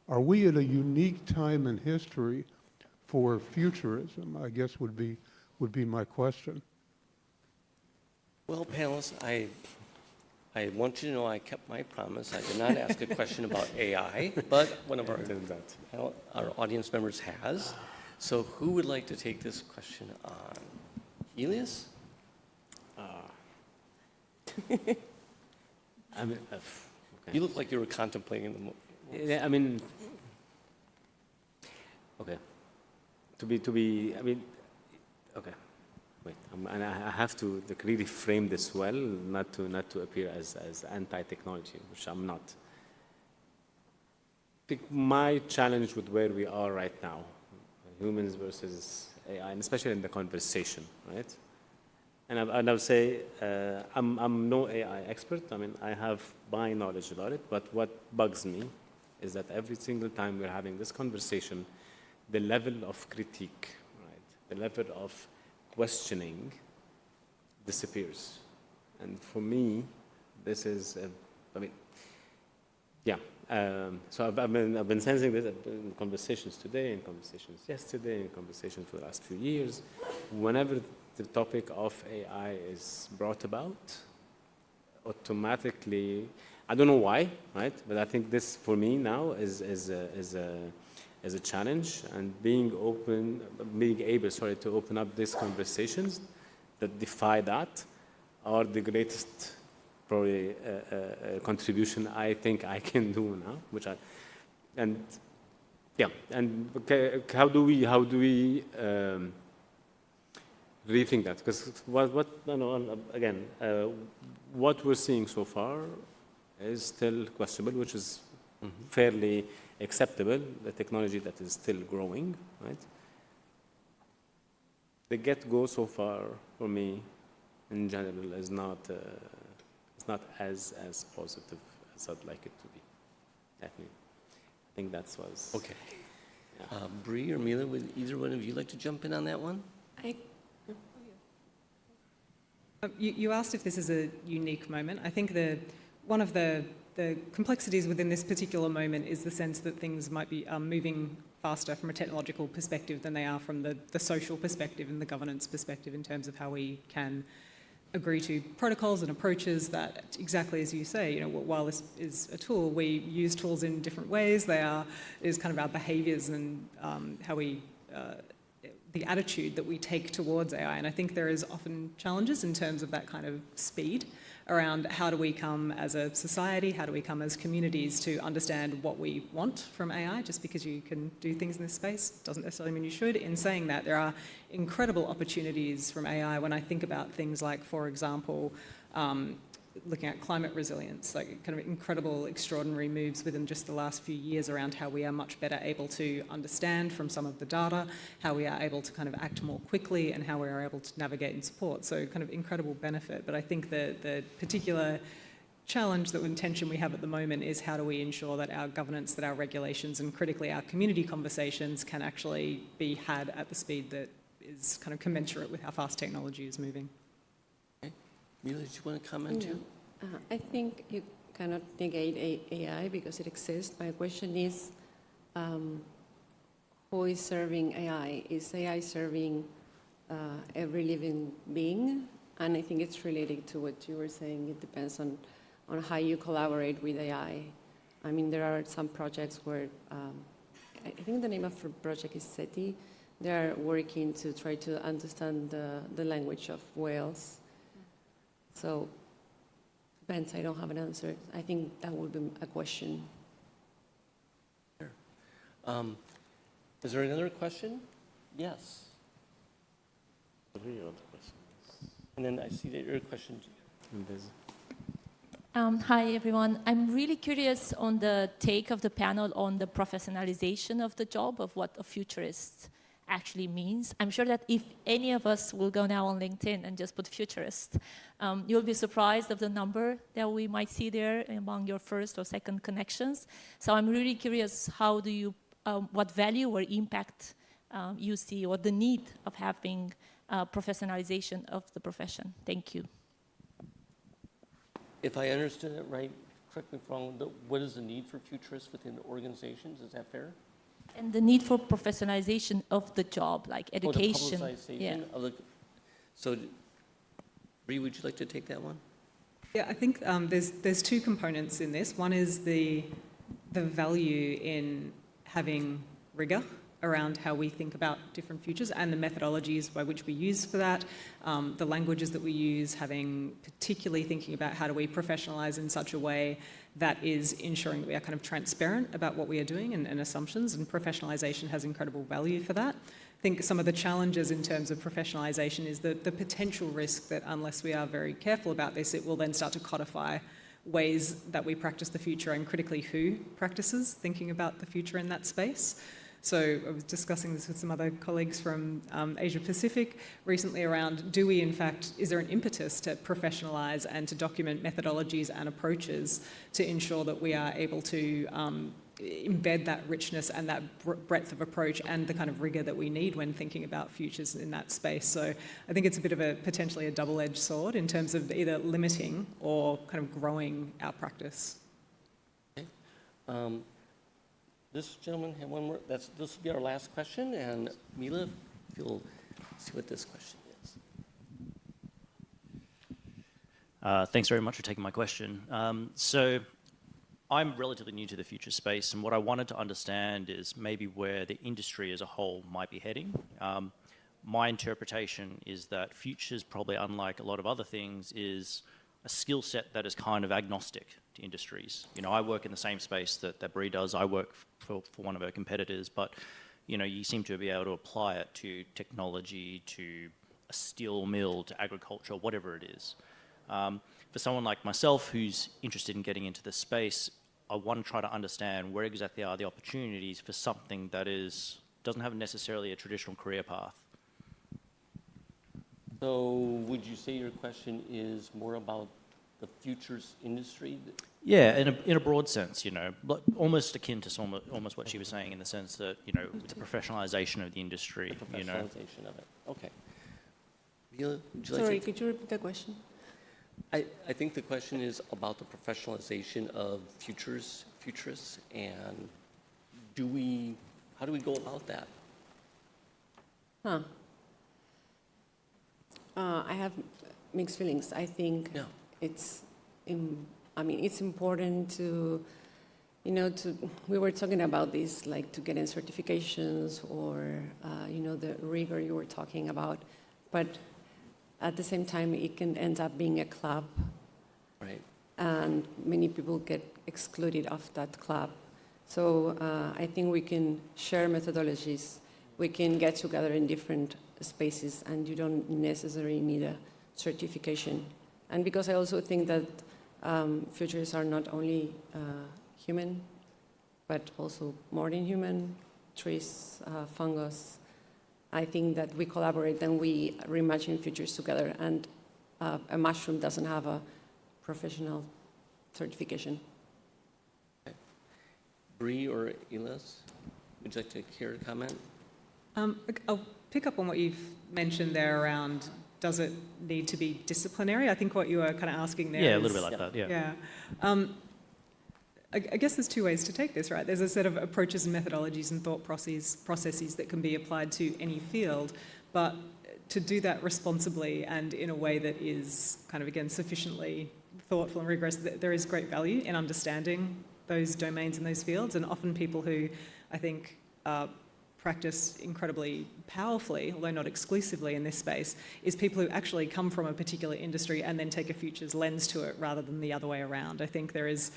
Are we at a unique time in history for futurism, I guess would be my question. Well, panelists, I want you to know I kept my promise. I did not ask a question about AI, but one of our audience members has. So who would like to take this question on? Elias? I mean, okay. You look like you were contemplating the Yeah, I mean, okay. I mean, okay. Wait, and I have to really frame this well, not to appear as anti-technology, which I'm not. I think my challenge with where we are right now, humans versus AI, and especially in the conversation, right? And I'll say I'm no AI expert. I mean, I have my knowledge about it, but what bugs me is that every single time we're having this conversation, the level of critique, right, the level of questioning disappears. And for me, this is, I mean, yeah. So I've been sensing this in conversations today, in conversations yesterday, in conversations for the last few years. Whenever the topic of AI is brought about, automatically, I don't know why, right? But I think this, for me now, is a challenge, and being able to open up these conversations that defy that are the greatest probably contribution I think I can do now, how do we rethink that? Because what we're seeing so far is still questionable, which is fairly acceptable, the technology that is still growing, right? The get-go so far, for me, in general, is not as positive as I'd like it to be. I think that was... Okay. Yeah. Bree or Mila, would either one of you like to jump in on that one? You asked if this is a unique moment. I think one of the complexities within this particular moment is the sense that things might be moving faster from a technological perspective than they are from the social perspective and the governance perspective in terms of how we can agree to protocols and approaches that, exactly as you say, while this is a tool, we use tools in different ways. Is kind of our behaviours and how we, the attitude that we take towards AI. And I think there is often challenges in terms of that kind of speed around how do we come as a society, how do we come as communities to understand what we want from AI. Just because you can do things in this space doesn't necessarily mean you should. In saying that, there are incredible opportunities from AI when I think about things like, for example, looking at climate resilience, like kind of incredible, extraordinary moves within just the last few years around how we are much better able to understand from some of the data, how we are able to kind of act more quickly, and how we are able to navigate and support. So kind of incredible benefit. But I think the particular challenge, that intention we have at the moment is how do we ensure that our governance, that our regulations, and critically our community conversations can actually be had at the speed that is kind of commensurate with how fast technology is moving. Mila, did you want to comment too? I think you cannot negate AI because it exists. My question is, who is serving AI? Is AI serving every living being? And I think it's related to what you were saying. It depends on how you collaborate with AI. I mean, there are some projects where, I think the name of the project is SETI. They're working to try to understand the language of whales. So, depends, I don't have an answer. I think that would be a question. Sure. Is there another question? Yes. And then I see that your question. Hi, everyone. I'm really curious on the take of the panel on the professionalization of the job, of what a futurist actually means. I'm sure that if any of us will go now on LinkedIn and just put futurist, you'll be surprised of the number that we might see there among your first or second connections. So I'm really curious, how do you, what value or impact you see, or the need of having professionalization of the profession? Thank you. If I understood it right, correct me if I'm wrong, what is the need for futurists within organizations? Is that fair? And the need for professionalization of the job, like education. Oh, the publicization of the, so, Bree, would you like to take that one? Yeah, I think there's two components in this. One is the value in having rigor around how we think about different futures and the methodologies by which we use for that, the languages that we use, having particularly thinking about how do we professionalize in such a way that is ensuring that we are kind of transparent about what we are doing and assumptions, and professionalization has incredible value for that. I think some of the challenges in terms of professionalization is the potential risk that unless we are very careful about this, it will then start to codify ways that we practice the future and critically who practices thinking about the future in that space. So I was discussing this with some other colleagues from Asia Pacific recently around, do we in fact, is there an impetus to professionalize and to document methodologies and approaches to ensure that we are able to embed that richness and that breadth of approach and the kind of rigor that we need when thinking about futures in that space. So I think it's a bit of a potentially a double-edged sword in terms of either limiting or kind of growing our practice. Okay. This gentleman had one more. This will be our last question. And Mila, if you'll see what this question is. Thanks very much for taking my question. So I'm relatively new to the future space, and what I wanted to understand is maybe where the industry as a whole might be heading. My interpretation is that futures, probably unlike a lot of other things, is a skill set that is kind of agnostic to industries. You know, I work in the same space that Bree does. I work for one of her competitors, but you know, you seem to be able to apply it to technology, to a steel mill, to agriculture, whatever it is. For someone like myself who's interested in getting into this space, I want to try to understand where exactly are the opportunities for something that doesn't have necessarily a traditional career path. So would you say your question is more about the futures industry? Yeah, in a broad sense, you know, almost akin to almost what she was saying in the sense that, you know, the professionalization of the industry, The you know. professionalization of it. Okay. Mila, would you Sorry, like to? could you repeat the question? I think the question is about the professionalization of futurists, and how do we go about that? Huh. I have mixed feelings. I think it's important to, you know, we were talking about this, like to get in certifications or, you know, the rigor you were talking about, but at the same time, it can end up being a club. Right. And many people get excluded of that club. So I think we can share methodologies. We can get together in different spaces, and you don't necessarily need a certification. And because I also think that futurists are not only human, but also more than human, trees, fungus. I think that we collaborate and we reimagine futures together, and a mushroom doesn't have a professional certification. Okay. Bree or Elias, would you like to hear a comment? I'll pick up on what you've mentioned there around, does it need to be disciplinary? I think what you were kind of asking there Yeah, is, a little bit like that, yeah. Yeah. I guess there's two ways to take this, right? There's a set of approaches and methodologies and thought processes that can be applied to any field, but to do that responsibly and in a way that is kind of, again, sufficiently thoughtful and rigorous, there is great value in understanding those domains and those fields, and often people who, I think, practice incredibly powerfully, although not exclusively in this space, is people who actually come from a particular industry and then take a futures lens to it rather than the other way around. I think there is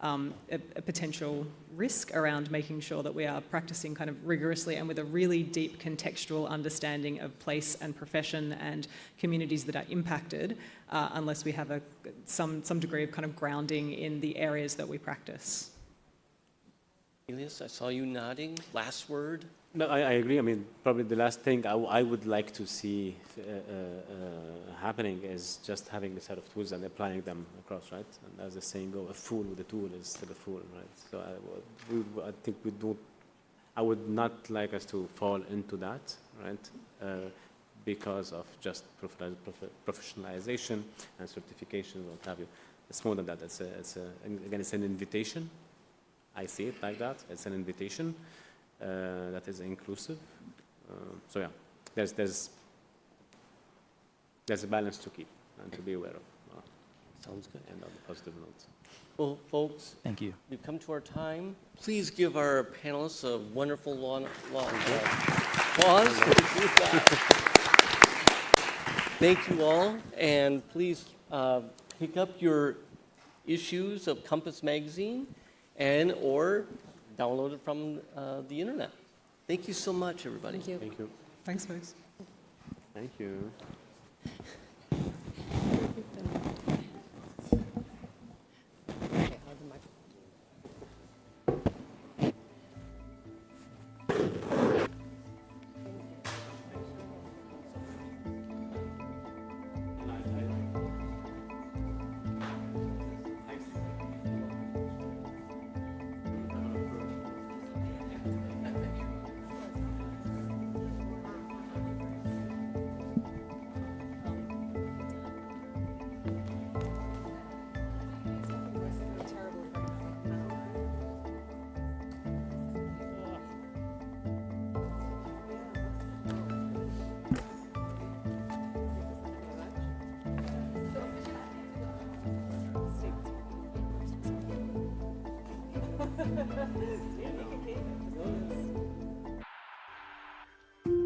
a potential risk around making sure that we are practicing kind of rigorously and with a really deep contextual understanding of place and profession and communities that are impacted, unless we have some degree of kind of grounding in the areas that we practice. Elias, I saw you nodding. Last word? No, I agree. I mean, probably the last thing I would like to see happening is just having a set of tools and applying them across, right? And as the saying goes, a fool with a tool is still a fool, right? So I think I would not like us to fall into that, right? Because of just professionalization and certification, what have you. It's more than that. Again, it's an invitation. I see it like that. It's an invitation. that is inclusive. So yeah, there's a balance to keep and to be aware of. Sounds good. And on the positive notes. Well, folks, Thank you. We've come to our time. Please give our panelists a wonderful applause. Thank you all, and please pick up your issues of Compass Magazine and or download it from the internet. Thank you so much, everybody. Thank you. Thank you. Thanks, folks. Thank you.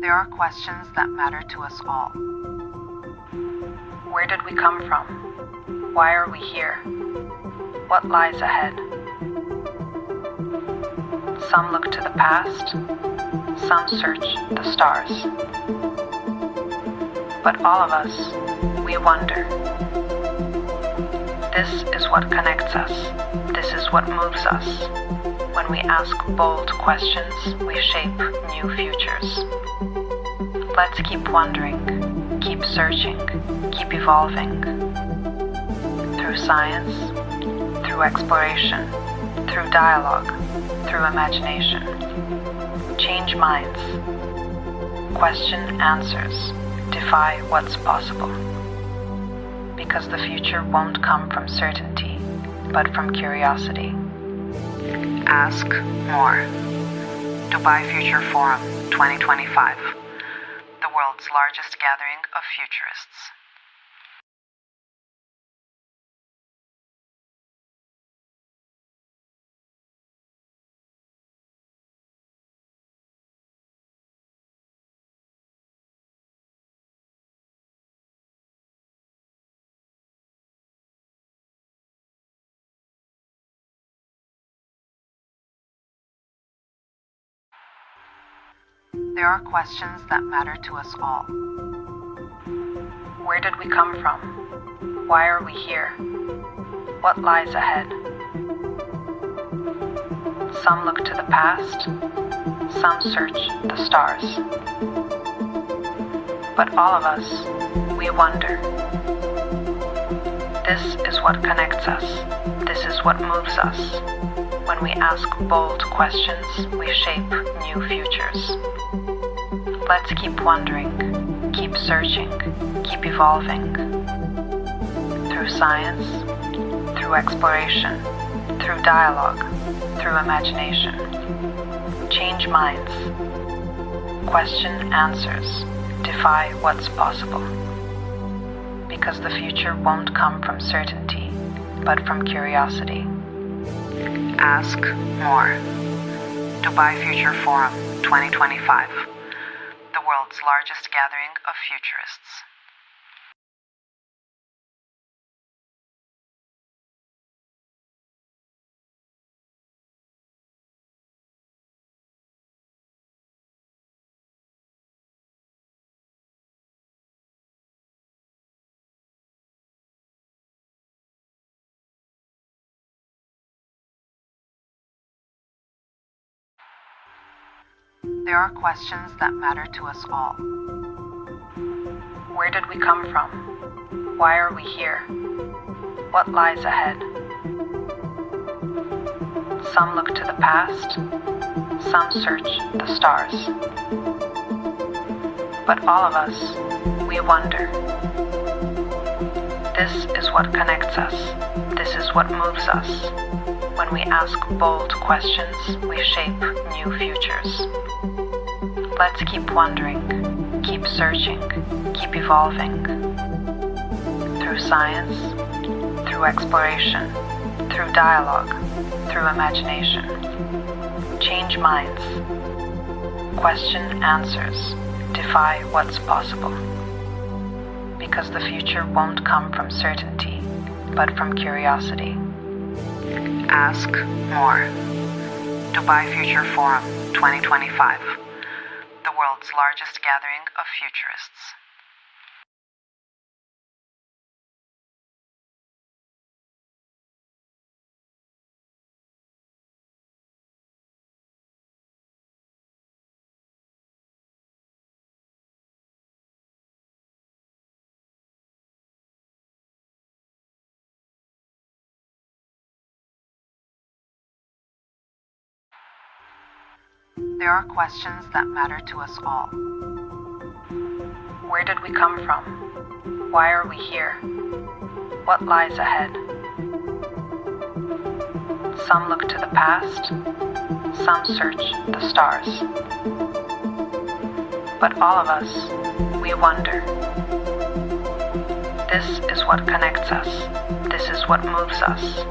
There are questions that matter to us all. Where did we come from? Why are we here? What lies ahead? Some look to the past, some search the stars. But all of us, we wonder. This is what connects us. This is what moves us. When we ask bold questions, we shape new futures. Let's keep wondering, keep searching, keep evolving. Through science, through exploration, through dialogue, through imagination. Change minds. Question answers. Defy what's possible. Because the future won't come from certainty, but from curiosity. Ask more. Dubai Future Forum 2025. The world's largest gathering of futurists. There are questions that matter to us all. Where did we come from? Why are we here? What lies ahead? Some look to the past, some search the stars. But all of us, we wonder. This is what connects us. This is what moves us. When we ask bold questions, we shape new futures. Let's keep wondering, keep searching, keep evolving. Through science, through exploration, through dialogue, through imagination. Change minds. Question answers. Defy what's possible. Because the future won't come from certainty, but from curiosity. Ask more. Dubai Future Forum 2025. The world's largest gathering of futurists. There are questions that matter to us all. Where did we come from? Why are we here? What lies ahead? Some look to the past, some search the stars. But all of us, we wonder. This is what connects us. This is what moves us. When we ask bold questions, we shape new futures. Let's keep wondering, keep searching, keep evolving. Through science, through exploration, through dialogue, through imagination. Change minds. Question answers. Defy what's possible. Because the future won't come from certainty, but from curiosity. Ask more. Dubai Future Forum 2025. The world's largest gathering of futurists. There are questions that matter to us all. Where did we come from? Why are we here? What lies ahead? Some look to the past, some search the stars. But all of us, we wonder. This is what connects us. This is what moves us.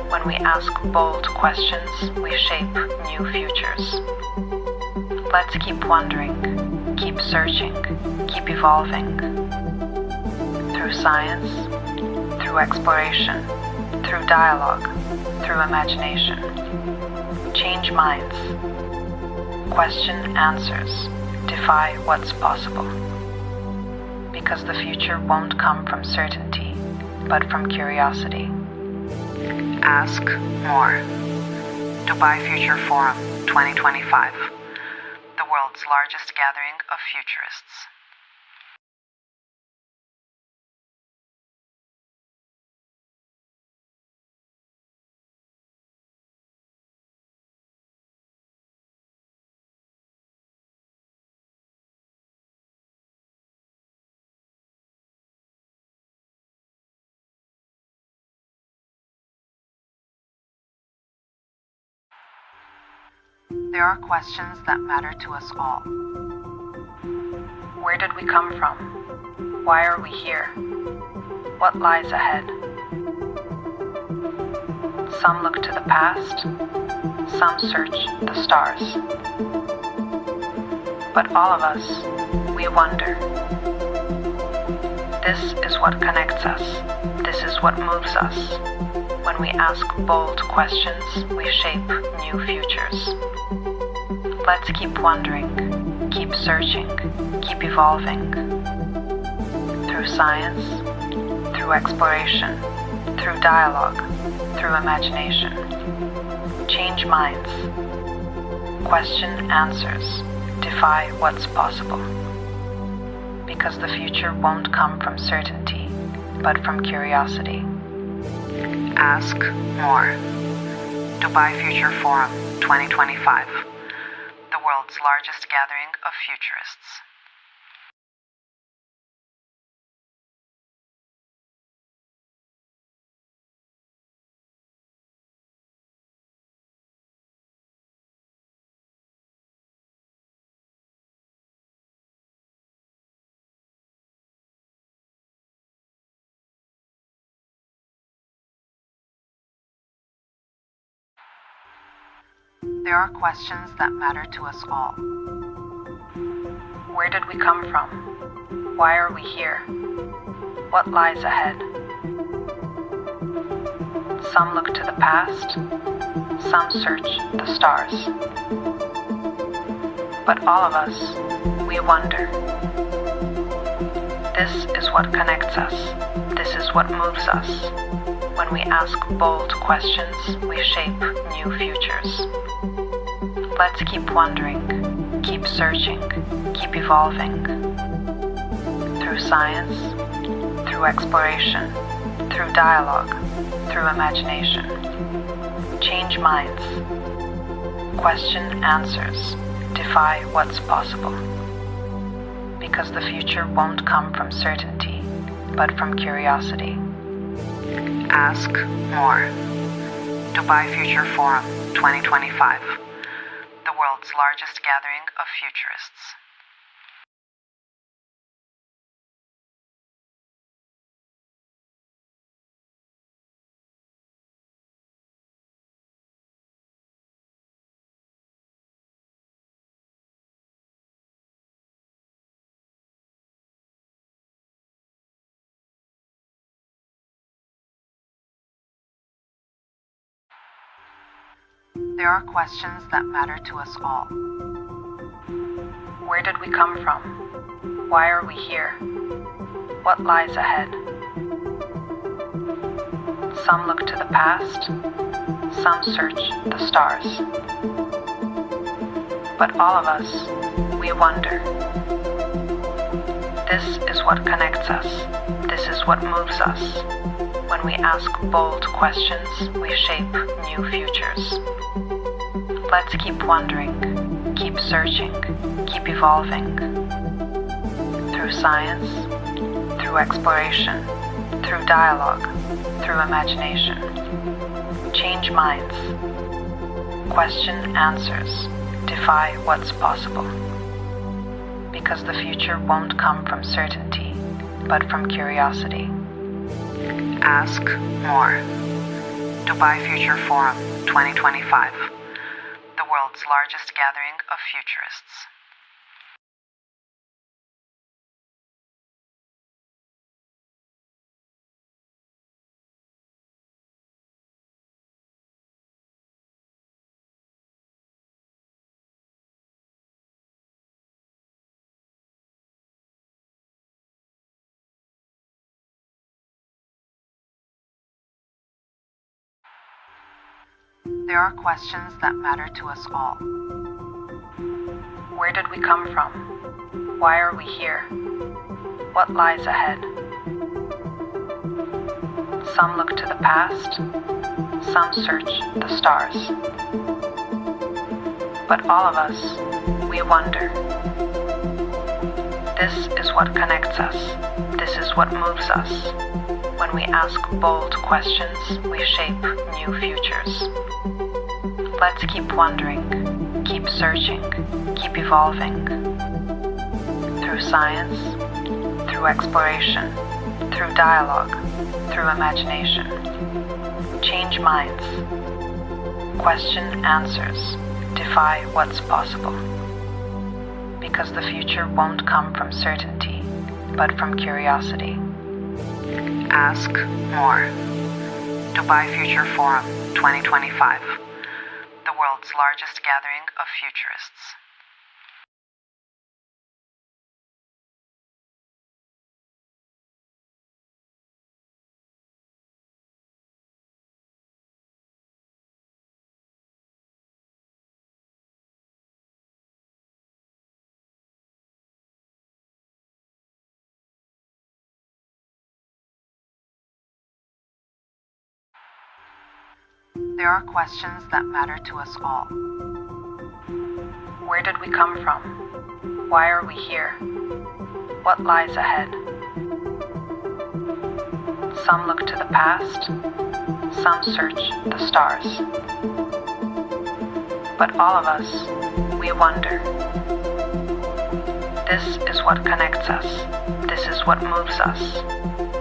When we ask bold questions, we shape new futures. Let's keep wondering, keep searching, keep evolving. Through science, through exploration, through dialogue, through imagination. Change minds. Question answers. Defy what's possible. Because the future won't come from certainty, but from curiosity. Ask more. Dubai Future Forum 2025. The world's largest gathering of futurists. There are questions that matter to us all. Where did we come from? Why are we here? What lies ahead? Some look to the past, some search the stars. But all of us, we wonder. This is what connects us. This is what moves us. When we ask bold questions, we shape new futures. Let's keep wondering, keep searching, keep evolving. Through science, through exploration, through dialogue, through imagination. Change minds. Question answers. Defy what's possible. Because the future won't come from certainty, but from curiosity. Ask more. Dubai Future Forum 2025. The world's largest gathering of futurists. There are questions that matter to us all. Where did we come from? Why are we here? What lies ahead? Some look to the past, some search the stars. But all of us, we wonder. This is what connects us. This is what moves us. When we ask bold questions, we shape new futures. Let's keep wondering, keep searching, keep evolving. Through science, through exploration, through dialogue, through imagination. Change minds. Question answers. Defy what's possible. Because the future won't come from certainty, but from curiosity. Ask more. Dubai Future Forum 2025, the world's largest gathering of futurists. There are questions that matter to us all. Where did we come from? Why are we here? What lies ahead? Some look to the past, some search the stars. But all of us, we wonder. This is what connects us. This is what moves us. When we ask bold questions, we shape new futures. Let's keep wondering, keep searching, keep evolving. Through science, through exploration, through dialogue, through imagination. Change minds. Question answers. Defy what's possible. Because the future won't come from certainty, but from curiosity. Ask more. Dubai Future Forum 2025, the world's largest gathering of futurists. There are questions that matter to us all. Where did we come from? Why are we here? What lies ahead? Some look to the past, some search the stars. But all of us, we wonder. This is what connects us. This is what moves us. When we ask bold questions, we shape new futures. Let's keep wondering, keep searching, keep evolving. Through science, through exploration, through dialogue, through imagination. Change minds. Question answers. Defy what's possible. Because the future won't come from certainty, but from curiosity. Ask more. Dubai Future Forum 2025, the world's largest gathering of futurists. There are questions that matter to us all. Where did we come from? Why are we here? What lies ahead? Some look to the past, some search the stars. But all of us, we wonder. This is what connects us. This is what moves us.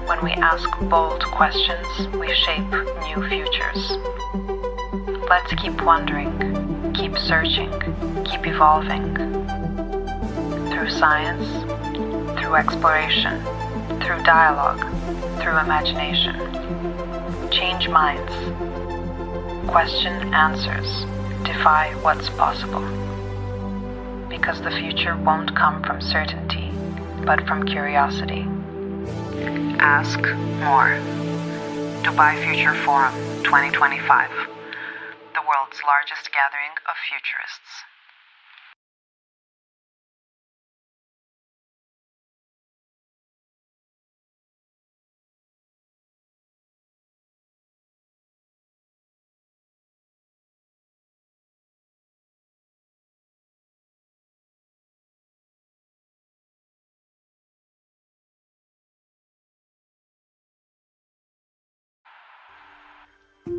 When we ask bold questions, we shape new futures. Let's keep wondering, keep searching, keep evolving. Through science, through exploration, through dialogue, through imagination. Change minds. Question answers. Defy what's possible. Because the future won't come from certainty, but from curiosity. Ask more. Dubai Future Forum 2025, the world's largest gathering of futurists.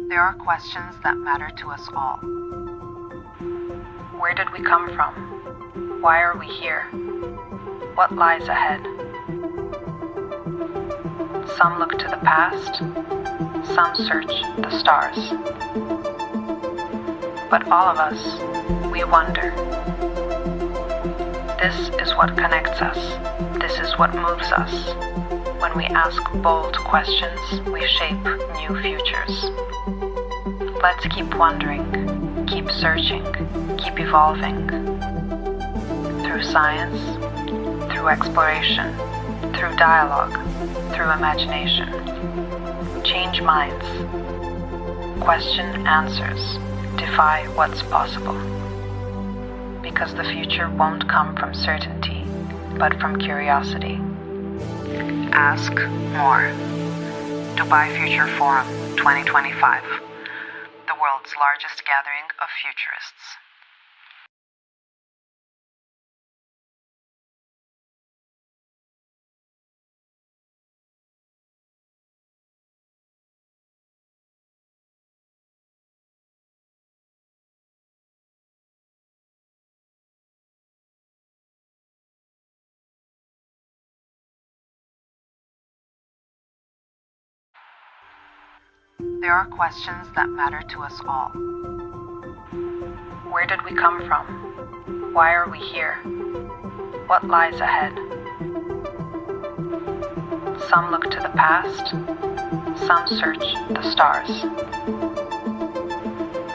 There are questions that matter to us all. Where did we come from? Why are we here? What lies ahead? Some look to the past, some search the stars. But all of us, we wonder. This is what connects us. This is what moves us. When we ask bold questions, we shape new futures. Let's keep wondering, keep searching, keep evolving. Through science, through exploration, through dialogue, through imagination. Change minds. Question answers. Defy what's possible. Because the future won't come from certainty, but from curiosity. Ask more. Dubai Future Forum 2025. The world's largest gathering of futurists. There are questions that matter to us all. Where did we come from? Why are we here? What lies ahead? Some look to the past, some search the stars.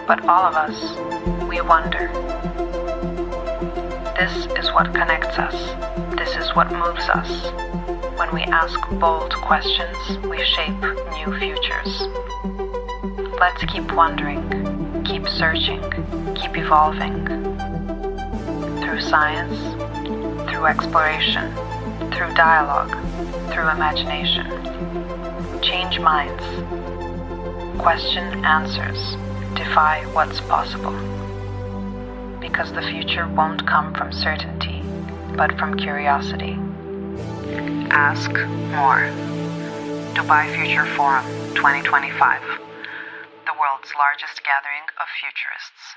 But all of us, we wonder. This is what connects us. This is what moves us. When we ask bold questions, we shape new futures. Let's keep wondering, keep searching, keep evolving. Through science, through exploration, through dialogue, through imagination. Change minds. Question answers. Defy what's possible. Because the future won't come from certainty, but from curiosity. Ask more. Dubai Future Forum 2025. The world's largest gathering of futurists.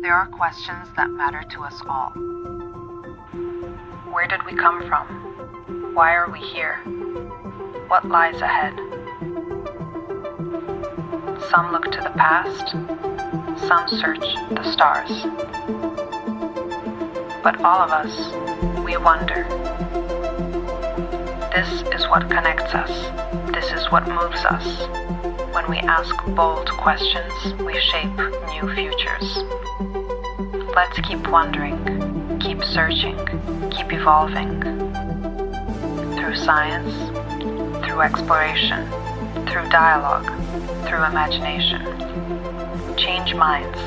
There are questions that matter to us all. Where did we come from? Why are we here? What lies ahead? Some look to the past, some search the stars. But all of us, we wonder. This is what connects us. This is what moves us. When we ask bold questions, we shape new futures. Let's keep wondering, keep searching, keep evolving. Through science, through exploration, through dialogue, through imagination. Change minds.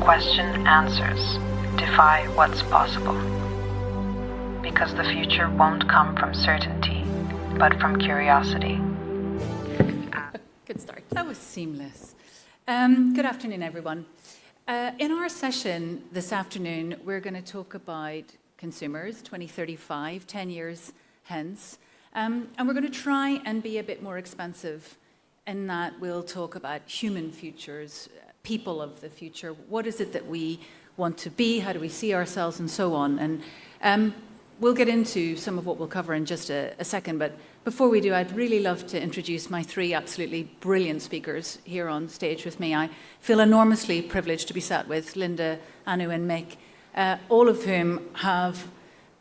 Question answers. Defy what's possible. Because the future won't come from certainty, but from curiosity. Good start. That was seamless. Good afternoon, everyone. In our session this afternoon, we're going to talk about consumers 2035, 10 years hence. And we're going to try and be a bit more expansive in that we'll talk about human futures, people of the future. What is it that we want to be? How do we see ourselves? And so on. And we'll get into some of what we'll cover in just a second. But before we do, I'd really love to introduce my three absolutely brilliant speakers here on stage with me. I feel enormously privileged to be sat with Linda, Anu, and Mick, all of whom have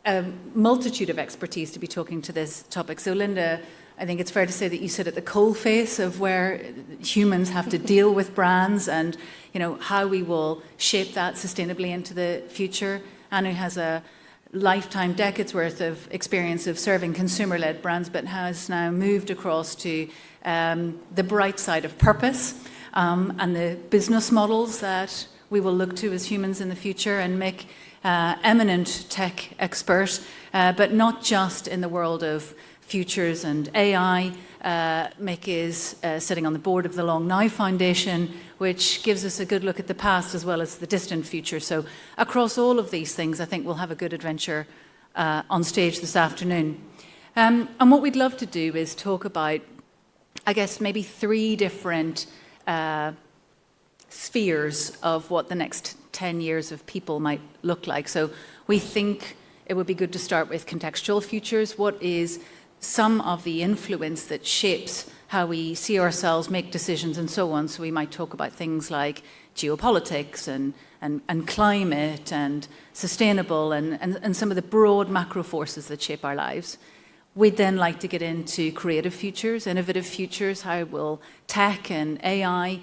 a multitude of expertise to be talking to this topic. So Linda, I think it's fair to say that you sit at the coalface of where humans have to deal with brands and, you know, how we will shape that sustainably into the future. Anu has a lifetime, decades worth of experience of serving consumer-led brands, but has now moved across to the bright side of purpose and the business models that we will look to as humans in the future, and Mick, eminent tech expert, but not just in the world of futures and AI. Mick is sitting on the board of the Long Now Foundation, which gives us a good look at the past as well as the distant future. So across all of these things, I think we'll have a good adventure on stage this afternoon. And what we'd love to do is talk about, I guess, maybe 3 different spheres of what the next 10 years of people might look like. So we think it would be good to start with contextual futures. What is some of the influence that shapes how we see ourselves, make decisions, and so on? So we might talk about things like geopolitics and climate and sustainable and some of the broad macro forces that shape our lives. We'd then like to get into creative futures, innovative futures. How will tech and AI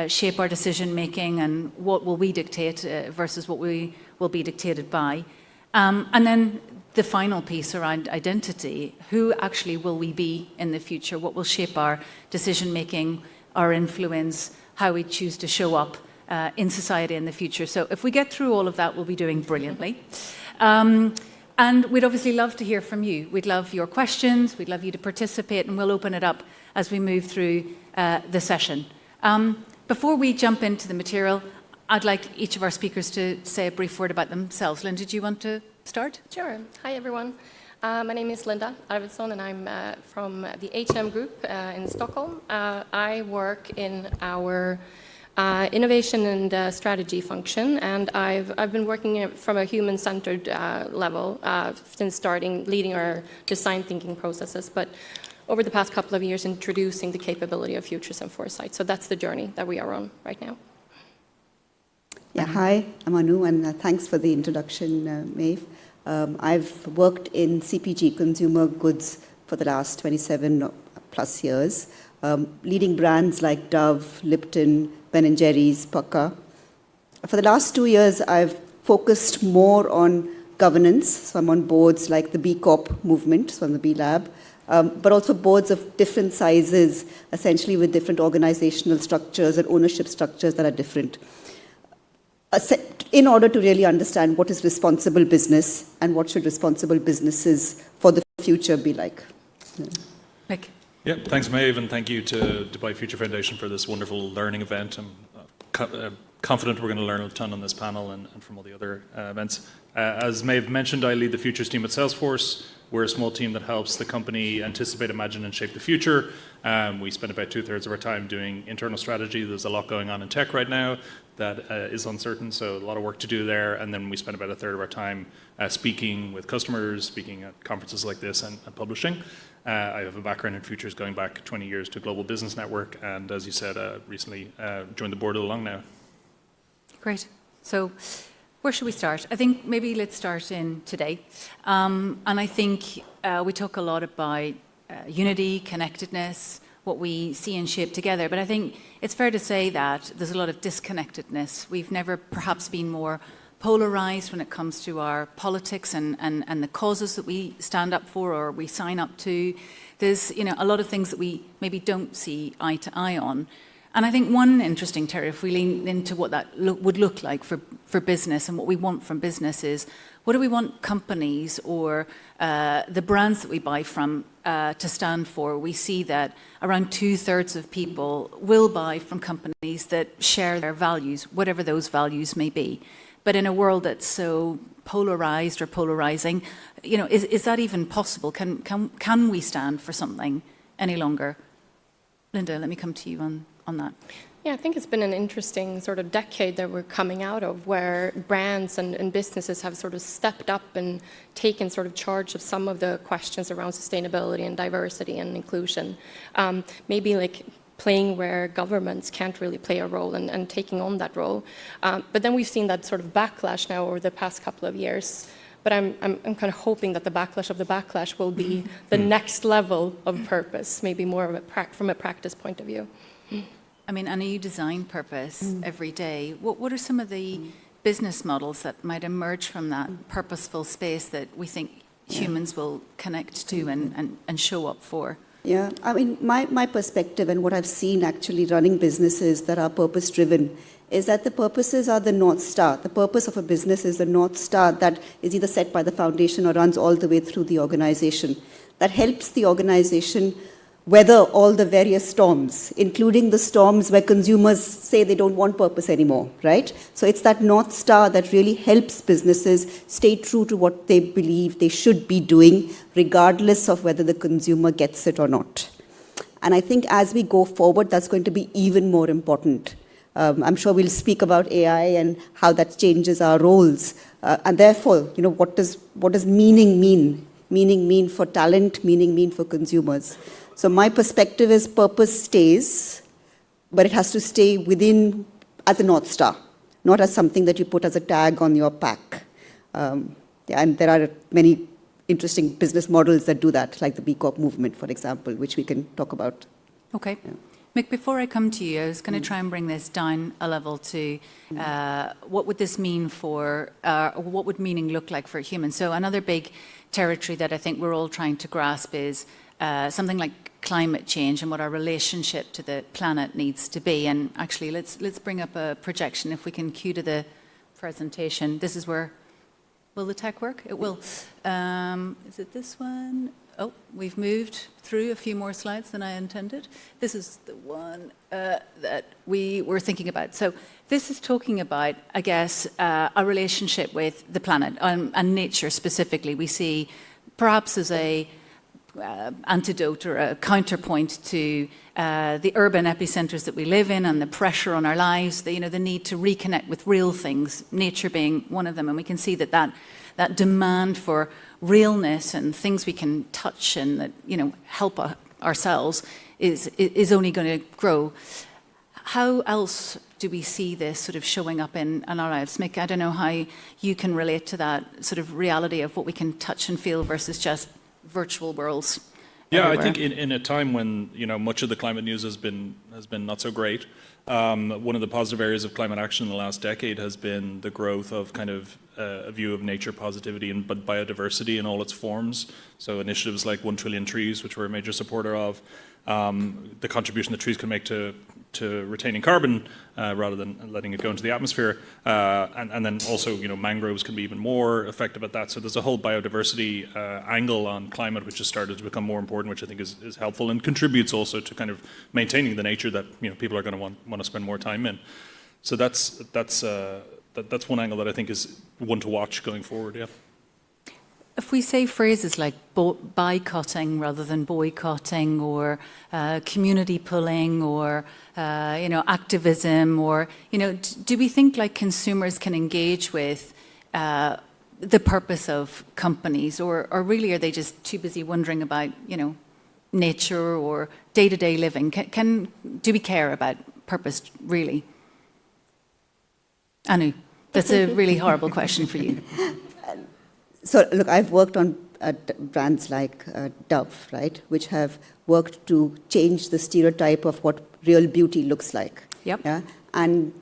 shape our decision making, and what will we dictate versus what we will be dictated by? And then the final piece around identity. Who actually will we be in the future? What will shape our decision making, our influence, how we choose to show up in society in the future? So if we get through all of that, we'll be doing brilliantly. And we'd obviously love to hear from you. We'd love your questions. We'd love you to participate, and we'll open it up as we move through the session. Before we jump into the material, I'd like each of our speakers to say a brief word about themselves. Linda, do you want to start? Sure. Hi, everyone. My name is Linda Arvidsson, and I'm from the H&M Group in Stockholm. I work in our innovation and strategy function, and I've been working from a human-centered level since leading our design thinking processes, but over the past couple of years introducing the capability of futures and foresight. So that's the journey that we are on right now. Yeah, hi, I'm Anu, and thanks for the introduction, Maeve. I've worked in CPG, consumer goods, for the last 27 plus years, leading brands like Dove, Lipton, Ben & Jerry's, Pukka. For the last 2 years, I've focused more on governance. So I'm on boards like the B Corp movement, so I'm the B Lab, but also boards of different sizes, essentially with different organizational structures and ownership structures that are different, in order to really understand what is responsible business and what should responsible businesses for the future be like. Mick. Yeah, thanks, Maeve, and thank you to Dubai Future Foundation for this wonderful learning event. I'm confident we're going to learn a ton on this panel and from all the other events. As Maeve mentioned, I lead the Futures team at Salesforce. We're a small team that helps the company anticipate, imagine, and shape the future. We spend about 2/3 of our time doing internal strategy. There's a lot going on in tech right now that is uncertain, so a lot of work to do there. And then we spend about 1/3 of our time speaking with customers, speaking at conferences like this, and publishing. I have a background in futures going back 20 years to Global Business Network, and as you said, recently joined the board of Long Now. Great. So where should we start? I think maybe let's start in today. And I think we talk a lot about unity, connectedness, what we see and shape together. But I think it's fair to say that there's a lot of disconnectedness. We've never perhaps been more polarized when it comes to our politics and the causes that we stand up for or we sign up to. There's a lot of things that we maybe don't see eye to eye on. And I think one interesting terror, if we lean into what that would look like for business and what we want from business, is what do we want companies or the brands that we buy from to stand for? We see that around 2/3 of people will buy from companies that share their values, whatever those values may be. But in a world that's so polarized or polarizing, is that even possible? Can we stand for something any longer? Linda, let me come to you on that. Yeah, I think it's been an interesting sort of decade that we're coming out of, where brands and businesses have sort of stepped up and taken sort of charge of some of the questions around sustainability and diversity and inclusion. Maybe like playing where governments can't really play a role and taking on that role. But then we've seen that sort of backlash now over the past couple of years. But I'm kind of hoping that the backlash of the backlash will be the next level of purpose, maybe more of from a practice point of view. I mean, and you design purpose every day. What are some of the business models that might emerge from that purposeful space that we think humans will connect to and show up for? Yeah, I mean, my perspective and what I've seen actually running businesses that are purpose-driven is that the purposes are the North Star. The purpose of a business is the North Star that is either set by the foundation or runs all the way through the organization. That helps the organization weather all the various storms, including the storms where consumers say they don't want purpose anymore, right? So it's that North Star that really helps businesses stay true to what they believe they should be doing, regardless of whether the consumer gets it or not. And I think as we go forward, that's going to be even more important. I'm sure we'll speak about AI and how that changes our roles. And therefore, what does meaning mean? Meaning mean for talent, meaning mean for consumers. So my perspective is purpose stays, but it has to stay within as a North Star, not as something that you put as a tag on your pack. And there are many interesting business models that do that, like the B Corp movement, for example, which we can talk about. Okay. Yeah. Mick, before I come to you, I was going to try and bring this down a level to what would this mean for, what would meaning look like for humans? So another big territory that I think we're all trying to grasp is something like climate change and what our relationship to the planet needs to be. And actually, let's bring up a projection. If we can cue to the presentation. This is where, will the tech work? It will. Is it this one? Oh, we've moved through a few more slides than I intended. This is the one that we were thinking about. So this is talking about, I guess, a relationship with the planet and nature specifically. We see perhaps as a antidote or a counterpoint to the urban epicenters that we live in and the pressure on our lives, the need to reconnect with real things, nature being one of them. And we can see that demand for realness and things we can touch and that help ourselves is only going to grow. How else do we see this sort of showing up in our lives? Mick, I don't know how you can relate to that sort of reality of what we can touch and feel versus just virtual worlds. Yeah, everywhere. I think in a time when much of the climate news has been not so great. One of the positive areas of climate action in the last decade has been the growth of kind of a view of nature positivity and biodiversity in all its forms. So initiatives like 1 Trillion Trees, which we're a major supporter of, the contribution that trees can make to retaining carbon rather than letting it go into the atmosphere, and then also mangroves can be even more effective at that. So there's a whole biodiversity angle on climate which has started to become more important, which I think is helpful and contributes also to kind of maintaining the nature that people are going to want to spend more time in. So that's one angle that I think is one to watch going forward. Yeah. If we say phrases like boycotting rather than boycotting, or community pulling, or activism, or do we think like consumers can engage with the purpose of companies, or really are they just too busy wondering about nature or day-to-day living? Do we care about purpose really? Anu, that's a really horrible question for you. So look, I've worked on brands like Dove, right, which have worked to change the stereotype of what real beauty looks like. Yep. Yeah? And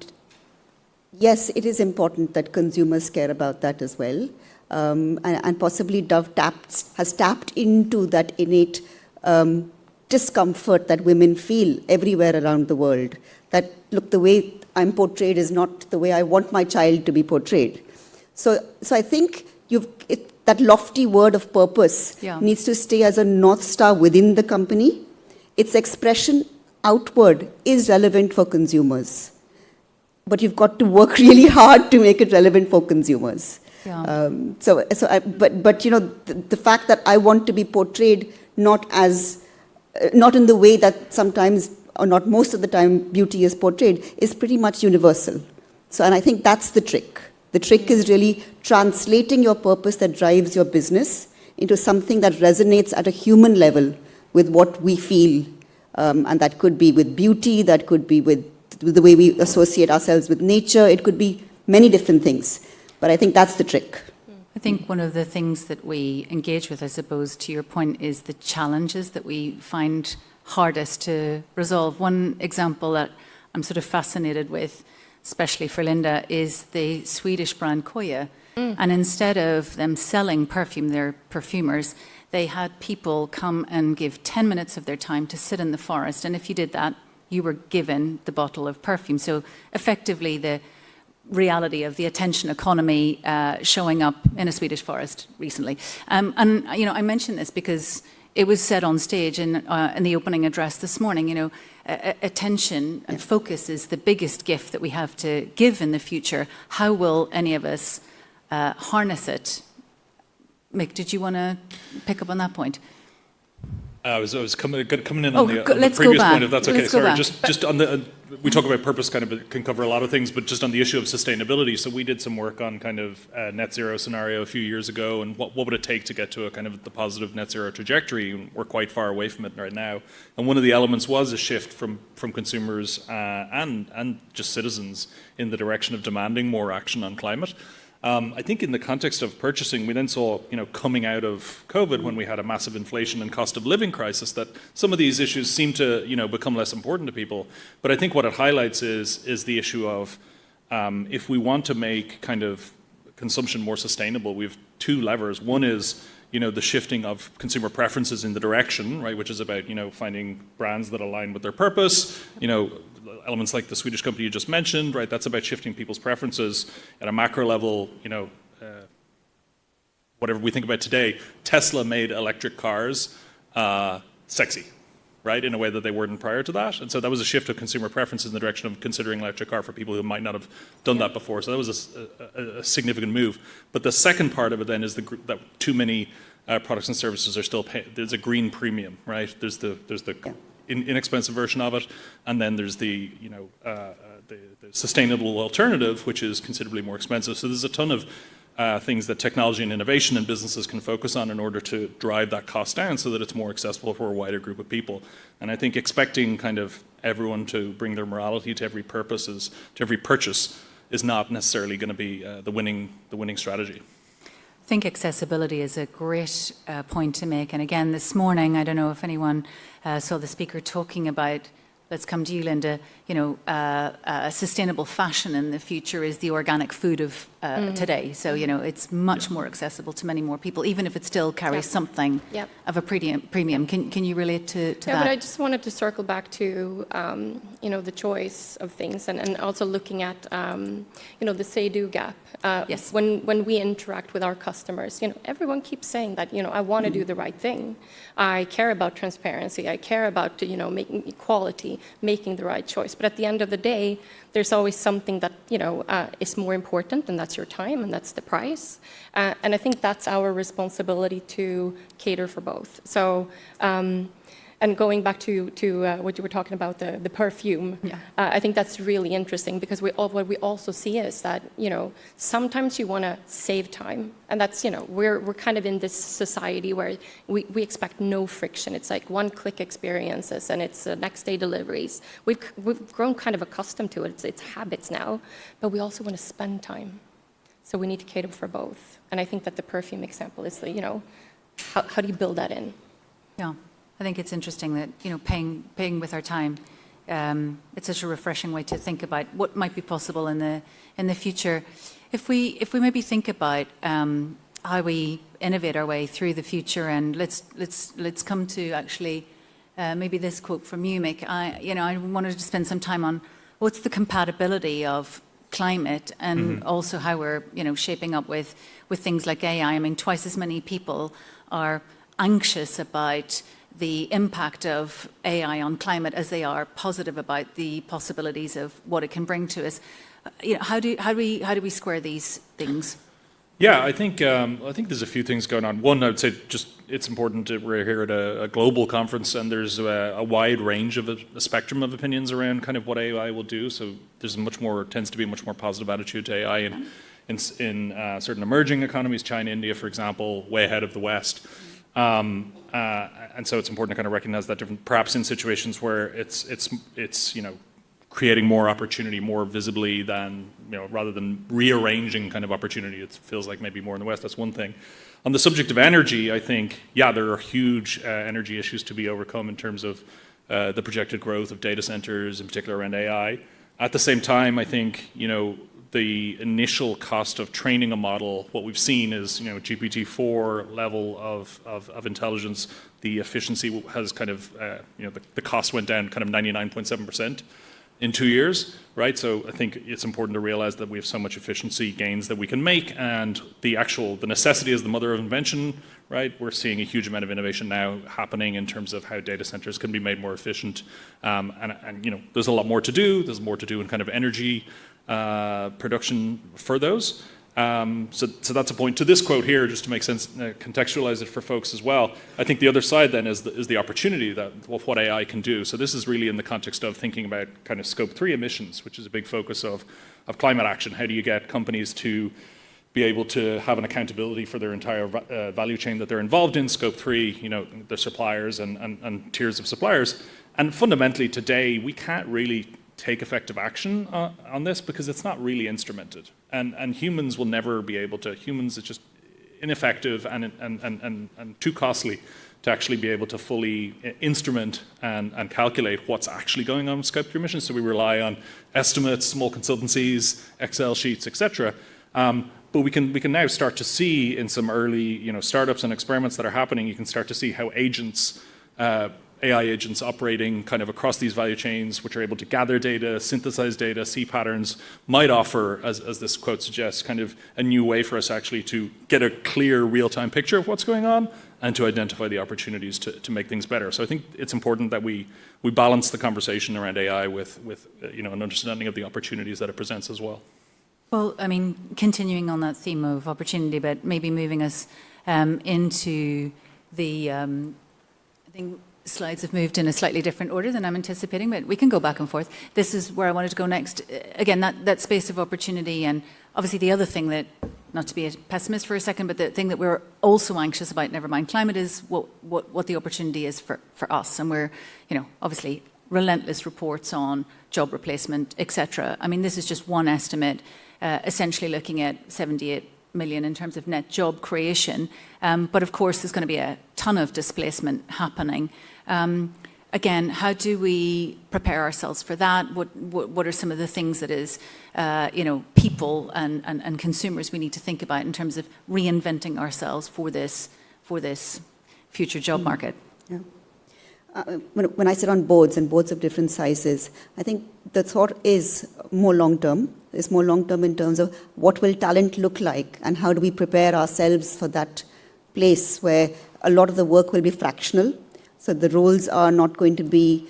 yes, it is important that consumers care about that as well. And possibly Dove has tapped into that innate discomfort that women feel everywhere around the world. That, look, the way I'm portrayed is not the way I want my child to be portrayed. So I think that lofty word of purpose needs to stay as a North Star within the company. Its expression outward is relevant for consumers, but you've got to work really hard to make it relevant for consumers. Yeah. The fact that I want to be portrayed not in the way that sometimes, or not most of the time, beauty is portrayed, is pretty much universal. And I think that's the trick. The trick is really translating your purpose that drives your business into something that resonates at a human level with what we feel. And that could be with beauty, that could be with the way we associate ourselves with nature. It could be many different things. But I think that's the trick. I think one of the things that we engage with, I suppose, to your point, is the challenges that we find hardest to resolve. One example that I'm sort of fascinated with, especially for Linda, is the Swedish brand Koja, And instead of them selling perfume, they're perfumers, they had people come and give 10 minutes of their time to sit in the forest. And if you did that, you were given the bottle of perfume. So effectively, the reality of the attention economy showing up in a Swedish forest recently. And I mention this because it was said on stage in the opening address this morning, attention and focus is the biggest gift that we have to give in the future. How will any of us harness it? Mick, did you want to pick up on that point? I was coming in on the let's previous go back. point, if that's okay. Let's go Sorry, back. just on the, we talk about purpose kind of can cover a lot of things, but just on the issue of sustainability. So we did some work on kind of net zero scenario a few years ago, and what would it take to get to a kind of the positive net zero trajectory? And we're quite far away from it right now. And one of the elements was a shift from consumers and just citizens in the direction of demanding more action on climate. I think in the context of purchasing, we then saw, coming out of COVID when we had a massive inflation and cost of living crisis, that some of these issues seem to, become less important to people. But I think what it highlights is the issue of if we want to make kind of consumption more sustainable, we have two levers. One is, the shifting of consumer preferences in the direction, right, which is about, finding brands that align with their purpose, elements like the Swedish company you just mentioned, right? That's about shifting people's preferences at a macro level. Whatever we think about today, Tesla made electric cars sexy, right? In a way that they weren't prior to that. And so that was a shift of consumer preferences in the direction of considering electric car for people who might not have done that before. So that was a significant move. But the second part of it then is that too many products and services are still there's a green premium, right? There's the inexpensive version of it, and then there's the sustainable alternative, which is considerably more expensive. So there's a ton of things that technology and innovation and businesses can focus on in order to drive that cost down so that it's more accessible for a wider group of people. And I think expecting kind of everyone to bring their morality to every purchase is not necessarily going to be the winning strategy. I think accessibility is a great point to make. And again, this morning, I don't know if anyone saw the speaker talking about, let's come to you, Linda, sustainable fashion in the future is the organic food of today. So, it's much more accessible to many more people, even if it still carries something of a premium. Can you relate to that? Yeah, but I just wanted to circle back to, the choice of things and also looking at, the say-do gap. Yes. When we interact with our customers, everyone keeps saying that, I want to do the right thing. I care about transparency. I care about, making equality, making the right choice. But at the end of the day, there's always something that, is more important, and that's your time, and that's the price. And I think that's our responsibility to cater for both. So, and going back to what you were talking about, the perfume, I think that's really interesting because what we also see is that, sometimes you want to save time. And that's, we're kind of in this society where we expect no friction. It's like one-click experiences and it's next day deliveries. We've grown kind of accustomed to it. It's habits now. But we also want to spend time. So we need to cater for both. And I think that the perfume example is how do you build that in? Yeah. I think it's interesting that, paying with our time, it's such a refreshing way to think about what might be possible in the future. If we maybe think about how we innovate our way through the future, and let's come to actually maybe this quote from you, Mick. I wanted to spend some time on what's the compatibility of climate and also how we're shaping up with things like AI. I mean, twice as many people are anxious about the impact of AI on climate as they are positive about the possibilities of what it can bring to us. How do we square these things? Yeah, I think there's a few things going on. One, I would say just it's important that we're here at a global conference and there's a wide range of a spectrum of opinions around kind of what AI will do. So there's tends to be a much more positive attitude to AI in certain emerging economies, China, India, for example, way ahead of the West. And so it's important to kind of recognize that different, perhaps in situations where it's creating more opportunity more visibly than, rather than rearranging kind of opportunity, it feels like maybe more in the West. That's one thing. On the subject of energy, I think, there are huge energy issues to be overcome in terms of the projected growth of data centers, in particular around AI. At the same time, I think, the initial cost of training a model, what we've seen is, GPT-4 level of intelligence, the efficiency has kind of, the cost went down kind of 99.7% in 2 years, right? So I think it's important to realize that we have so much efficiency gains that we can make, and the necessity is the mother of invention, right? We're seeing a huge amount of innovation now happening in terms of how data centers can be made more efficient, and there's a lot more to do. There's more to do in kind of energy production for those. So that's a point to this quote here, just to make sense, contextualize it for folks as well. I think the other side then is the opportunity of what AI can do. So this is really in the context of thinking about kind of scope 3 emissions, which is a big focus of climate action. How do you get companies to be able to have an accountability for their entire value chain that they're involved in, scope 3, their suppliers and tiers of suppliers. And fundamentally today, we can't really take effective action on this because it's not really instrumented. And humans will never be able to, it's just ineffective and too costly to actually be able to fully instrument and calculate what's actually going on with scope 3 emissions. So we rely on estimates, small consultancies, Excel sheets, etc. But we can now start to see in some early startups and experiments that are happening, you can start to see how agents, AI agents operating kind of across these value chains, which are able to gather data, synthesize data, see patterns, might offer, as this quote suggests, kind of a new way for us actually to get a clear real-time picture of what's going on and to identify the opportunities to make things better. So I think it's important that we balance the conversation around AI with an understanding of the opportunities that it presents as well. Well, I mean, continuing on that theme of opportunity, but maybe moving us into the, I think slides have moved in a slightly different order than I'm anticipating, but we can go back and forth. This is where I wanted to go next. Again, that space of opportunity, and obviously the other thing that, not to be a pessimist for a second, but the thing that we're also anxious about, never mind climate, is what the opportunity is for us. And we're, obviously relentless reports on job replacement, etc. I mean, this is just one estimate, essentially looking at 78 million in terms of net job creation. But of course, there's going to be a ton of displacement happening. Again, how do we prepare ourselves for that? What are some of the things that is, people and consumers we need to think about in terms of reinventing ourselves for this future job market? Yeah. When I sit on boards and boards of different sizes, I think the thought is more long-term. It's more long-term in terms of what will talent look like and how do we prepare ourselves for that place where a lot of the work will be fractional. So the roles are not going to be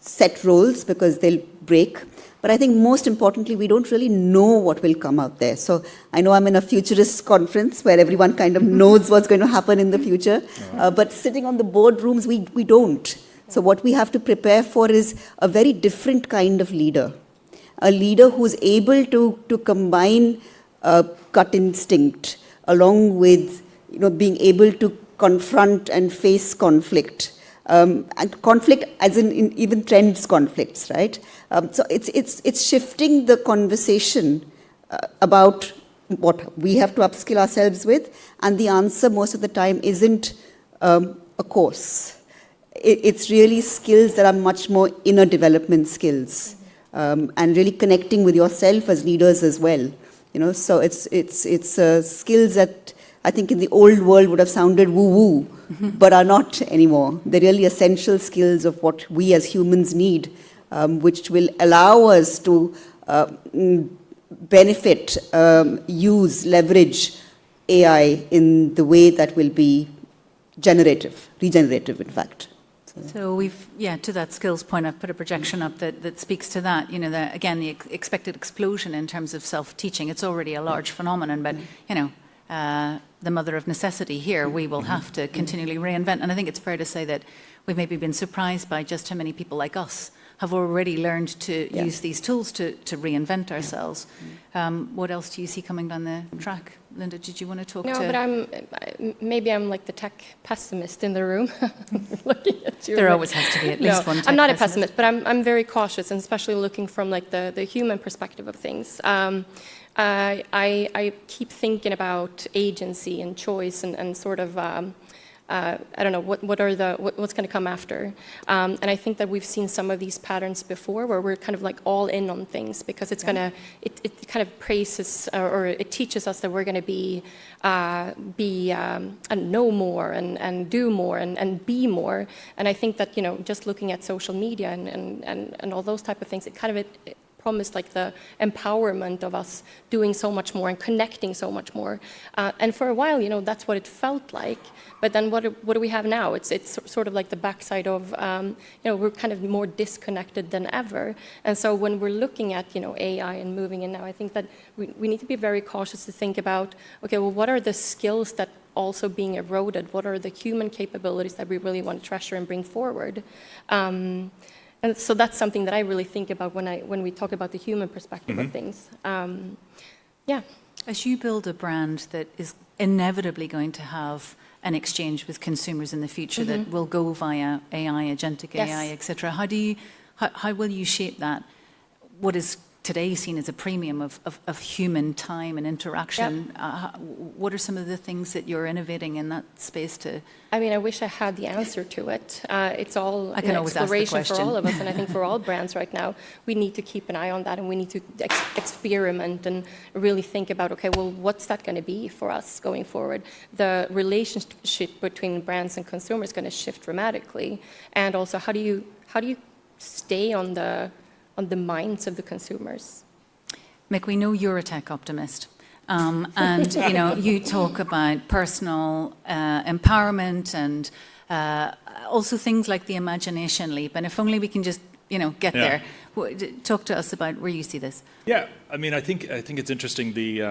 set roles because they'll break. But I think most importantly, we don't really know what will come out there. So I know I'm in a futurist conference where everyone kind of knows what's going to happen in the future. But sitting on the boardrooms, we don't. So what we have to prepare for is a very different kind of leader. A leader who's able to combine gut instinct along with being able to confront and face conflict. And conflict as in even trends conflicts, right? So it's shifting the conversation about what we have to upskill ourselves with, and the answer most of the time isn't a course. It's really skills that are much more inner development skills, and really connecting with yourself as leaders as well. So it's skills that I think in the old world would have sounded woo-woo, but are not anymore. They're really essential skills of what we as humans need, which will allow us to benefit, use, leverage AI in the way that will be regenerative, in fact. So we've, to that skills point, I've put a projection up that speaks to that. Again, the expected explosion in terms of self-teaching. It's already a large phenomenon, but, the mother of necessity here, we will have to continually reinvent. And I think it's fair to say that we've maybe been surprised by just how many people like us have already learned to use these tools to reinvent ourselves. What else do you see coming down the track? Linda, did you want to talk to? No, but maybe I'm like the tech pessimist in the room. Looking at you. There always has to be at least one tech I'm not pessimist. a pessimist, but I'm very cautious, and especially looking from like the human perspective of things. I keep thinking about agency and choice and sort of I don't know, what's going to come after. And I think that we've seen some of these patterns before where we're kind of like all in on things because it's gonna, it kind of praises or it teaches us that we're going to and know more and do more and be more. And I think that, you know, just looking at social media and all those type of things, it kind of it promised like the empowerment of us doing so much more and connecting so much more. And for a while, you know, that's what it felt like. But then what do we have now? It's sort of like the backside of, you know, we're kind of more disconnected than ever. And so when we're looking at, you know, AI and moving in now, I think that we need to be very cautious to think about, okay, well, what are the skills that also being eroded? What are the human capabilities that we really want to treasure and bring forward? And so that's something that I really think about when we talk about the human perspective of things. Yeah. As you build a brand that is inevitably going to have an exchange with consumers in the future that will go via AI, agentic AI, etc., how will you shape that? What is today seen as a premium of human time and interaction. What are some of the things that you're innovating in that space to? I mean, I wish I had the answer to it. It's all I can always exploration ask the for all question. of us, and I think for all brands right now, we need to keep an eye on that, and we need to experiment and really think about, okay, well, what's that going to be for us going forward? The relationship between brands and consumers is going to shift dramatically, and also how do you stay on the minds of the consumers? Mick, we know you're a tech optimist. And you know, you talk about personal empowerment and also things like the imagination leap. And if only we can just, you know, get there. Talk to us about where you see this. Yeah, I mean, I think it's interesting the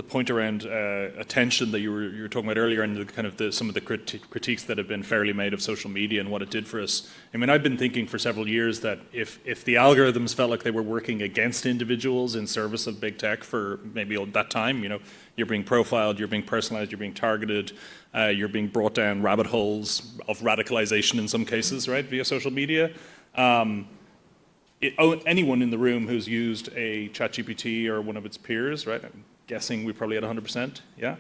point around attention that you were talking about earlier, and the kind of some of the critiques that have been fairly made of social media and what it did for us. I mean, I've been thinking for several years that if the algorithms felt like they were working against individuals in service of big tech for maybe that time, you know, you're being profiled, you're being personalized, you're being targeted, you're being brought down rabbit holes of radicalization in some cases, right, via social media. Anyone in the room who's used a ChatGPT or one of its peers, right? I'm guessing we probably had 100%, yeah?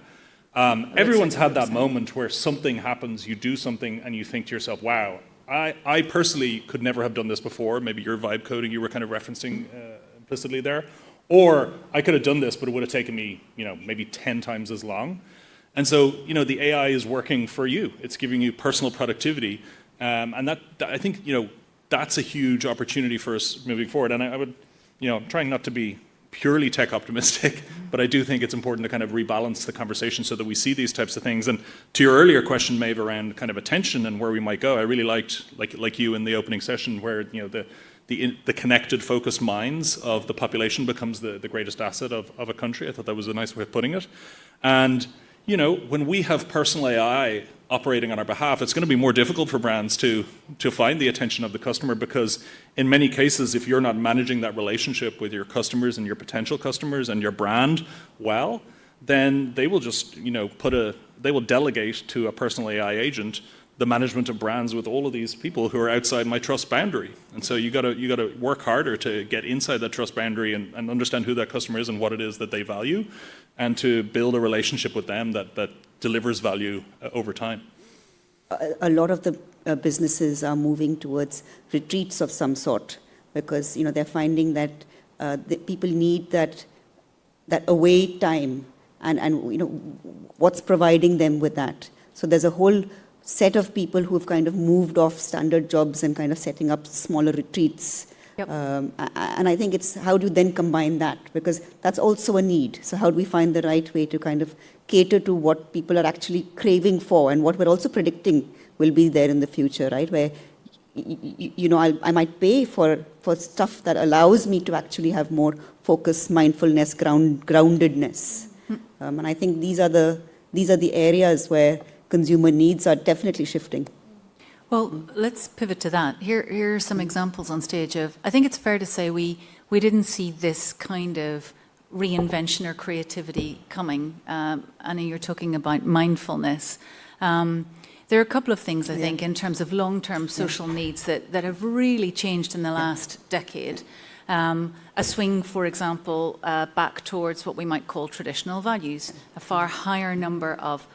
Everyone's had that moment where something happens, you do something, and you think to yourself, wow, I personally could never have done this before. Maybe your vibe coding you were kind of referencing implicitly there. Or I could have done this, but it would have taken me, you know, maybe 10 times as long. And so, you know, the AI is working for you. It's giving you personal productivity. And that I think, you know, that's a huge opportunity for us moving forward. And I would, you know, I'm trying not to be purely tech optimistic, but I do think it's important to kind of rebalance the conversation so that we see these types of things. And to your earlier question, Maeve, around kind of attention and where we might go, I really liked, like you in the opening session, where, you know, the connected, focused minds of the population becomes the greatest asset of a country. I thought that was a nice way of putting it. And, you know, when we have personal AI operating on our behalf, it's going to be more difficult for brands to find the attention of the customer, because in many cases, if you're not managing that relationship with your customers and your potential customers and your brand well, then they will just, you know, they will delegate to a personal AI agent the management of brands with all of these people who are outside my trust boundary. And so you got to work harder to get inside that trust boundary and understand who that customer is and what it is that they value, and to build a relationship with them that delivers value over time. A lot of the businesses are moving towards retreats of some sort, because, you know, they're finding that the people need that away time, and you know, what's providing them with that. So there's a whole set of people who have kind of moved off standard jobs and kind of setting up smaller retreats. Yep. And I think it's how do you then combine that? Because that's also a need. So how do we find the right way to kind of cater to what people are actually craving for, and what we're also predicting will be there in the future, right? Where, you know, I might pay for stuff that allows me to actually have more focus, mindfulness, groundedness. And I think these are the areas where consumer needs are definitely shifting. Well, let's pivot to that. Here are some examples on stage of, I think it's fair to say we didn't see this kind of reinvention or creativity coming. Anna, you're talking about mindfulness. There are a couple of things, I think, in terms of long-term social needs that have really changed in the last decade. A swing, for example, back towards what we might call traditional values, a far higher number of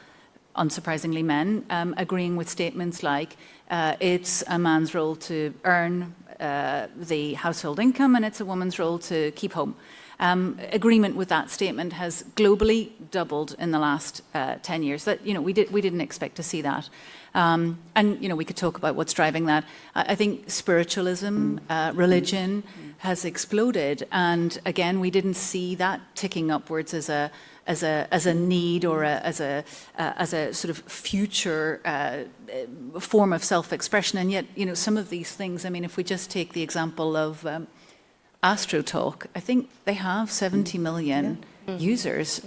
unsurprisingly men, agreeing with statements like it's a man's role to earn the household income and it's a woman's role to keep home. Agreement with that statement has globally doubled in the last 10 years. That, we didn't expect to see that. And, we could talk about what's driving that. I think spiritualism, religion has exploded. And again, we didn't see that ticking upwards as a need or as a sort of future form of self-expression. And yet, some of these things, I mean, if we just take the example of AstroTalk, I think they have 70 million users.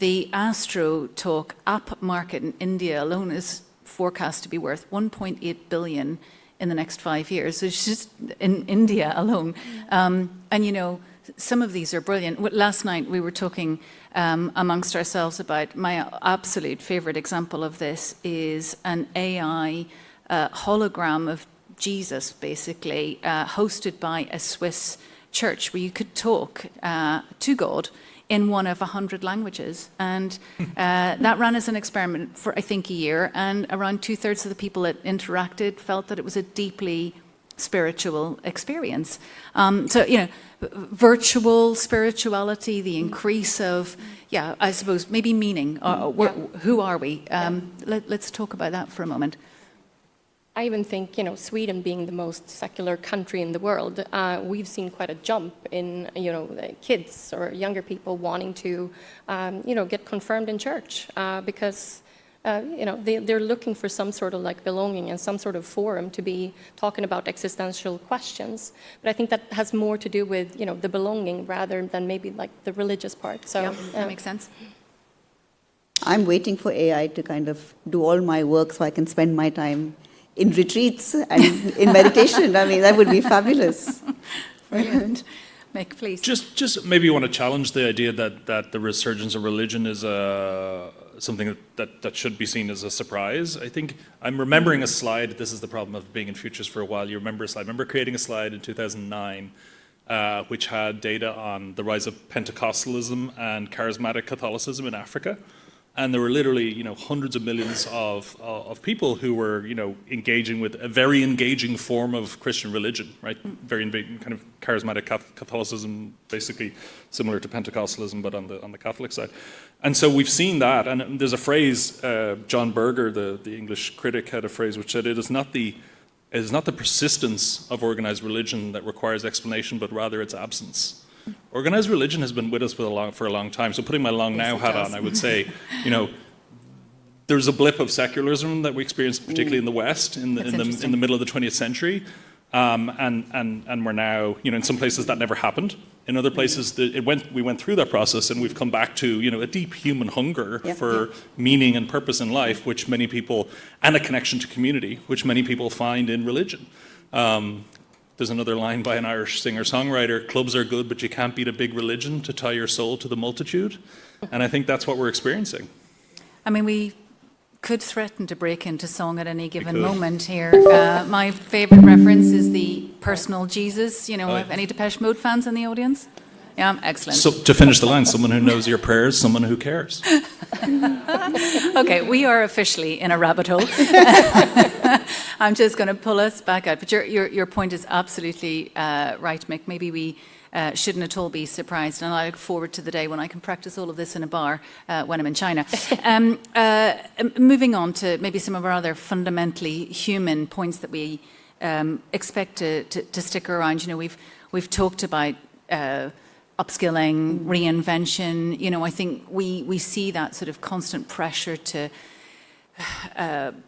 The AstroTalk app market in India alone is forecast to be worth 1.8 billion in the next 5 years. So it's just in India alone. And, some of these are brilliant. Last night we were talking amongst ourselves about my absolute favorite example of this is an AI hologram of Jesus, basically, hosted by a Swiss church where you could talk to God in one of 100 languages. And that ran as an experiment for, I think, a year. And around 2/3 of the people that interacted felt that it was a deeply spiritual experience. Virtual spirituality, the increase of, I suppose, maybe meaning. Who are we? Let's talk about that for a moment. I even think, Sweden being the most secular country in the world, we've seen quite a jump in, kids or younger people wanting to, get confirmed in church because, they're looking for some sort of like belonging and some sort of forum to be talking about existential questions. But I think that has more to do with, the belonging rather than maybe like the religious part. So that makes sense. I'm waiting for AI to kind of do all my work so I can spend my time in retreats and in meditation. I mean, that would be fabulous. Brilliant. Mick, please. Just maybe you want to challenge the idea that the resurgence of religion is something that should be seen as a surprise. I think I'm remembering a slide. This is the problem of being in Futures for a while. You remember a slide. I remember creating a slide in 2009 which had data on the rise of Pentecostalism and charismatic Catholicism in Africa. And there were literally, hundreds of millions of people who were, engaging with a very engaging form of Christian religion, right? Very kind of charismatic Catholicism, basically similar to Pentecostalism, but on the Catholic side. And so we've seen that. And there's a phrase, John Berger, the English critic, had a phrase which said, it is not the persistence of organized religion that requires explanation, but rather its absence. Organized religion has been with us for a long time. So putting my long now hat on, I would say, there's a blip of secularism that we experienced, particularly in the West, in the middle of the 20th century, and we're now, in some places that never happened. In other places, we went through that process, and we've come back to, a deep human hunger for meaning and purpose in life, which many people, and a connection to community, which many people find in religion. There's another line by an Irish singer-songwriter, clubs are good, but you can't beat a big religion to tie your soul to the multitude. And I think that's what we're experiencing. I mean, we could threaten to break into song at any given moment here. My favorite reference is the personal Jesus. Have any Depeche Mode fans in the audience? Yeah, excellent. So to finish the line, someone who knows your prayers, someone who cares. Okay, we are officially in a rabbit hole. I'm just going to pull us back out. But your point is absolutely right, Mick. Maybe we shouldn't at all be surprised. And I look forward to the day when I can practice all of this in a bar when I'm in China. Moving on to maybe some of our other fundamentally human points that we expect to stick around. We've talked about upskilling, reinvention. I think we see that sort of constant pressure to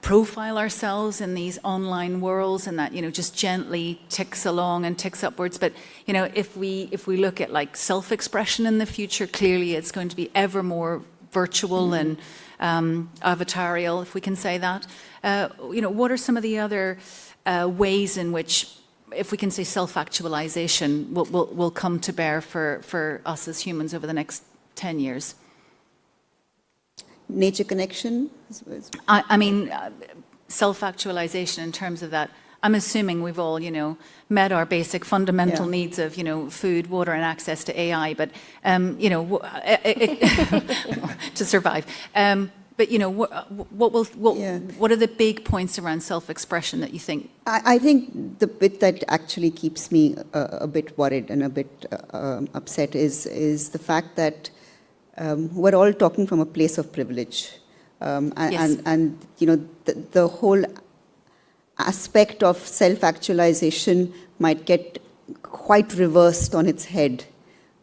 profile ourselves in these online worlds, and that just gently ticks along and ticks upwards. But if we look at like self-expression in the future, clearly it's going to be ever more virtual and avatarial, if we can say that. What are some of the other ways in which, if we can say, self-actualization will come to bear for us as humans over the next 10 years? Nature connection, I suppose. I mean, self-actualization in terms of that. I'm assuming we've all, met our basic fundamental needs of, food, water, and access to AI, but, to survive. But what are the big points around self-expression that you think? I think the bit that actually keeps me a bit worried and a bit upset is the fact that we're all talking from a place of privilege, and the whole aspect of self-actualization might get quite reversed on its head.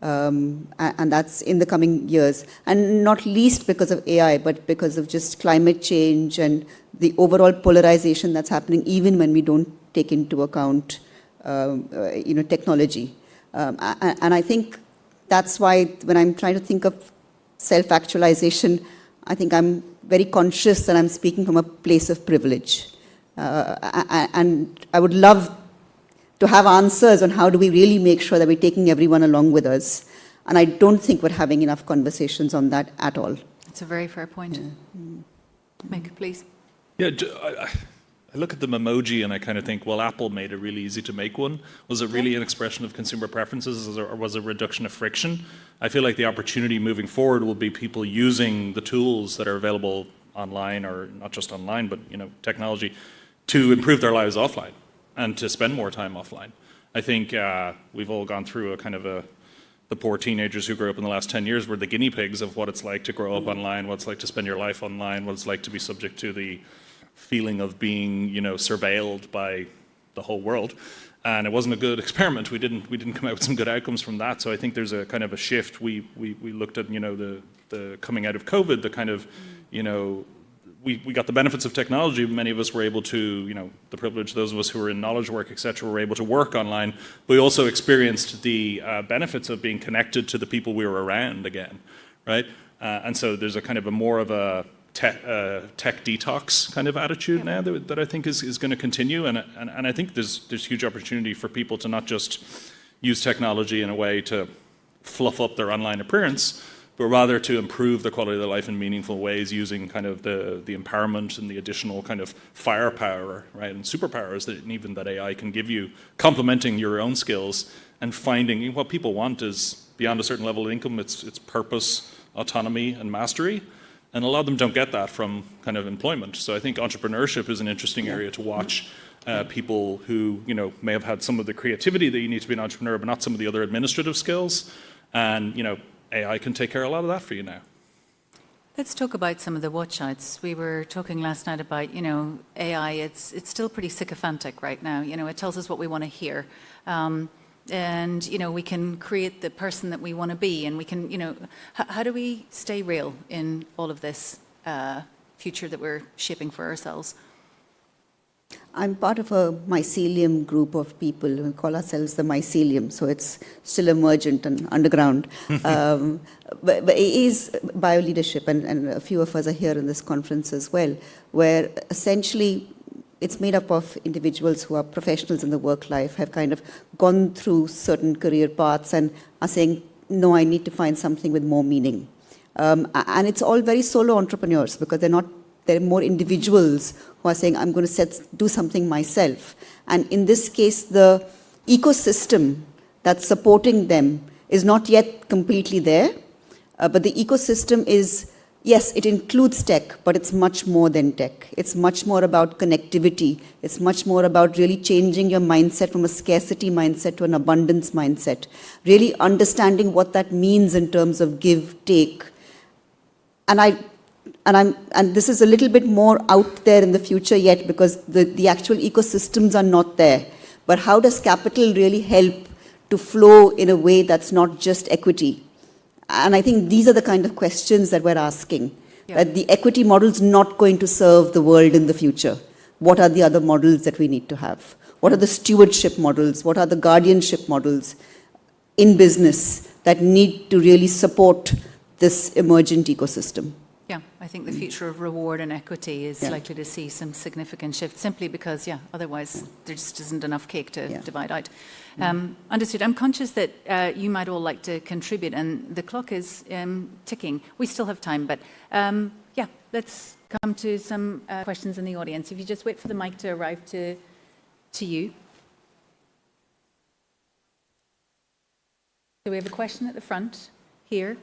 And that's in the coming years, and not least because of AI, but because of just climate change and the overall polarization that's happening, even when we don't take into account, technology. And I think that's why when I'm trying to think of self-actualization, I think I'm very conscious that I'm speaking from a place of privilege. And I would love to have answers on how do we really make sure that we're taking everyone along with us. And I don't think we're having enough conversations on that at all. It's a very fair point. Mick, please. Yeah, I look at the Memoji and I kind of think, well, Apple made it really easy to make one. Was it really an expression of consumer preferences, or was it a reduction of friction? I feel like the opportunity moving forward will be people using the tools that are available online, or not just online, but technology, to improve their lives offline and to spend more time offline. I think we've all gone through the poor teenagers who grew up in the last 10 years were the guinea pigs of what it's like to grow up online, what it's like to spend your life online, what it's like to be subject to the feeling of being, surveilled by the whole world. And it wasn't a good experiment. We didn't come out with some good outcomes from that. So I think there's a kind of a shift. We looked at, the coming out of COVID, the kind of, we got the benefits of technology. Many of us were able to, the privilege, those of us who were in knowledge work, et cetera, were able to work online. But we also experienced the benefits of being connected to the people we were around again, right? And so there's a kind of a more of a tech detox kind of attitude now that I think is going to continue. And I think there's huge opportunity for people to not just use technology in a way to fluff up their online appearance, but rather to improve the quality of their life in meaningful ways, using kind of the empowerment and the additional kind of firepower, right, and superpowers that AI can give you, complementing your own skills and finding what people want is beyond a certain level of income. It's purpose, autonomy, and mastery. And a lot of them don't get that from kind of employment. So I think entrepreneurship is an interesting area to watch. People who may have had some of the creativity that you need to be an entrepreneur, but not some of the other administrative skills. And AI can take care of a lot of that for you now. Let's talk about some of the watch-outs. We were talking last night about, AI. It's still pretty sycophantic right now. It tells us what we want to hear. And, we can create the person that we want to be. And we can, how do we stay real in all of this future that we're shaping for ourselves? I'm part of a mycelium group of people. We call ourselves the mycelium, so it's still emergent and underground. But it is bioleadership, and a few of us are here in this conference as well, where essentially it's made up of individuals who are professionals in the work life, have kind of gone through certain career paths and are saying, no, I need to find something with more meaning. And it's all very solo entrepreneurs, because they're more individuals who are saying, I'm going to do something myself. And in this case, the ecosystem that's supporting them is not yet completely there. But the ecosystem is, yes, it includes tech, but it's much more than tech. It's much more about connectivity. It's much more about really changing your mindset from a scarcity mindset to an abundance mindset. Really understanding what that means in terms of give, take. And this is a little bit more out there in the future yet, because the actual ecosystems are not there. But how does capital really help to flow in a way that's not just equity? And I think these are the kind of questions that we're asking. Yeah. That the equity model's not going to serve the world in the future. What are the other models that we need to have? What are the stewardship models? What are the guardianship models in business that need to really support this emergent ecosystem? Yeah, I think the future of reward and equity is likely to see some significant shift, simply because, otherwise there just isn't enough cake to divide out. Understood. I'm conscious that you might all like to contribute, and the clock is ticking. We still have time, but let's come to some questions in the audience. If you just wait for the mic to arrive to you. So we have a question at the front here.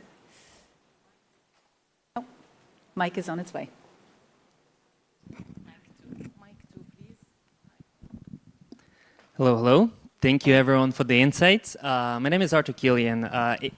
Mic is on its way. Hello, hello. Thank you everyone for the insights. My name is Artur Kilian,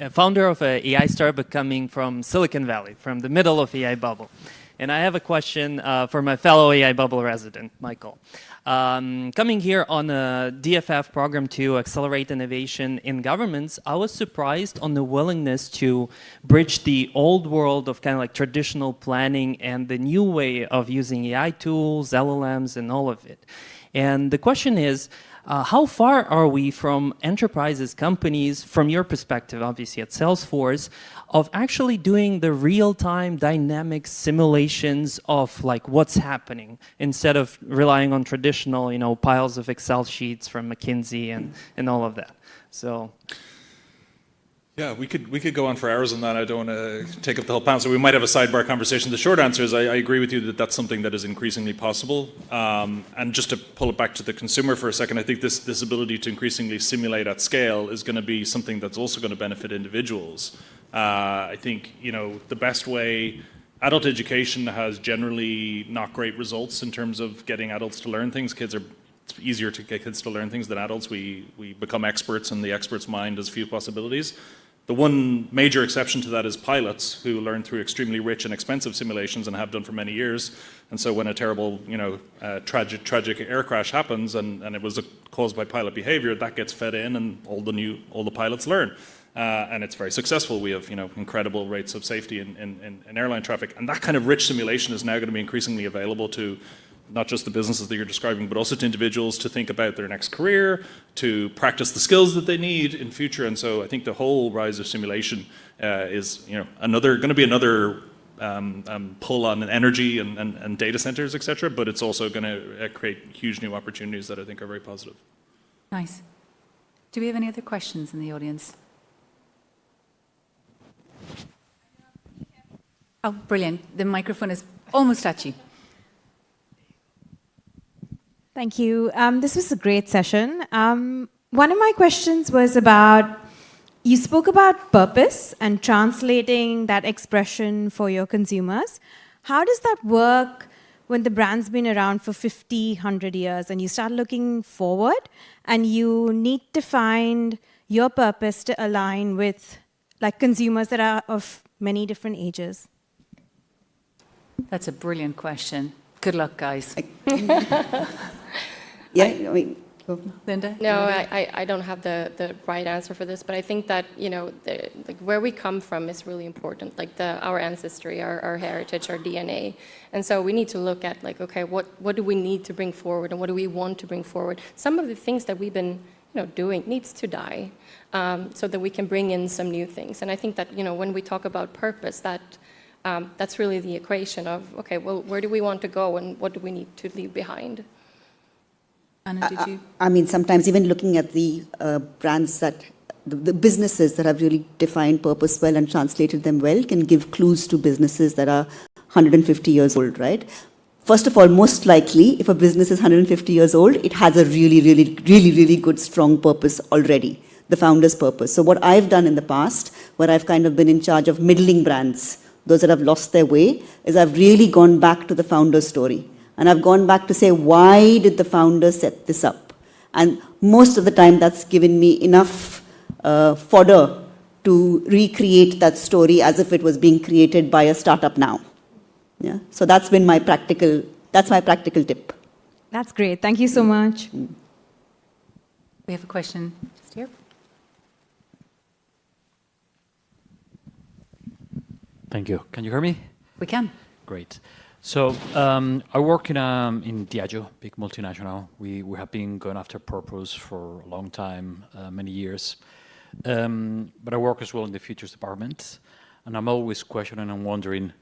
a founder of an AI startup coming from Silicon Valley, from the middle of AI bubble. And I have a question for my fellow AI bubble resident, Michael. Coming here on a DFF program to accelerate innovation in governments, I was surprised on the willingness to bridge the old world of kind of like traditional planning and the new way of using AI tools, LLMs, and all of it. And the question is, how far are we from enterprises, companies, from your perspective, obviously at Salesforce, of actually doing the real-time dynamic simulations of like what's happening instead of relying on traditional, piles of Excel sheets from McKinsey and all of that? So. Yeah, we could go on for hours on that. I don't want to take up the whole panel, so we might have a sidebar conversation. The short answer is I agree with you that that's something that is increasingly possible. And just to pull it back to the consumer for a second, I think this ability to increasingly simulate at scale is going to be something that's also going to benefit individuals. I think the best way. Adult education has generally not great results in terms of getting adults to learn things. It's easier to get kids to learn things than adults. We become experts, and the expert's mind has few possibilities. The one major exception to that is pilots, who learn through extremely rich and expensive simulations and have done for many years. And so when a terrible, tragic air crash happens and it was caused by pilot behavior, that gets fed in, and all the pilots learn. And it's very successful. We have incredible rates of safety in airline traffic. And that kind of rich simulation is now going to be increasingly available to not just the businesses that you're describing, but also to individuals to think about their next career, to practice the skills that they need in future. And so I think the whole rise of simulation is going to be another pull on energy and data centers, et cetera, but it's also going to create huge new opportunities that I think are very positive. Nice. Do we have any other questions in the audience? Oh, brilliant. The microphone is almost at you. Thank you. This was a great session. One of my questions was about, you spoke about purpose and translating that expression for your consumers. How does that work when the brand's been around for 50, 100 years and you start looking forward and you need to find your purpose to align with consumers that are of many different ages? That's a brilliant question. Good luck, guys. Linda? No, I don't have the right answer for this, but I think that, where we come from is really important, our ancestry, our heritage, our DNA. And so we need to look at, okay, what do we need to bring forward and what do we want to bring forward? Some of the things that we've been doing needs to die so that we can bring in some new things. And I think that, when we talk about purpose, that's really the equation of, okay, well, where do we want to go and what do we need to leave behind? Anna, did you? I mean, sometimes even looking at the brands the businesses that have really defined purpose well and translated them well can give clues to businesses that are 150 years old, right? First of all, most likely, if a business is 150 years old, it has a really good, strong purpose already, the founder's purpose. So what I've done in the past, where I've kind of been in charge of middling brands, those that have lost their way, is I've really gone back to the founder's story. And I've gone back to say, why did the founder set this up? And most of the time, that's given me enough fodder to recreate that story as if it was being created by a startup now. Yeah. So that's my practical tip. That's great. Thank you so much. We have a question just here. Thank you. Can you hear me? We can. Great. So I work in Diageo, big multinational. We have been going after purpose for a long time, many years. But I work as well in the futures department, and I'm always questioning and wondering,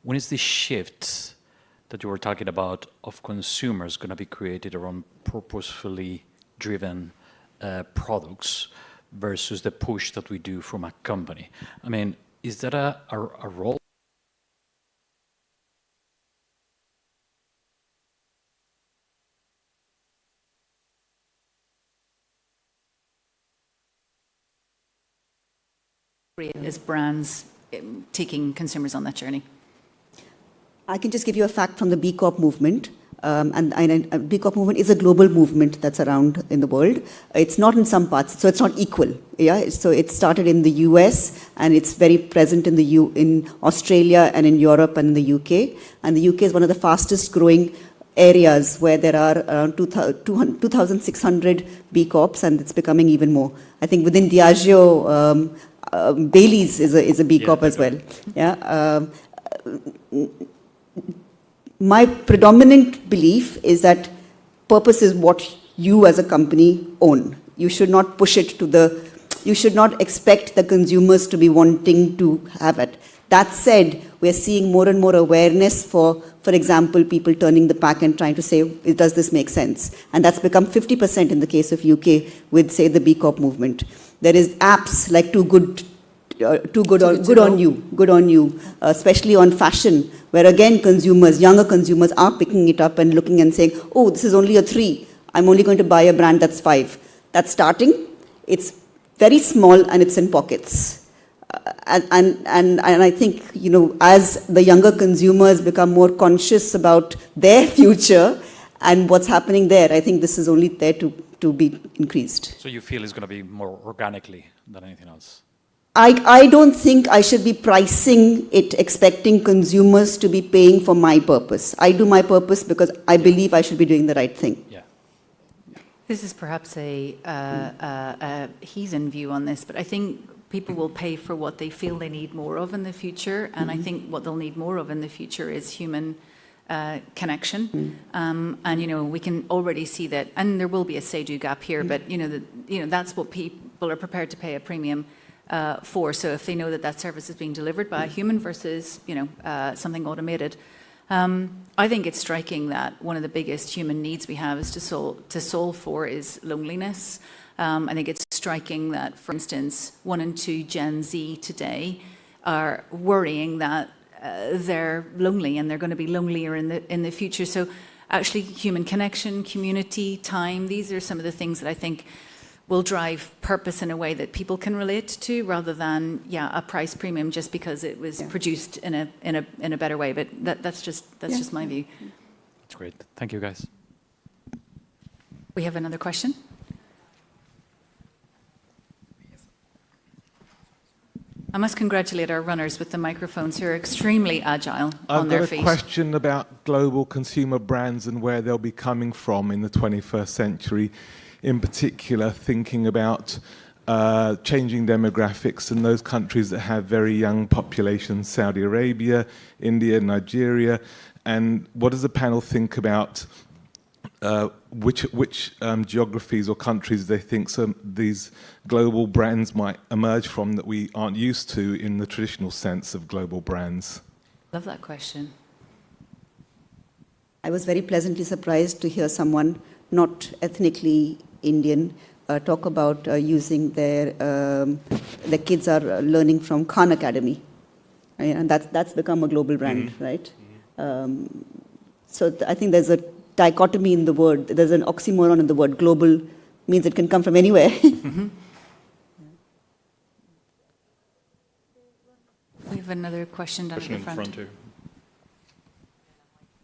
when is this shift that you were talking about of consumers going to be created around purposefully driven products versus the push that we do from a company? I mean, is that a role? As brands taking consumers on that journey? I can just give you a fact from the B Corp movement. And B Corp movement is a global movement that's around in the world. It's not in some parts, so it's not equal. Yeah, so it started in the US and it's very present in in Australia and in Europe and in the UK. And the UK is one of the fastest growing areas where there are around 2,600 B Corps, and it's becoming even more. I think within Diageo, Bailey's is a B Corp as well. Yeah. My predominant belief is that purpose is what you as a company own. You should not push it to you should not expect the consumers to be wanting to have it. That said, we're seeing more and more awareness for example, people turning the pack and trying to say, does this make sense? And that's become 50% in the case of UK with, say, the B Corp movement. There is apps like Good on you, especially on fashion, where again younger consumers are picking it up and looking and saying, oh, this is only a 3. I'm only going to buy a brand that's 5. That's starting. It's very small and it's in pockets. And I think, as the younger consumers become more conscious about their future and what's happening there, I think this is only there to be increased. So you feel it's going to be more organically than anything else? I don't think I should be pricing it expecting consumers to be paying for my purpose. I do my purpose because I believe I should be doing the right thing. Yeah. This is perhaps a heathen view on this, but I think people will pay for what they feel they need more of in the future, and I think what they'll need more of in the future is human connection. And we can already see that, and there will be a say-do gap here, but that's what people are prepared to pay a premium for. So if they know that service is being delivered by a human versus something automated, I think it's striking that one of the biggest human needs we have is to solve for is loneliness. I think it's striking that, for instance, 1 and 2 Gen Z today are worrying that they're lonely and they're going to be lonelier in the future. So actually human connection, community, time, these are some of the things that I think will drive purpose in a way that people can relate to, rather than a price premium just because it was produced in a better way. But that's just my view. That's great. Thank you, guys. We have another question. I must congratulate our runners with the microphones who are extremely agile on their feet. I've got a question about global consumer brands and where they'll be coming from in the 21st century. In particular, thinking about changing demographics in those countries that have very young populations, Saudi Arabia, India, Nigeria. And what does the panel think about which geographies or countries they think these global brands might emerge from that we aren't used to in the traditional sense of global brands? Love that question. I was very pleasantly surprised to hear someone not ethnically Indian talk about using the kids are learning from Khan Academy, and that's become a global brand, right? So I think there's a dichotomy in the word. There's an oxymoron in the word. Global means it can come from anywhere. We have another question down at the front. Here.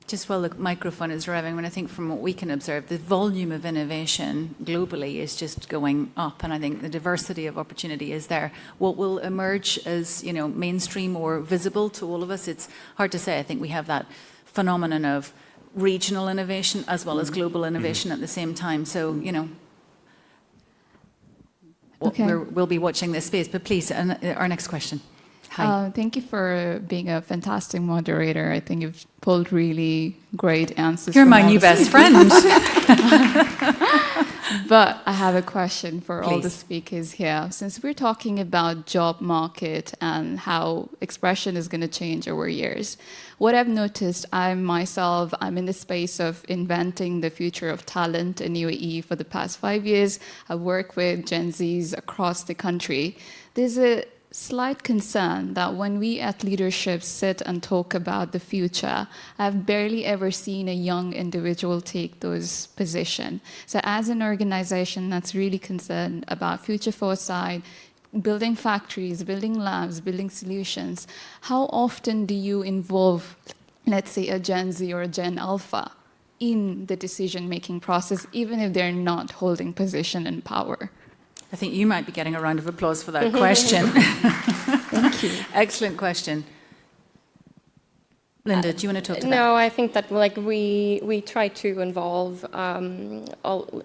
Just while the microphone is revving, when I think from what we can observe, the volume of innovation globally is just going up, and I think the diversity of opportunity is there. What will emerge as mainstream or visible to all of us, it's hard to say. I think we have that phenomenon of regional innovation as well as global innovation at the same time. So, we'll be watching this space. But please, our next question. Hi. Thank you for being a fantastic moderator. I think you've pulled really great answers. You're my new best friend. But I have a question for all the Please. speakers here. Since we're talking about job market and how expression is going to change over years, what I've noticed, I'm in the space of inventing the future of talent in UAE for the past 5 years. I work with Gen Zs across the country. There's a slight concern that when we at leadership sit and talk about the future, I've barely ever seen a young individual take those positions. So as an organization that's really concerned about future foresight, building factories, building labs, building solutions, how often do you involve let's say, a Gen Z or a Gen Alpha in the decision-making process, even if they're not holding position and power? I think you might be getting a round of applause for that question. Thank you. Excellent question. Linda, do you want to talk to that? No, I think that like we try to involve all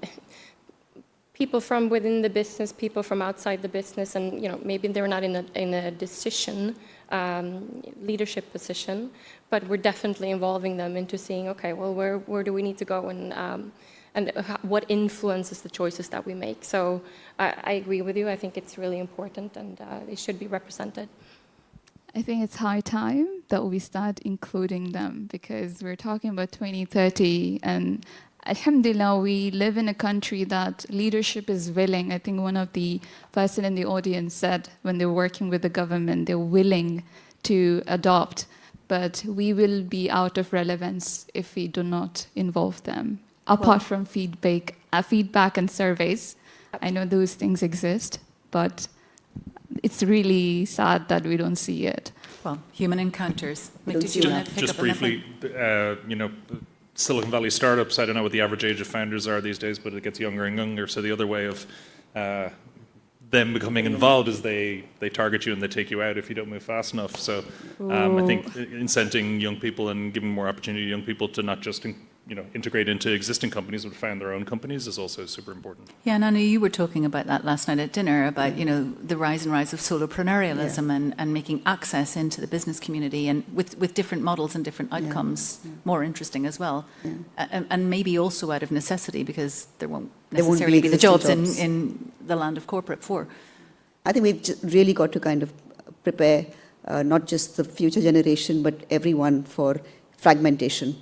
people from within the business, people from outside the business, and maybe they're not in a decision leadership position, but we're definitely involving them into seeing, okay, well, where do we need to go, and what influences the choices that we make. So I agree with you. I think it's really important, and it should be represented. I think it's high time that we start including them, because we're talking about 2030, and alhamdulillah, we live in a country that leadership is willing. I think one of the person in the audience said when they're working with the government, they're willing to adopt, but we will be out of relevance if we do not involve them. Apart from feedback and surveys, I know those things exist, but it's really sad that we don't see it. Well, human encounters. Just briefly, Silicon Valley startups, I don't know what the average age of founders are these days, but it gets younger and younger. So the other way of them becoming involved is they target you and they take you out if you don't move fast enough. So I think incenting young people and giving more opportunity to young people to not just integrate into existing companies but found their own companies is also super important. Yeah, Nana, you were talking about that last night at dinner, about the rise of solopreneurialism and making access into the business community, and with different models and different outcomes more interesting as well. And maybe also out of necessity, because there won't necessarily be the jobs in the land of corporate for. I think we've really got to kind of prepare not just the future generation but everyone for fragmentation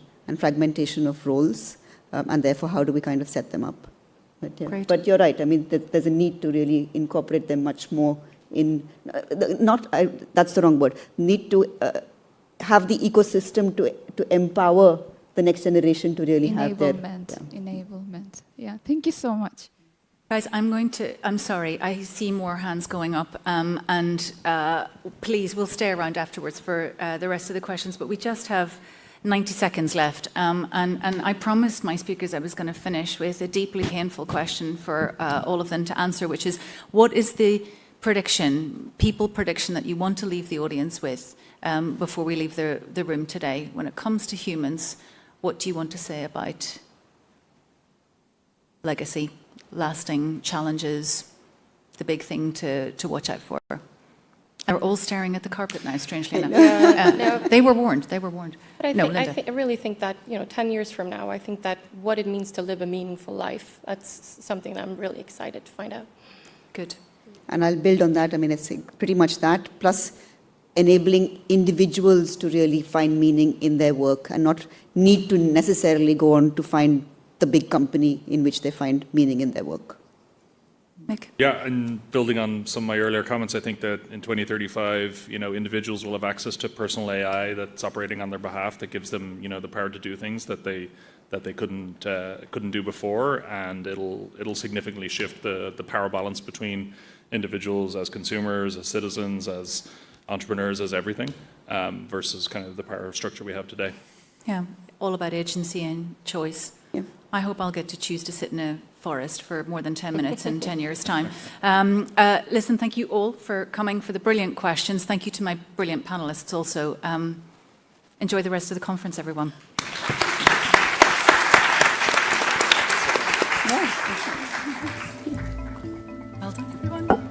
of roles, and therefore how do we kind of set them up. But you're right, I mean, there's a need to really incorporate them much more in, that's the wrong word, need to have the ecosystem to empower the next generation to really have their... Enablement, yeah. Thank you so much. Guys, I'm sorry, I see more hands going up, and please, we'll stay around afterwards for the rest of the questions, but we just have 90 seconds left, and I promised my speakers I was going to finish with a deeply painful question for all of them to answer, which is, what is the people prediction that you want to leave the audience with before we leave the room today? When it comes to humans, what do you want to say about legacy, lasting challenges, the big thing to watch out for? They're all staring at the carpet now, strangely enough. No. They were warned. But I really think that 10 years from now, I think that what it means to live a meaningful life, that's something that I'm really excited to find out. Good. And I'll build on that. I mean, it's pretty much that, plus enabling individuals to really find meaning in their work and not need to necessarily go on to find the big company in which they find meaning in their work. Nick? Yeah, and building on some of my earlier comments, I think that in 2035, individuals will have access to personal AI that's operating on their behalf, that gives them, the power to do things that they couldn't do before, and it'll significantly shift the power balance between individuals as consumers, as citizens, as entrepreneurs, as everything, versus kind of the power structure we have today. Yeah, all about agency and choice. Yeah. I hope I'll get to choose to sit in a forest for more than 10 minutes in 10 years' time. Listen, thank you all for coming, for the brilliant questions. Thank you to my brilliant panelists also. Enjoy the rest of the conference, everyone. Well done, everyone.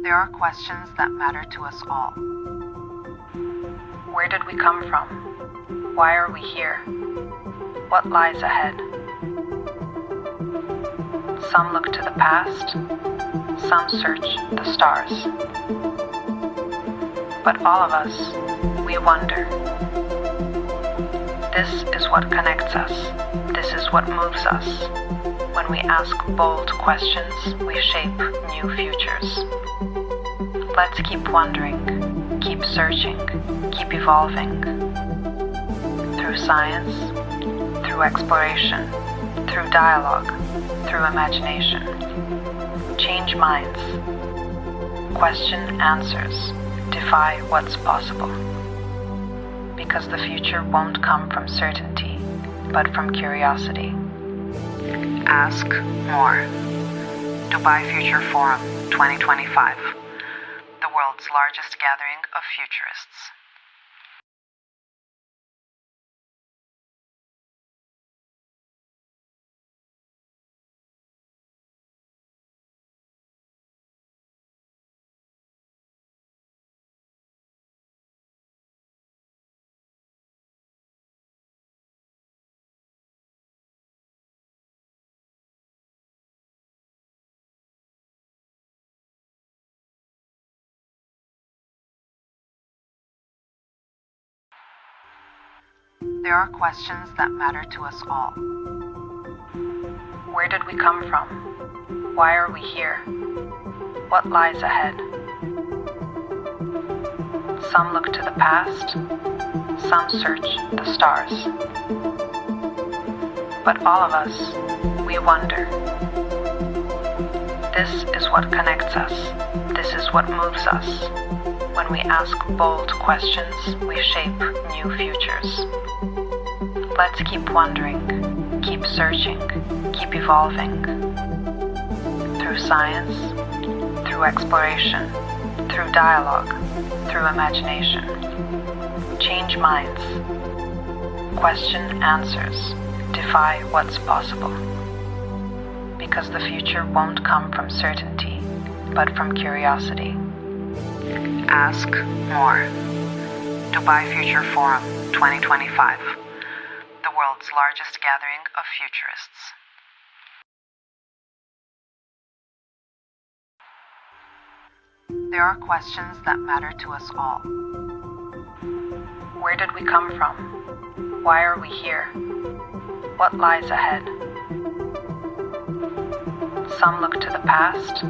There are questions that matter to us all. Where did we come from? Why are we here? What lies ahead? Some look to the past, some search the stars. But all of us, we wonder. This is what connects us. This is what moves us. When we ask bold questions, we shape new futures. Let's keep wondering, keep searching, keep evolving. Through science, through exploration, through dialogue, through imagination. Change minds. Question answers. Defy what's possible. Because the future won't come from certainty, but from curiosity. Ask more. Dubai Future Forum 2025. The world's largest gathering of futurists. There are questions that matter to us all. Where did we come from? Why are we here? What lies ahead? Some look to the past, some search the stars. But all of us, we wonder. This is what connects us. This is what moves us. When we ask bold questions, we shape new futures. Let's keep wondering, keep searching, keep evolving. Through science, through exploration, through dialogue, through imagination. Change minds. Question answers. Defy what's possible. Because the future won't come from certainty, but from curiosity. Ask more. Dubai Future Forum 2025. The world's largest gathering of futurists. There are questions that matter to us all. Where did we come from? Why are we here? What lies ahead? Some look to the past,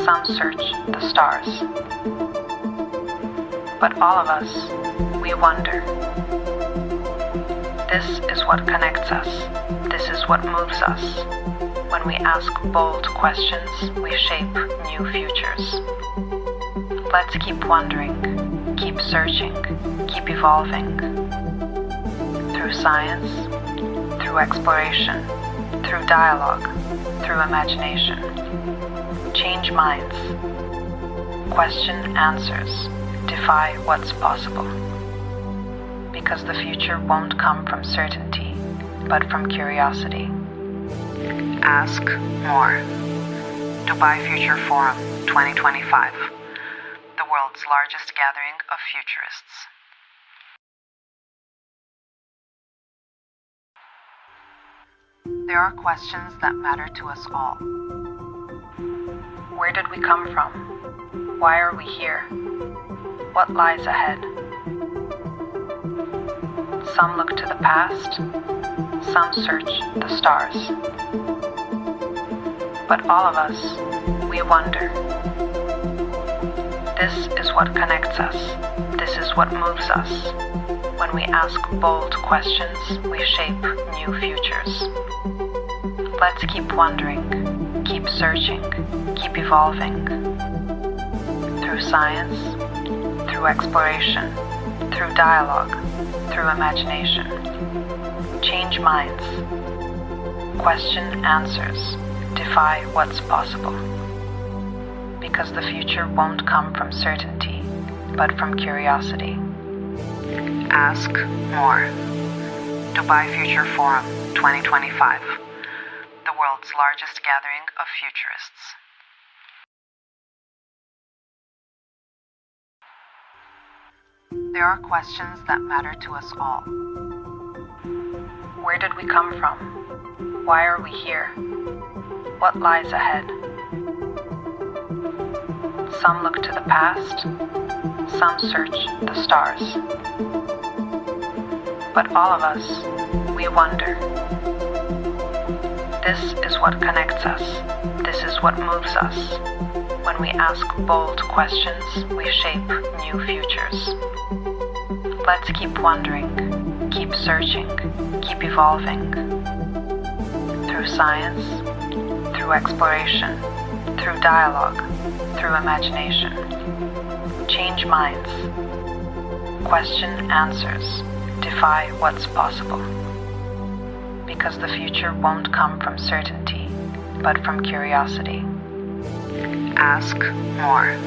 some search the stars. But all of us, we wonder. This is what connects us. This is what moves us. When we ask bold questions, we shape new futures. Let's keep wondering, keep searching, keep evolving. Through science, through exploration, through dialogue, through imagination. Change minds. Question answers. Defy what's possible. Because the future won't come from certainty, but from curiosity. Ask more. Dubai Future Forum 2025. The world's largest gathering of futurists. There are questions that matter to us all. Where did we come from? Why are we here? What lies ahead? Some look to the past, some search the stars. But all of us, we wonder. This is what connects us. This is what moves us. When we ask bold questions, we shape new futures. Let's keep wondering, keep searching, keep evolving. Through science, through exploration, through dialogue, through imagination. Change minds. Question answers. Defy what's possible. Because the future won't come from certainty, but from curiosity. Ask more. Dubai Future Forum 2025. The world's largest gathering of futurists. There are questions that matter to us all. Where did we come from? Why are we here? What lies ahead? Some look to the past, some search the stars. But all of us, we wonder. This is what connects us. This is what moves us. When we ask bold questions, we shape new futures. Let's keep wondering, keep searching, keep evolving. Through science, through exploration, through dialogue, through imagination. Change minds. Question answers. Defy what's possible. Because the future won't come from certainty, but from curiosity. Ask more.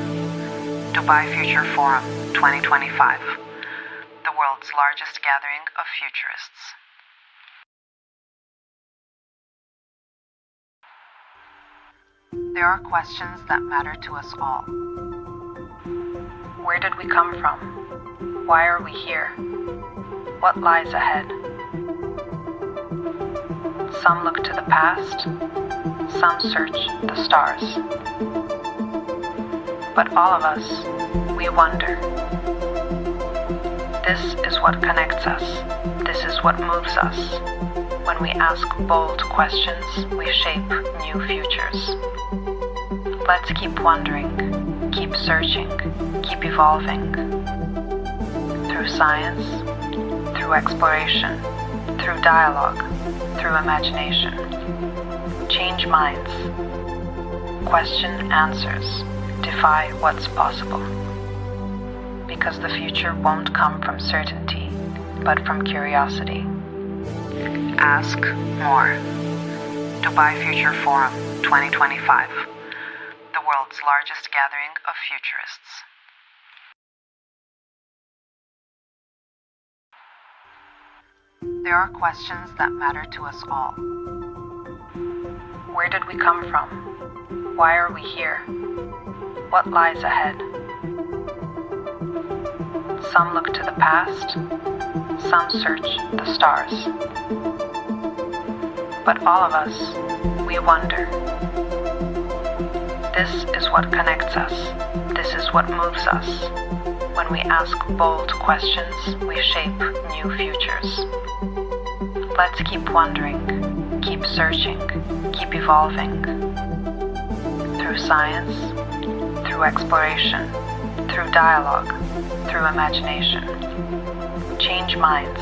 Dubai Future Forum 2025. The world's largest gathering of futurists. There are questions that matter to us all. Where did we come from? Why are we here? What lies ahead? Some look to the past, some search the stars. But all of us, we wonder. This is what connects us. This is what moves us. When we ask bold questions, we shape new futures. Let's keep wondering, keep searching, keep evolving. Through science, through exploration, through dialogue, through imagination. Change minds. Question answers. Defy what's possible. Because the future won't come from certainty, but from curiosity. Ask more. Dubai Future Forum 2025. The world's largest gathering of futurists. There are questions that matter to us all. Where did we come from? Why are we here? What lies ahead? Some look to the past, some search the stars. But all of us, we wonder. This is what connects us. This is what moves us. When we ask bold questions, we shape new futures. Let's keep wondering, keep searching, keep evolving. Through science, through exploration, through dialogue, through imagination. Change minds.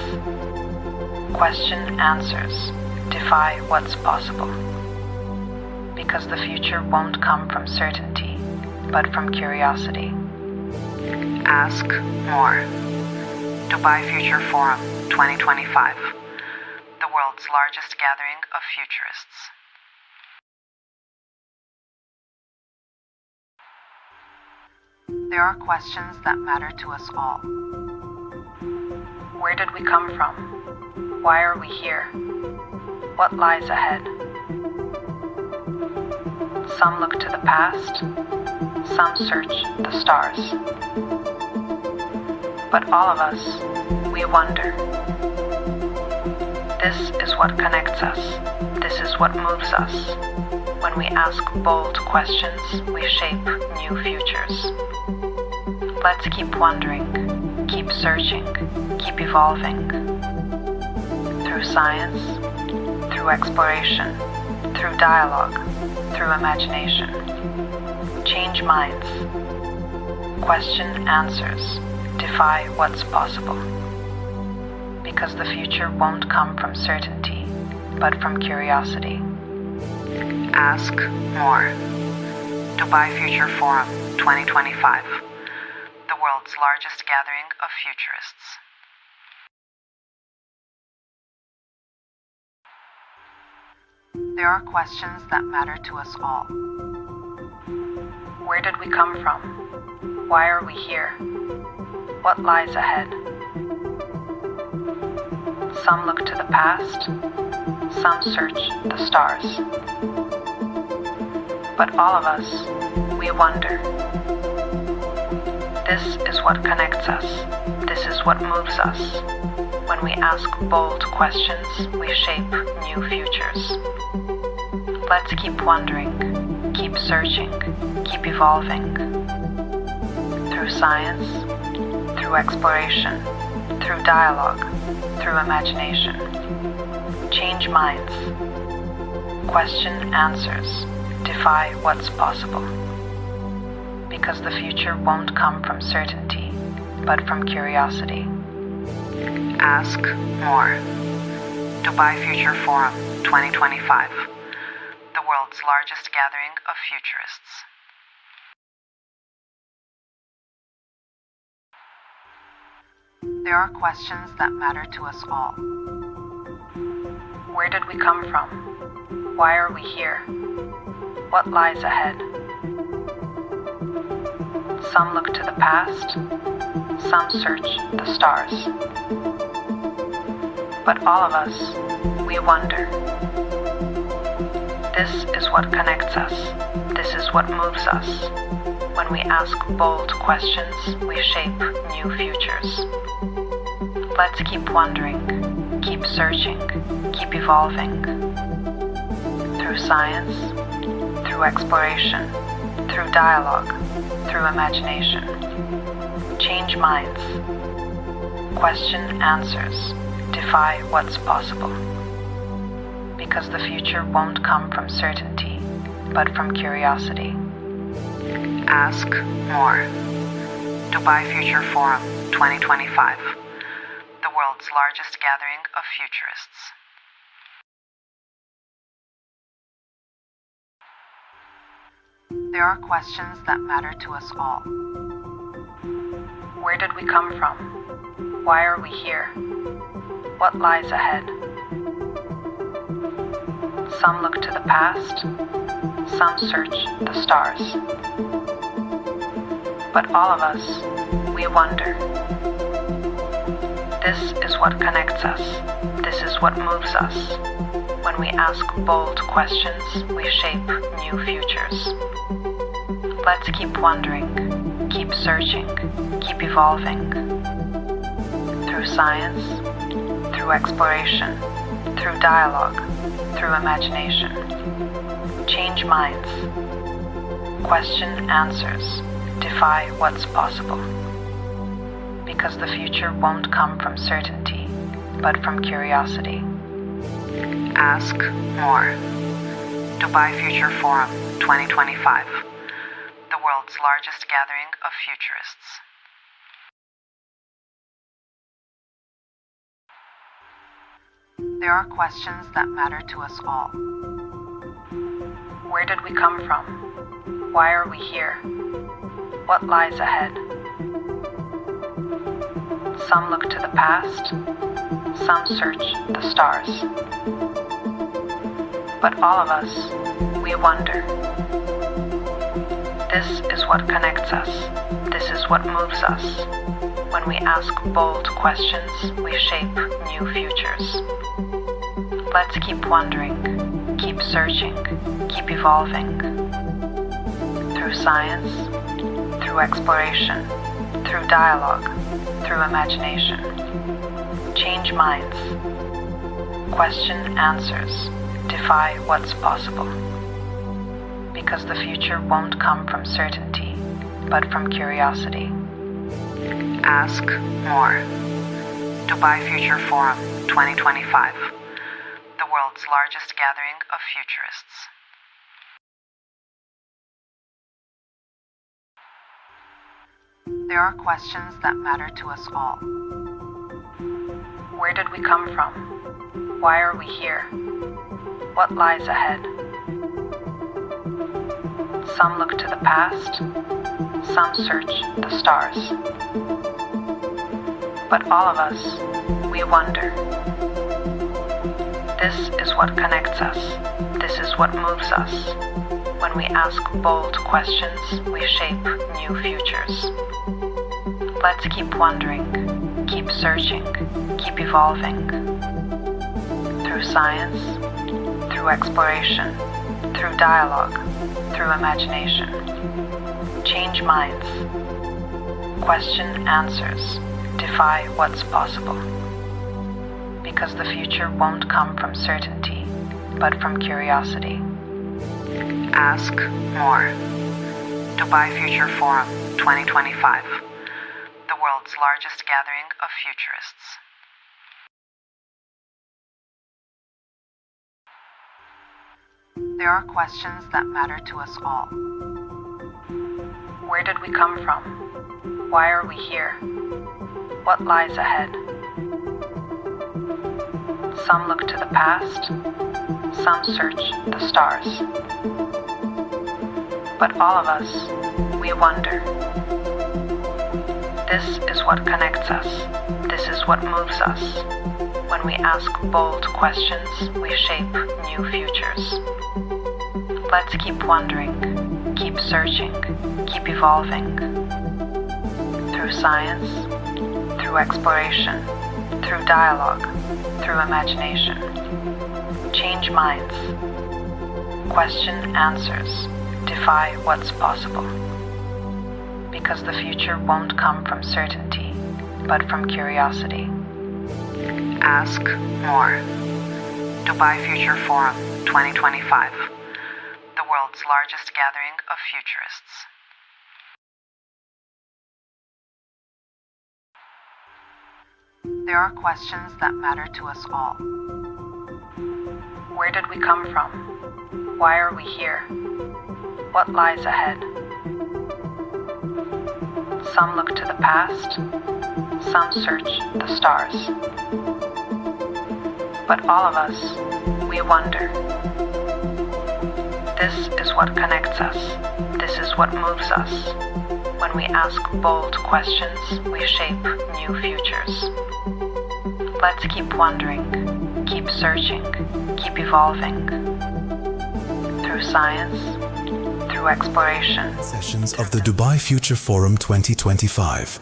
Question answers. Defy what's possible. Because the future won't come from certainty, but from curiosity. Ask more. Dubai Future Forum 2025. The world's largest gathering of futurists. There are questions that matter to us all. Where did we come from? Why are we here? What lies ahead? Some look to the past, some search the stars. But all of us, we wonder. This is what connects us. This is what moves us. When we ask bold questions, we shape new futures. Let's keep wondering, keep searching, keep evolving. Through science, through exploration, through dialogue, through imagination. Change minds. Question answers. Defy what's possible. Because the future won't come from certainty, but from curiosity. Ask more. Dubai Future Forum 2025. The world's largest gathering of futurists. There are questions that matter to us all. Where did we come from? Why are we here? What lies ahead? Some look to the past, some search the stars. But all of us, we wonder. This is what connects us. This is what moves us. When we ask bold questions, we shape new futures. Let's keep wondering, keep searching, keep evolving. Through science, through exploration, through dialogue, through imagination. Change minds. Question answers. Defy what's possible. Because the future won't come from certainty, but from curiosity. Ask more. Dubai Future Forum 2025. The world's largest gathering of futurists. There are questions that matter to us all. Where did we come from? Why are we here? What lies ahead? Some look to the past, some search the stars. But all of us, we wonder. This is what connects us. This is what moves us. When we ask bold questions, we shape new futures. Let's keep wondering, keep searching, keep evolving. Through science, through exploration, through dialogue, through imagination. Change minds. Question answers. Defy what's possible. Because the future won't come from certainty, but from curiosity. Ask more. Dubai Future Forum 2025. The world's largest gathering of futurists. There are questions that matter to us all. Where did we come from? Why are we here? What lies ahead? Some look to the past, some search the stars. But all of us, we wonder. This is what connects us. This is what moves us. When we ask bold questions, we shape new futures. Let's keep wondering, keep searching, keep evolving. Through science, through exploration, through dialogue, through imagination. Change minds. Question answers. Defy what's possible. Because the future won't come from certainty, but from curiosity. Ask more. Dubai Future Forum 2025. The world's largest gathering of futurists. There are questions that matter to us all. Where did we come from? Why are we here? What lies ahead? Some look to the past, some search the stars. But all of us, we wonder. This is what connects us. This is what moves us. When we ask bold questions, we shape new futures. Let's keep wondering, keep searching, keep evolving. Through science, through exploration, through dialogue, through imagination. Change minds. Question answers. Defy what's possible. Because the future won't come from certainty, but from curiosity. Ask more. Dubai Future Forum 2025. The world's largest gathering of futurists. There are questions that matter to us all. Where did we come from? Why are we here? What lies ahead? Some look to the past, some search the stars. But all of us, we wonder. This is what connects us. This is what moves us. When we ask bold questions, we shape new futures. Let's keep wondering, keep searching, keep evolving. Through science, through exploration, through dialogue, through imagination. Change minds. Question answers. Defy what's possible. Because the future won't come from certainty, but from curiosity. Ask more. Dubai Future Forum 2025. The world's largest gathering of futurists. There are questions that matter to us all. Where did we come from? Why are we here? What lies ahead? Some look to the past, some search the stars. But all of us, we wonder. This is what connects us. This is what moves us. When we ask bold questions, we shape new futures. Let's keep wondering, keep searching, keep evolving. Through science, through exploration, through dialogue, through imagination. Change minds. Question answers. Defy what's possible. Because the future won't come from certainty, but from curiosity. Ask more. Dubai Future Forum 2025. The world's largest gathering of futurists. There are questions that matter to us all. Where did we come from? Why are we here? What lies ahead? Some look to the past, some search the stars. But all of us, we wonder. This is what connects us. This is what moves us. When we ask bold questions, we shape new futures. Let's keep wondering, keep searching, keep evolving. Through science, through exploration. Sessions of the Dubai Future Forum 2025.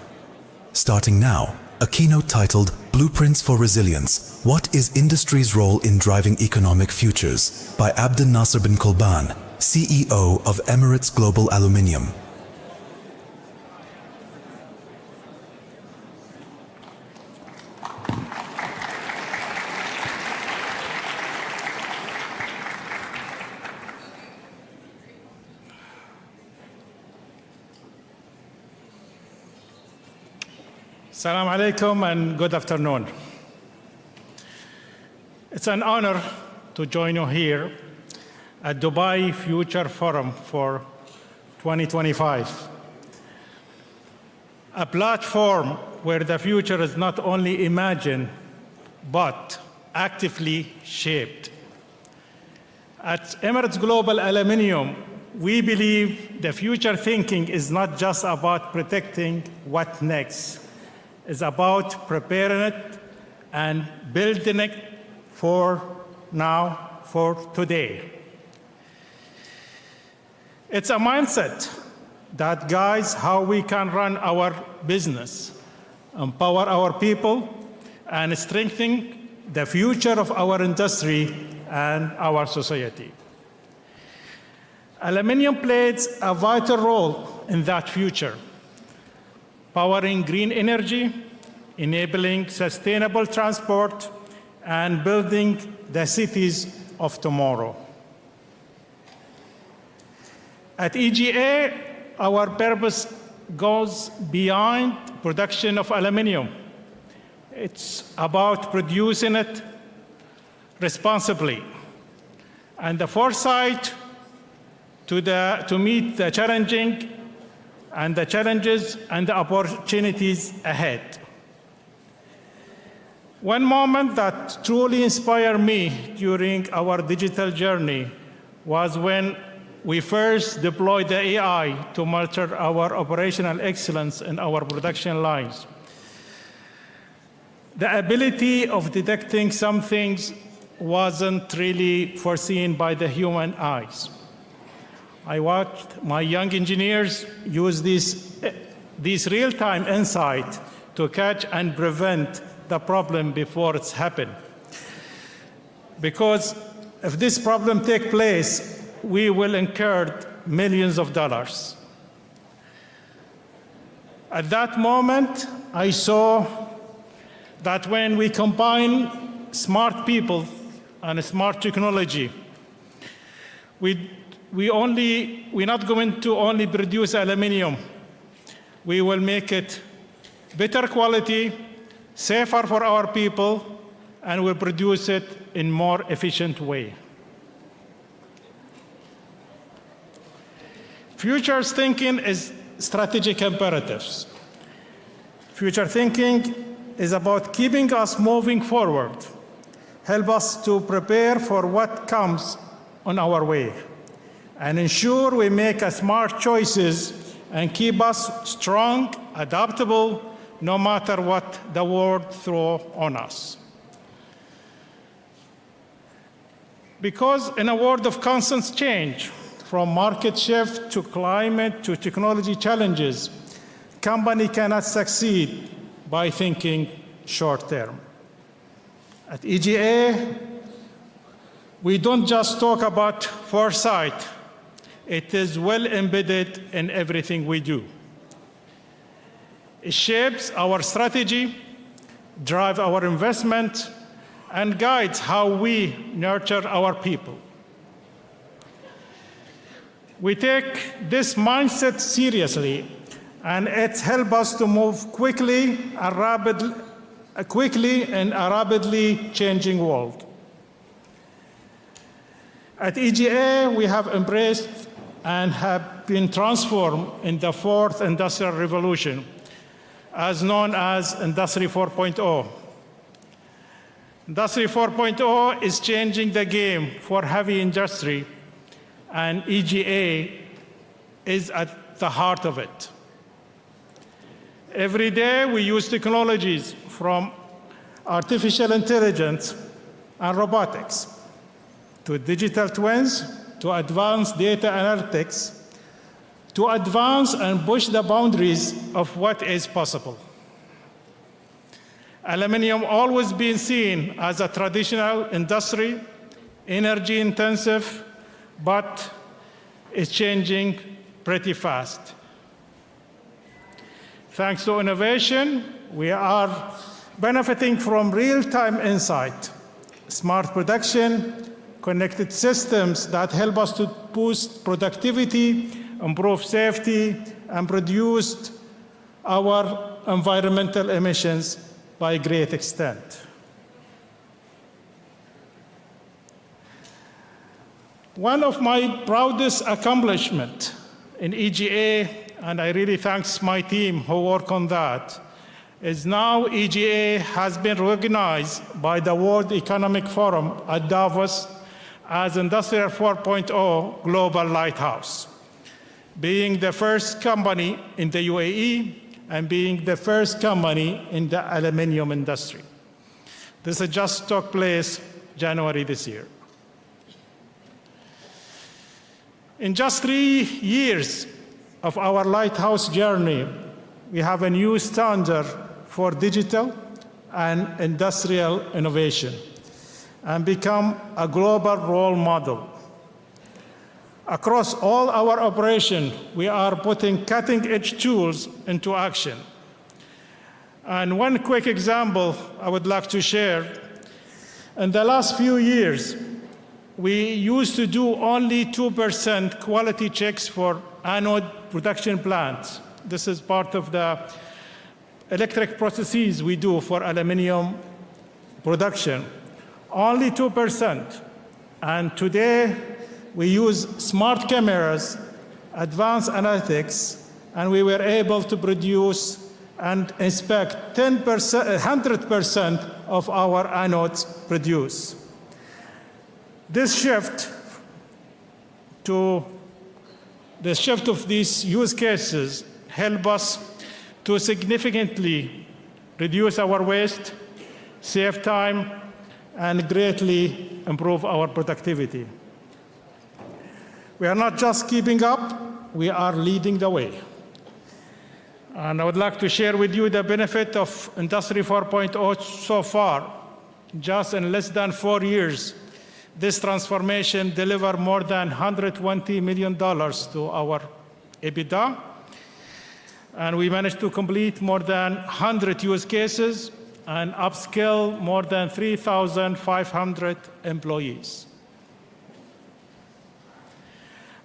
Starting now, a keynote titled Blueprints for Resilience: What is Industry's Role in Driving Economic Futures? By Abdel Nasser bin Kolban, CEO of Emirates Global Aluminium. Assalamu alaikum and good afternoon. It's an honor to join you here at Dubai Future Forum for 2025, a platform where the future is not only imagined, but actively shaped. At Emirates Global Aluminium, we believe the future thinking is not just about predicting what next. It's about preparing it and building it for now, for today. It's a mindset that guides how we can run our business, empower our people, and strengthen the future of our industry and our society. Aluminium plays a vital role in that future, powering green energy, enabling sustainable transport, and building the cities of tomorrow. At EGA, our purpose goes beyond production of aluminium. It's about producing it responsibly and the foresight to meet the challenges and the opportunities ahead. One moment that truly inspired me during our digital journey was when we first deployed the AI to monitor our operational excellence in our production lines. The ability of detecting some things wasn't really foreseen by the human eyes. I watched my young engineers use this real-time insight to catch and prevent the problem before it's happened. Because if this problem takes place, we will incur millions of dollars. At that moment, I saw that when we combine smart people and smart technology, we're not going to only produce aluminum. We will make it better quality, safer for our people, and we'll produce it in more efficient way. Futures thinking is strategic imperatives. Future thinking is about keeping us moving forward, help us to prepare for what comes on our way, and ensure we make smart choices and keep us strong, adaptable, no matter what the world throws on us. Because in a world of constant change, from market shift to climate to technology challenges, company cannot succeed by thinking short term. At EGA, we don't just talk about foresight. It is well embedded in everything we do. It shapes our strategy, drives our investment, and guides how we nurture our people. We take this mindset seriously, and it helps us to move quickly in a rapidly changing world. At EGA, we have embraced and have been transformed in the fourth industrial revolution, as known as Industry 4.0. Industry 4.0 is changing the game for heavy industry, and EGA is at the heart of it. Every day, we use technologies from artificial intelligence and robotics to digital twins, to advanced data analytics, to advance and push the boundaries of what is possible. Aluminum always been seen as a traditional industry, energy intensive, but it's changing pretty fast. Thanks to innovation, we are benefiting from real-time insight, smart production, connected systems that help us to boost productivity, improve safety, and reduce our environmental emissions by a great extent. One of my proudest accomplishments in EGA, and I really thank my team who work on that, is now EGA has been recognized by the World Economic Forum at Davos as Industrial 4.0 Global Lighthouse, being the first company in the UAE and being the first company in the aluminum industry. This has just took place January this year. In just 3 years of our lighthouse journey, we have a new standard for digital and industrial innovation and become a global role model. Across all our operations, we are putting cutting-edge tools into action. And one quick example I would like to share. In the last few years, we used to do only 2% quality checks for anode production plants. This is part of the electric processes we do for aluminum production. Only 2%. And today, we use smart cameras, advanced analytics, and we were able to produce and inspect 100% of our anodes produced. This shift of these use cases help us to significantly reduce our waste, save time, and greatly improve our productivity. We are not just keeping up, we are leading the way. And I would like to share with you the benefit of Industry 4.0 so far. Just in less than 4 years, this transformation delivered more than $120 million to our EBITDA. And we managed to complete more than 100 use cases and upskill more than 3,500 employees.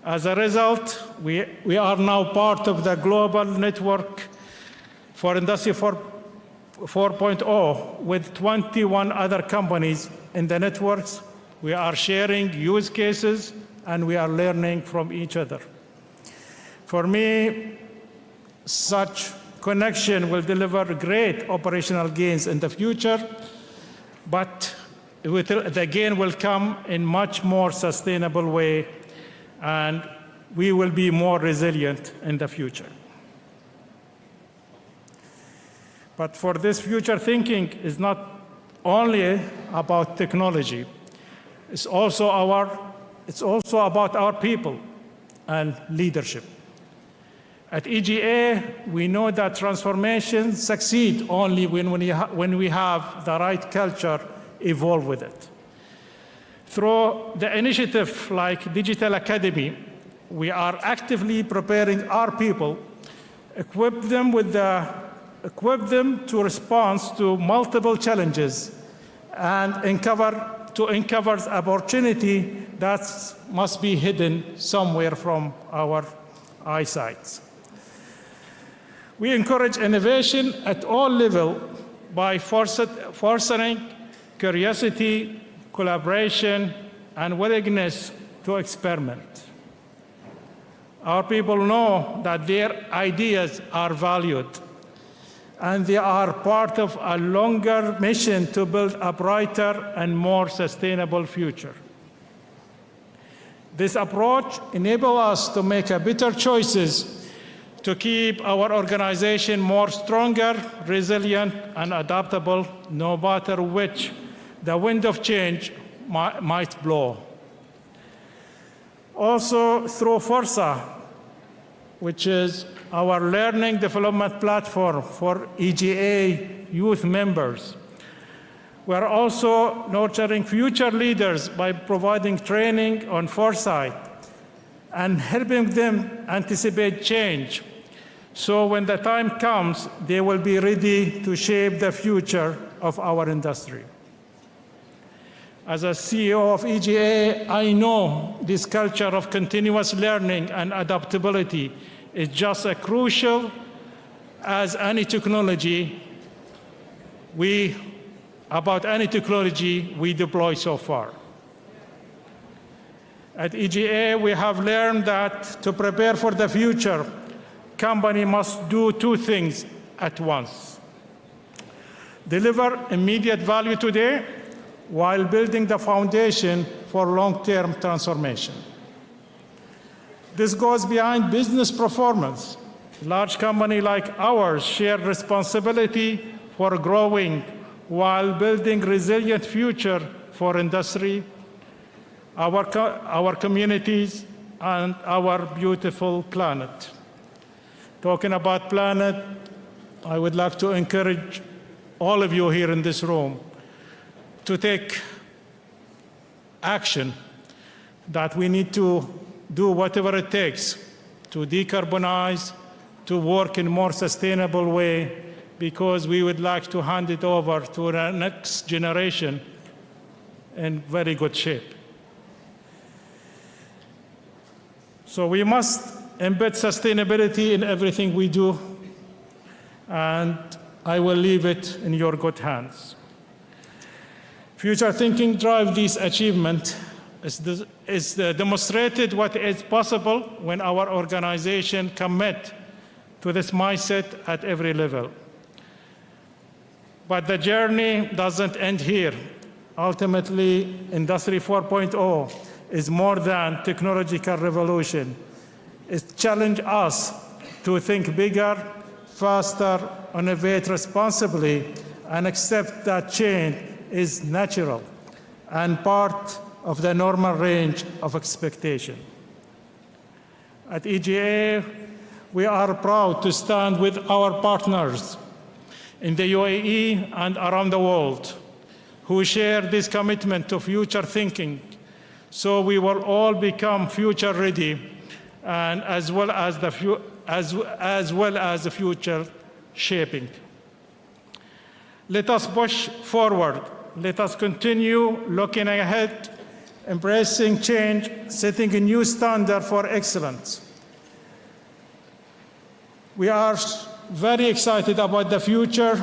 As a result, we are now part of the global network for Industry 4.0 with 21 other companies in the networks. We are sharing use cases and we are learning from each other. For me, such connection will deliver great operational gains in the future, but the gain will come in much more sustainable way, and we will be more resilient in the future. But for this future thinking is not only about technology, it's also about our people and leadership. At EGA, we know that transformations succeed only when we have the right culture evolve with it. Through the initiative like Digital Academy, we are actively preparing our people, equip them to respond to multiple challenges and uncover opportunity that must be hidden somewhere from our eyesight. We encourage innovation at all levels by fostering curiosity, collaboration, and willingness to experiment. Our people know that their ideas are valued, and they are part of a longer mission to build a brighter and more sustainable future. This approach enables us to make better choices to keep our organization more stronger, resilient, and adaptable, no matter which the wind of change might blow. Also, through Forza, which is our learning development platform for EGA youth members, we're also nurturing future leaders by providing training on foresight and helping them anticipate change. So when the time comes, they will be ready to shape the future of our industry. As a CEO of EGA, I know this culture of continuous learning and adaptability is just as crucial as any technology we deploy so far. At EGA, we have learned that to prepare for the future, company must do two things at once. Deliver immediate value today while building the foundation for long-term transformation. This goes beyond business performance. Large companies like ours share responsibility for growing while building resilient future for industry, our communities, and our beautiful planet. Talking about planet, I would like to encourage all of you here in this room to take action, that we need to do whatever it takes to decarbonize, to work in a more sustainable way, because we would like to hand it over to the next generation in very good shape. So we must embed sustainability in everything we do, and I will leave it in your good hands. Future thinking drives this achievement is demonstrated what is possible when our organization commit to this mindset at every level. But the journey doesn't end here. Ultimately, Industry 4.0 is more than technological revolution. It challenges us to think bigger, faster, innovate responsibly, and accept that change is natural and part of the normal range of expectation. At EGA, we are proud to stand with our partners in the UAE and around the world who share this commitment to future thinking, so we will all become future ready, and as well as as well as the future shaping. Let us push forward. Let us continue looking ahead, embracing change, setting a new standard for excellence. We are very excited about the future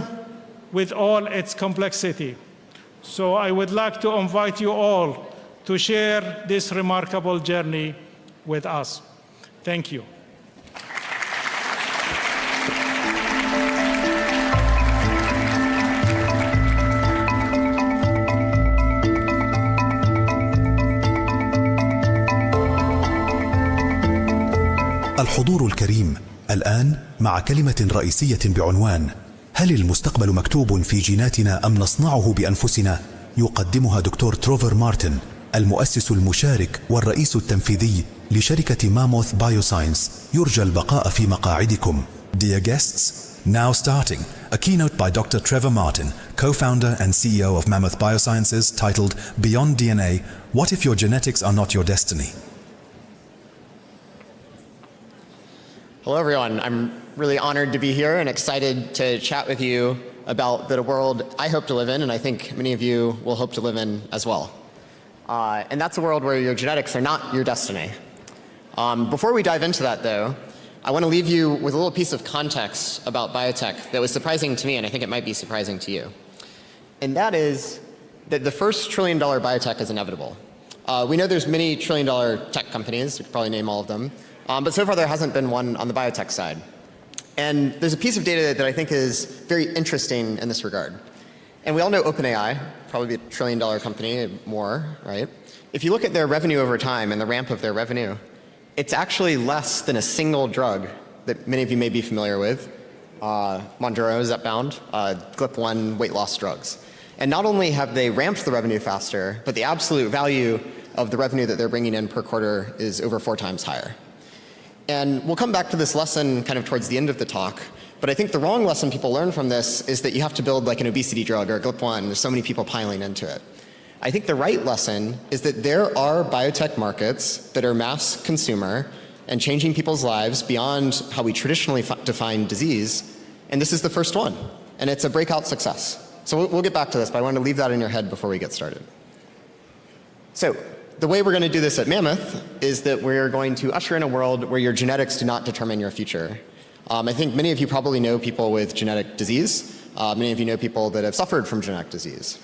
with all its complexity. So I would like to invite you all to share this remarkable journey with us. Thank you. الحضور الكريم الآن مع كلمة رئيسية بعنوان هل المستقبل مكتوب في جيناتنا أم نصنعه بأنفسنا؟ يقدمها دكتور تروفر مارتن المؤسس المشارك والرئيس التنفيذي لشركة ماموث بايوساينس. يرجى البقاء في مقاعدكم. Dear guests, now starting a keynote by Dr. Trevor Martin, co-founder and CEO of Mammoth Biosciences, titled Beyond DNA, What if your genetics are not your destiny? Hello, everyone. I'm really honored to be here and excited to chat with you about the world I hope to live in, and I think many of you will hope to live in as well. And that's a world where your genetics are not your destiny. Before we dive into that, though, I want to leave you with a little piece of context about biotech that was surprising to me, and I think it might be surprising to you. And that is that the first trillion-dollar biotech is inevitable. We know there's many trillion-dollar tech companies. We could probably name all of them. But so far, there hasn't been one on the biotech side. And there's a piece of data that I think is very interesting in this regard. And we all know OpenAI, probably a trillion-dollar company, more, right? If you look at their revenue over time and the ramp of their revenue, it's actually less than a single drug that many of you may be familiar with. Mounjaro, Zepbound, GLP-1 weight loss drugs. And not only have they ramped the revenue faster, but the absolute value of the revenue that they're bringing in per quarter is over 4 times higher. And we'll come back to this lesson kind of towards the end of the talk, but I think the wrong lesson people learn from this is that you have to build like an obesity drug or a GLP-1, there's so many people piling into it. I think the right lesson is that there are biotech markets that are mass consumer and changing people's lives beyond how we traditionally define disease, and this is the first one, and it's a breakout success. So we'll get back to this, but I want to leave that in your head before we get started. So, the way we're going to do this at Mammoth is that we're going to usher in a world where your genetics do not determine your future. I think many of you probably know people with genetic disease. Many of you know people that have suffered from genetic disease.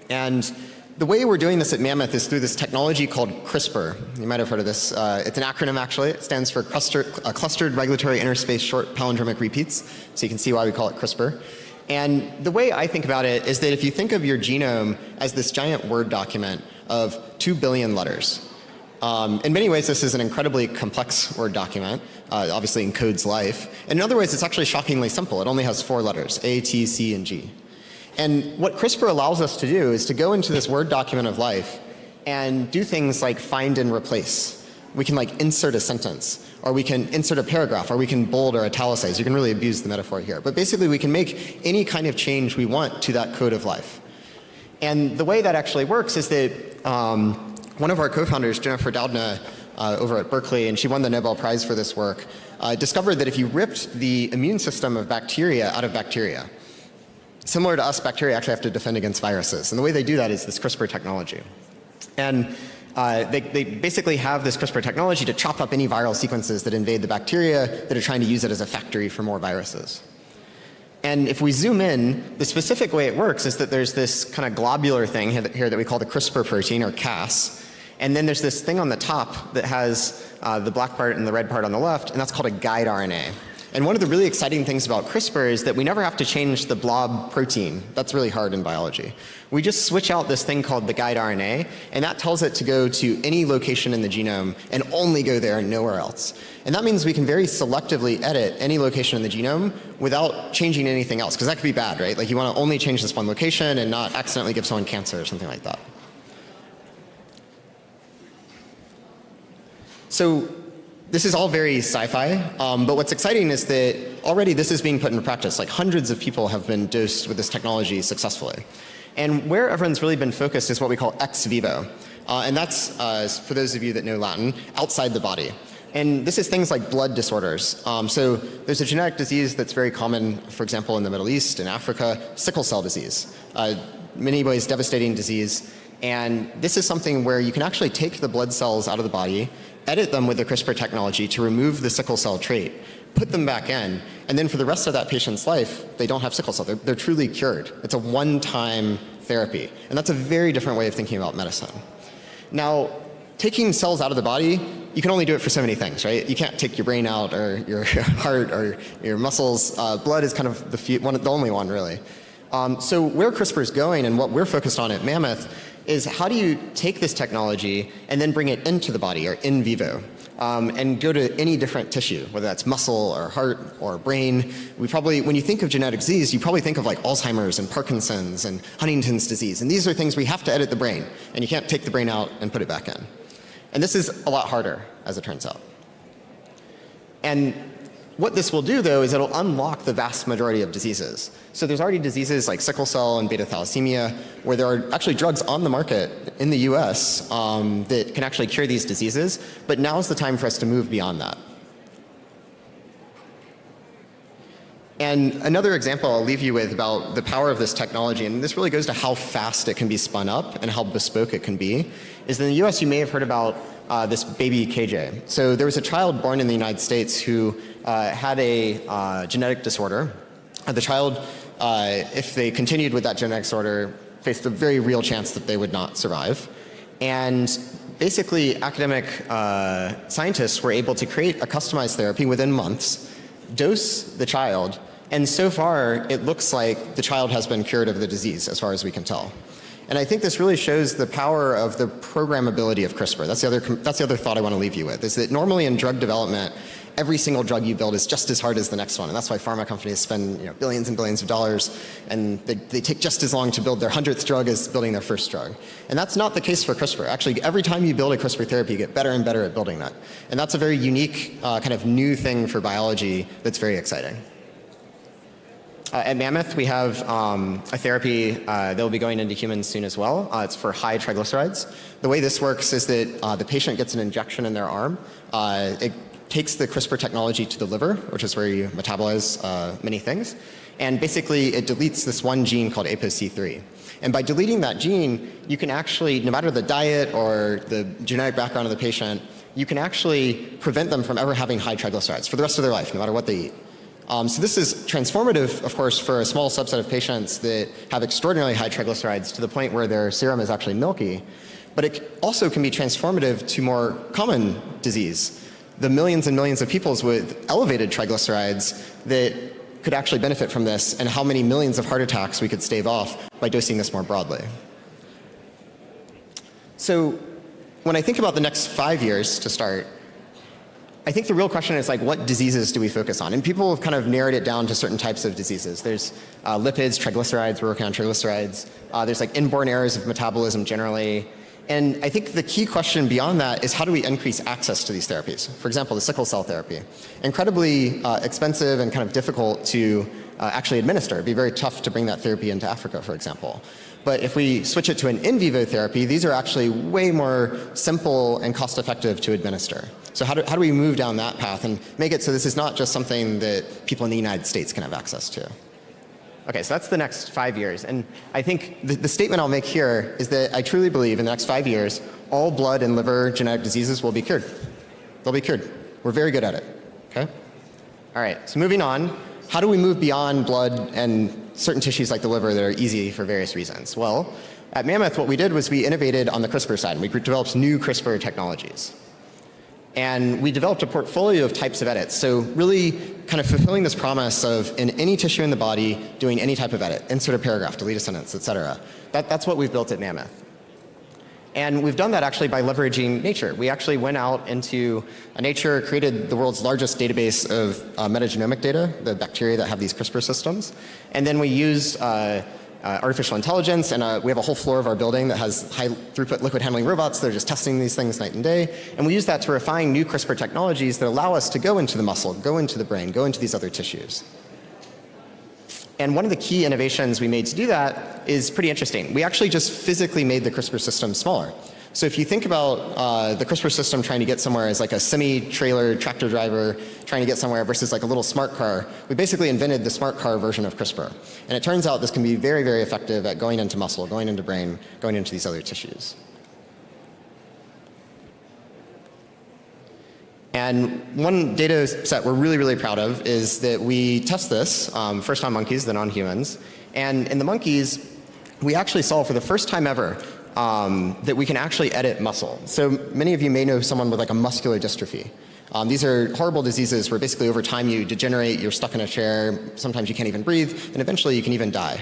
And the way we're doing this at Mammoth is through this technology called CRISPR. You might have heard of this. It's an acronym, actually. It stands for Clustered Regulatory Interspace Short Palindromic Repeats. So you can see why we call it CRISPR. And the way I think about it is that if you think of your genome as this giant Word document of 2 billion letters. In many ways, this is an incredibly complex Word document, obviously encodes life. And in other ways, it's actually shockingly simple. It only has 4 letters, A, T, C, and G. And what CRISPR allows us to do is to go into this Word document of life and do things like find and replace. We can like insert a sentence, or we can insert a paragraph, or we can bold or italicize. You can really abuse the metaphor here. But basically, we can make any kind of change we want to that code of life. And the way that actually works is that one of our co-founders, Jennifer Doudna, over at Berkeley, and she won the Nobel Prize for this work, discovered that if you ripped the immune system of bacteria out of bacteria, similar to us, bacteria actually have to defend against viruses. And the way they do that is this CRISPR technology. And they basically have this CRISPR technology to chop up any viral sequences that invade the bacteria that are trying to use it as a factory for more viruses. And if we zoom in, the specific way it works is that there's this kind of globular thing here that we call the CRISPR protein, or Cas. And then there's this thing on the top that has the black part and the red part on the left, and that's called a guide RNA. And one of the really exciting things about CRISPR is that we never have to change the blob protein. That's really hard in biology. We just switch out this thing called the guide RNA, and that tells it to go to any location in the genome and only go there and nowhere else. And that means we can very selectively edit any location in the genome without changing anything else, because that could be bad, right? Like you want to only change this one location and not accidentally give someone cancer or something like that. So this is all very sci-fi, but what's exciting is that already this is being put into practice. Like hundreds of people have been dosed with this technology successfully. And where everyone's really been focused is what we call ex vivo. And that's, for those of you that know Latin, outside the body. And this is things like blood disorders. So there's a genetic disease that's very common, for example, in the Middle East and Africa, sickle cell disease. Many ways devastating disease. And this is something where you can actually take the blood cells out of the body, edit them with the CRISPR technology to remove the sickle cell trait, put them back in, and then for the rest of that patient's life, they don't have sickle cell. They're truly cured. It's a one-time therapy. And that's a very different way of thinking about medicine. Now, taking cells out of the body, you can only do it for so many things, right? You can't take your brain out or your heart or your muscles. Blood is kind of the only one, really. So where CRISPR is going and what we're focused on at Mammoth is how do you take this technology and then bring it into the body or in vivo and go to any different tissue, whether that's muscle or heart or brain. When you think of genetic disease, you probably think of like Alzheimer's and Parkinson's and Huntington's disease. And these are things we have to edit the brain, and you can't take the brain out and put it back in. And this is a lot harder, as it turns out. And what this will do, though, is it'll unlock the vast majority of diseases. So there's already diseases like sickle cell and beta thalassemia, where there are actually drugs on the market in the US that can actually cure these diseases. But now's the time for us to move beyond that. And another example I'll leave you with about the power of this technology, and this really goes to how fast it can be spun up and how bespoke it can be, is in the US you may have heard about this baby KJ. So there was a child born in the United States who had a genetic disorder. The child, if they continued with that genetic disorder, faced a very real chance that they would not survive. And basically, academic scientists were able to create a customized therapy within months, dose the child, and so far it looks like the child has been cured of the disease, as far as we can tell. And I think this really shows the power of the programmability of CRISPR. That's the other thought I want to leave you with, is that normally in drug development, every single drug you build is just as hard as the next one. And that's why pharma companies spend billions and billions of dollars, and they take just as long to build their 100th drug as building their first drug. And that's not the case for CRISPR. Actually, every time you build a CRISPR therapy, you get better and better at building that. And that's a very unique kind of new thing for biology that's very exciting. At Mammoth, we have a therapy that will be going into humans soon as well. It's for high triglycerides. The way this works is that the patient gets an injection in their arm. It takes the CRISPR technology to the liver, which is where you metabolize many things. And basically, it deletes this one gene called ApoC3. And by deleting that gene, you can actually, no matter the diet or the genetic background of the patient, you can actually prevent them from ever having high triglycerides for the rest of their life, no matter what they eat. So this is transformative, of course, for a small subset of patients that have extraordinarily high triglycerides to the point where their serum is actually milky. But it also can be transformative to more common disease. The millions and millions of people with elevated triglycerides that could actually benefit from this, and how many millions of heart attacks we could stave off by dosing this more broadly. So when I think about the next 5 years to start, I think the real question is, like, what diseases do we focus on? And people have kind of narrowed it down to certain types of diseases. There's lipids, triglycerides, we're working on triglycerides. There's like inborn errors of metabolism generally. And I think the key question beyond that is, how do we increase access to these therapies? For example, the sickle cell therapy. Incredibly expensive and kind of difficult to actually administer. It'd be very tough to bring that therapy into Africa, for example. But if we switch it to an in vivo therapy, these are actually way more simple and cost-effective to administer. So how do we move down that path and make it so this is not just something that people in the United States can have access to? Okay, so that's the next 5 years. And I think the statement I'll make here is that I truly believe in the next 5 years, all blood and liver genetic diseases will be cured. They'll be cured. We're very good at it, okay? All right, so moving on, how do we move beyond blood and certain tissues like the liver that are easy for various reasons? Well, at Mammoth, what we did was we innovated on the CRISPR side. We developed new CRISPR technologies. And we developed a portfolio of types of edits. So really kind of fulfilling this promise of, in any tissue in the body, doing any type of edit, insert a paragraph, delete a sentence, et cetera. That's what we've built at Mammoth. And we've done that actually by leveraging nature. We actually went out into nature, created the world's largest database of metagenomic data, the bacteria that have these CRISPR systems. And then we used artificial intelligence, and we have a whole floor of our building that has high throughput liquid handling robots that are just testing these things night and day. And we use that to refine new CRISPR technologies that allow us to go into the muscle, go into the brain, go into these other tissues. And one of the key innovations we made to do that is pretty interesting. We actually just physically made the CRISPR system smaller. So if you think about the CRISPR system trying to get somewhere as like a semi-trailer tractor driver trying to get somewhere versus like a little smart car, we basically invented the smart car version of CRISPR. And it turns out this can be very, very effective at going into muscle, going into brain, going into these other tissues. And one data set we're really, really proud of is that we test this first on monkeys, then on humans. And in the monkeys, we actually saw for the first time ever that we can actually edit muscle. So many of you may know someone with like a muscular dystrophy. These are horrible diseases where basically over time you degenerate, you're stuck in a chair, sometimes you can't even breathe, and eventually you can even die.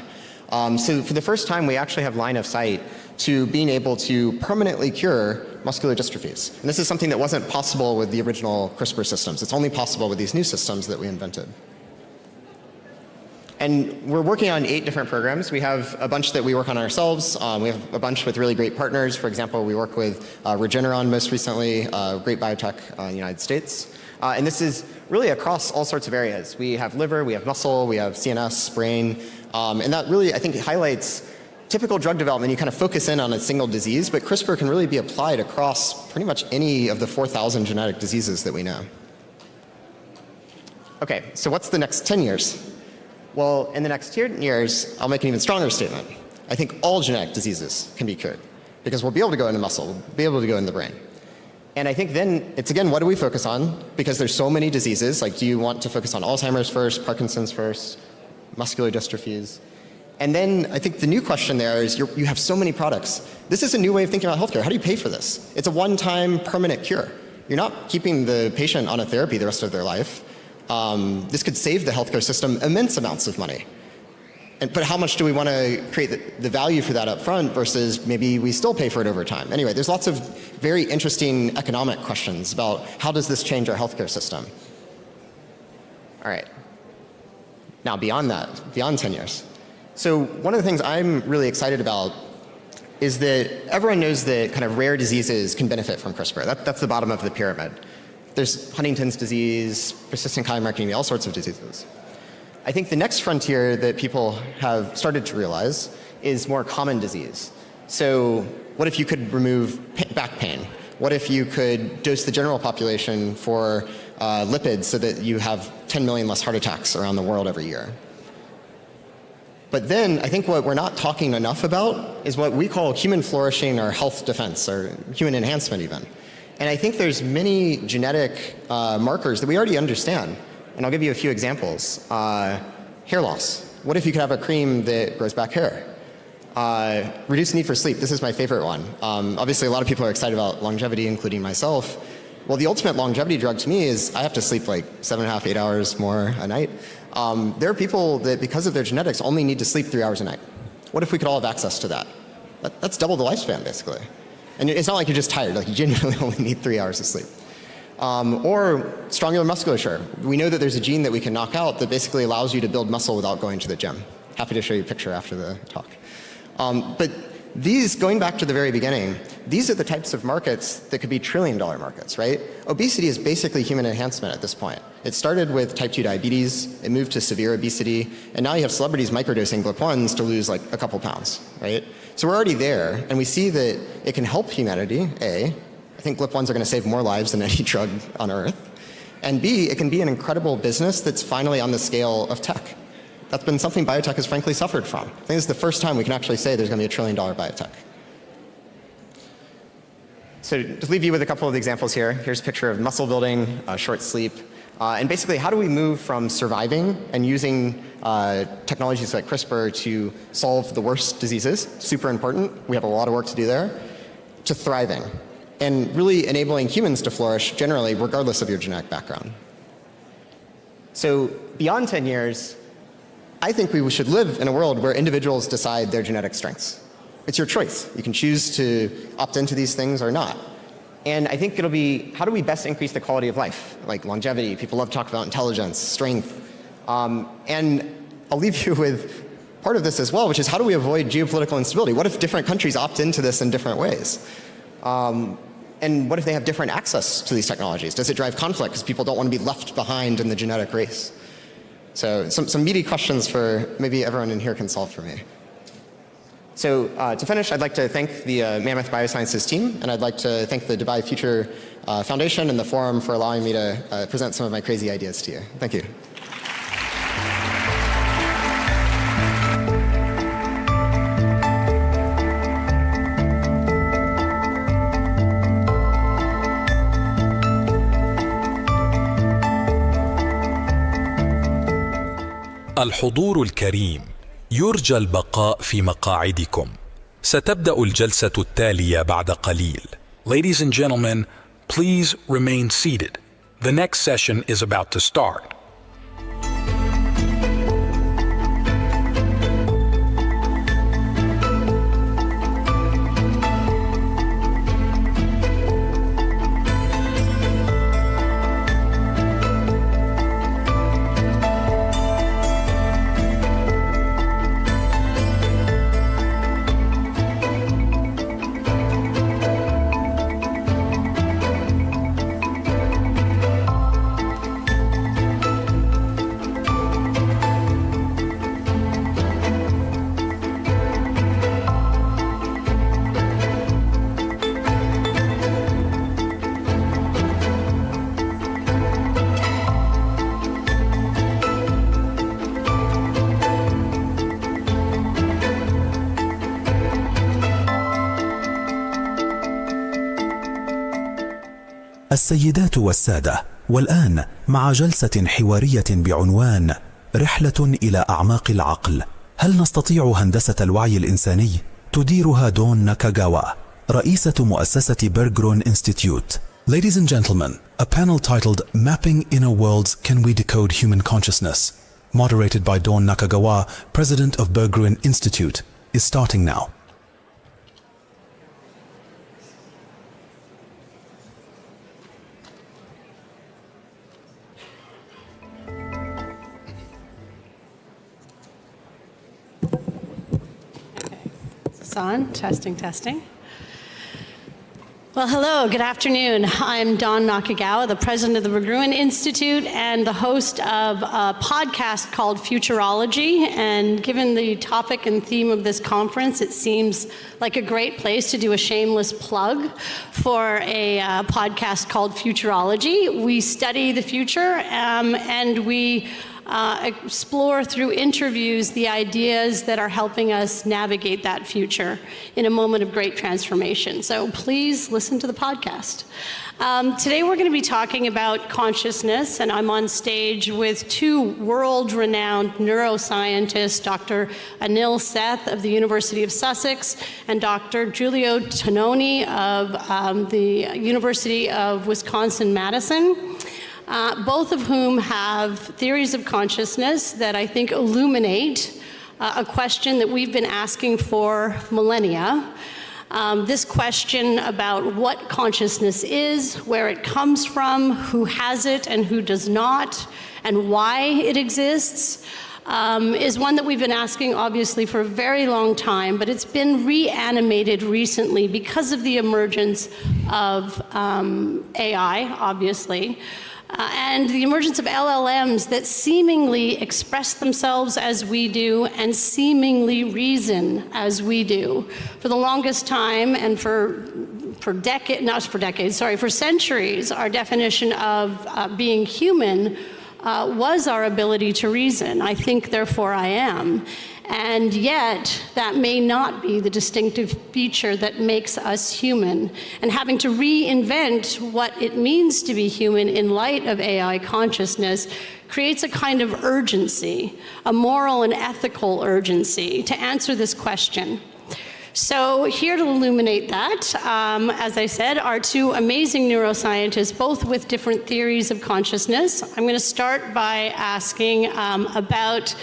So for the first time, we actually have line of sight to being able to permanently cure muscular dystrophies. And this is something that wasn't possible with the original CRISPR systems. It's only possible with these new systems that we invented. And we're working on 8 different programs. We have a bunch that we work on ourselves. We have a bunch with really great partners. For example, we work with Regeneron most recently, great biotech in the United States. And this is really across all sorts of areas. We have liver, we have muscle, we have CNS, brain. And that really, I think, highlights typical drug development. You kind of focus in on a single disease, but CRISPR can really be applied across pretty much any of the 4,000 genetic diseases that we know. Okay, so what's the next 10 years? Well, in the next 10 years, I'll make an even stronger statement. I think all genetic diseases can be cured because we'll be able to go into muscle, we'll be able to go in the brain. And I think then it's, again, what do we focus on? Because there's so many diseases. Like, do you want to focus on Alzheimer's first, Parkinson's first, muscular dystrophies? And then I think the new question there is you have so many products. This is a new way of thinking about healthcare. How do you pay for this? It's a one-time permanent cure. You're not keeping the patient on a therapy the rest of their life. This could save the healthcare system immense amounts of money. But how much do we want to create the value for that up front versus maybe we still pay for it over time? Anyway, there's lots of very interesting economic questions about how does this change our healthcare system? All right. Now beyond that, beyond 10 years. So one of the things I'm really excited about is that everyone knows that kind of rare diseases can benefit from CRISPR. That's the bottom of the pyramid. There's Huntington's disease, persistent chylomicronemia, all sorts of diseases. I think the next frontier that people have started to realize is more common disease. So what if you could remove back pain? What if you could dose the general population for lipids so that you have 10 million less heart attacks around the world every year? But then I think what we're not talking enough about is what we call human flourishing or health defense or human enhancement even. And I think there's many genetic markers that we already understand. And I'll give you a few examples. Hair loss. What if you could have a cream that grows back hair? Reduce the need for sleep. This is my favorite one. Obviously, a lot of people are excited about longevity, including myself. Well, the ultimate longevity drug to me is I have to sleep like 7.5, 8 hours more a night. There are people that, because of their genetics, only need to sleep 3 hours a night. What if we could all have access to that? That's double the lifespan, basically. And it's not like you're just tired. Like, you genuinely only need 3 hours of sleep. Or strongular musculature. We know that there's a gene that we can knock out that basically allows you to build muscle without going to the gym. Happy to show you a picture after the talk. But these, going back to the very beginning, these are the types of markets that could be trillion-dollar markets, right? Obesity is basically human enhancement at this point. It started with type 2 diabetes, it moved to severe obesity, and now you have celebrities microdosing GLP-1s to lose like a couple pounds, right? So we're already there, and we see that it can help humanity, A. I think GLP-1s are going to save more lives than any drug on Earth. And B, it can be an incredible business that's finally on the scale of tech. That's been something biotech has frankly suffered from. I think this is the first time we can actually say there's going to be $1 trillion biotech. So to leave you with a couple of examples here, here's a picture of muscle building, short sleep, and basically how do we move from surviving and using technologies like CRISPR to solve the worst diseases, super important, we have a lot of work to do there, to thriving, and really enabling humans to flourish generally regardless of your genetic background. So beyond 10 years, I think we should live in a world where individuals decide their genetic strengths. It's your choice. You can choose to opt into these things or not. And I think it'll be, how do we best increase the quality of life? Like longevity, people love to talk about intelligence, strength. And I'll leave you with part of this as well, which is how do we avoid geopolitical instability? What if different countries opt into this in different ways? And what if they have different access to these technologies? Does it drive conflict because people don't want to be left behind in the genetic race? So some meaty questions for maybe everyone in here can solve for me. So to finish, I'd like to thank the Mammoth Biosciences team, and I'd like to thank the Dubai Future Foundation and the forum for allowing me to present some of my crazy ideas to you. Thank you. الحضور الكريم، يرجى البقاء في مقاعدكم. ستبدأ الجلسة التالية بعد قليل. Ladies and gentlemen, please remain seated. The next session is about to start. السيدات والسادة، والآن مع جلسة حوارية بعنوان رحلة إلى أعماق العقل. هل نستطيع هندسة الوعي الإنساني؟ تديرها دون ناكاغاوا، رئيسة مؤسسة Berggruen Institute. Ladies and gentlemen, a panel titled Mapping Inner Worlds, Can We Decode Human Consciousness? Moderated by Dawn Nakagawa, President of Berggruen Institute, is starting now. It's on. Testing, testing. Well, hello, good afternoon. I'm Dawn Nakagawa, the president of the Berggruen Institute and the host of a podcast called Futurology. And given the topic and theme of this conference, it seems like a great place to do a shameless plug for a podcast called Futurology. We study the future and we explore through interviews the ideas that are helping us navigate that future in a moment of great transformation. So please listen to the podcast. Today we're going to be talking about consciousness, and I'm on stage with two world-renowned neuroscientists, Dr. Anil Seth of the University of Sussex and Dr. Giulio Tononi of the University of Wisconsin-Madison. Both of whom have theories of consciousness that I think illuminate a question that we've been asking for millennia. This question about what consciousness is, where it comes from, who has it and who does not, and why it exists, is one that we've been asking obviously for a very long time, but it's been reanimated recently because of the emergence of AI, obviously. And the emergence of LLMs that seemingly express themselves as we do and seemingly reason as we do. For the longest time and for centuries, our definition of being human was our ability to reason. I think, therefore I am. And yet, that may not be the distinctive feature that makes us human. And having to reinvent what it means to be human in light of AI consciousness creates a kind of urgency, a moral and ethical urgency to answer this question. So here to illuminate that, as I said, are two amazing neuroscientists, both with different theories of consciousness. I'm going to start by asking about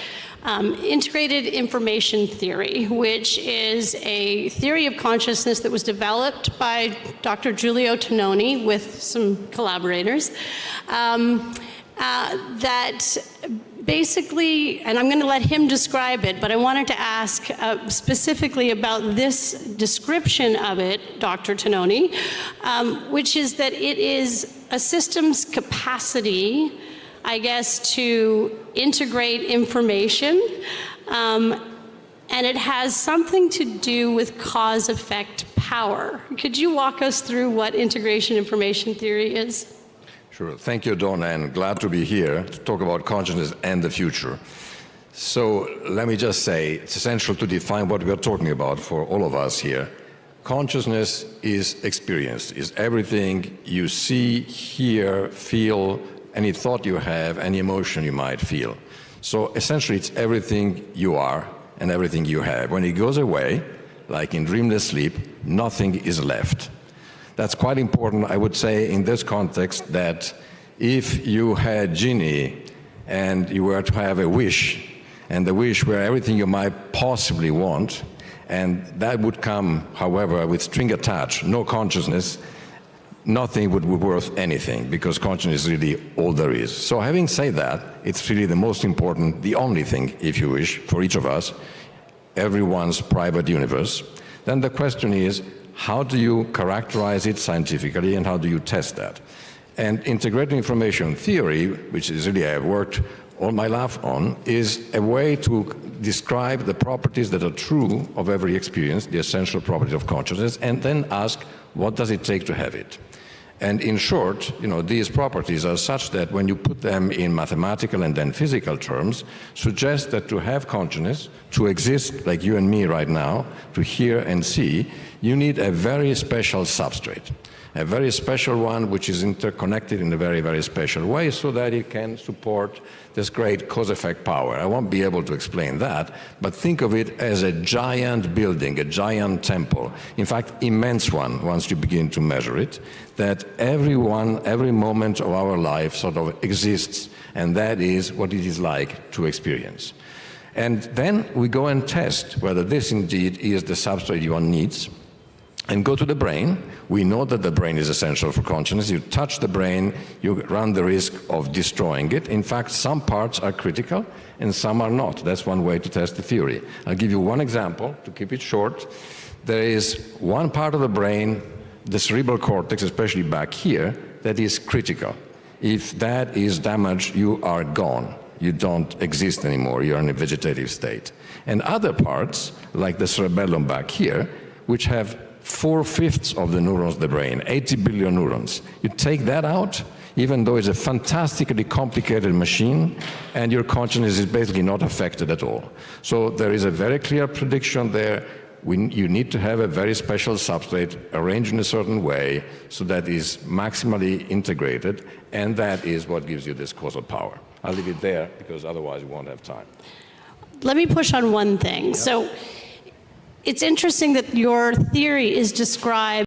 integrated information theory, which is a theory of consciousness that was developed by Dr. Giulio Tononi with some collaborators, that basically, and I'm going to let him describe it, but I wanted to ask specifically about this description of it, Dr. Tononi, which is that it is a system's capacity, I guess, to integrate information and it has something to do with cause-effect power. Could you walk us through what integration information theory is? Sure. Thank you, Donna, and glad to be here to talk about consciousness and the future. So let me just say, it's essential to define what we are talking about for all of us here. Consciousness is experience, is everything you see, hear, feel, any thought you have, any emotion you might feel. So essentially, it's everything you are and everything you have. When it goes away, like in dreamless sleep, nothing is left. That's quite important, I would say, in this context, that if you had genie and you were to have a wish, and the wish were everything you might possibly want, and that would come, however, with string attached, no consciousness, nothing would be worth anything, because consciousness is really all there is. So having said that, it's really the most important, the only thing, if you wish, for each of us, everyone's private universe. Then the question is, how do you characterize it scientifically, and how do you test that? And integrated information theory, which is really I have worked all my life on, is a way to describe the properties that are true of every experience, the essential property of consciousness, and then ask, what does it take to have it? And in short, these properties are such that when you put them in mathematical and then physical terms, suggest that to have consciousness, to exist like you and me right now, to hear and see, you need a very special substrate. A very special one which is interconnected in a very, very special way so that it can support this great cause-effect power. I won't be able to explain that, but think of it as a giant building, a giant temple. In fact, immense one once you begin to measure it, that every moment of our life sort of exists, and that is what it is like to experience. And then we go and test whether this indeed is the substrate one needs, and go to the brain. We know that the brain is essential for consciousness. You touch the brain, you run the risk of destroying it. In fact, some parts are critical and some are not. That's one way to test the theory. I'll give you one example to keep it short. There is one part of the brain, the cerebral cortex, especially back here, that is critical. If that is damaged, you are gone. You don't exist anymore. You're in a vegetative state. And other parts, like the cerebellum back here, which have 4/5 of the neurons of the brain, 80 billion neurons. You take that out, even though it's a fantastically complicated machine, and your consciousness is basically not affected at all. So there is a very clear prediction there. You need to have a very special substrate arranged in a certain way so that is maximally integrated, and that is what gives you this causal power. I'll leave it there because otherwise we won't have time. Let me push on one thing. Yep. So it's interesting that your theory is described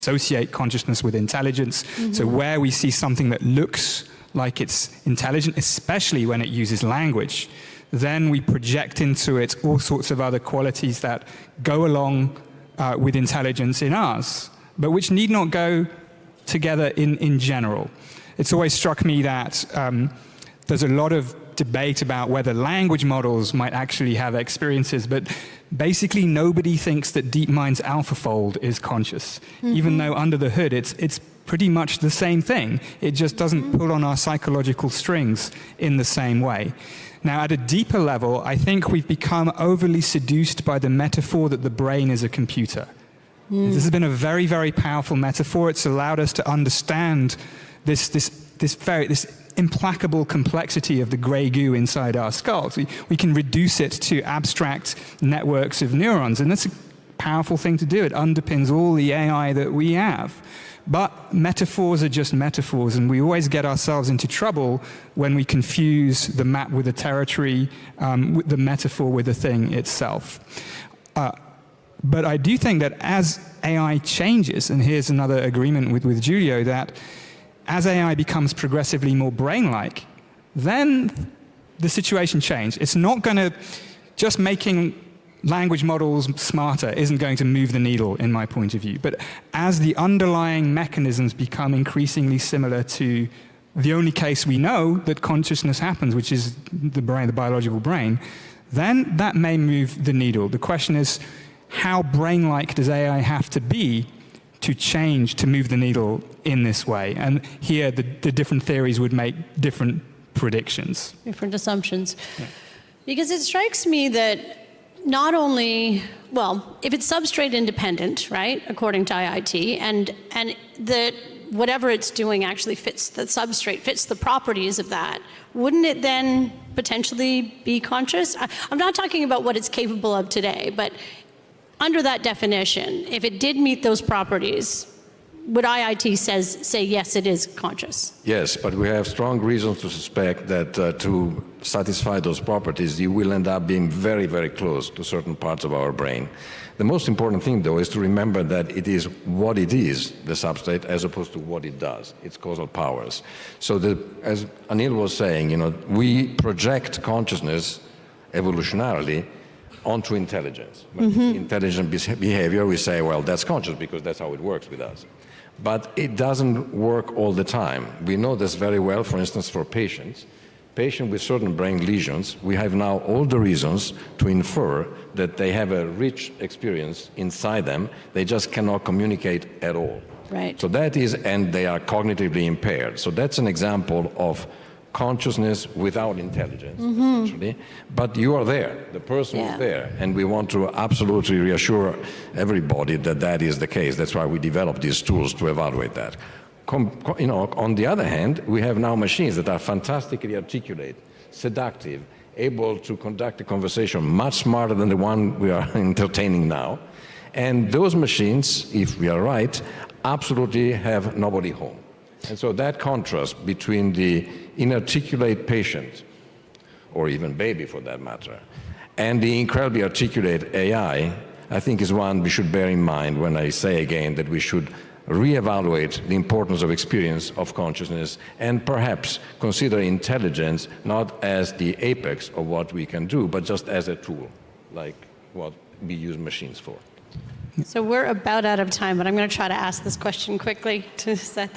associate consciousness with intelligence. So where we see something that looks like it's intelligent, especially when it uses language, then we project into it all sorts of other qualities that go along with intelligence in us, but which need not go together in general. It's always struck me that there's a lot of debate about whether language models might actually have experiences, but basically nobody thinks that DeepMind's AlphaFold is conscious, even though under the hood it's pretty much the same thing. It just doesn't pull on our psychological strings in the same way. Now, at a deeper level, I think we've become overly seduced by the metaphor that the brain is a computer. This has been a very, very powerful metaphor. It's allowed us to understand this implacable complexity of the grey goo inside our skulls. We can reduce it to abstract networks of neurons, and that's a powerful thing to do. It underpins all the AI that we have. But metaphors are just metaphors, and we always get ourselves into trouble when we confuse the map with the territory, the metaphor with the thing itself. But I do think that as AI changes, and here's another agreement with Giulio, that as AI becomes progressively more brain-like, then the situation changes. It's not going to, just making language models smarter isn't going to move the needle, in my point of view. But as the underlying mechanisms become increasingly similar to the only case we know that consciousness happens, which is the brain, the biological brain, then that may move the needle. The question is, how brain-like does AI have to be to change, to move the needle in this way? And here, the different theories would make different predictions. Different assumptions. Yeah. Because it strikes me that not only, well, if it's substrate independent, right, according to IIT, and that whatever it's doing actually fits the substrate, fits the properties of that, wouldn't it then potentially be conscious? I'm not talking about what it's capable of today, but under that definition, if it did meet those properties, would IIT say yes, it is conscious? Yes, but we have strong reasons to suspect that to satisfy those properties, you will end up being very, very close to certain parts of our brain. The most important thing, though, is to remember that it is what it is, the substrate, as opposed to what it does, its causal powers. So as Anil was saying, we project consciousness evolutionarily onto intelligence. Intelligent behavior, we say, well, that's conscious because that's how it works with us. But it doesn't work all the time. We know this very well, for instance, for patients. Patients with certain brain lesions, we have now all the reasons to infer that they have a rich experience inside them. They just cannot communicate at all. Right. So that is, and they are cognitively impaired. So that's an example of consciousness without intelligence, essentially. But you are there, the person is there, and we want to absolutely reassure everybody that that is the case. That's why we developed these tools to evaluate that. On the other hand, we have now machines that are fantastically articulate, seductive, able to conduct a conversation much smarter than the one we are entertaining now. And those machines, if we are right, absolutely have nobody home. And so that contrast between the inarticulate patient, or even baby for that matter, and the incredibly articulate AI, I think is one we should bear in mind when I say again that we should reevaluate the importance of experience of consciousness and perhaps consider intelligence not as the apex of what we can do, but just as a tool, like what we use machines for. So we're about out of time, but I'm going to try to ask this question quickly to Seth.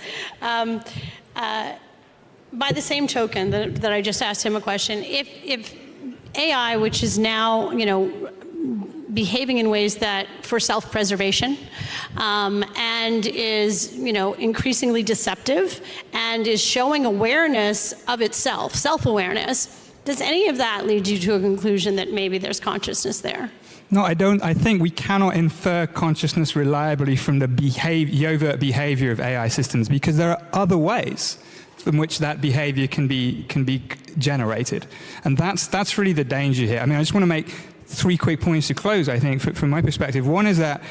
By the same token that I just asked him a question, if AI, which is now, behaving in ways that for self-preservation, and is, increasingly deceptive, and is showing awareness of itself, self-awareness, does any of that lead you to a conclusion that maybe there's consciousness there? No, I don't. I think we cannot infer consciousness reliably from the overt behavior of AI systems, because there are other ways from which that behavior can be generated. And that's really the danger here. I mean, I just want to make 3 quick points to close, I think, from my perspective. One is that,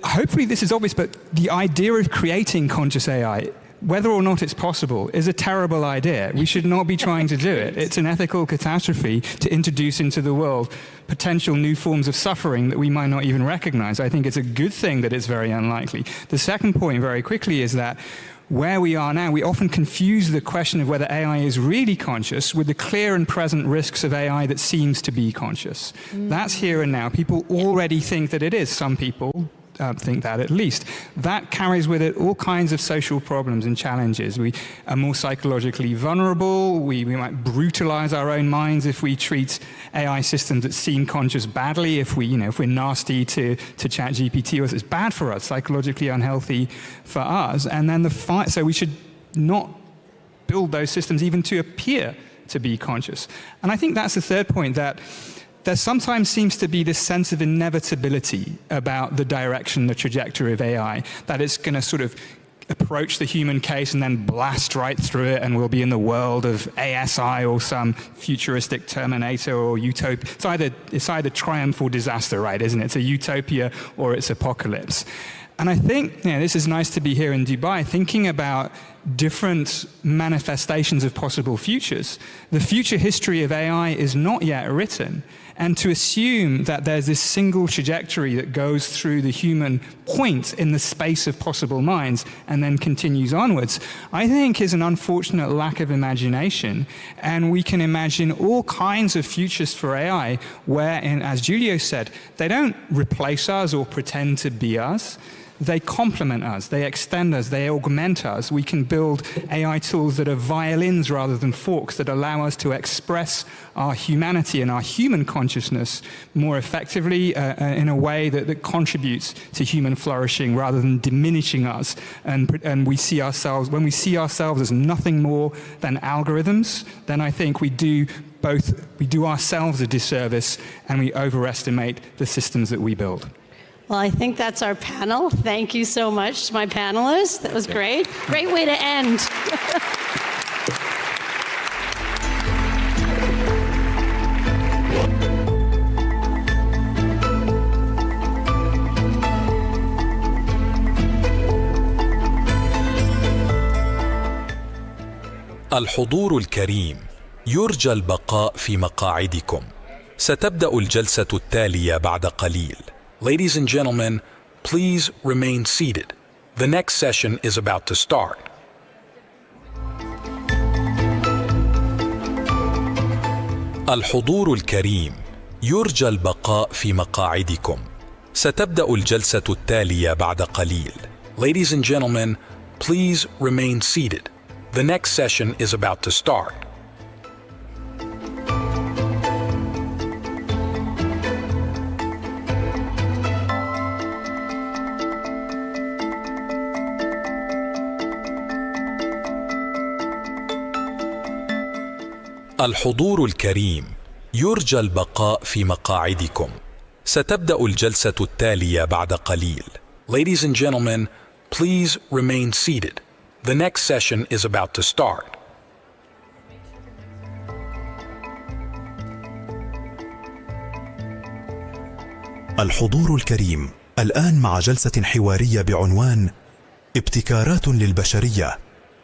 hopefully this is obvious, but the idea of creating conscious AI whether or not it's possible is a terrible idea. We should not be trying to do it. It's an ethical catastrophe to introduce into the world potential new forms of suffering that we might not even recognize. I think it's a good thing that it's very unlikely. The second point, very quickly, is that where we are now, we often confuse the question of whether AI is really conscious with the clear and present risks of AI that seems to be conscious. That's here and now. People already think that it is. Some people think that at least. That carries with it all kinds of social problems and challenges. We are more psychologically vulnerable. We might brutalize our own minds if we treat AI systems that seem conscious badly. If we're nasty to ChatGPT, it's bad for us, psychologically unhealthy for us. And then so we should not build those systems even to appear to be conscious. And I think that's the third point, that there sometimes seems to be this sense of inevitability about the direction, the trajectory of AI, that it's going to sort of approach the human case and then blast right through it, and we'll be in the world of ASI or some futuristic Terminator or utopia. It's either triumph or disaster, right, isn't it? It's a utopia or it's apocalypse. And I think this is nice to be here in Dubai, thinking about different manifestations of possible futures. The future history of AI is not yet written. And to assume that there's this single trajectory that goes through the human point in the space of possible minds and then continues onwards, I think is an unfortunate lack of imagination. And we can imagine all kinds of futures for AI where, as Giulio said, they don't replace us or pretend to be us. They complement us, they extend us, they augment us. We can build AI tools that are violins rather than forks, that allow us to express our humanity and our human consciousness more effectively in a way that contributes to human flourishing rather than diminishing us. And when we see ourselves as nothing more than algorithms, then I think we do ourselves a disservice and we overestimate the systems that we build. Well, I think that's our panel. Thank you so much to my panelists. That was great. Great way to end. الحضور الكريم، يرجى البقاء في مقاعدكم. ستبدأ الجلسة التالية بعد قليل. Ladies and gentlemen, please remain seated. The next session is about to start. الحضور الكريم، يرجى البقاء في مقاعدكم. ستبدأ الجلسة التالية بعد قليل. Ladies and gentlemen, please remain seated. The next session is about to start. الحضور الكريم، يرجى البقاء في مقاعدكم. ستبدأ الجلسة التالية بعد قليل. Ladies and gentlemen, please remain seated. The next session is about to start. الحضور الكريم، الآن مع جلسة حوارية بعنوان ابتكارات للبشرية.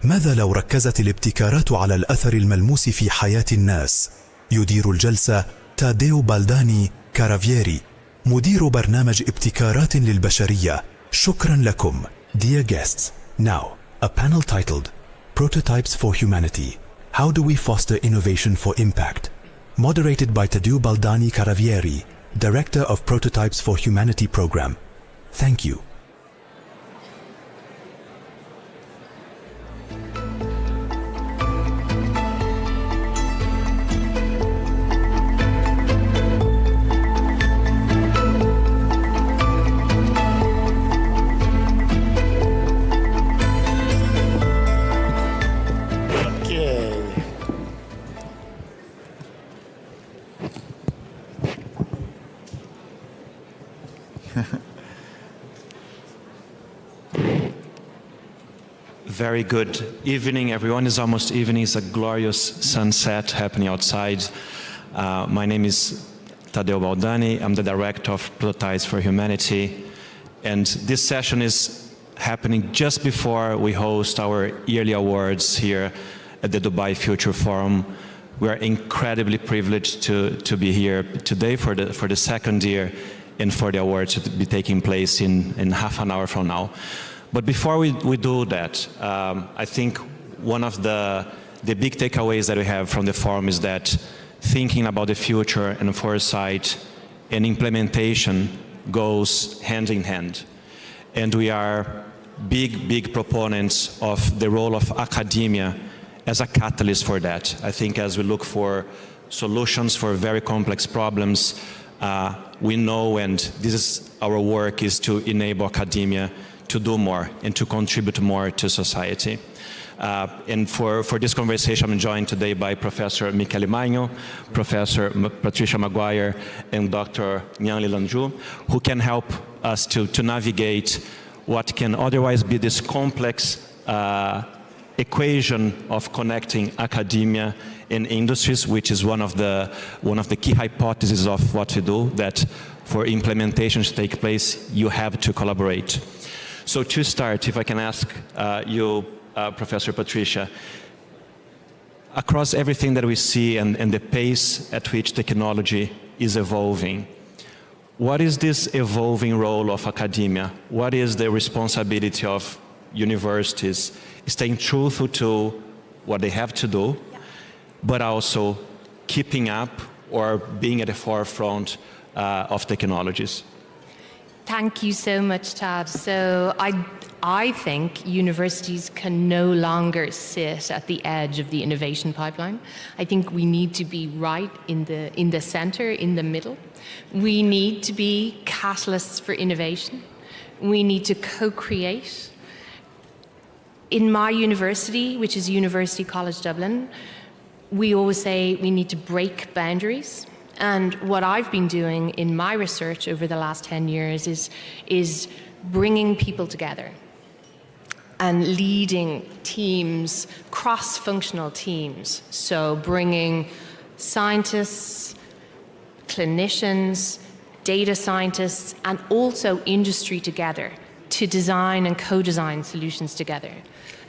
ماذا لو ركزت الابتكارات على الأثر الملموس في حياة الناس؟ يدير الجلسة تاديو بالداني كارافييري، مدير برنامج ابتكارات للبشرية. شكرا لكم. Dear guests, now a panel titled Prototypes for Humanity. How do we foster innovation for impact? Moderated by Tadeu Baldani Caravieri, Director of Prototypes for Humanity Program. Thank you. Very good evening, everyone. It's almost evening. It's a glorious sunset happening outside. My name is Tadeu Baldani. I'm the director of Prototypes for Humanity. And this session is happening just before we host our yearly awards here at the Dubai Future Forum. We are incredibly privileged to be here today for the second year and for the awards to be taking place in half an hour from now. But before we do that, I think one of the big takeaways that we have from the forum is that thinking about the future and foresight and implementation goes hand in hand. And we are big proponents of the role of academia as a catalyst for that. I think as we look for solutions for very complex problems, we know, and this is our work, is to enable academia to do more and to contribute more to society. And for this conversation, I'm joined today by Professor Michele Magno, Professor Patricia Maguire, and Dr. Nyanli Lanju, who can help us to navigate what can otherwise be this complex equation of connecting academia and industries, which is one of the key hypotheses of what we do, that for implementation to take place, you have to collaborate. So to start, if I can ask you, Professor Patricia, across everything that we see and the pace at which technology is evolving, what is this evolving role of academia? What is the responsibility of universities staying truthful to what they have to do, but also keeping up or being at the forefront of technologies? Thank you so much, Tad. So I think universities can no longer sit at the edge of the innovation pipeline. I think we need to be right in the center, in the middle. We need to be catalysts for innovation. We need to co-create. In my university, which is University College Dublin, we always say we need to break boundaries. And what I've been doing in my research over the last 10 years is bringing people together and leading teams, cross-functional teams. So bringing scientists, clinicians, data scientists, and also industry together to design and co-design solutions together.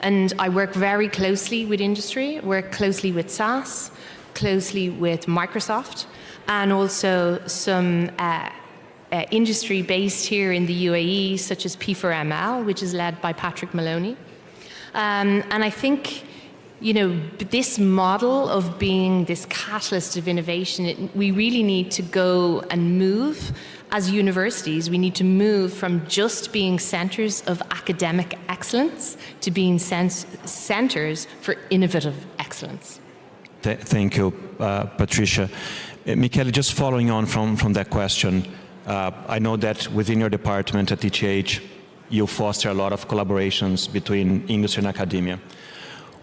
And I work very closely with industry, work closely with SAS, closely with Microsoft, and also some industry based here in the UAE, such as P4ML, which is led by Patrick Maloney. And I think, you know, this model of being this catalyst of innovation, we really need to go and move as universities. We need to move from just being centers of academic excellence to being centers for innovative excellence. Thank you, Patricia. Michele, just following on from that question, I know that within your department at ETH, you foster a lot of collaborations between industry and academia.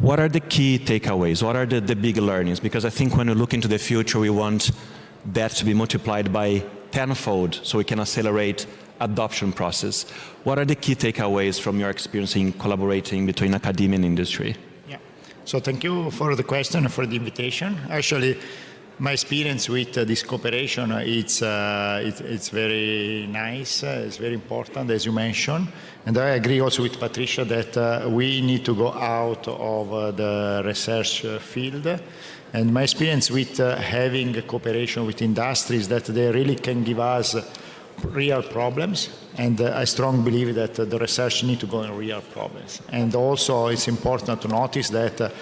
What are the key takeaways? What are the big learnings? Because I think when we look into the future, we want that to be multiplied by tenfold so we can accelerate adoption process. What are the key takeaways from your experience in collaborating between academia and industry? Yeah, so thank you for the question and for the invitation. Actually, my experience with this cooperation, it's very nice, it's very important, as you mentioned. And I agree also with Patricia that we need to go out of the research field. And my experience with having a cooperation with industries that they really can give us real problems. And I strongly believe that the research need to go in real problems. And also it's important to notice that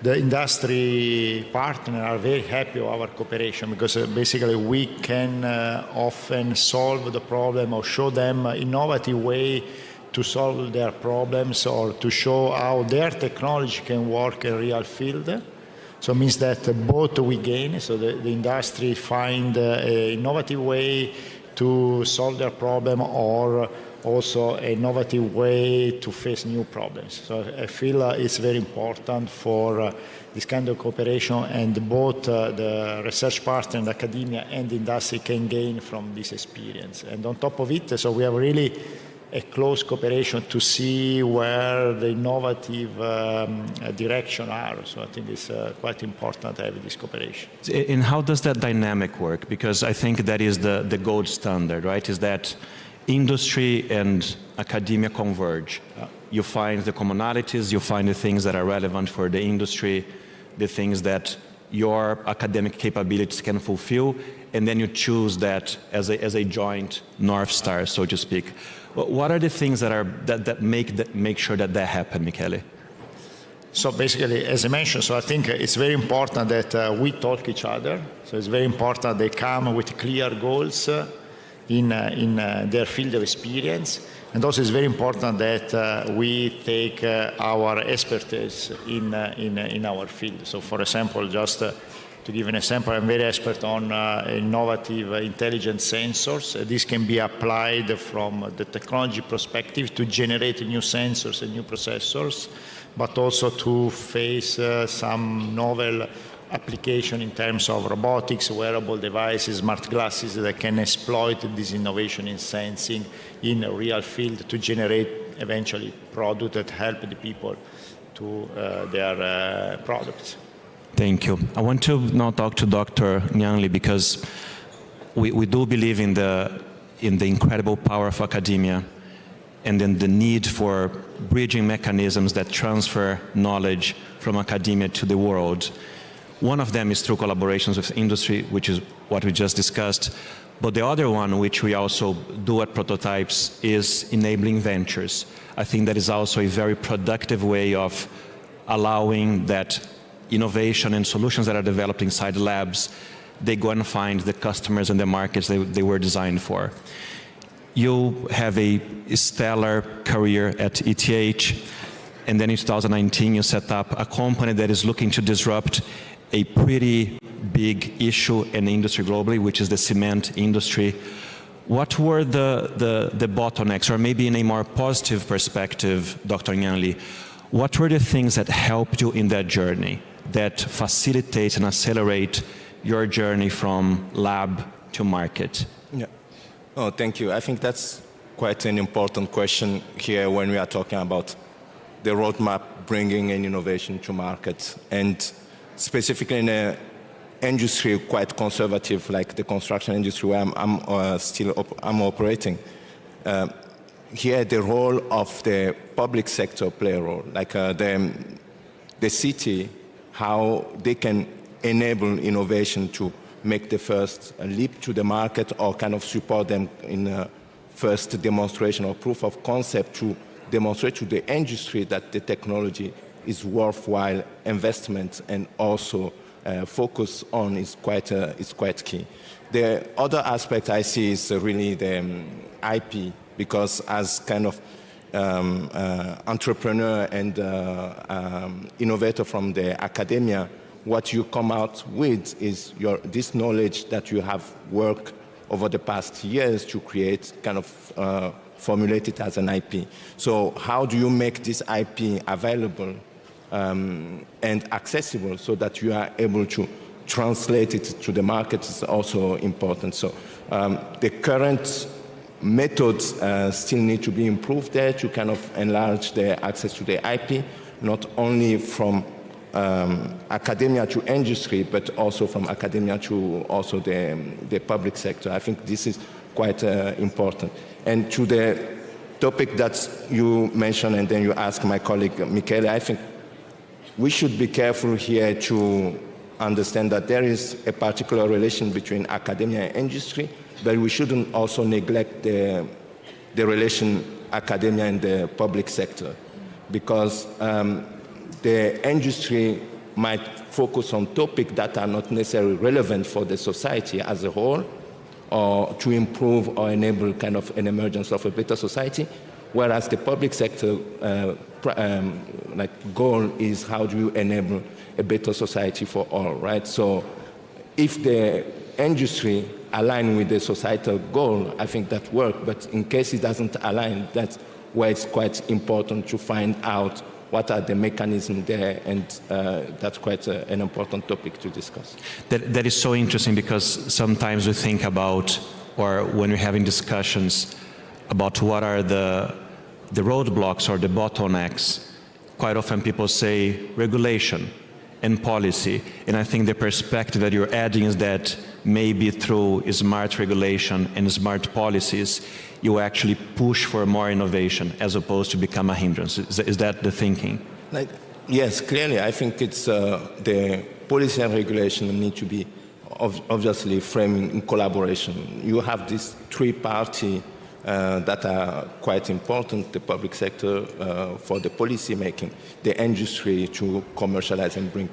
the industry partners are very happy with our cooperation because basically we can often solve the problem or show them an innovative way to solve their problems or to show how their technology can work in real field. So it means that both we gain, so the industry find an innovative way to solve their problem or also an innovative way to face new problems. So I feel it's very important for this kind of cooperation, and both the research partner and academia and the industry can gain from this experience. And on top of it, so we have really a close cooperation to see where the innovative direction are. So I think it's quite important to have this cooperation. And how does that dynamic work? Because I think that is the gold standard, right? Is that industry and academia converge. You find the commonalities, you find the things that are relevant for the industry, the things that your academic capabilities can fulfill, and then you choose that as a joint North Star, so to speak. What are the things that make sure that happen, Michele? So basically, as I mentioned, so I think it's very important that we talk each other. So it's very important they come with clear goals in their field of experience. And also it's very important that we take our expertise in our field. So for example, just to give an example, I'm very expert on innovative intelligent sensors. This can be applied from the technology perspective to generate new sensors and new processors, but also to face some novel application in terms of robotics, wearable devices, smart glasses that can exploit this innovation in sensing in a real field to generate eventually products that help the people to their products. Thank you. I want to now talk to Dr. Nyanli because we do believe in the incredible power of academia and then the need for bridging mechanisms that transfer knowledge from academia to the world. One of them is through collaborations with industry, which is what we just discussed. But the other one, which we also do at Prototypes, is enabling ventures. I think that is also a very productive way of allowing that innovation and solutions that are developed inside labs, they go and find the customers and the markets they were designed for. You have a stellar career at ETH, and then in 2019 you set up a company that is looking to disrupt a pretty big issue in the industry globally, which is the cement industry. What were the bottlenecks, or maybe in a more positive perspective, Dr. Nyanli, what were the things that helped you in that journey, that facilitate and accelerate your journey from lab to market? Yeah. Oh, thank you. I think that's quite an important question here when we are talking about the roadmap bringing an innovation to market, and specifically in an industry quite conservative like the construction industry where I'm operating. Here the role of the public sector play a role, like the city, how they can enable innovation to make the first leap to the market or kind of support them in a first demonstration or proof of concept to demonstrate to the industry that the technology is worthwhile investment and also focus on is quite key. The other aspect I see is really the IP, because as kind of entrepreneur and innovator from the academia, what you come out with is this knowledge that you have worked over the past years to create, kind of formulate it as an IP. So how do you make this IP available and accessible so that you are able to translate it to the market is also important. So the current methods still need to be improved there to kind of enlarge the access to the IP, not only from academia to industry, but also from academia to also the public sector. I think this is quite important. And to the topic that you mentioned and then you asked my colleague Michele, I think we should be careful here to understand that there is a particular relation between academia and industry, but we shouldn't also neglect the relation academia and the public sector, because the industry might focus on topics that are not necessarily relevant for the society as a whole, or to improve or enable kind of an emergence of a better society, whereas the public sector goal is how do you enable a better society for all, right? So if the industry align with the societal goal, I think that works, but in case it doesn't align, that's where it's quite important to find out what are the mechanisms there, and that's quite an important topic to discuss. That is so interesting, because sometimes we think about, or when we're having discussions about what are the roadblocks or the bottlenecks, quite often people say regulation. and policy. And I think the perspective that you're adding is that maybe through smart regulation and smart policies, you actually push for more innovation as opposed to become a hindrance. Is that the thinking? Yes, clearly. I think it's the policy and regulation need to be obviously framed in collaboration. You have these three-party that are quite important, the public sector for the policy making, the industry to commercialize and bring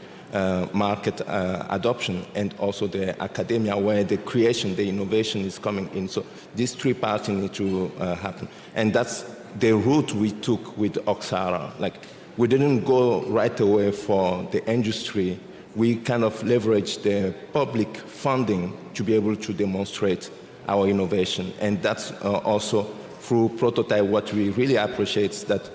market adoption, and also the academia where the creation, the innovation is coming in. So these three parties need to happen. And that's the route we took with Oxara. Like, we didn't go right away for the industry. We kind of leveraged the public funding to be able to demonstrate our innovation. And that's also through prototype. What we really appreciate is that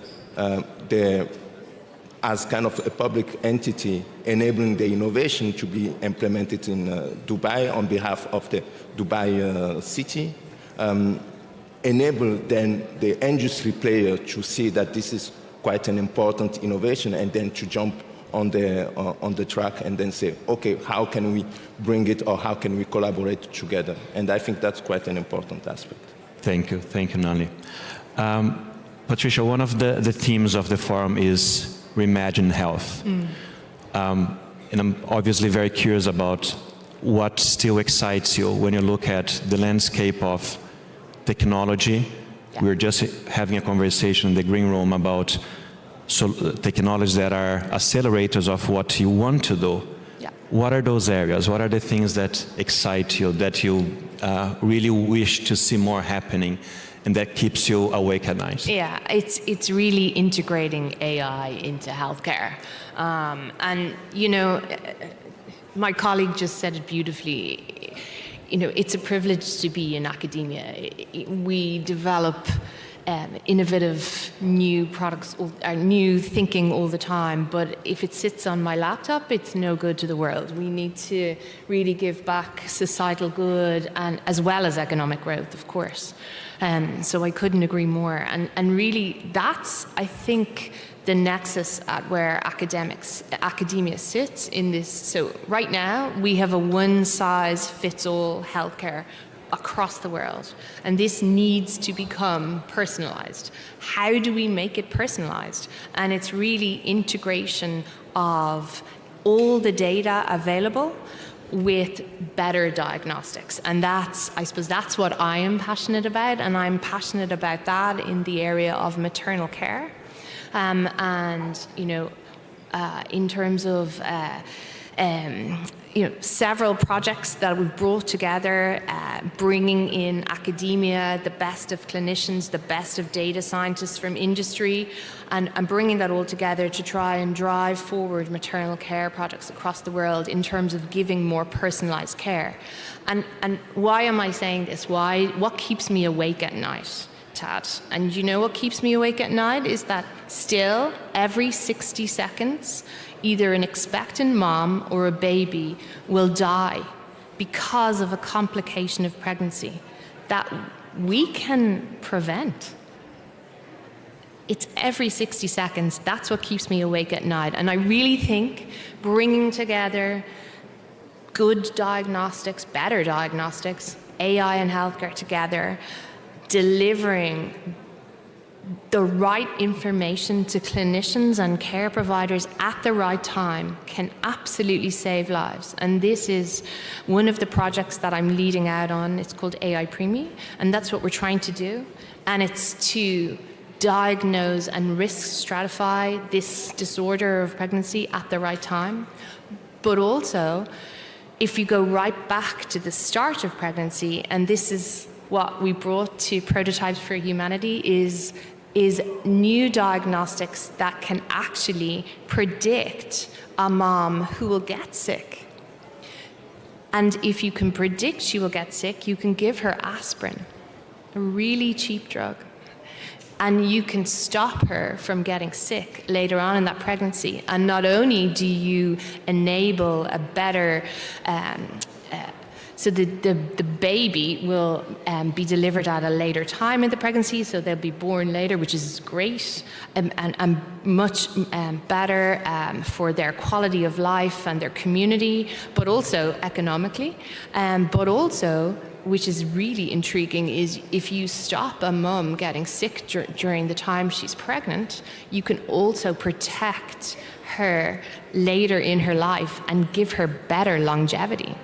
as kind of a public entity enabling the innovation to be implemented in Dubai on behalf of the Dubai city, enable then the industry player to see that this is quite an important innovation, and then to jump on the track and then say, okay, how can we bring it, or how can we collaborate together? And I think that's quite an important aspect. Thank you, Nali. Patricia, one of the themes of the forum is reimagine health. And I'm obviously very curious about what still excites you when you look at the landscape of technology. We were just having a conversation in the green room about technologies that are accelerators of what you want to do. What are those areas? What are the things that excite you, that you really wish to see more happening, and that keeps you awake at night? Yeah, it's really integrating AI into healthcare. And, you know, my colleague just said it beautifully. You know, it's a privilege to be in academia. We develop innovative new products, new thinking all the time, but if it sits on my laptop, it's no good to the world. We need to really give back societal good, and as well as economic growth, of course. So I couldn't agree more. And really, that's, I think, the nexus at where academia sits in this. So right now, we have a one-size-fits-all healthcare across the world, and this needs to become personalized. How do we make it personalized? And it's really integration of all the data available with better diagnostics. And that's, I suppose, that's what I am passionate about, and I'm passionate about that in the area of maternal care. And, you know, in terms of you know, several projects that we've brought together, bringing in academia, the best of clinicians, the best of data scientists from industry, and bringing that all together to try and drive forward maternal care projects across the world in terms of giving more personalized care. And why am I saying this? What keeps me awake at night, Tad? And you know what keeps me awake at night is that still every 60 seconds, either an expectant mom or a baby will die because of a complication of pregnancy that we can prevent. It's every 60 seconds. That's what keeps me awake at night. And I really think bringing together good diagnostics, better diagnostics, AI and healthcare together, delivering the right information to clinicians and care providers at the right time can absolutely save lives. And this is one of the projects that I'm leading out on. It's called AI Premi, and that's what we're trying to do. And it's to diagnose and risk stratify this disorder of pregnancy at the right time. But also, if you go right back to the start of pregnancy, and this is what we brought to Prototypes for Humanity, is new diagnostics that can actually predict a mom who will get sick. And if you can predict she will get sick, you can give her aspirin, a really cheap drug. And you can stop her from getting sick later on in that pregnancy. And not only do you enable a better So the baby will be delivered at a later time in the pregnancy, so they'll be born later, which is great and much better for their quality of life and their community, but also economically. But also, which is really intriguing, is if you stop a mum getting sick during the time she's pregnant, you can also protect her later in her life and give her better longevity.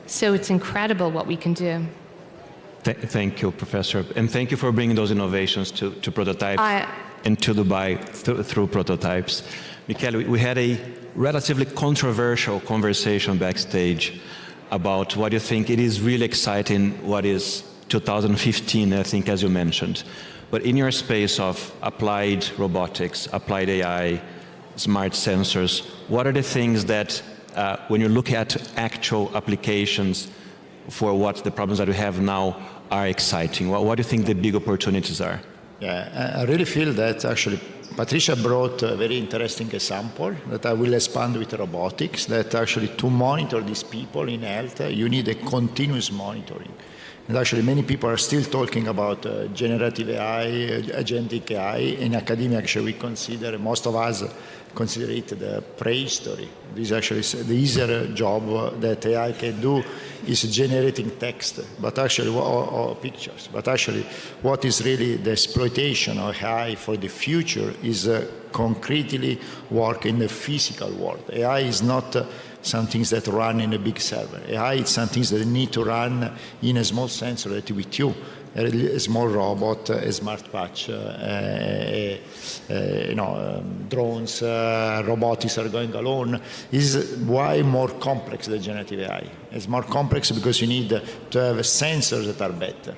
So it's incredible what we can do. Thank you, Professor. And thank you for bringing those innovations to prototypes and to Dubai through prototypes. Michele, we had a relatively controversial conversation backstage about what you think. It is really exciting what is 2015, I think, as you mentioned. But in your space of applied robotics, applied AI, smart sensors, what are the things that, when you look at actual applications for what the problems that we have now are exciting? What do you think the big opportunities are? Yeah, I really feel that actually Patricia brought a very interesting example that I will expand with robotics, that actually to monitor these people in health, you need a continuous monitoring. And actually many people are still talking about generative AI, agentic AI. In academia, actually we consider, most of us consider it the prehistory. This is actually the easier job that AI can do is generating text, but actually, or pictures. But actually, what is really the exploitation of AI for the future is concretely work in the physical world. AI is not some things that run in a big server. AI is some things that need to run in a small sensor that with you. A small robot, a smart patch, drones, robotics are going alone, is why more complex the generative AI. It's more complex because you need to have sensors that are better,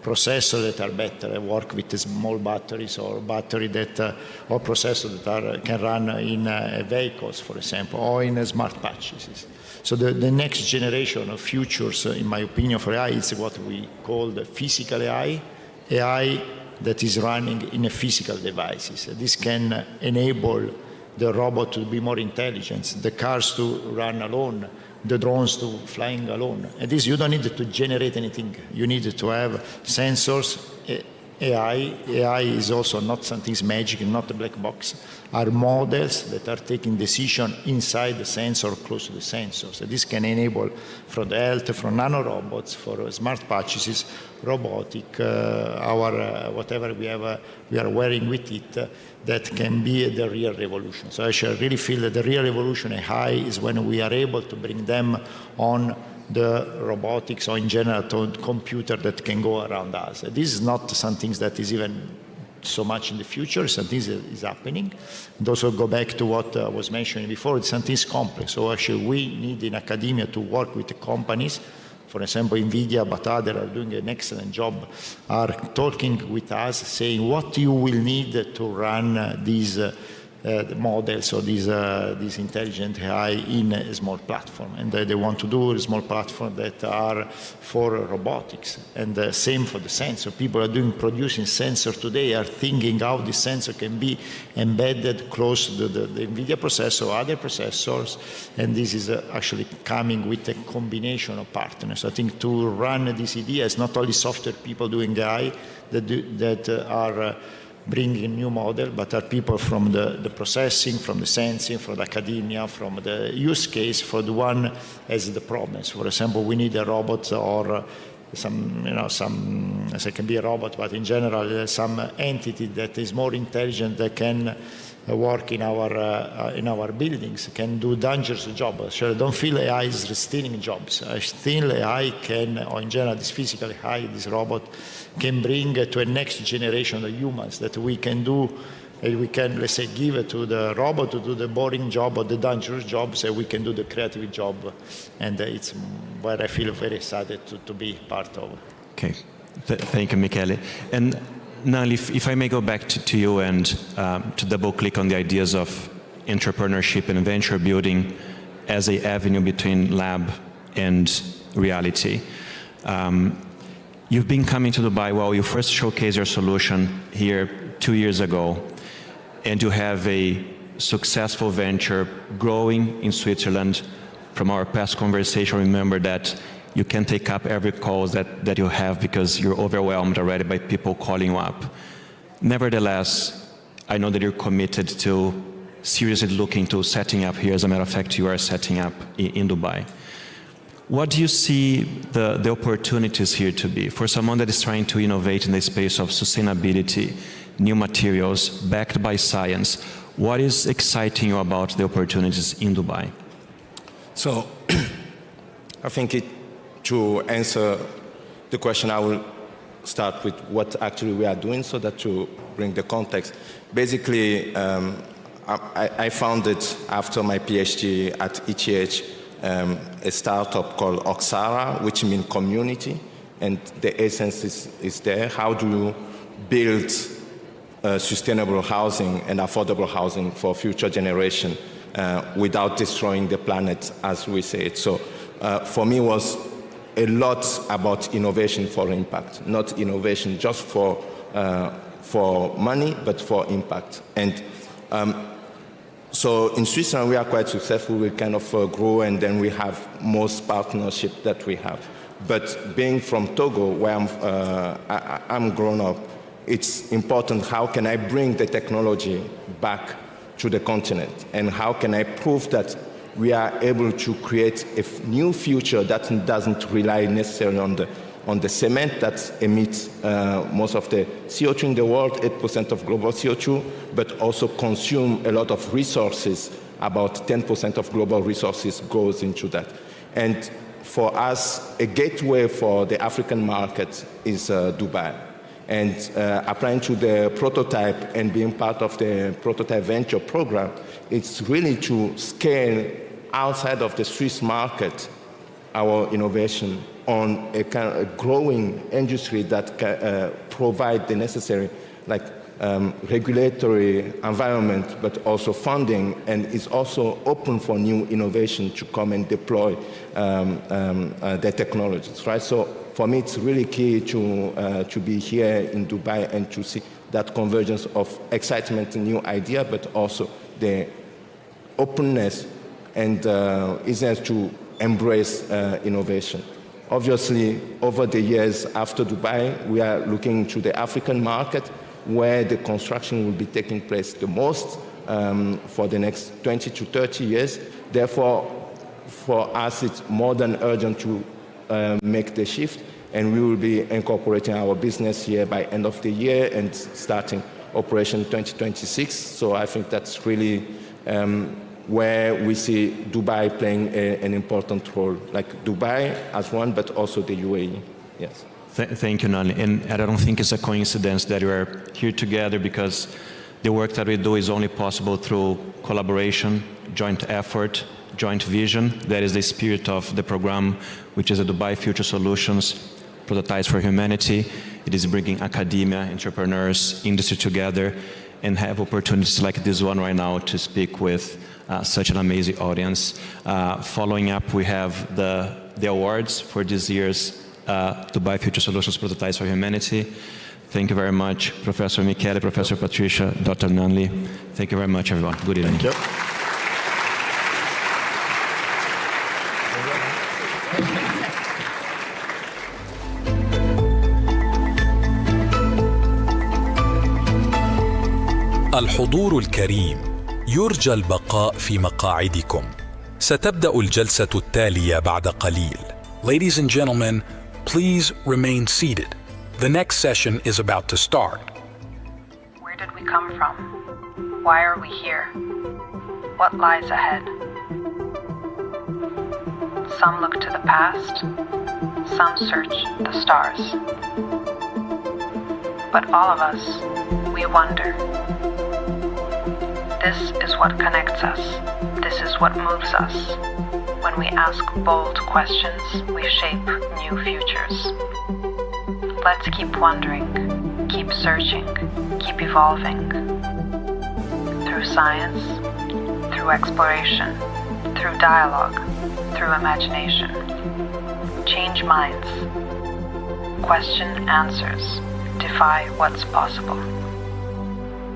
processors that are better, work with small batteries or battery that, or processors that can run in vehicles, for example, or in smart patches. So the next generation of futures, in my opinion, for AI is what we call the physical AI, AI that is running in a physical devices. This can enable the robot to be more intelligent, the cars to run alone, the drones to flying alone. And this, you don't need to generate anything. You need to have sensors, AI. AI is also not something magic, not a black box. Are models that are taking decision inside the sensor, close to the sensor. So this can enable from the health, from nanorobots, for smart patches, robotic, whatever we are wearing with it, that can be the real revolution. So actually, I really feel that the real revolution in AI is when we are able to bring them on the robotics or in general to computer that can go around us. This is not something that is even so much in the future, something that is happening. And also go back to what I was mentioning before, something is complex. So actually we need in academia to work with the companies, for example, NVIDIA, but others are doing an excellent job, are talking with us, saying what you will need to run these models or these intelligent AI in a small platform. And they want to do a small platform that are for robotics. And same for the sensor. People are producing sensor today, are thinking how this sensor can be embedded close to the NVIDIA processor or other processors. And this is actually coming with a combination of partners. I think to run this idea is not only software people doing AI that are bringing a new model, but are people from the processing, from the sensing, from the academia, from the use case for the one as the problems. For example, we need a robot or some, as it can be a robot, but in general, some entity that is more intelligent that can work in our buildings, can do dangerous jobs. So I don't feel AI is stealing jobs. I feel AI can, or in general, this physical AI, this robot, can bring to a next generation of humans that we can do, and we can, let's say, give it to the robot to do the boring job or the dangerous jobs, and we can do the creative job. And it's where I feel very excited to be part of. Okay, thank you, Michele. And Nali, if I may go back to you and to double click on the ideas of entrepreneurship and venture building as an avenue between lab and reality. You've been coming to Dubai, well, you first showcased your solution here 2 years ago, and you have a successful venture growing in Switzerland. From our past conversation, remember that you can't take up every call that you have because you're overwhelmed already by people calling you up. Nevertheless, I know that you're committed to seriously looking to setting up here. As a matter of fact, you are setting up in Dubai. What do you see the opportunities here to be for someone that is trying to innovate in the space of sustainability, new materials, backed by science? What is exciting you about the opportunities in Dubai? So, I think to answer the question, I will start with what actually we are doing so that to bring the context. Basically, I founded, after my PhD at ETH, a startup called Oxara, which means community, and the essence is there. How do you build sustainable housing and affordable housing for future generation without destroying the planet, as we say it? So for me, it was a lot about innovation for impact, not innovation just for money, but for impact. And so in Switzerland, we are quite successful. We kind of grow, and then we have most partnership that we have. But being from Togo, where I'm grown up, it's important, how can I bring the technology back to the continent? And how can I prove that we are able to create a new future that doesn't rely necessarily on the cement that emits most of the CO2 in the world, 8% of global CO2, but also consume a lot of resources. About 10% of global resources goes into that. And for us, a gateway for the African market is Dubai. And applying to the prototype and being part of the prototype venture program, it's really to scale outside of the Swiss market our innovation on a kind of a growing industry that can provide the necessary regulatory environment, but also funding, and is also open for new innovation to come and deploy the technologies, right? So for me, it's really key to be here in Dubai and to see that convergence of excitement and new idea, but also the openness and eagerness to embrace innovation. Obviously, over the years after Dubai, we are looking to the African market, where the construction will be taking place the most for the next 20 to 30 years. Therefore, for us, it's more than urgent to make the shift, and we will be incorporating our business here by end of the year and starting operation 2026. So I think that's really where we see Dubai playing an important role, like Dubai as one, but also the UAE. Yes. Thank you, Nali. And I don't think it's a coincidence that we are here together, because the work that we do is only possible through collaboration, joint effort, joint vision. That is the spirit of the program, which is a Dubai Future Solutions, Prototypes for Humanity. It is bringing academia, entrepreneurs, industry together, and have opportunities like this one right now to speak with such an amazing audience. Following up, we have the awards for this year's Dubai Future Solutions Prototypes for Humanity. Thank you very much, Professor Michele, Professor Patricia, Dr. Nunley. Thank you very much, everyone. Good evening. Thank you. الحضور الكريم، يرجى البقاء في مقاعدكم. ستبدأ الجلسة التالية بعد قليل. Ladies and gentlemen, please remain seated. The next session is about to start. Where did we come from? Why are we here? What lies ahead? Some look to the past, some search the stars. But all of us, we wonder. This is what connects us. This is what moves us. When we ask bold questions, we shape new futures. Let's keep wondering, keep searching, keep evolving. Through science, through exploration, through dialogue, through imagination. Change minds. Question answers. Defy what's possible.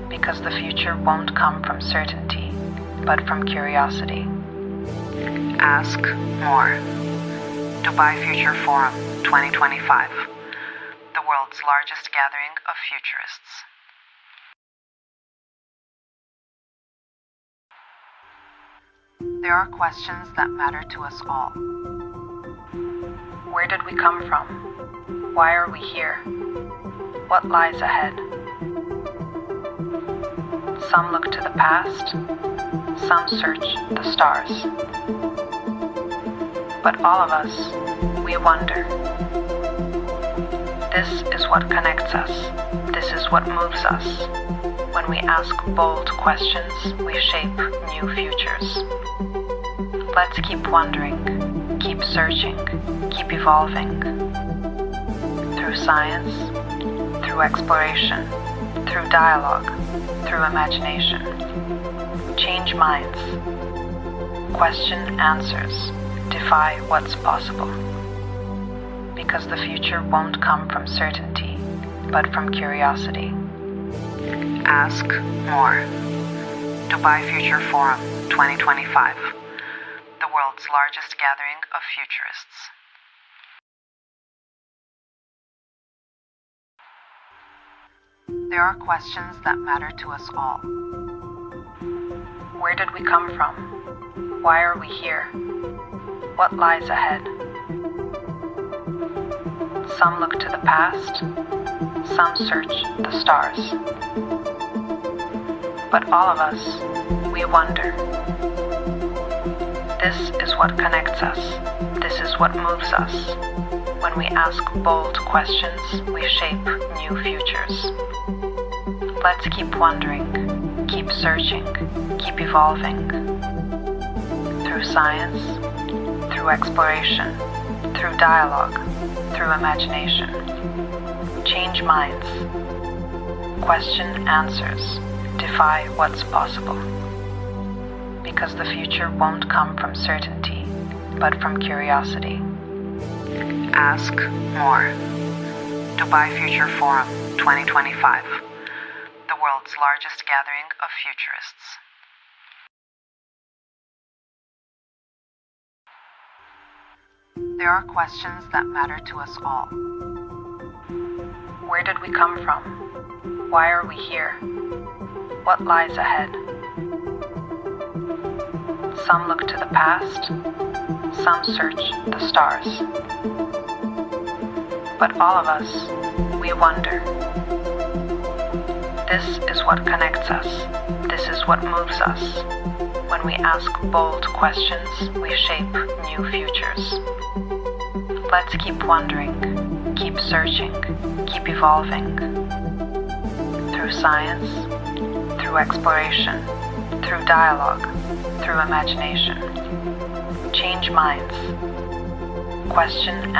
Because the future won't come from certainty, but from curiosity. Ask more. Dubai Future Forum 2025, the world's largest gathering of futurists. There are questions that matter to us all. Where did we come from? Why are we here? What lies ahead? Some look to the past, some search the stars. But all of us, we wonder. This is what connects us. This is what moves us. When we ask bold questions, we shape new futures. Let's keep wondering, keep searching, keep evolving. Through science, through exploration, through dialogue, through imagination. Change minds. Question answers. Defy what's possible. Because the future won't come from certainty, but from curiosity. Ask more. Dubai Future Forum 2025, the world's largest gathering of futurists. There are questions that matter to us all. Where did we come from? Why are we here? What lies ahead? Some look to the past, some search the stars. But all of us, we wonder. This is what connects us. This is what moves us. When we ask bold questions, we shape new futures. Let's keep wondering, keep searching, keep evolving. Through science, through exploration, through dialogue, through imagination. Change minds. Question answers. Defy what's possible. Because the future won't come from certainty, but from curiosity. Ask more. Dubai Future Forum 2025, the world's largest gathering of futurists. There are questions that matter to us all. Where did we come from? Why are we here? What lies ahead? Some look to the past, some search the stars. But all of us, we wonder. This is what connects us. This is what moves us. When we ask bold questions, we shape new futures. Let's keep wondering, keep searching, keep evolving. Through science, through exploration, through dialogue, through imagination. Change minds. Question